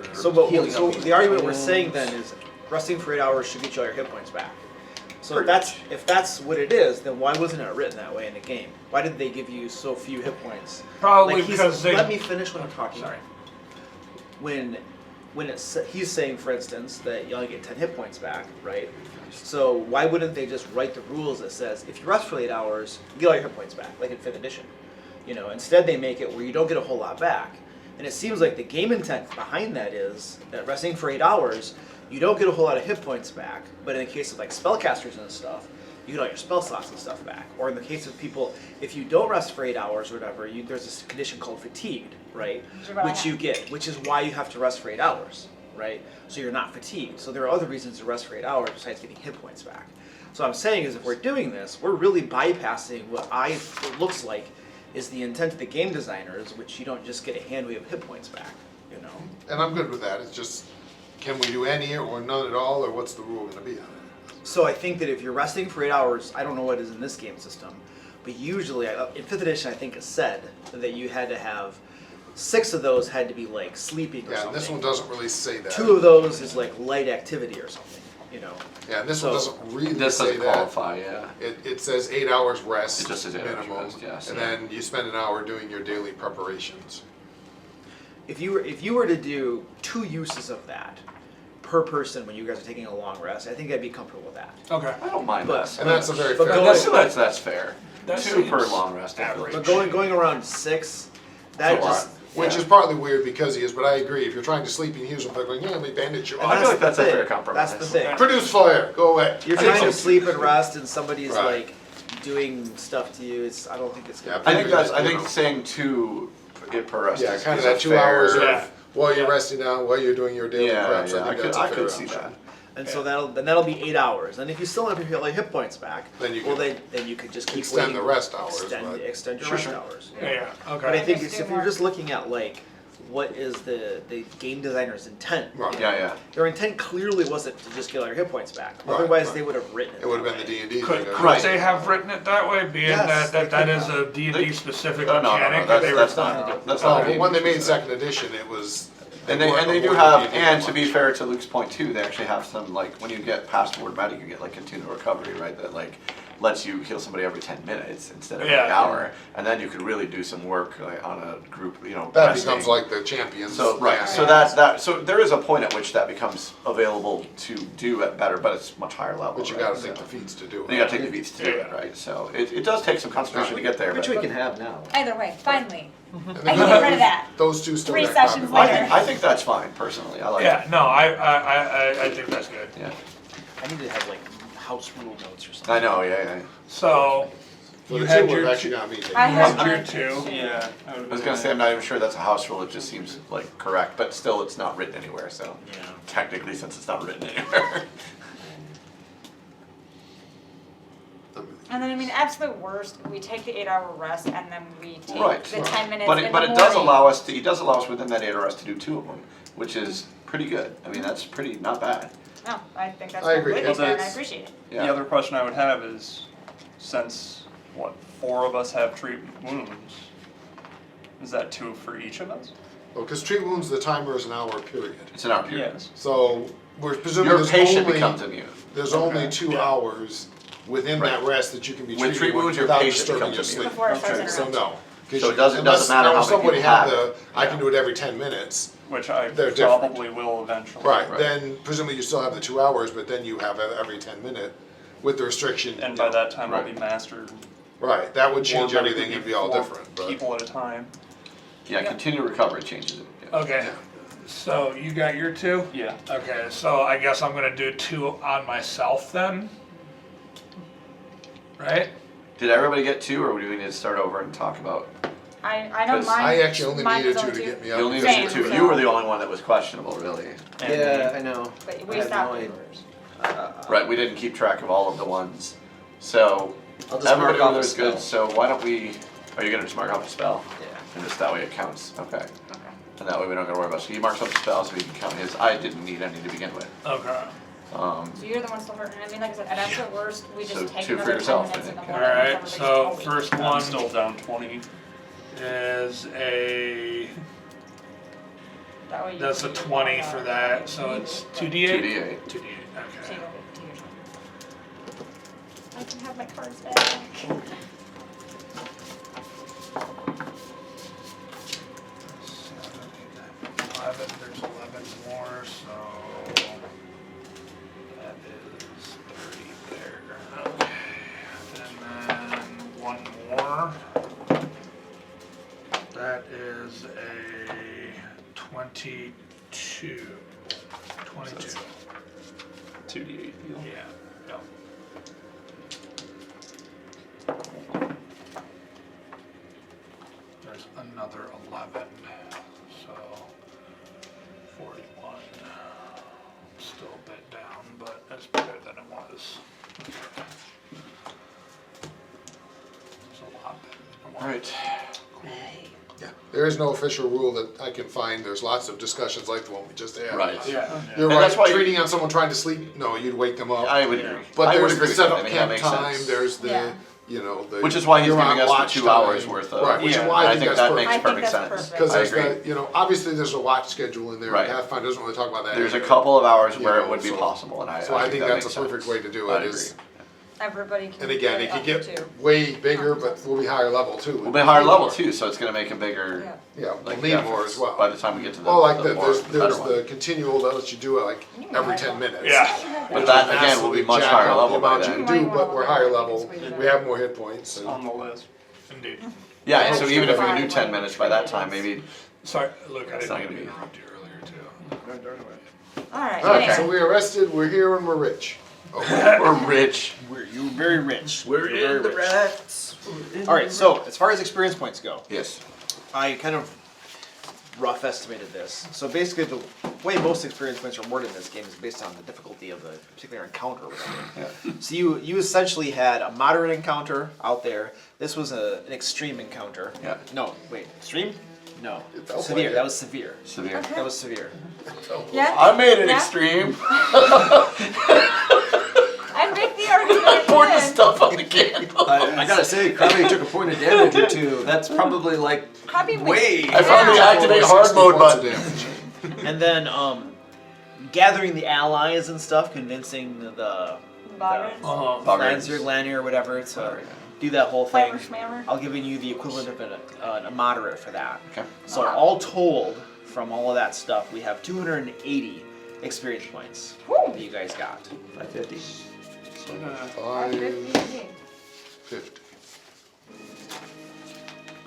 healing So up the argument we're between saying then is resting for 8 hours should get you all your hit points back. So if that's what it is, then why wasn't it written that way in the game? Why did they give you so few hit points? Probably Like, he's- because they. Let me finish what I'm talking. Sorry. When he's saying, for instance, that you only get 10 hit points back, right? So why wouldn't they just write the rules that says if you rest for 8 hours, you get all your hit points back, like in 5th edition? You know, instead they make it where you don't get a whole lot back. And it seems like the game intent behind that is that resting for 8 hours, you don't get a whole lot of hit points back, but in the case of like spellcasters and stuff, you get all your spell slots and stuff back. Or in the case of people, if you don't rest for 8 hours or whatever, there's this condition called fatigued, right? Which you get, which is why you have to rest for 8 hours, right? So you're not fatigued. So there are other reasons to rest for 8 hours besides getting hit points back. So I'm saying is if we're doing this, we're really bypassing what it looks like is the intent of the game designers, which you don't just get a handful of hit points back, you know? And I'm good with that, it's just, can we do any or none at all, or what's the rule gonna be on it? So I think that if you're resting for 8 hours, I don't know what is in this game system, but usually, in 5th edition I think it said that you had to have 6 of those had to be like sleeping or Yeah, and something. this one doesn't really say that. 2 of those is like light activity or something. you know. Yeah, and this So- one doesn't really This say doesn't that. qualify, yeah. It says 8 hours rest It just says 8 hours minimum, rest, yes. and then you spend an hour doing your daily preparations. If you were to do 2 uses of that per person when you guys are taking a long rest, I think I'd be comfortable with that. Okay. I don't mind But- that. And that's a very But fair. go- That's fair. That 2 per seems long rest. I feel like. But going around 6, that So just Which is partly weird because he is, but I agree. If you're trying to sleep and use them, they're going, yeah, let me bandage you I up. feel like that's a the fair thing. compromise. That's the thing. Produce fire, go away. You're I think trying to so. sleep and rest, and somebody's Right. like doing stuff to you. I don't think it's Yeah, good. I think that's. I You think know. saying 2 per rest. Yeah, is, kind of is a that 2 fair- hours Yeah. of while you're resting down, while you're doing your daily Yeah, preps. yeah. I think that's a I fair could see option. that. And so that'll be 8 hours. And if you still have your hit points back, Then you well can then you could just keep extend waiting, the rest hours, but- extend your Sure, rest sure. hours. Yeah. But I Okay. think Just if do you're more. just looking at like what is the game designer's intent, Right. Yeah, yeah. their intent clearly wasn't to just get all your hit points back. Right, Otherwise, right. they would have written it. It would have that been the way. D&D Could, thing. could Right. they have written it that way, being Yes, that they is could a D&D specific No, no, mechanic? no. that they were- That's not. That's Oh, not. but when they made second edition, it was. And weren't they do avoiding have, D&D and much. to be fair to Luke's point too, they actually have some, like, when you get past word medic, you get like continual recovery, right? That like lets you heal somebody every 10 minutes instead of Yeah. every hour, and then you could really do some work like, on a group, you know. That resting. becomes like the champions. So right, Yeah. so that. So there is a point at which that becomes available to do it better, but it's much higher level. But you right? gotta So- take the feats to do it. You gotta take the beats to do it, Yeah. right? So it does take some concentration to get there. Which but we can have now. Either way, finally. And I then can get rid of that. Those two still 3 get sessions copied. later. I think that's fine personally. I like Yeah, it. no, I think that's good. Yeah. I need to have like house rule notes or something. I know. Yeah. So, For you the had two, your we've actually got me taking. I you have had your mine. 2. Yeah. I was gonna say I'm not even sure that's a house rule. It just seems like correct, but still, it's not written anywhere. So Yeah. technically, since it's not written anywhere. And then, I mean, absolute worst, we take the 8-hour rest and then we take Right. the 10 minutes But in it the does morning. allow us to. He does allow us within that 8 hours to do 2 of them, which is pretty good. I mean, that's pretty not bad. No, I think that's I agree. completely Well, fair and I that's- appreciate it. Yeah. The other question I would have is, since, 4 of us have treat wounds, is that 2 for each of us? Well, because treat wounds, the timer is an hour period. It's an hour period. Yes. So we're presuming Your there's patient only, becomes immune. there's only Okay. 2 hours within that rest that you can be With treated treat wounds, your without patient disturbing becomes your immune. sleep. Before it starts Okay. So interrupting. no. 'Cause So it you- doesn't unless matter now how if many somebody people had have the, it. I can Yeah. do it every 10 minutes. Which I They're different. probably will eventually. Right, Right. then presumably you still have the 2 hours, but then you have every 10 minute with the restriction. And you by know. that time I'll Right. be mastered. Right, that would change Or everything and be all 4 different, but. people at a time. Yeah, continued recovery changes it. Yeah. Okay. So, you got your 2? Yeah. Okay, so I guess I'm gonna do 2 on myself then. Right? Did everybody get 2, or do we need to start over and talk about? I know 'Cause mine. I actually only mine needed was 2 only to get me You up. only Same, needed 2. so- You were the only one that was questionable, really. And Yeah, I know. But I we have stopped. no idea. Right, we didn't keep track of all of the ones. So I'll just everybody mark off over there a is good. spell. So why don't we? Are you gonna just mark off a spell? Yeah. And just that way it counts. Okay. Okay. And that way we don't gotta worry about. So he marks up the spell so he can count his. I didn't need any to begin with. Okay. So you're the one still hurting. I mean, like I said, at absolute worst, we just So take 2 for another 10 yourself, minutes I in the think. morning. Alright, Everybody's so all weak. first I'm one still down 20. is a. That way you That's a can do 20 all for that. that, so it's 2d8? 2d8. 2d8, So okay. you do your turn. I can have my cards back. There's 11 more, so that is 30 there. Okay. And then one more. That is a 22. 22. 2d8 heal. Yeah. Yep. There's another 11, so 41. Still a bit down, but that's better than it was. It's a lot better than it was. All right. Yeah, there is no official rule that I can find. There's lots of discussions like the one we just had. Right. Yeah. You're And right, that's why- treating on someone trying to sleep, no, you'd wake them up. I would agree. But I would there's agree the with that. setup I mean, that camp makes time, sense. there's the, Yeah. you know, Which is why he's you're on giving us the watch 2 time. hours worth of. Right, which is Yeah. why And I think that's that perfect. makes I think perfect that's sense. perfect. Because I there's agree. the, you know, obviously there's a watch schedule in there. Right. Pathfinder doesn't really talk about that. There's a either. couple of hours You where know, it would be so- possible, and So I think that's a makes perfect sense. way to do I'd it. Is, Everybody can. and again, play it could up get to. way bigger, but we'll be higher level too. We'll be higher level too, so it's going to make a bigger. Yeah. Yeah, we'll Like, need yeah, more as well. By the time we get to the. Well, like the more, there's better the one. continual that lets you do it like every 10 minutes. Yeah. But that again will be much Jack higher up level the by amount then. you can do, but we're higher level. We have more hit points. It's And, on the list. Indeed. Yeah, and so Extra even if we fine do 10 when minutes by that it time, is. maybe. Sorry, look, I It's didn't not mean to gonna be- interrupt you earlier too. All right. all right, anyway. so we're arrested. We're here and we're rich. We're rich. You're very rich. We're You're very in the rich. rats. All right, so as far as experience points go, Yes. I kind of rough estimated this. So basically, the way most experience points are awarded in this game is based on the difficulty of the particular encounter. Or whatever. Yeah. So you essentially had a moderate encounter out there. This was an extreme encounter. Yeah. No, wait, extreme? No, It felt severe. like it. That was severe. Severe. That was severe. Yeah. I made it Yeah. extreme. I make the argument. Poured the again. stuff on the candle. I gotta say, Krabby took a point of damage or two. That's probably like Probably way. I found the Yeah. activate hard mode Points of button. damage. And then gathering the allies and stuff, convincing the Barbers. Lancer, Lanier, whatever, to do that whole thing. Flammer schmammer. I'll give you the equivalent of a moderate for that. Okay. So Wow. all told, from all of that stuff, we have 280 experience points Woo. that you guys got. 550. 550.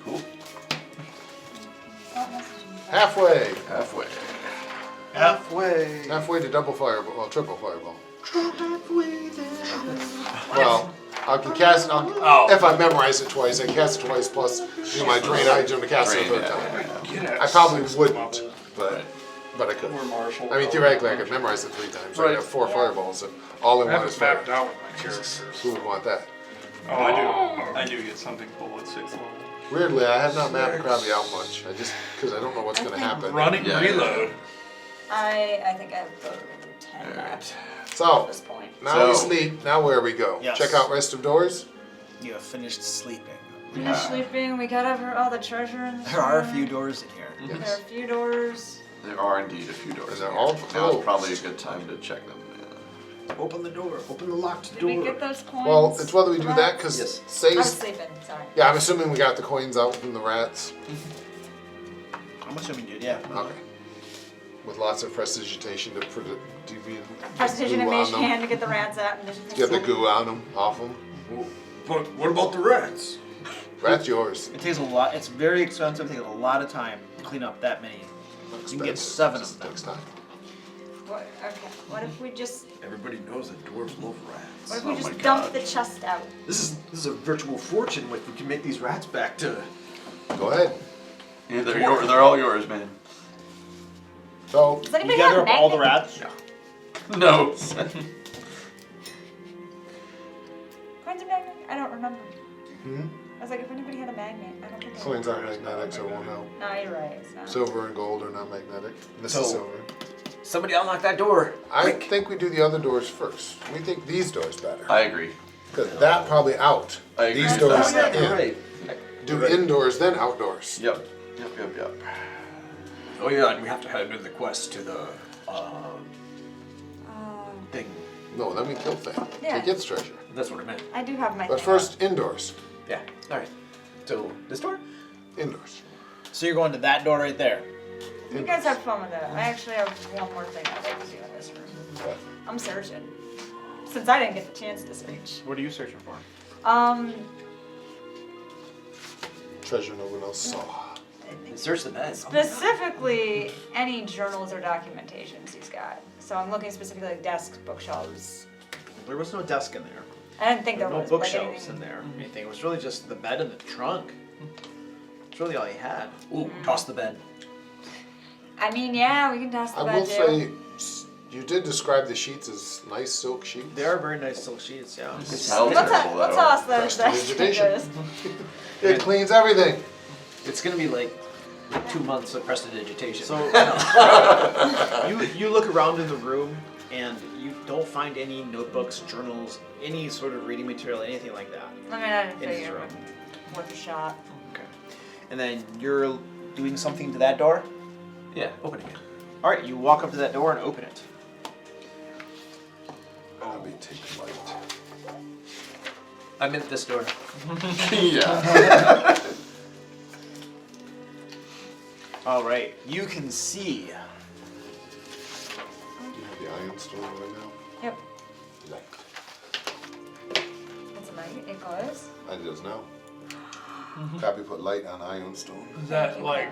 Cool. Halfway. Halfway. Halfway. Halfway to double fireball. Well, triple fireball. Well, I can cast. If I memorize it twice, I cast it twice plus do my drain item to cast it a third time. I probably wouldn't, but I could. We're Marshall. I mean, theoretically, I could memorize it 3 times. I have 4 fireballs, so all in I one have is it fire. mapped out with my characters. Who would want that? Oh, I do. I do get something cool at 6th level. Weirdly, I have not mapped Krabby out much. I just because I don't know what's going to happen. Running Yeah. reload. I think I have 10 maps at So this point. now we So- sleep. Now where we go? Yes. Check out rest of doors. You have finished sleeping. Finish sleeping. We got over all the treasure in the There are a room. few doors in here. There are a few doors. There are indeed a few doors. And they're in all here. Now is closed. probably a good time to check them. Open the door. Open the locked Did we get those coins? Well, it's whether we do for that because Yes. say. I was sleeping. Sorry. Yeah, I'm assuming we got the coins out from the rats. I'm assuming you did, yeah. Okay. With lots of prestidigitation to be Prestidigitation and goo mage on them. hand to get the rats out. And Get the goo on them, off them. But what about the rats? Rat's yours. It takes a lot. It's very expensive. It takes a lot of time to clean up that many. You can get 7 Just of them. takes time. What, okay. What if we just? Everybody knows that dwarves love rats. What if we Oh my just dump God. the chest out? This is a virtual fortune if we can make these rats back to. Go ahead. Yeah, they're all yours, man. So Does You anybody gather have up all the magnet? rats. No. Coins are magnet? I don't remember. hmm? I was like, if anybody had a magnet, I don't think. I Coins aren't magnetic, so it won't help. No, you're right. It's not. Silver and gold are not magnetic. This is So- silver. Somebody unlock that door. I think we do the other doors first. We think these doors better. I agree. Because that probably out. I agree. These with doors that. in. Right. Do indoors, then outdoors. Yep. Yep. Oh yeah, and we have to head to the quest to the thing. Um, No, then we kill Thing. Yeah. Take its treasure. That's what I meant. I do have my. But thing. first, indoors. Yeah. All right. So this door. Indoors. So you're going to that door right there. You guys have fun with that. I actually have one more thing I'd like to do in this room. I'm searching. Since I didn't get the chance to search. What are you searching for? Treasure no one else saw. Search the bed. Specifically, any journals or documentations he's got. So I'm looking specifically at desks, bookshelves. There was no desk in there. I didn't think There there were no was like bookshelves anything. in there. or Anything. It was really just the bed and the trunk. It's really all he had. Ooh, toss the bed. I mean, yeah, we can toss the I bed will too. say, you did describe the sheets as nice silk sheets. They are very nice silk sheets, yeah. It's hell Let's terrible, let's though. toss those. Prestidigitation. It cleans everything. It's gonna be like 2 months of prestidigitation. So you look around in the room and you don't find any notebooks, journals, any sort of reading material, anything like that. I mean, I didn't In his figure room. worth a shot. Okay. And then you're doing something to that door? Yeah, opening it. Alright, you walk up to that door and open it. Let me take light. I'm in this door. Yeah. Alright, you can see. Do you have the iron stone right now? Yep. Light. It's a light. It glows. I does now. Copy put light on iron stone. Is that like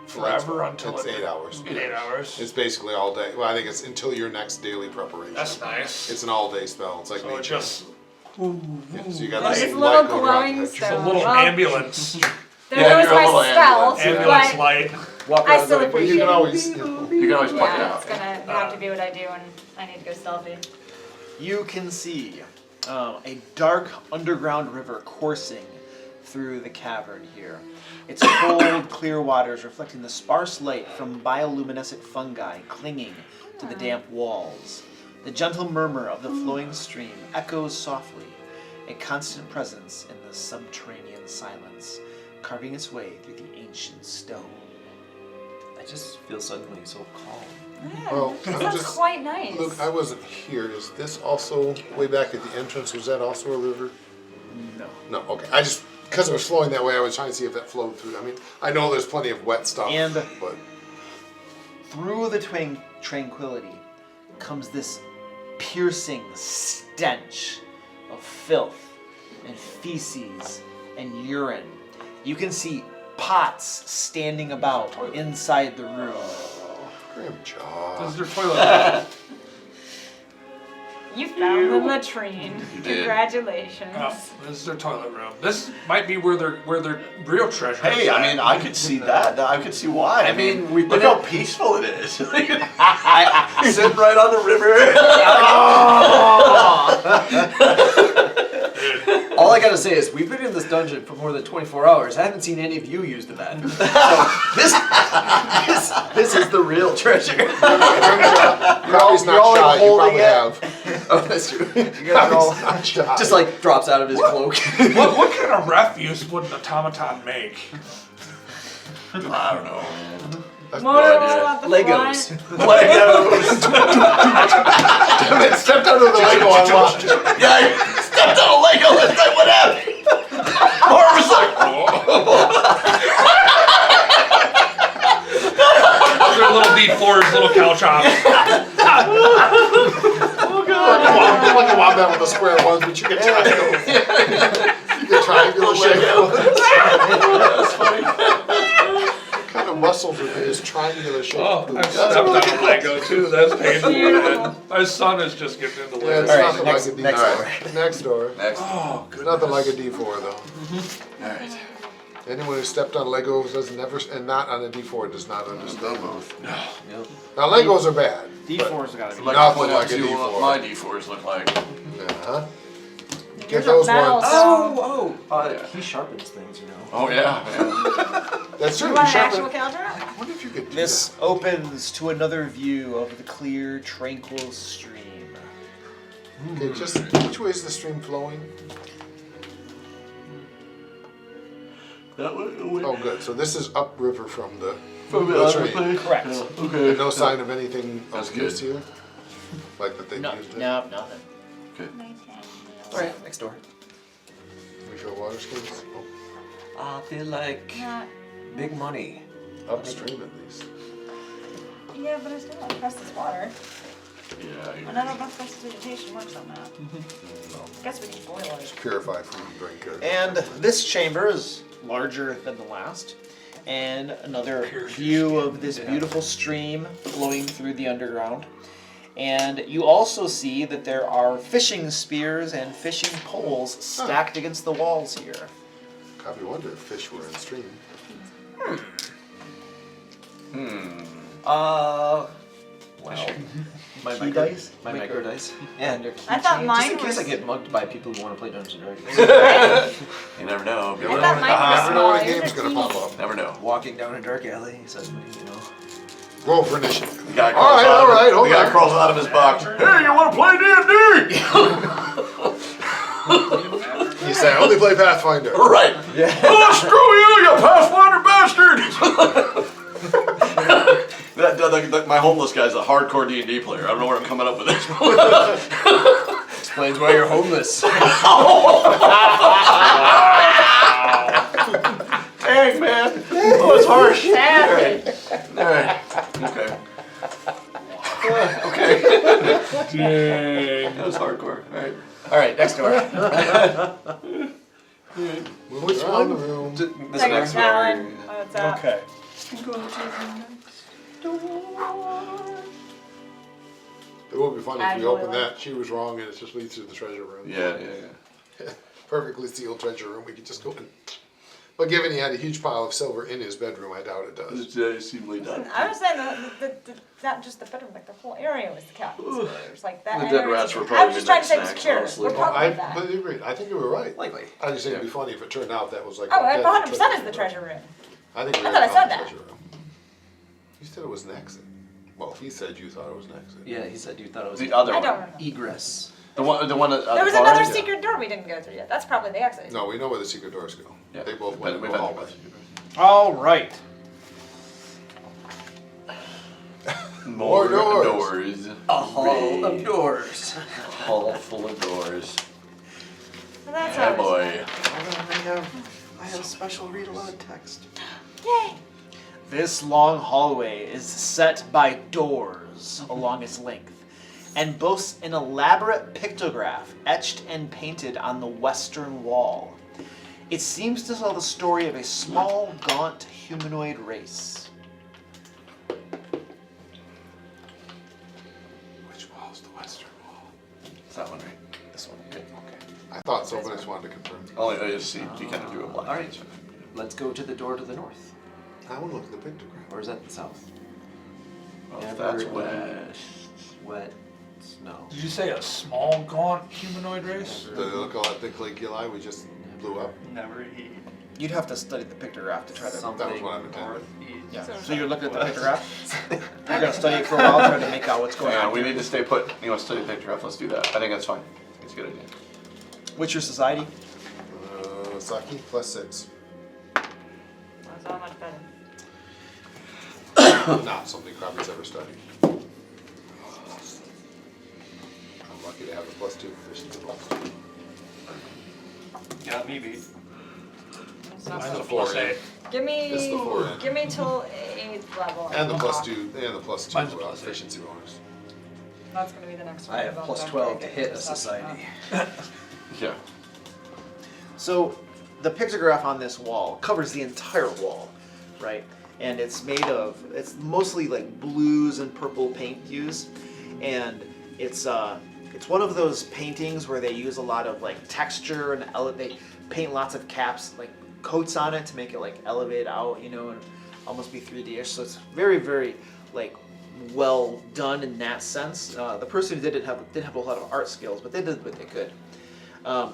forever until it's 8 hours. 8 hours? It's basically all day. Well, I think it's until your next daily preparation. That's nice. It's an all-day spell. It's like So it nature. just Yeah, so you got Nice. this It's light little going around glowing your head. a stone. little Well, ambulance. There's Yeah, always you're a little my spells, ambulance but light. Walk I around still going, But you appreciate can it. always, You can always pluck it Yeah, out. it's gonna have to be what I do when I need to go stealthy. You can see a dark underground river coursing through the cavern here. Its cold, clear waters reflecting the sparse light from bioluminescent fungi clinging to the damp walls. The gentle murmur of the flowing stream echoes softly, a constant presence in the subterranean silence, carving its way through the ancient stone. I just feel suddenly so calm. Yeah, Well, that I'm sounds just- quite nice. Look, I wasn't here. Is this also way back at the entrance? Was that also a river? No. No. Okay. I just because it was flowing that way, I was trying to see if that flowed through. I mean, I know there's plenty of wet stuff, And- but Through the tranquility comes this piercing stench of filth and feces and urine. You can see pots standing about inside the room. grim This job. is your toilet. You found the latrine. You did. Congratulations. Oh, this is their toilet room. This might be where their real treasure is. Hey, I mean, I could see that. I could see why. I mean, we've look been how in- peaceful it is. Sitting right on the river. All I gotta say is, we've been in this dungeon for more than 24 hours. I haven't seen any of you use the bathroom. So this is the real treasure. Probably's you're all not shy. You holding probably it. have. Oh, that's true. Probably's not shy. Just like drops out of his cloak. What kind of refuse would an automaton make? I don't know. That's Motorola at the Legos. front. Legos. It stepped under the Lego unlocked. Yeah, I stepped on a Lego last night. What happened? Or was like, Those are little D4s, little cow chops. Like a wombat with the square ones, but you get triangles. You get triangular shaped ones. that's funny. What kind of muscles are his triangular shaped? Oh, poops? I've stepped on a Lego too. That's painful. Beautiful. Man. My son is just getting into Yeah, it's Legos. Alright, nothing next- like a D4. next Next door. Next. Oh, good. Nothing like a D4 though. Alright. Anyone who stepped on Legos does never, and not on a D4 does not understand. Done both. Yep. Now Legos are bad. D4's gotta be. Like Nothing what like a do D4. my D4s look like. Uh-huh. Here's Get a those metal ones. stone. He sharpens things, you know. Oh yeah. That's true. You want an sharpen- actual cow drop? I wonder if you could do This opens to another view of the clear, tranquil stream. that. Okay, just which way is the stream flowing? That way. Oh, good. So this is upriver from the From the That's other right. place? Correct. Yeah, okay. and no sign of anything That's of use good. here? Like that they No, used it? no, nothing. Okay. Alright, next door. Refill water skins? I feel like Not. big money. Oh, upstream at least. Yeah, but I still don't trust this water. Yeah. And I don't know if prestidigitation works on that. I guess we need boilers. Purify food and drink here. And this chamber is larger than the last. And another view of this beautiful stream flowing through the underground. And you also see that there are fishing spears and fishing poles stacked against the walls here. Copy wonder if fish were in stream. Wow. My Key micro dice? My micro dice. And their I thought keychain, mine just in case was- I get mugged by people who want to play Dungeons and Dragons. You never know. You I never thought know mine was never know when a small. Yours game's are gonna teeny. pop up. Never know. Walking down a dark alley suddenly, you know. Roll for initiative. The guy All crawls right, out. hold The guy on. crawls out of his box. Hey, you want to play D&D? You say, I only play Pathfinder. Right. Oh, screw you, you Pathfinder bastard! My homeless guy's a hardcore D&D player. I don't know where I'm coming up with this. Explains why you're homeless. Dang, man. Oh, it's harsh. Sadly. Alright. Okay. Okay. That was hardcore. Alright. All right, next door. Moving around the room. This Take your next talent. one. What's up? Okay. It would be funny if we Actually, opened like- that, she was wrong, and it just leads to the treasure room. Yeah. Perfectly sealed treasure room, we could just go in. But given he had a huge pile of silver in his bedroom, I doubt it does. It's seemingly done. I was saying not just the bedroom, like the whole area was the captain's quarters, like that. The area dead rats was- were I was probably just trying to say midnight secure. snacks, honestly. We're talking I about that. completely agree. I think you were right. Likely. I just think it'd be funny if it turned out that was like. Oh, a it dead 100% is the treasure treasure room. I think we I were thought I calling said it that. treasure room. You said it was an exit. Well, he said you thought it was an exit. Yeah, he said you thought it was The other I don't one. remember. egress. The one at There the was far another end? secret door we didn't go through yet. That's probably the exit. No, we know where the secret doors go. Yeah. They both We've went in been the through hallway. both. All right. More doors. doors. A hall of doors. A hall full of doors. Well, that's Yeah, how boy. I have a special read aloud text. Yay! This long hallway is set by doors along its length and boasts an elaborate pictograph etched and painted on the western wall. It seems to tell the story of a small, gaunt humanoid race. Which wall's the western wall? Is that one right? This one. Okay. I thought so, but I just wanted to confirm. Only I just see you kind of do a black. All right. Let's go to the door to the north. I want to look at the pictograph. Or is that the south? Oh, that's Eberron. west. Wet snow. Did you say a small, gaunt humanoid race? Do they look all that thick we just blew up? Never eat. You'd have to study the pictograph to try to. Something. That was what I intended. Yeah. So you're looking at the pictograph. You're gonna study it for a while, trying to make out what's going Yeah, on. we need to stay put. You want to study the pictograph? Let's do that. I think that's fine. It's a good idea. What's your society? Saki +6. That's not much better. Not something Crabbe's ever studied. I'm lucky to have a +2 proficiency bonus. Got me beat. It's not Mine's so a 4 8. Give It's the 4 in. me till 8th level. And the I'll +2 talk. Mine's a +8. efficiency bonus. That's gonna be the next one. I have About plus that 12 to break hit a and stuff. society. Yeah. So, the pictograph on this wall covers the entire wall, right? And it's made of, it's mostly like blues and purple paint hues, and it's one of those paintings where they use a lot of like texture and they paint lots of caps, like coats on it to make it like elevate out, you know, and almost be 3D-ish. So it's very, very like well done in that sense. The person who didn't have a lot of art skills, but they did what they could.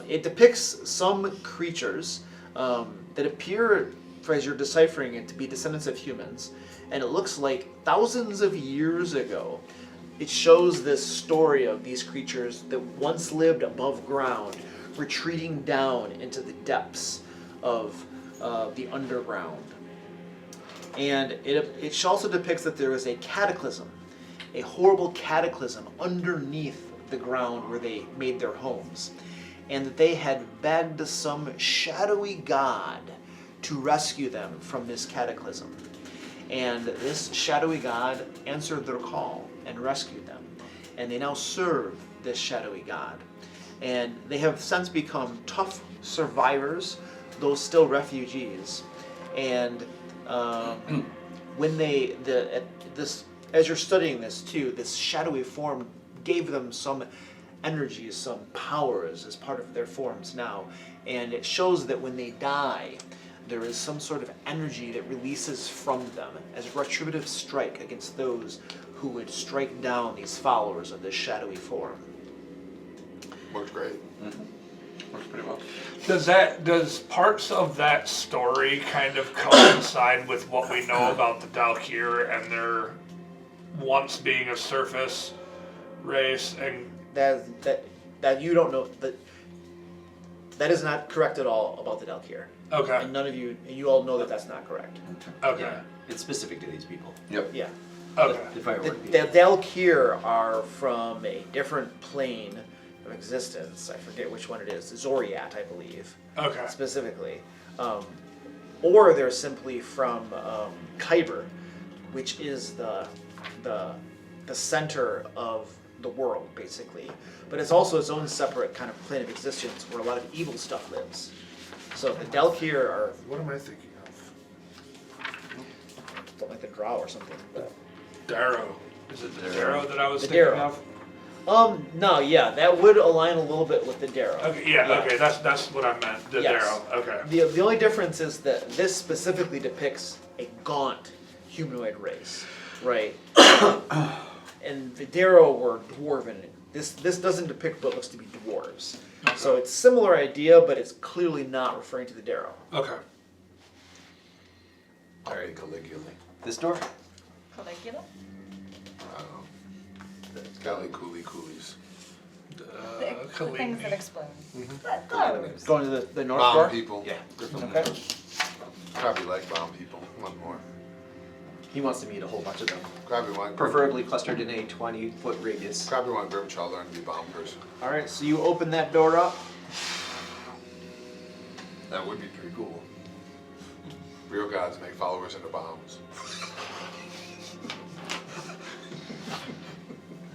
It depicts some creatures that appear, as you're deciphering it, to be descendants of humans, and it looks like thousands of years ago. It shows this story of these creatures that once lived above ground, retreating down into the depths of the underground. And it also depicts that there was a cataclysm, a horrible cataclysm underneath the ground where they made their homes, and that they had begged some shadowy god to rescue them from this cataclysm. And this shadowy god answered their call and rescued them. And they now serve this shadowy god. And they have since become tough survivors, though still refugees. And when as you're studying this too, this shadowy form gave them some energies, some powers as part of their forms now. And it shows that when they die, there is some sort of energy that releases from them as a retributive strike against those who would strike down these followers of this shadowy form. Worked great. Works pretty well. Does parts of that story kind of coincide with what we know about the Dalkir and their once being a surface race and That you don't know that is not correct at all about the Dalkir. okay. And you all know that that's not correct. Okay. Yeah, it's specific to these people. Yep. Yeah. Okay. The firework The people. Dalkir are from a different plane of existence. I forget which one it is. Zoriat, I believe, Okay. specifically. Or they're simply from Kyber, which is the center of the world, basically. But it's also its own separate kind of plane of existence where a lot of evil stuff lives. So the Dalkir are, What am I thinking of? don't like the Drow or something. But. Darrow. Is it the Darrow that I was The thinking Darrow. of? No, yeah, that would align a little bit with the Darrow. Okay, yeah, okay, that's what I meant. The Yes. Darrow. Okay. The only difference is that this specifically depicts a gaunt humanoid race, right? And the Darrow were dwarven. This doesn't depict what looks to be dwarves. So it's similar idea, but it's clearly not referring to the Darrow. Okay. Alright, Caligula. This door? Caligula? I don't know. Cali Cooley Coolies. The Caligula. things that explode. Those. Going to the north Bomb door? people. Yeah. Okay. Probably like bomb people. One more. He wants to meet a whole bunch of them. Probably one. Preferably clustered in a 20-foot radius. Probably one Grimchild learn to be a bomb person. Alright, so you open that door up. That would be pretty cool. Real gods make followers into bombs.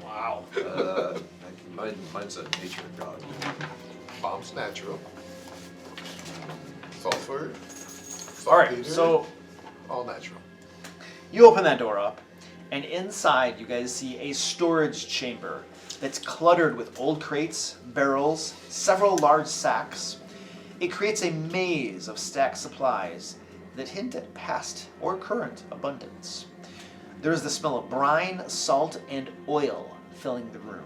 Wow. Mine's a nature god. Bombs natural. Sulfur. Alright, saltpeter, so all natural. you open that door up, and inside you guys see a storage chamber that's cluttered with old crates, barrels, several large sacks. It creates a maze of stacked supplies that hint at past or current abundance. There is the smell of brine, salt, and oil filling the room.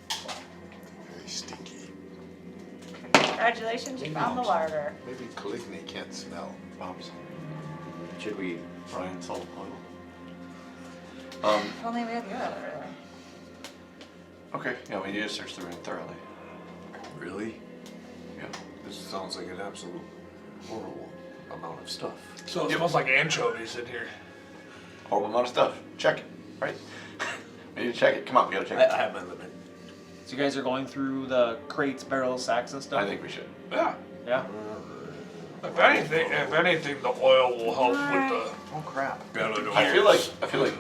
Very stinky. Congratulations, you found the larder. Maybe Caligula can't smell bombs. Should we brine, salt, oil? If only we had the other. Okay, yeah, we need to search the room thoroughly. Really? Yeah. This sounds like an absolute horrible amount of stuff. So it smells like anchovies in here. Horrible amount of stuff. Check it, right? We need to check it. Come on, we gotta check I it. have my limit. So you guys are going through the crates, barrels, sacks, and stuff? I think we should. Yeah. Yeah? If anything, the oil will help with the. Oh crap. Bellador. I feel like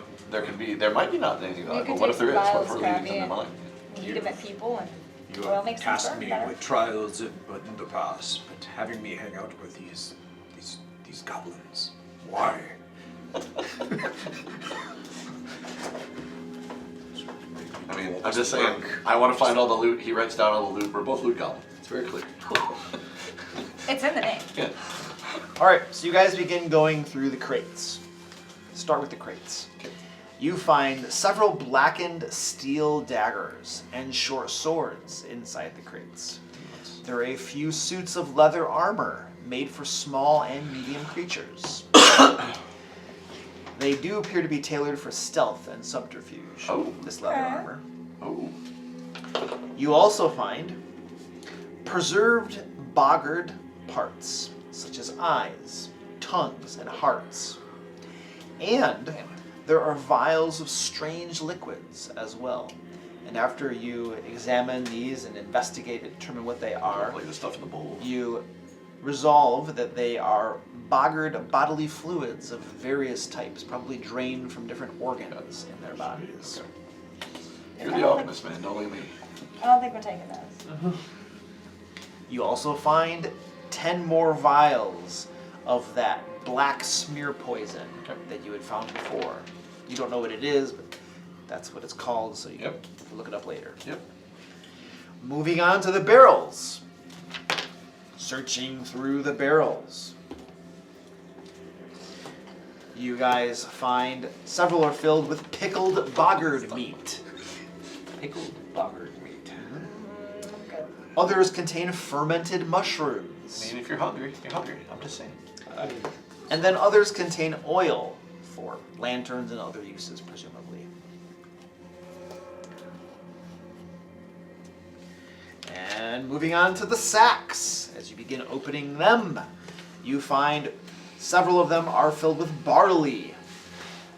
there might be not anything about it, but what if there is? What if we're leaving something behind? Heat them at people and You oil have makes them tasked burn me better. with trials in the past, but having me hang out with these goblins, why? I mean, I'm just saying, I want to find all the loot. He writes down all the loot. We're both loot goblins. It's very clear. It's in the name. Yeah. Alright, so you guys begin going through the crates. Start with the crates. Okay. You find several blackened steel daggers and short swords inside the crates. There are a few suits of leather armor made for small and medium creatures. They do appear to be tailored for stealth and subterfuge, Oh. this leather Okay. armor. Oh. You also find preserved boggard parts, such as eyes, tongues, and hearts. And there are vials of strange liquids as well. And after you examine these and investigate and determine what they are, Like the stuff in the bowl. you resolve that they are boggard bodily fluids of various types, probably drained from different organs in their bodies. You're the alchemist, man. Don't leave me. I don't think we're taking those. You also find 10 more vials of that black smear poison that you had found before. You don't know what it is, but that's what it's called, so you can look it up later. Yep. Moving on to the barrels. Searching through the barrels. You guys find several are filled with pickled boggard meat. Pickled boggard meat. Good. Others contain fermented mushrooms. I mean, if you're hungry, you're hungry. I'm just saying. And then others contain oil for lanterns and other uses, presumably. And moving on to the sacks. As you begin opening them, you find several of them are filled with barley.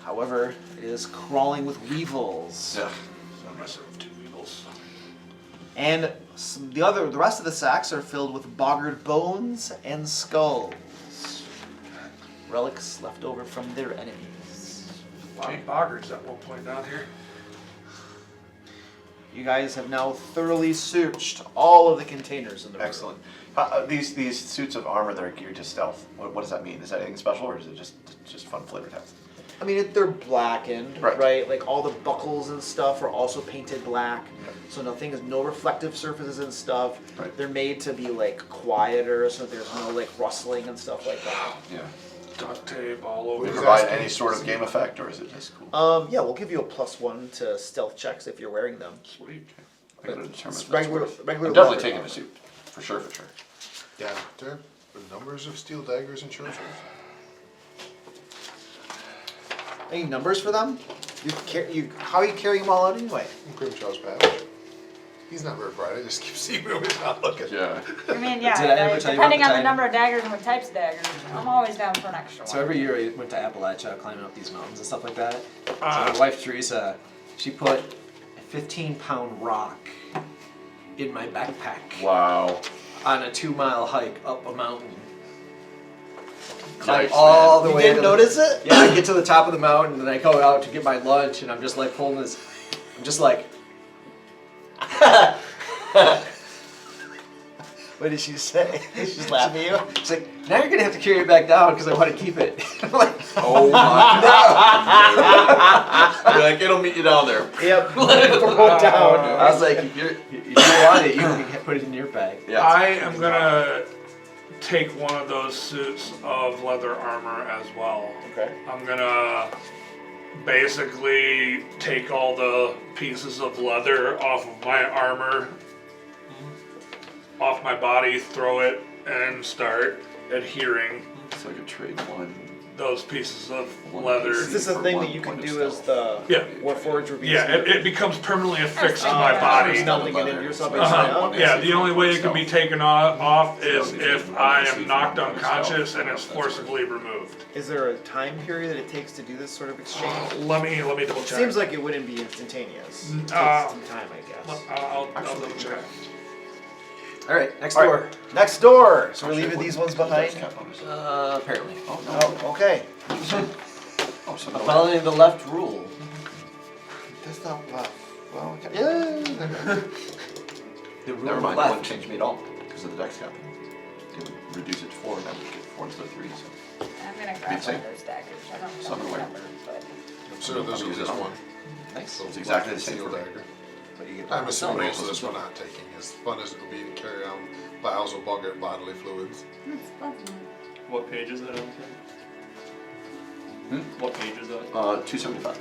However, it is crawling with weevils. Yeah. I myself 2 eagles. And the rest of the sacks are filled with boggered bones and skulls. Relics left over from their enemies. A lot of boggards at one point down here. You guys have now thoroughly searched all of the containers in the room. Excellent. These suits of armor that are geared to stealth. What does that mean? Is that anything special, or is it just fun flavor text? I mean, they're blackened, Right. right? Like all the buckles and stuff are also painted black. Yep. So nothing is no reflective surfaces and stuff. Right. They're made to be like quieter, so there's no like rustling and stuff like that. Yeah. Duct tape all over. Do they He's provide asking- any sort of game effect, or is it just cool? Yeah, we'll give you a +1 to stealth checks if you're wearing them. Sweet. I gotta determine. It's if that's regular worth- regular. I'm definitely leather. taking a suit, for sure. Yeah, there are numbers of steel daggers and churches. Any numbers for them? How are you carrying them all out anyway? Grimshaw's badge. He's not very bright. I just keep seeing him when he's not looking. Yeah. I mean, yeah, Did I ever tell you depending about on the the time? number of daggers and what types of daggers, I'm always down for an extra So one. every year I went to Appalachia climbing up these mountains and stuff like that. So Ah. my wife Teresa, she put a 15-pound rock in my backpack Wow. on a 2-mile hike up a mountain. Climb Yikes, all the You way. didn't to the- notice it? Yeah, I get to the top of the mountain and I go out to get my lunch and I'm just like pulling this. I'm just like. What did she say? She's laughing at you. She's like, now you're gonna have to carry it back down because I want to keep it. I'm like, Oh my god. You're like, it'll meet you down there. Yep. Throw it down. I was like, if you want it, you can put it in your bag. Yeah. I am gonna take one of those suits of leather armor as well. Okay. I'm gonna basically take all the pieces of leather off of my armor, off my body, throw it, and start adhering So I could trade one. those pieces of One leather. Is this a thing that you can do as the Yeah. Warforged reveals? Yeah, it becomes permanently affixed to Oh, my yeah. body. Smelting it into yourself. Yeah, the only way it can be taken off is if I am knocked unconscious and it's forcibly removed. Is there a time period that it takes to do this sort of exchange? Let me double check. Seems like it wouldn't be instantaneous. It takes Uh, some time, I guess. I'll double check. All right, next All door. right, next door. So we're leaving these ones behind. Apparently. Oh no. Oh, okay. Oh, so no. Following the left rule. That's not left. Well, okay. Yeah. The rule Never of mind. That wouldn't left. change me at all because of the dex cap. It would reduce it to 4, and I would get 4 instead of 3. So. I'm gonna grab one of those daggers. I don't know Something the like- number, but I'm sure there's I'll use just it on one. Nice. It's exactly the same Steel for me. dagger. But you get I'm assuming Right. most of this we're not taking. As fun as it will be to carry on vials of bodily fluids. that's lovely. What page is that on? Hmm? What page is that? 275.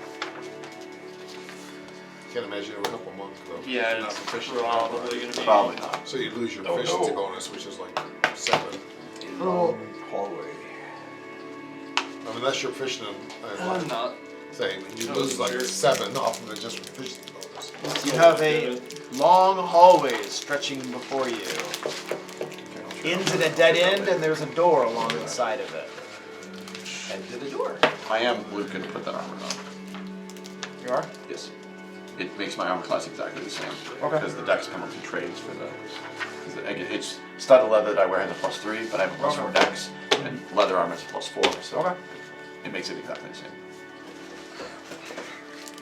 Can't imagine it would help a monk though. Yeah, You're not it's proficient. probably gonna be. Probably not. So you lose your Oh, proficiency no. bonus, which is like 7. long hallway. I mean, that's your proficient in I'm not. thing. You lose like 7 off of it just for proficiency bonus. You have a long hallway stretching before you. Into the dead end, and there's a door along the side of it. Head to the door. I am Luke and put that armor on. You are? Yes. It makes my armor class exactly the same. Okay. Because the dex penalty trades for the. It's studded leather that I wear has a +3, but I have a +4 dex, and leather armor is a +4, so Okay. it makes it exactly the same.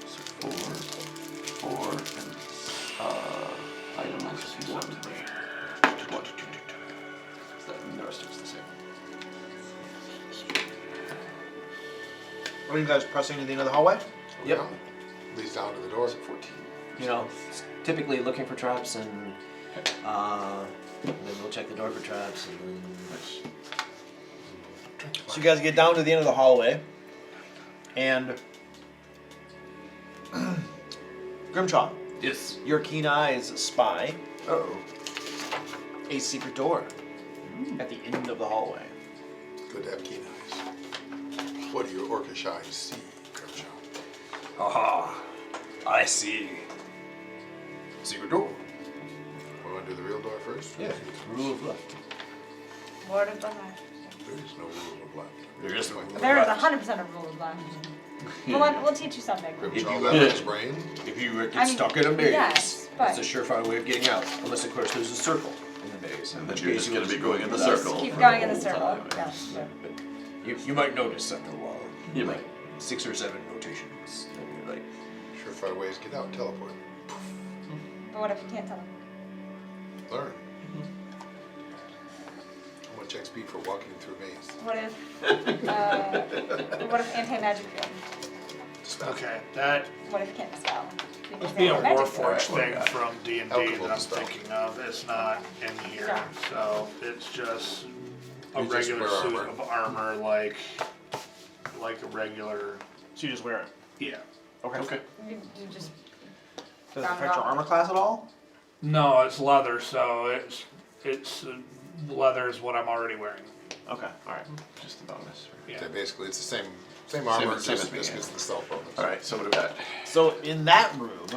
So 4, and item is 1. And the rest of it's the same. Are you guys pressing to the end of the hallway? Yep. Yeah. Leads down to the door. Is it 14? You know, typically looking for traps and then we'll check the door for traps and then So you guys get down to the end of the hallway, and Grimshaw, yes. your keen eyes spy Oh. a secret door at the end of the hallway. Good to have keen eyes. What do your orcish eyes see, Grimshaw? Aha! I see. Secret door. We want to do the real door first? first. Yeah, rule of left. Lord of the Light. There is no rule of left. There is no rule of There is left. 100% of rule of life. We'll teach you something. If Grimjaw you left his brain. If you get I mean, stuck in a maze, yes, but- it's a surefire way of getting out. Unless, of course, there's a circle in the maze. And in then which you're case just you'll gonna be just going go in the left. circle. Keep for going the in the whole circle. time. Yeah. You might notice after a while. You like might. 6 or 7 rotations. And you're like, Surefire ways to get out. Teleport. But what if you can't tell them? Learn. How much XP for walking through maze? What if anti-magic field? Dispel. Okay, that What if you can't dispel? Because must they be a have magic Warforged field. thing from D&D Alchemical that I'm dispel. thinking of. It's not in here, Yeah. so it's just a You just regular wear suit armor. of armor, like a regular. So you just wear it. Yeah. Okay. You just Does it affect your armor class at all? No, it's leather, so it's leather is what I'm already wearing. Okay, alright. Just a bonus. Yeah. Okay, basically it's the same armor, same just as me, this yeah. gets the stealth bonus. All right. So what do we got? So in that room,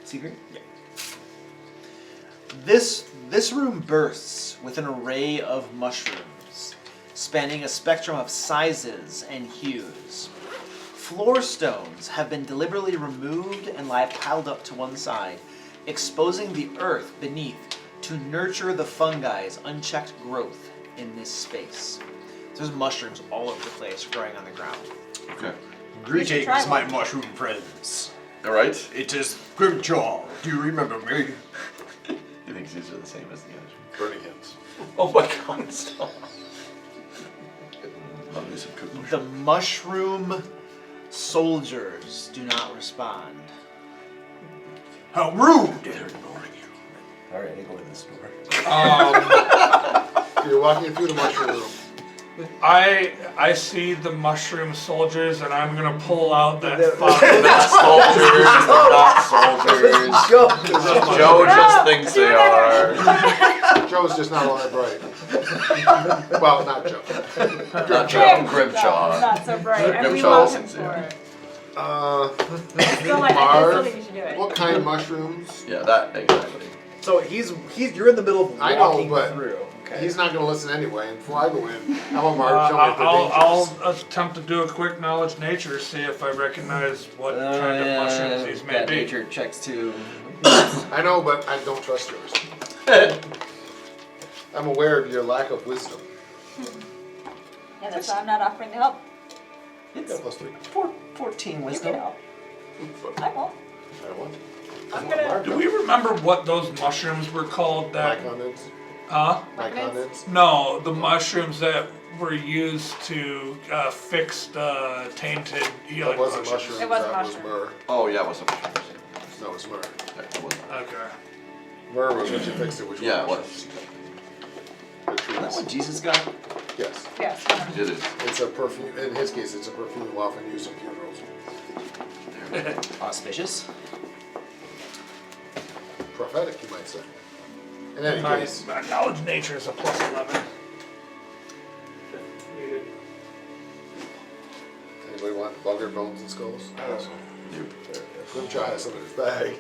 secret. Yeah. This room bursts with an array of mushrooms, spanning a spectrum of sizes and hues. Floor stones have been deliberately removed and lie piled up to one side, exposing the earth beneath to nurture the fungi's unchecked growth in this space. There's mushrooms all over the place growing on the ground. Okay. greetings, try my one. mushroom friends. All right. It is Grimjaw. Do you remember me? He thinks these are the same as the others. Burning hints. Oh my God! Stop. Love me some cooked The mushroom. mushroom soldiers do not respond. How rude! They're ignoring you. Alright, I go in this door. You're walking through the mushroom room. I see the mushroom soldiers, and I'm gonna pull out that They're fox. not soldiers. They're not soldiers. Joe just thinks they are. Joe's just not all that bright. Well, not Joe. Not Joe. Grimjaw. Not so bright, and we Grimjaw love him isn't for there. it. Uh, Still like, I Marv, still think you should do it. what kind of mushrooms? Yeah, that exactly. So you're in the middle of I know, walking but through. Okay. He's not going to listen anyway. And before I go in, how about Marv? Tell me if they're dangerous. I'll attempt to do a quick knowledge nature, see if I recognize what kind of mushrooms these may got be. nature checks too. I know, but I don't trust yours. I'm aware of your lack of wisdom. Yeah, that's why I'm not offering to help. You got plus 3. 14 You can wisdom. help. I won't. I want. I'm gonna. Do we remember what those mushrooms were called that, Myconids. huh? Myconids. No, the mushrooms that were used to fix the tainted healing That wasn't potions. mushrooms. It wasn't that mushroom. was myrrh. Oh yeah, what's up? No, it's myrrh. That wasn't. Okay. Myrrh was what you fixed it, which Yeah, it was. was. The Is that trees. what Jesus got? Yes. Yes. It is. It's a perfume. In his case, it's a perfume often used in funerals. Auspicious. Prophetic, you might say. In any My case, knowledge nature is a plus 11. anybody want bugger bones and skulls? You. Grimjaw has some in his bag.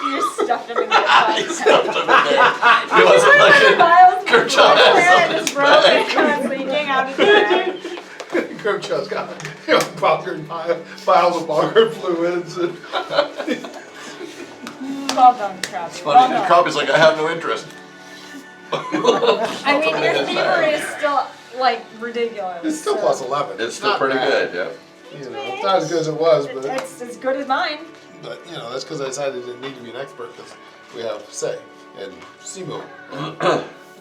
You just stuffed him in the bag. He wasn't looking. Vials of Grimjaw has water some in and his it's broken bag. and it's leaking out of his bag. Grimjaw's got bugger piles of bugger fluids. And Well done, Crab. Funny. Well The done. crop is like, I have no interest. I mean, your thievery is still like ridiculous. it's still so- plus 11. It's still not pretty bad. good. Yeah. You know, it's not as good as it was, but It's as good as mine. that's because I decided I didn't need to be an expert because we have Say and Simu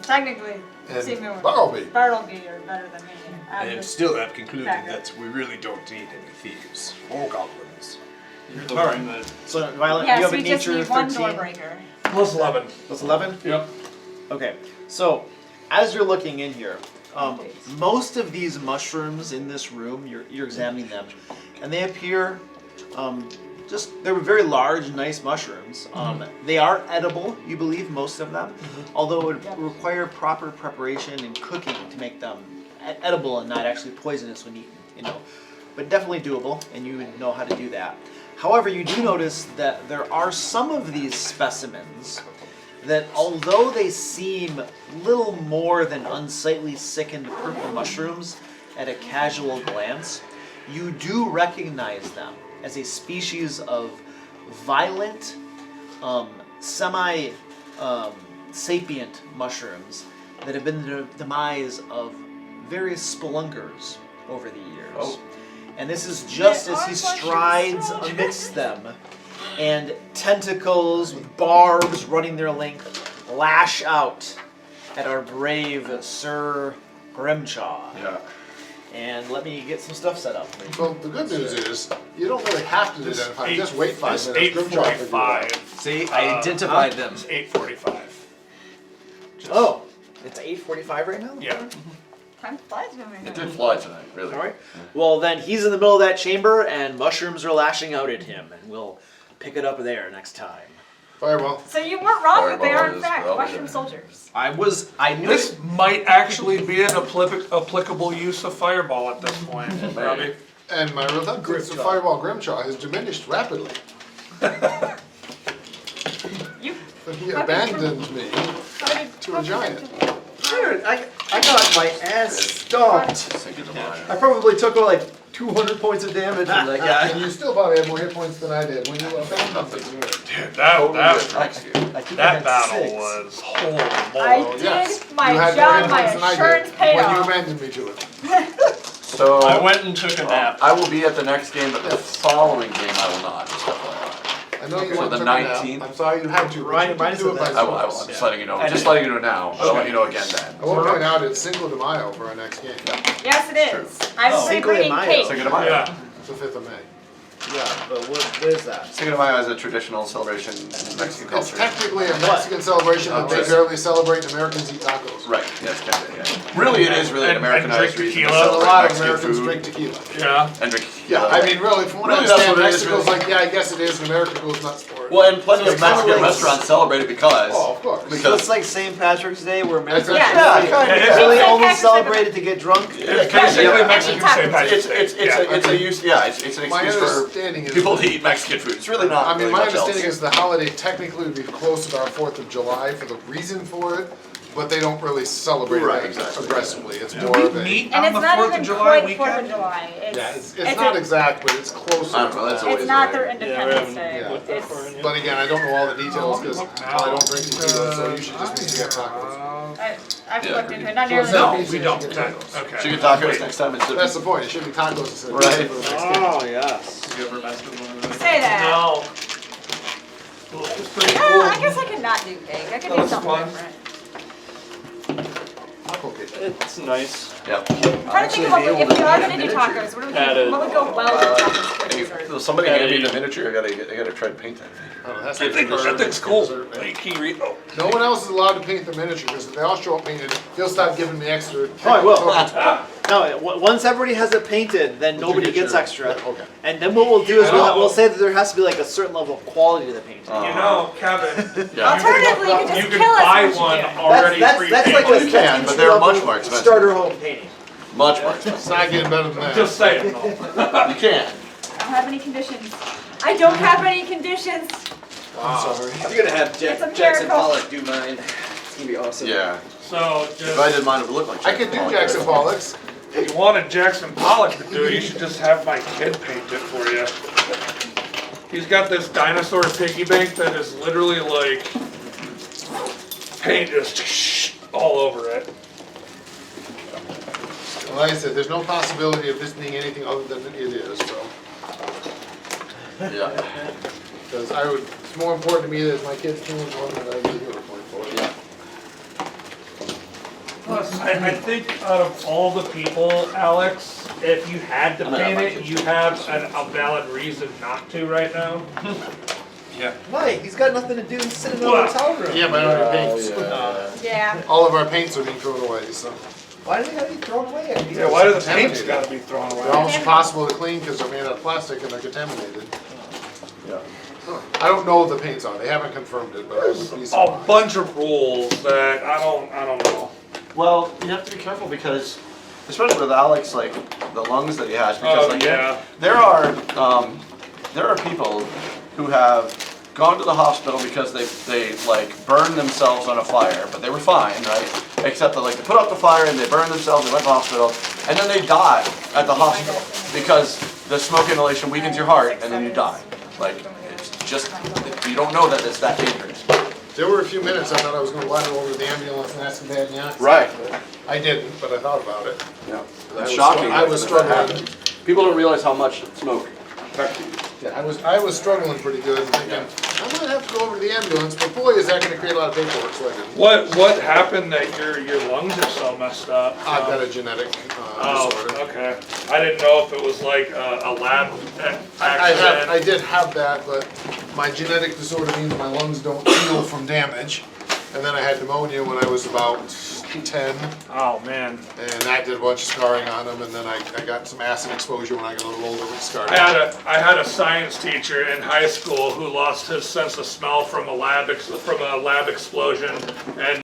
Technically, and Seymour. Bartleby. Bartleby are better than me. I'm I just- still have concluded Backer. that we really don't need any thieves or goblins. You're the one that So Violet, you Yes, have a we just nature need one 13. doorbreaker. Plus 11. That's 11. Yep. Okay, so as you're looking in here, most of these mushrooms in this room, you're examining them, and they appear they're very large, nice mushrooms. They are edible, you believe, most of them, although it would require proper preparation and cooking to make them edible and not actually poisonous when eaten, you know. But definitely doable, and you would know how to do that. However, you do notice that there are some of these specimens that, although they seem little more than unsightly sickened purple mushrooms at a casual glance, you do recognize them as a species of violent, semi-sapient mushrooms that have been the demise of various spelunkers over the years. Oh. And this is just as he strides amidst them, and tentacles with barbs running their length lash out at our brave Sir Grimchaw. Yeah. And let me get some stuff set up. Well, the good news is, you don't really have to identify, just wait 5 It's minutes. Grimjaw figure it out. 8:45. See, I identified them. It's 8:45. Oh, it's 8:45 right now? Yeah. Time flies when we're It did fly tonight, really. All right. Well, then he's in the middle of that chamber, and mushrooms are lashing out at him, and we'll pick it up there next time. Fireball. So you weren't wrong, but they Fireball are in is fact well, mushroom yeah. soldiers. I knew This it. might actually be an applicable use of fireball at this point, Robbie. And my reluctance to Grimjaw. Fireball Grimjaw has diminished rapidly. You He abandoned me to a giant. Dude, I got my ass stomped. Sink into mine. I probably took like 200 points of damage. And like, And you still probably had more hit points than I did when you abandoned me. Dude, Totally that different. I think I that had battle 6. was holy I moly. did Yes. my You had job, more hit my points than I insurance did paid when you off. abandoned me to it. So I went and took a nap. I will be at the next game, but the following game I will not. Just FYI. I know you So want the to nap. 19th? I'm sorry you had to, but Ryan you reminds can do it us by of I will. I'm choice. just letting you know. And Just letting you know now. I don't want you to know again then. I will point out it's Cinco de Mayo for our next game. Yes, it is. I'm Oh. Cinco de bringing Mayo. cake. Cinco de Mayo. Yeah. It's the 5th of May. Yeah, but what is that? Cinco de Mayo is a traditional celebration in Mexican It's culture. technically a Mexican celebration, but they Just- barely celebrate and Americans eat tacos. Right. Yes, kind of. Yeah. Really, it is really an And Americanized drink reason to tequila. A celebrate lot of Mexican Americans food drink tequila. Yeah. and drink. Yeah, I mean, really, from what I Really, that's understand, what it is, Mexico's really. like, yeah, I guess it is, and America goes nuts for it. Well, and plenty So of it's kinda Mexican like- restaurants celebrate it because. Oh, of course. So Because it's like St. Patrick's Day where Americans Yeah, really, kind of. really St. only Patrick's Day. celebrated to get drunk. It's basically yeah. Mexican Any St. Patrick's Day. It's a use. Yeah, it's an My excuse for understanding is, people to eat Mexican food. It's really not. I mean, really my much else. understanding is the holiday technically would be closer to our 4th of July for the reason for it, but they don't really celebrate Right, it exactly. aggressively. It's Do more we of a. meet And on it's the not 4th even of July quite 4th of weekend? July. Yeah, it's not exact, but it's closer. I don't know, that's always It's not the way. their Independence Day. Yeah. It's, But again, I don't know all the details because I don't drink tequila, so you should just be to get tacos. I've Yeah. looked into it, not So nearly. it's not No, pizza, we you don't. should get tacos. Okay. Chicken tacos next time instead That's of. the point. It should be tacos instead of Right. pizza for the next game. Oh, yes. You ever messed with one of those? Say that. No. It's pretty No, cool. I guess I could not do cake. I could That do was something fun. different. Taco cake. It's nice. Yep. I'm trying to think of what if we are gonna do tacos, what would go well with tacos for Hey, dessert? so somebody hand me the miniature. I gotta try to paint that. Oh, that's I think the that thing's cool. dessert, man. Like, can you read? Oh. No one else is allowed to paint the miniature because if they all show up painted, they'll start giving me extra. Oh, I will. No, once everybody has it painted, then nobody get gets your- extra. Yeah, okay. And then what we'll do is I know. we'll say that there has to be like a certain level of quality to the painting. You know, Kevin, Yeah. Alternatively, you could you just can kill us buy once you one do. already That's like pre-painted. Well, you can, but they're much more expensive. Starter home painting. Much more expensive. It's not getting better than that. Just saying. though. You can. I don't have any conditions. I don't have any conditions. I'm sorry. I'm gonna have It's a Jackson miracle. Pollock do mine. It's gonna be awesome. Yeah. So, If I just, did mine, it would look like. I could do Jackson Pollock's. if you wanted Jackson Pollock to do it, you should just have my kid paint it for you. He's got this dinosaur piggy bank that is literally like paint just all over it. Well, like I said, there's no possibility of this being anything other than it is, so. Yeah. Because it's more important to me that my kids can one than I get a uniform for it. Yeah. Plus, I think out of all the people, Alex, if you had to I'm gonna have paint my it, kids you have a valid reason not to right now. Why? He's got nothing to do. He's sitting in a What? hotel room. Yeah, but I don't have paints. Yeah. All of our paints are being thrown away, so. Why do they gotta be thrown away? I mean, Yeah, why do the paints Contaminated. gotta be thrown They're away? almost impossible to clean because they're made out of plastic and they're contaminated. Yeah. I don't know what the paints are. They haven't confirmed it, but I would be A surprised. bunch of rules that I don't know. Well, you have to be careful because, especially with Alex, like the lungs that he has, because Oh, like yeah. there are there are people who have gone to the hospital because they like burned themselves on a fire, but they were fine, right? Except that like they put out the fire and they burned themselves, they went to the hospital, and then they die at the hospital because the smoke inhalation weakens your heart and then you die. Like, it's just, you don't know that it's that dangerous. There were a few minutes I thought I was gonna wander over to the ambulance and ask them to have an accident. Right. But I didn't, but I thought about it. Yeah. I It's was shocking. I was that that struggling. happens. People don't realize how much smoke affects you. Yeah, I was struggling pretty good and thinking, I might have to go over to the ambulance, but boy, is that gonna create a lot of paperwork, so I didn't. What happened that your lungs are so messed up? I've got a genetic Oh, disorder. okay. I didn't know if it was like a lab I accident. did have that, but my genetic disorder means my lungs don't heal from damage. And then I had pneumonia when I was about 10, Oh man. and that did a bunch of scarring on them, and then I got some acid exposure when I got a little older with scarring. I had a science teacher in high school who lost his sense of smell from a lab explosion, and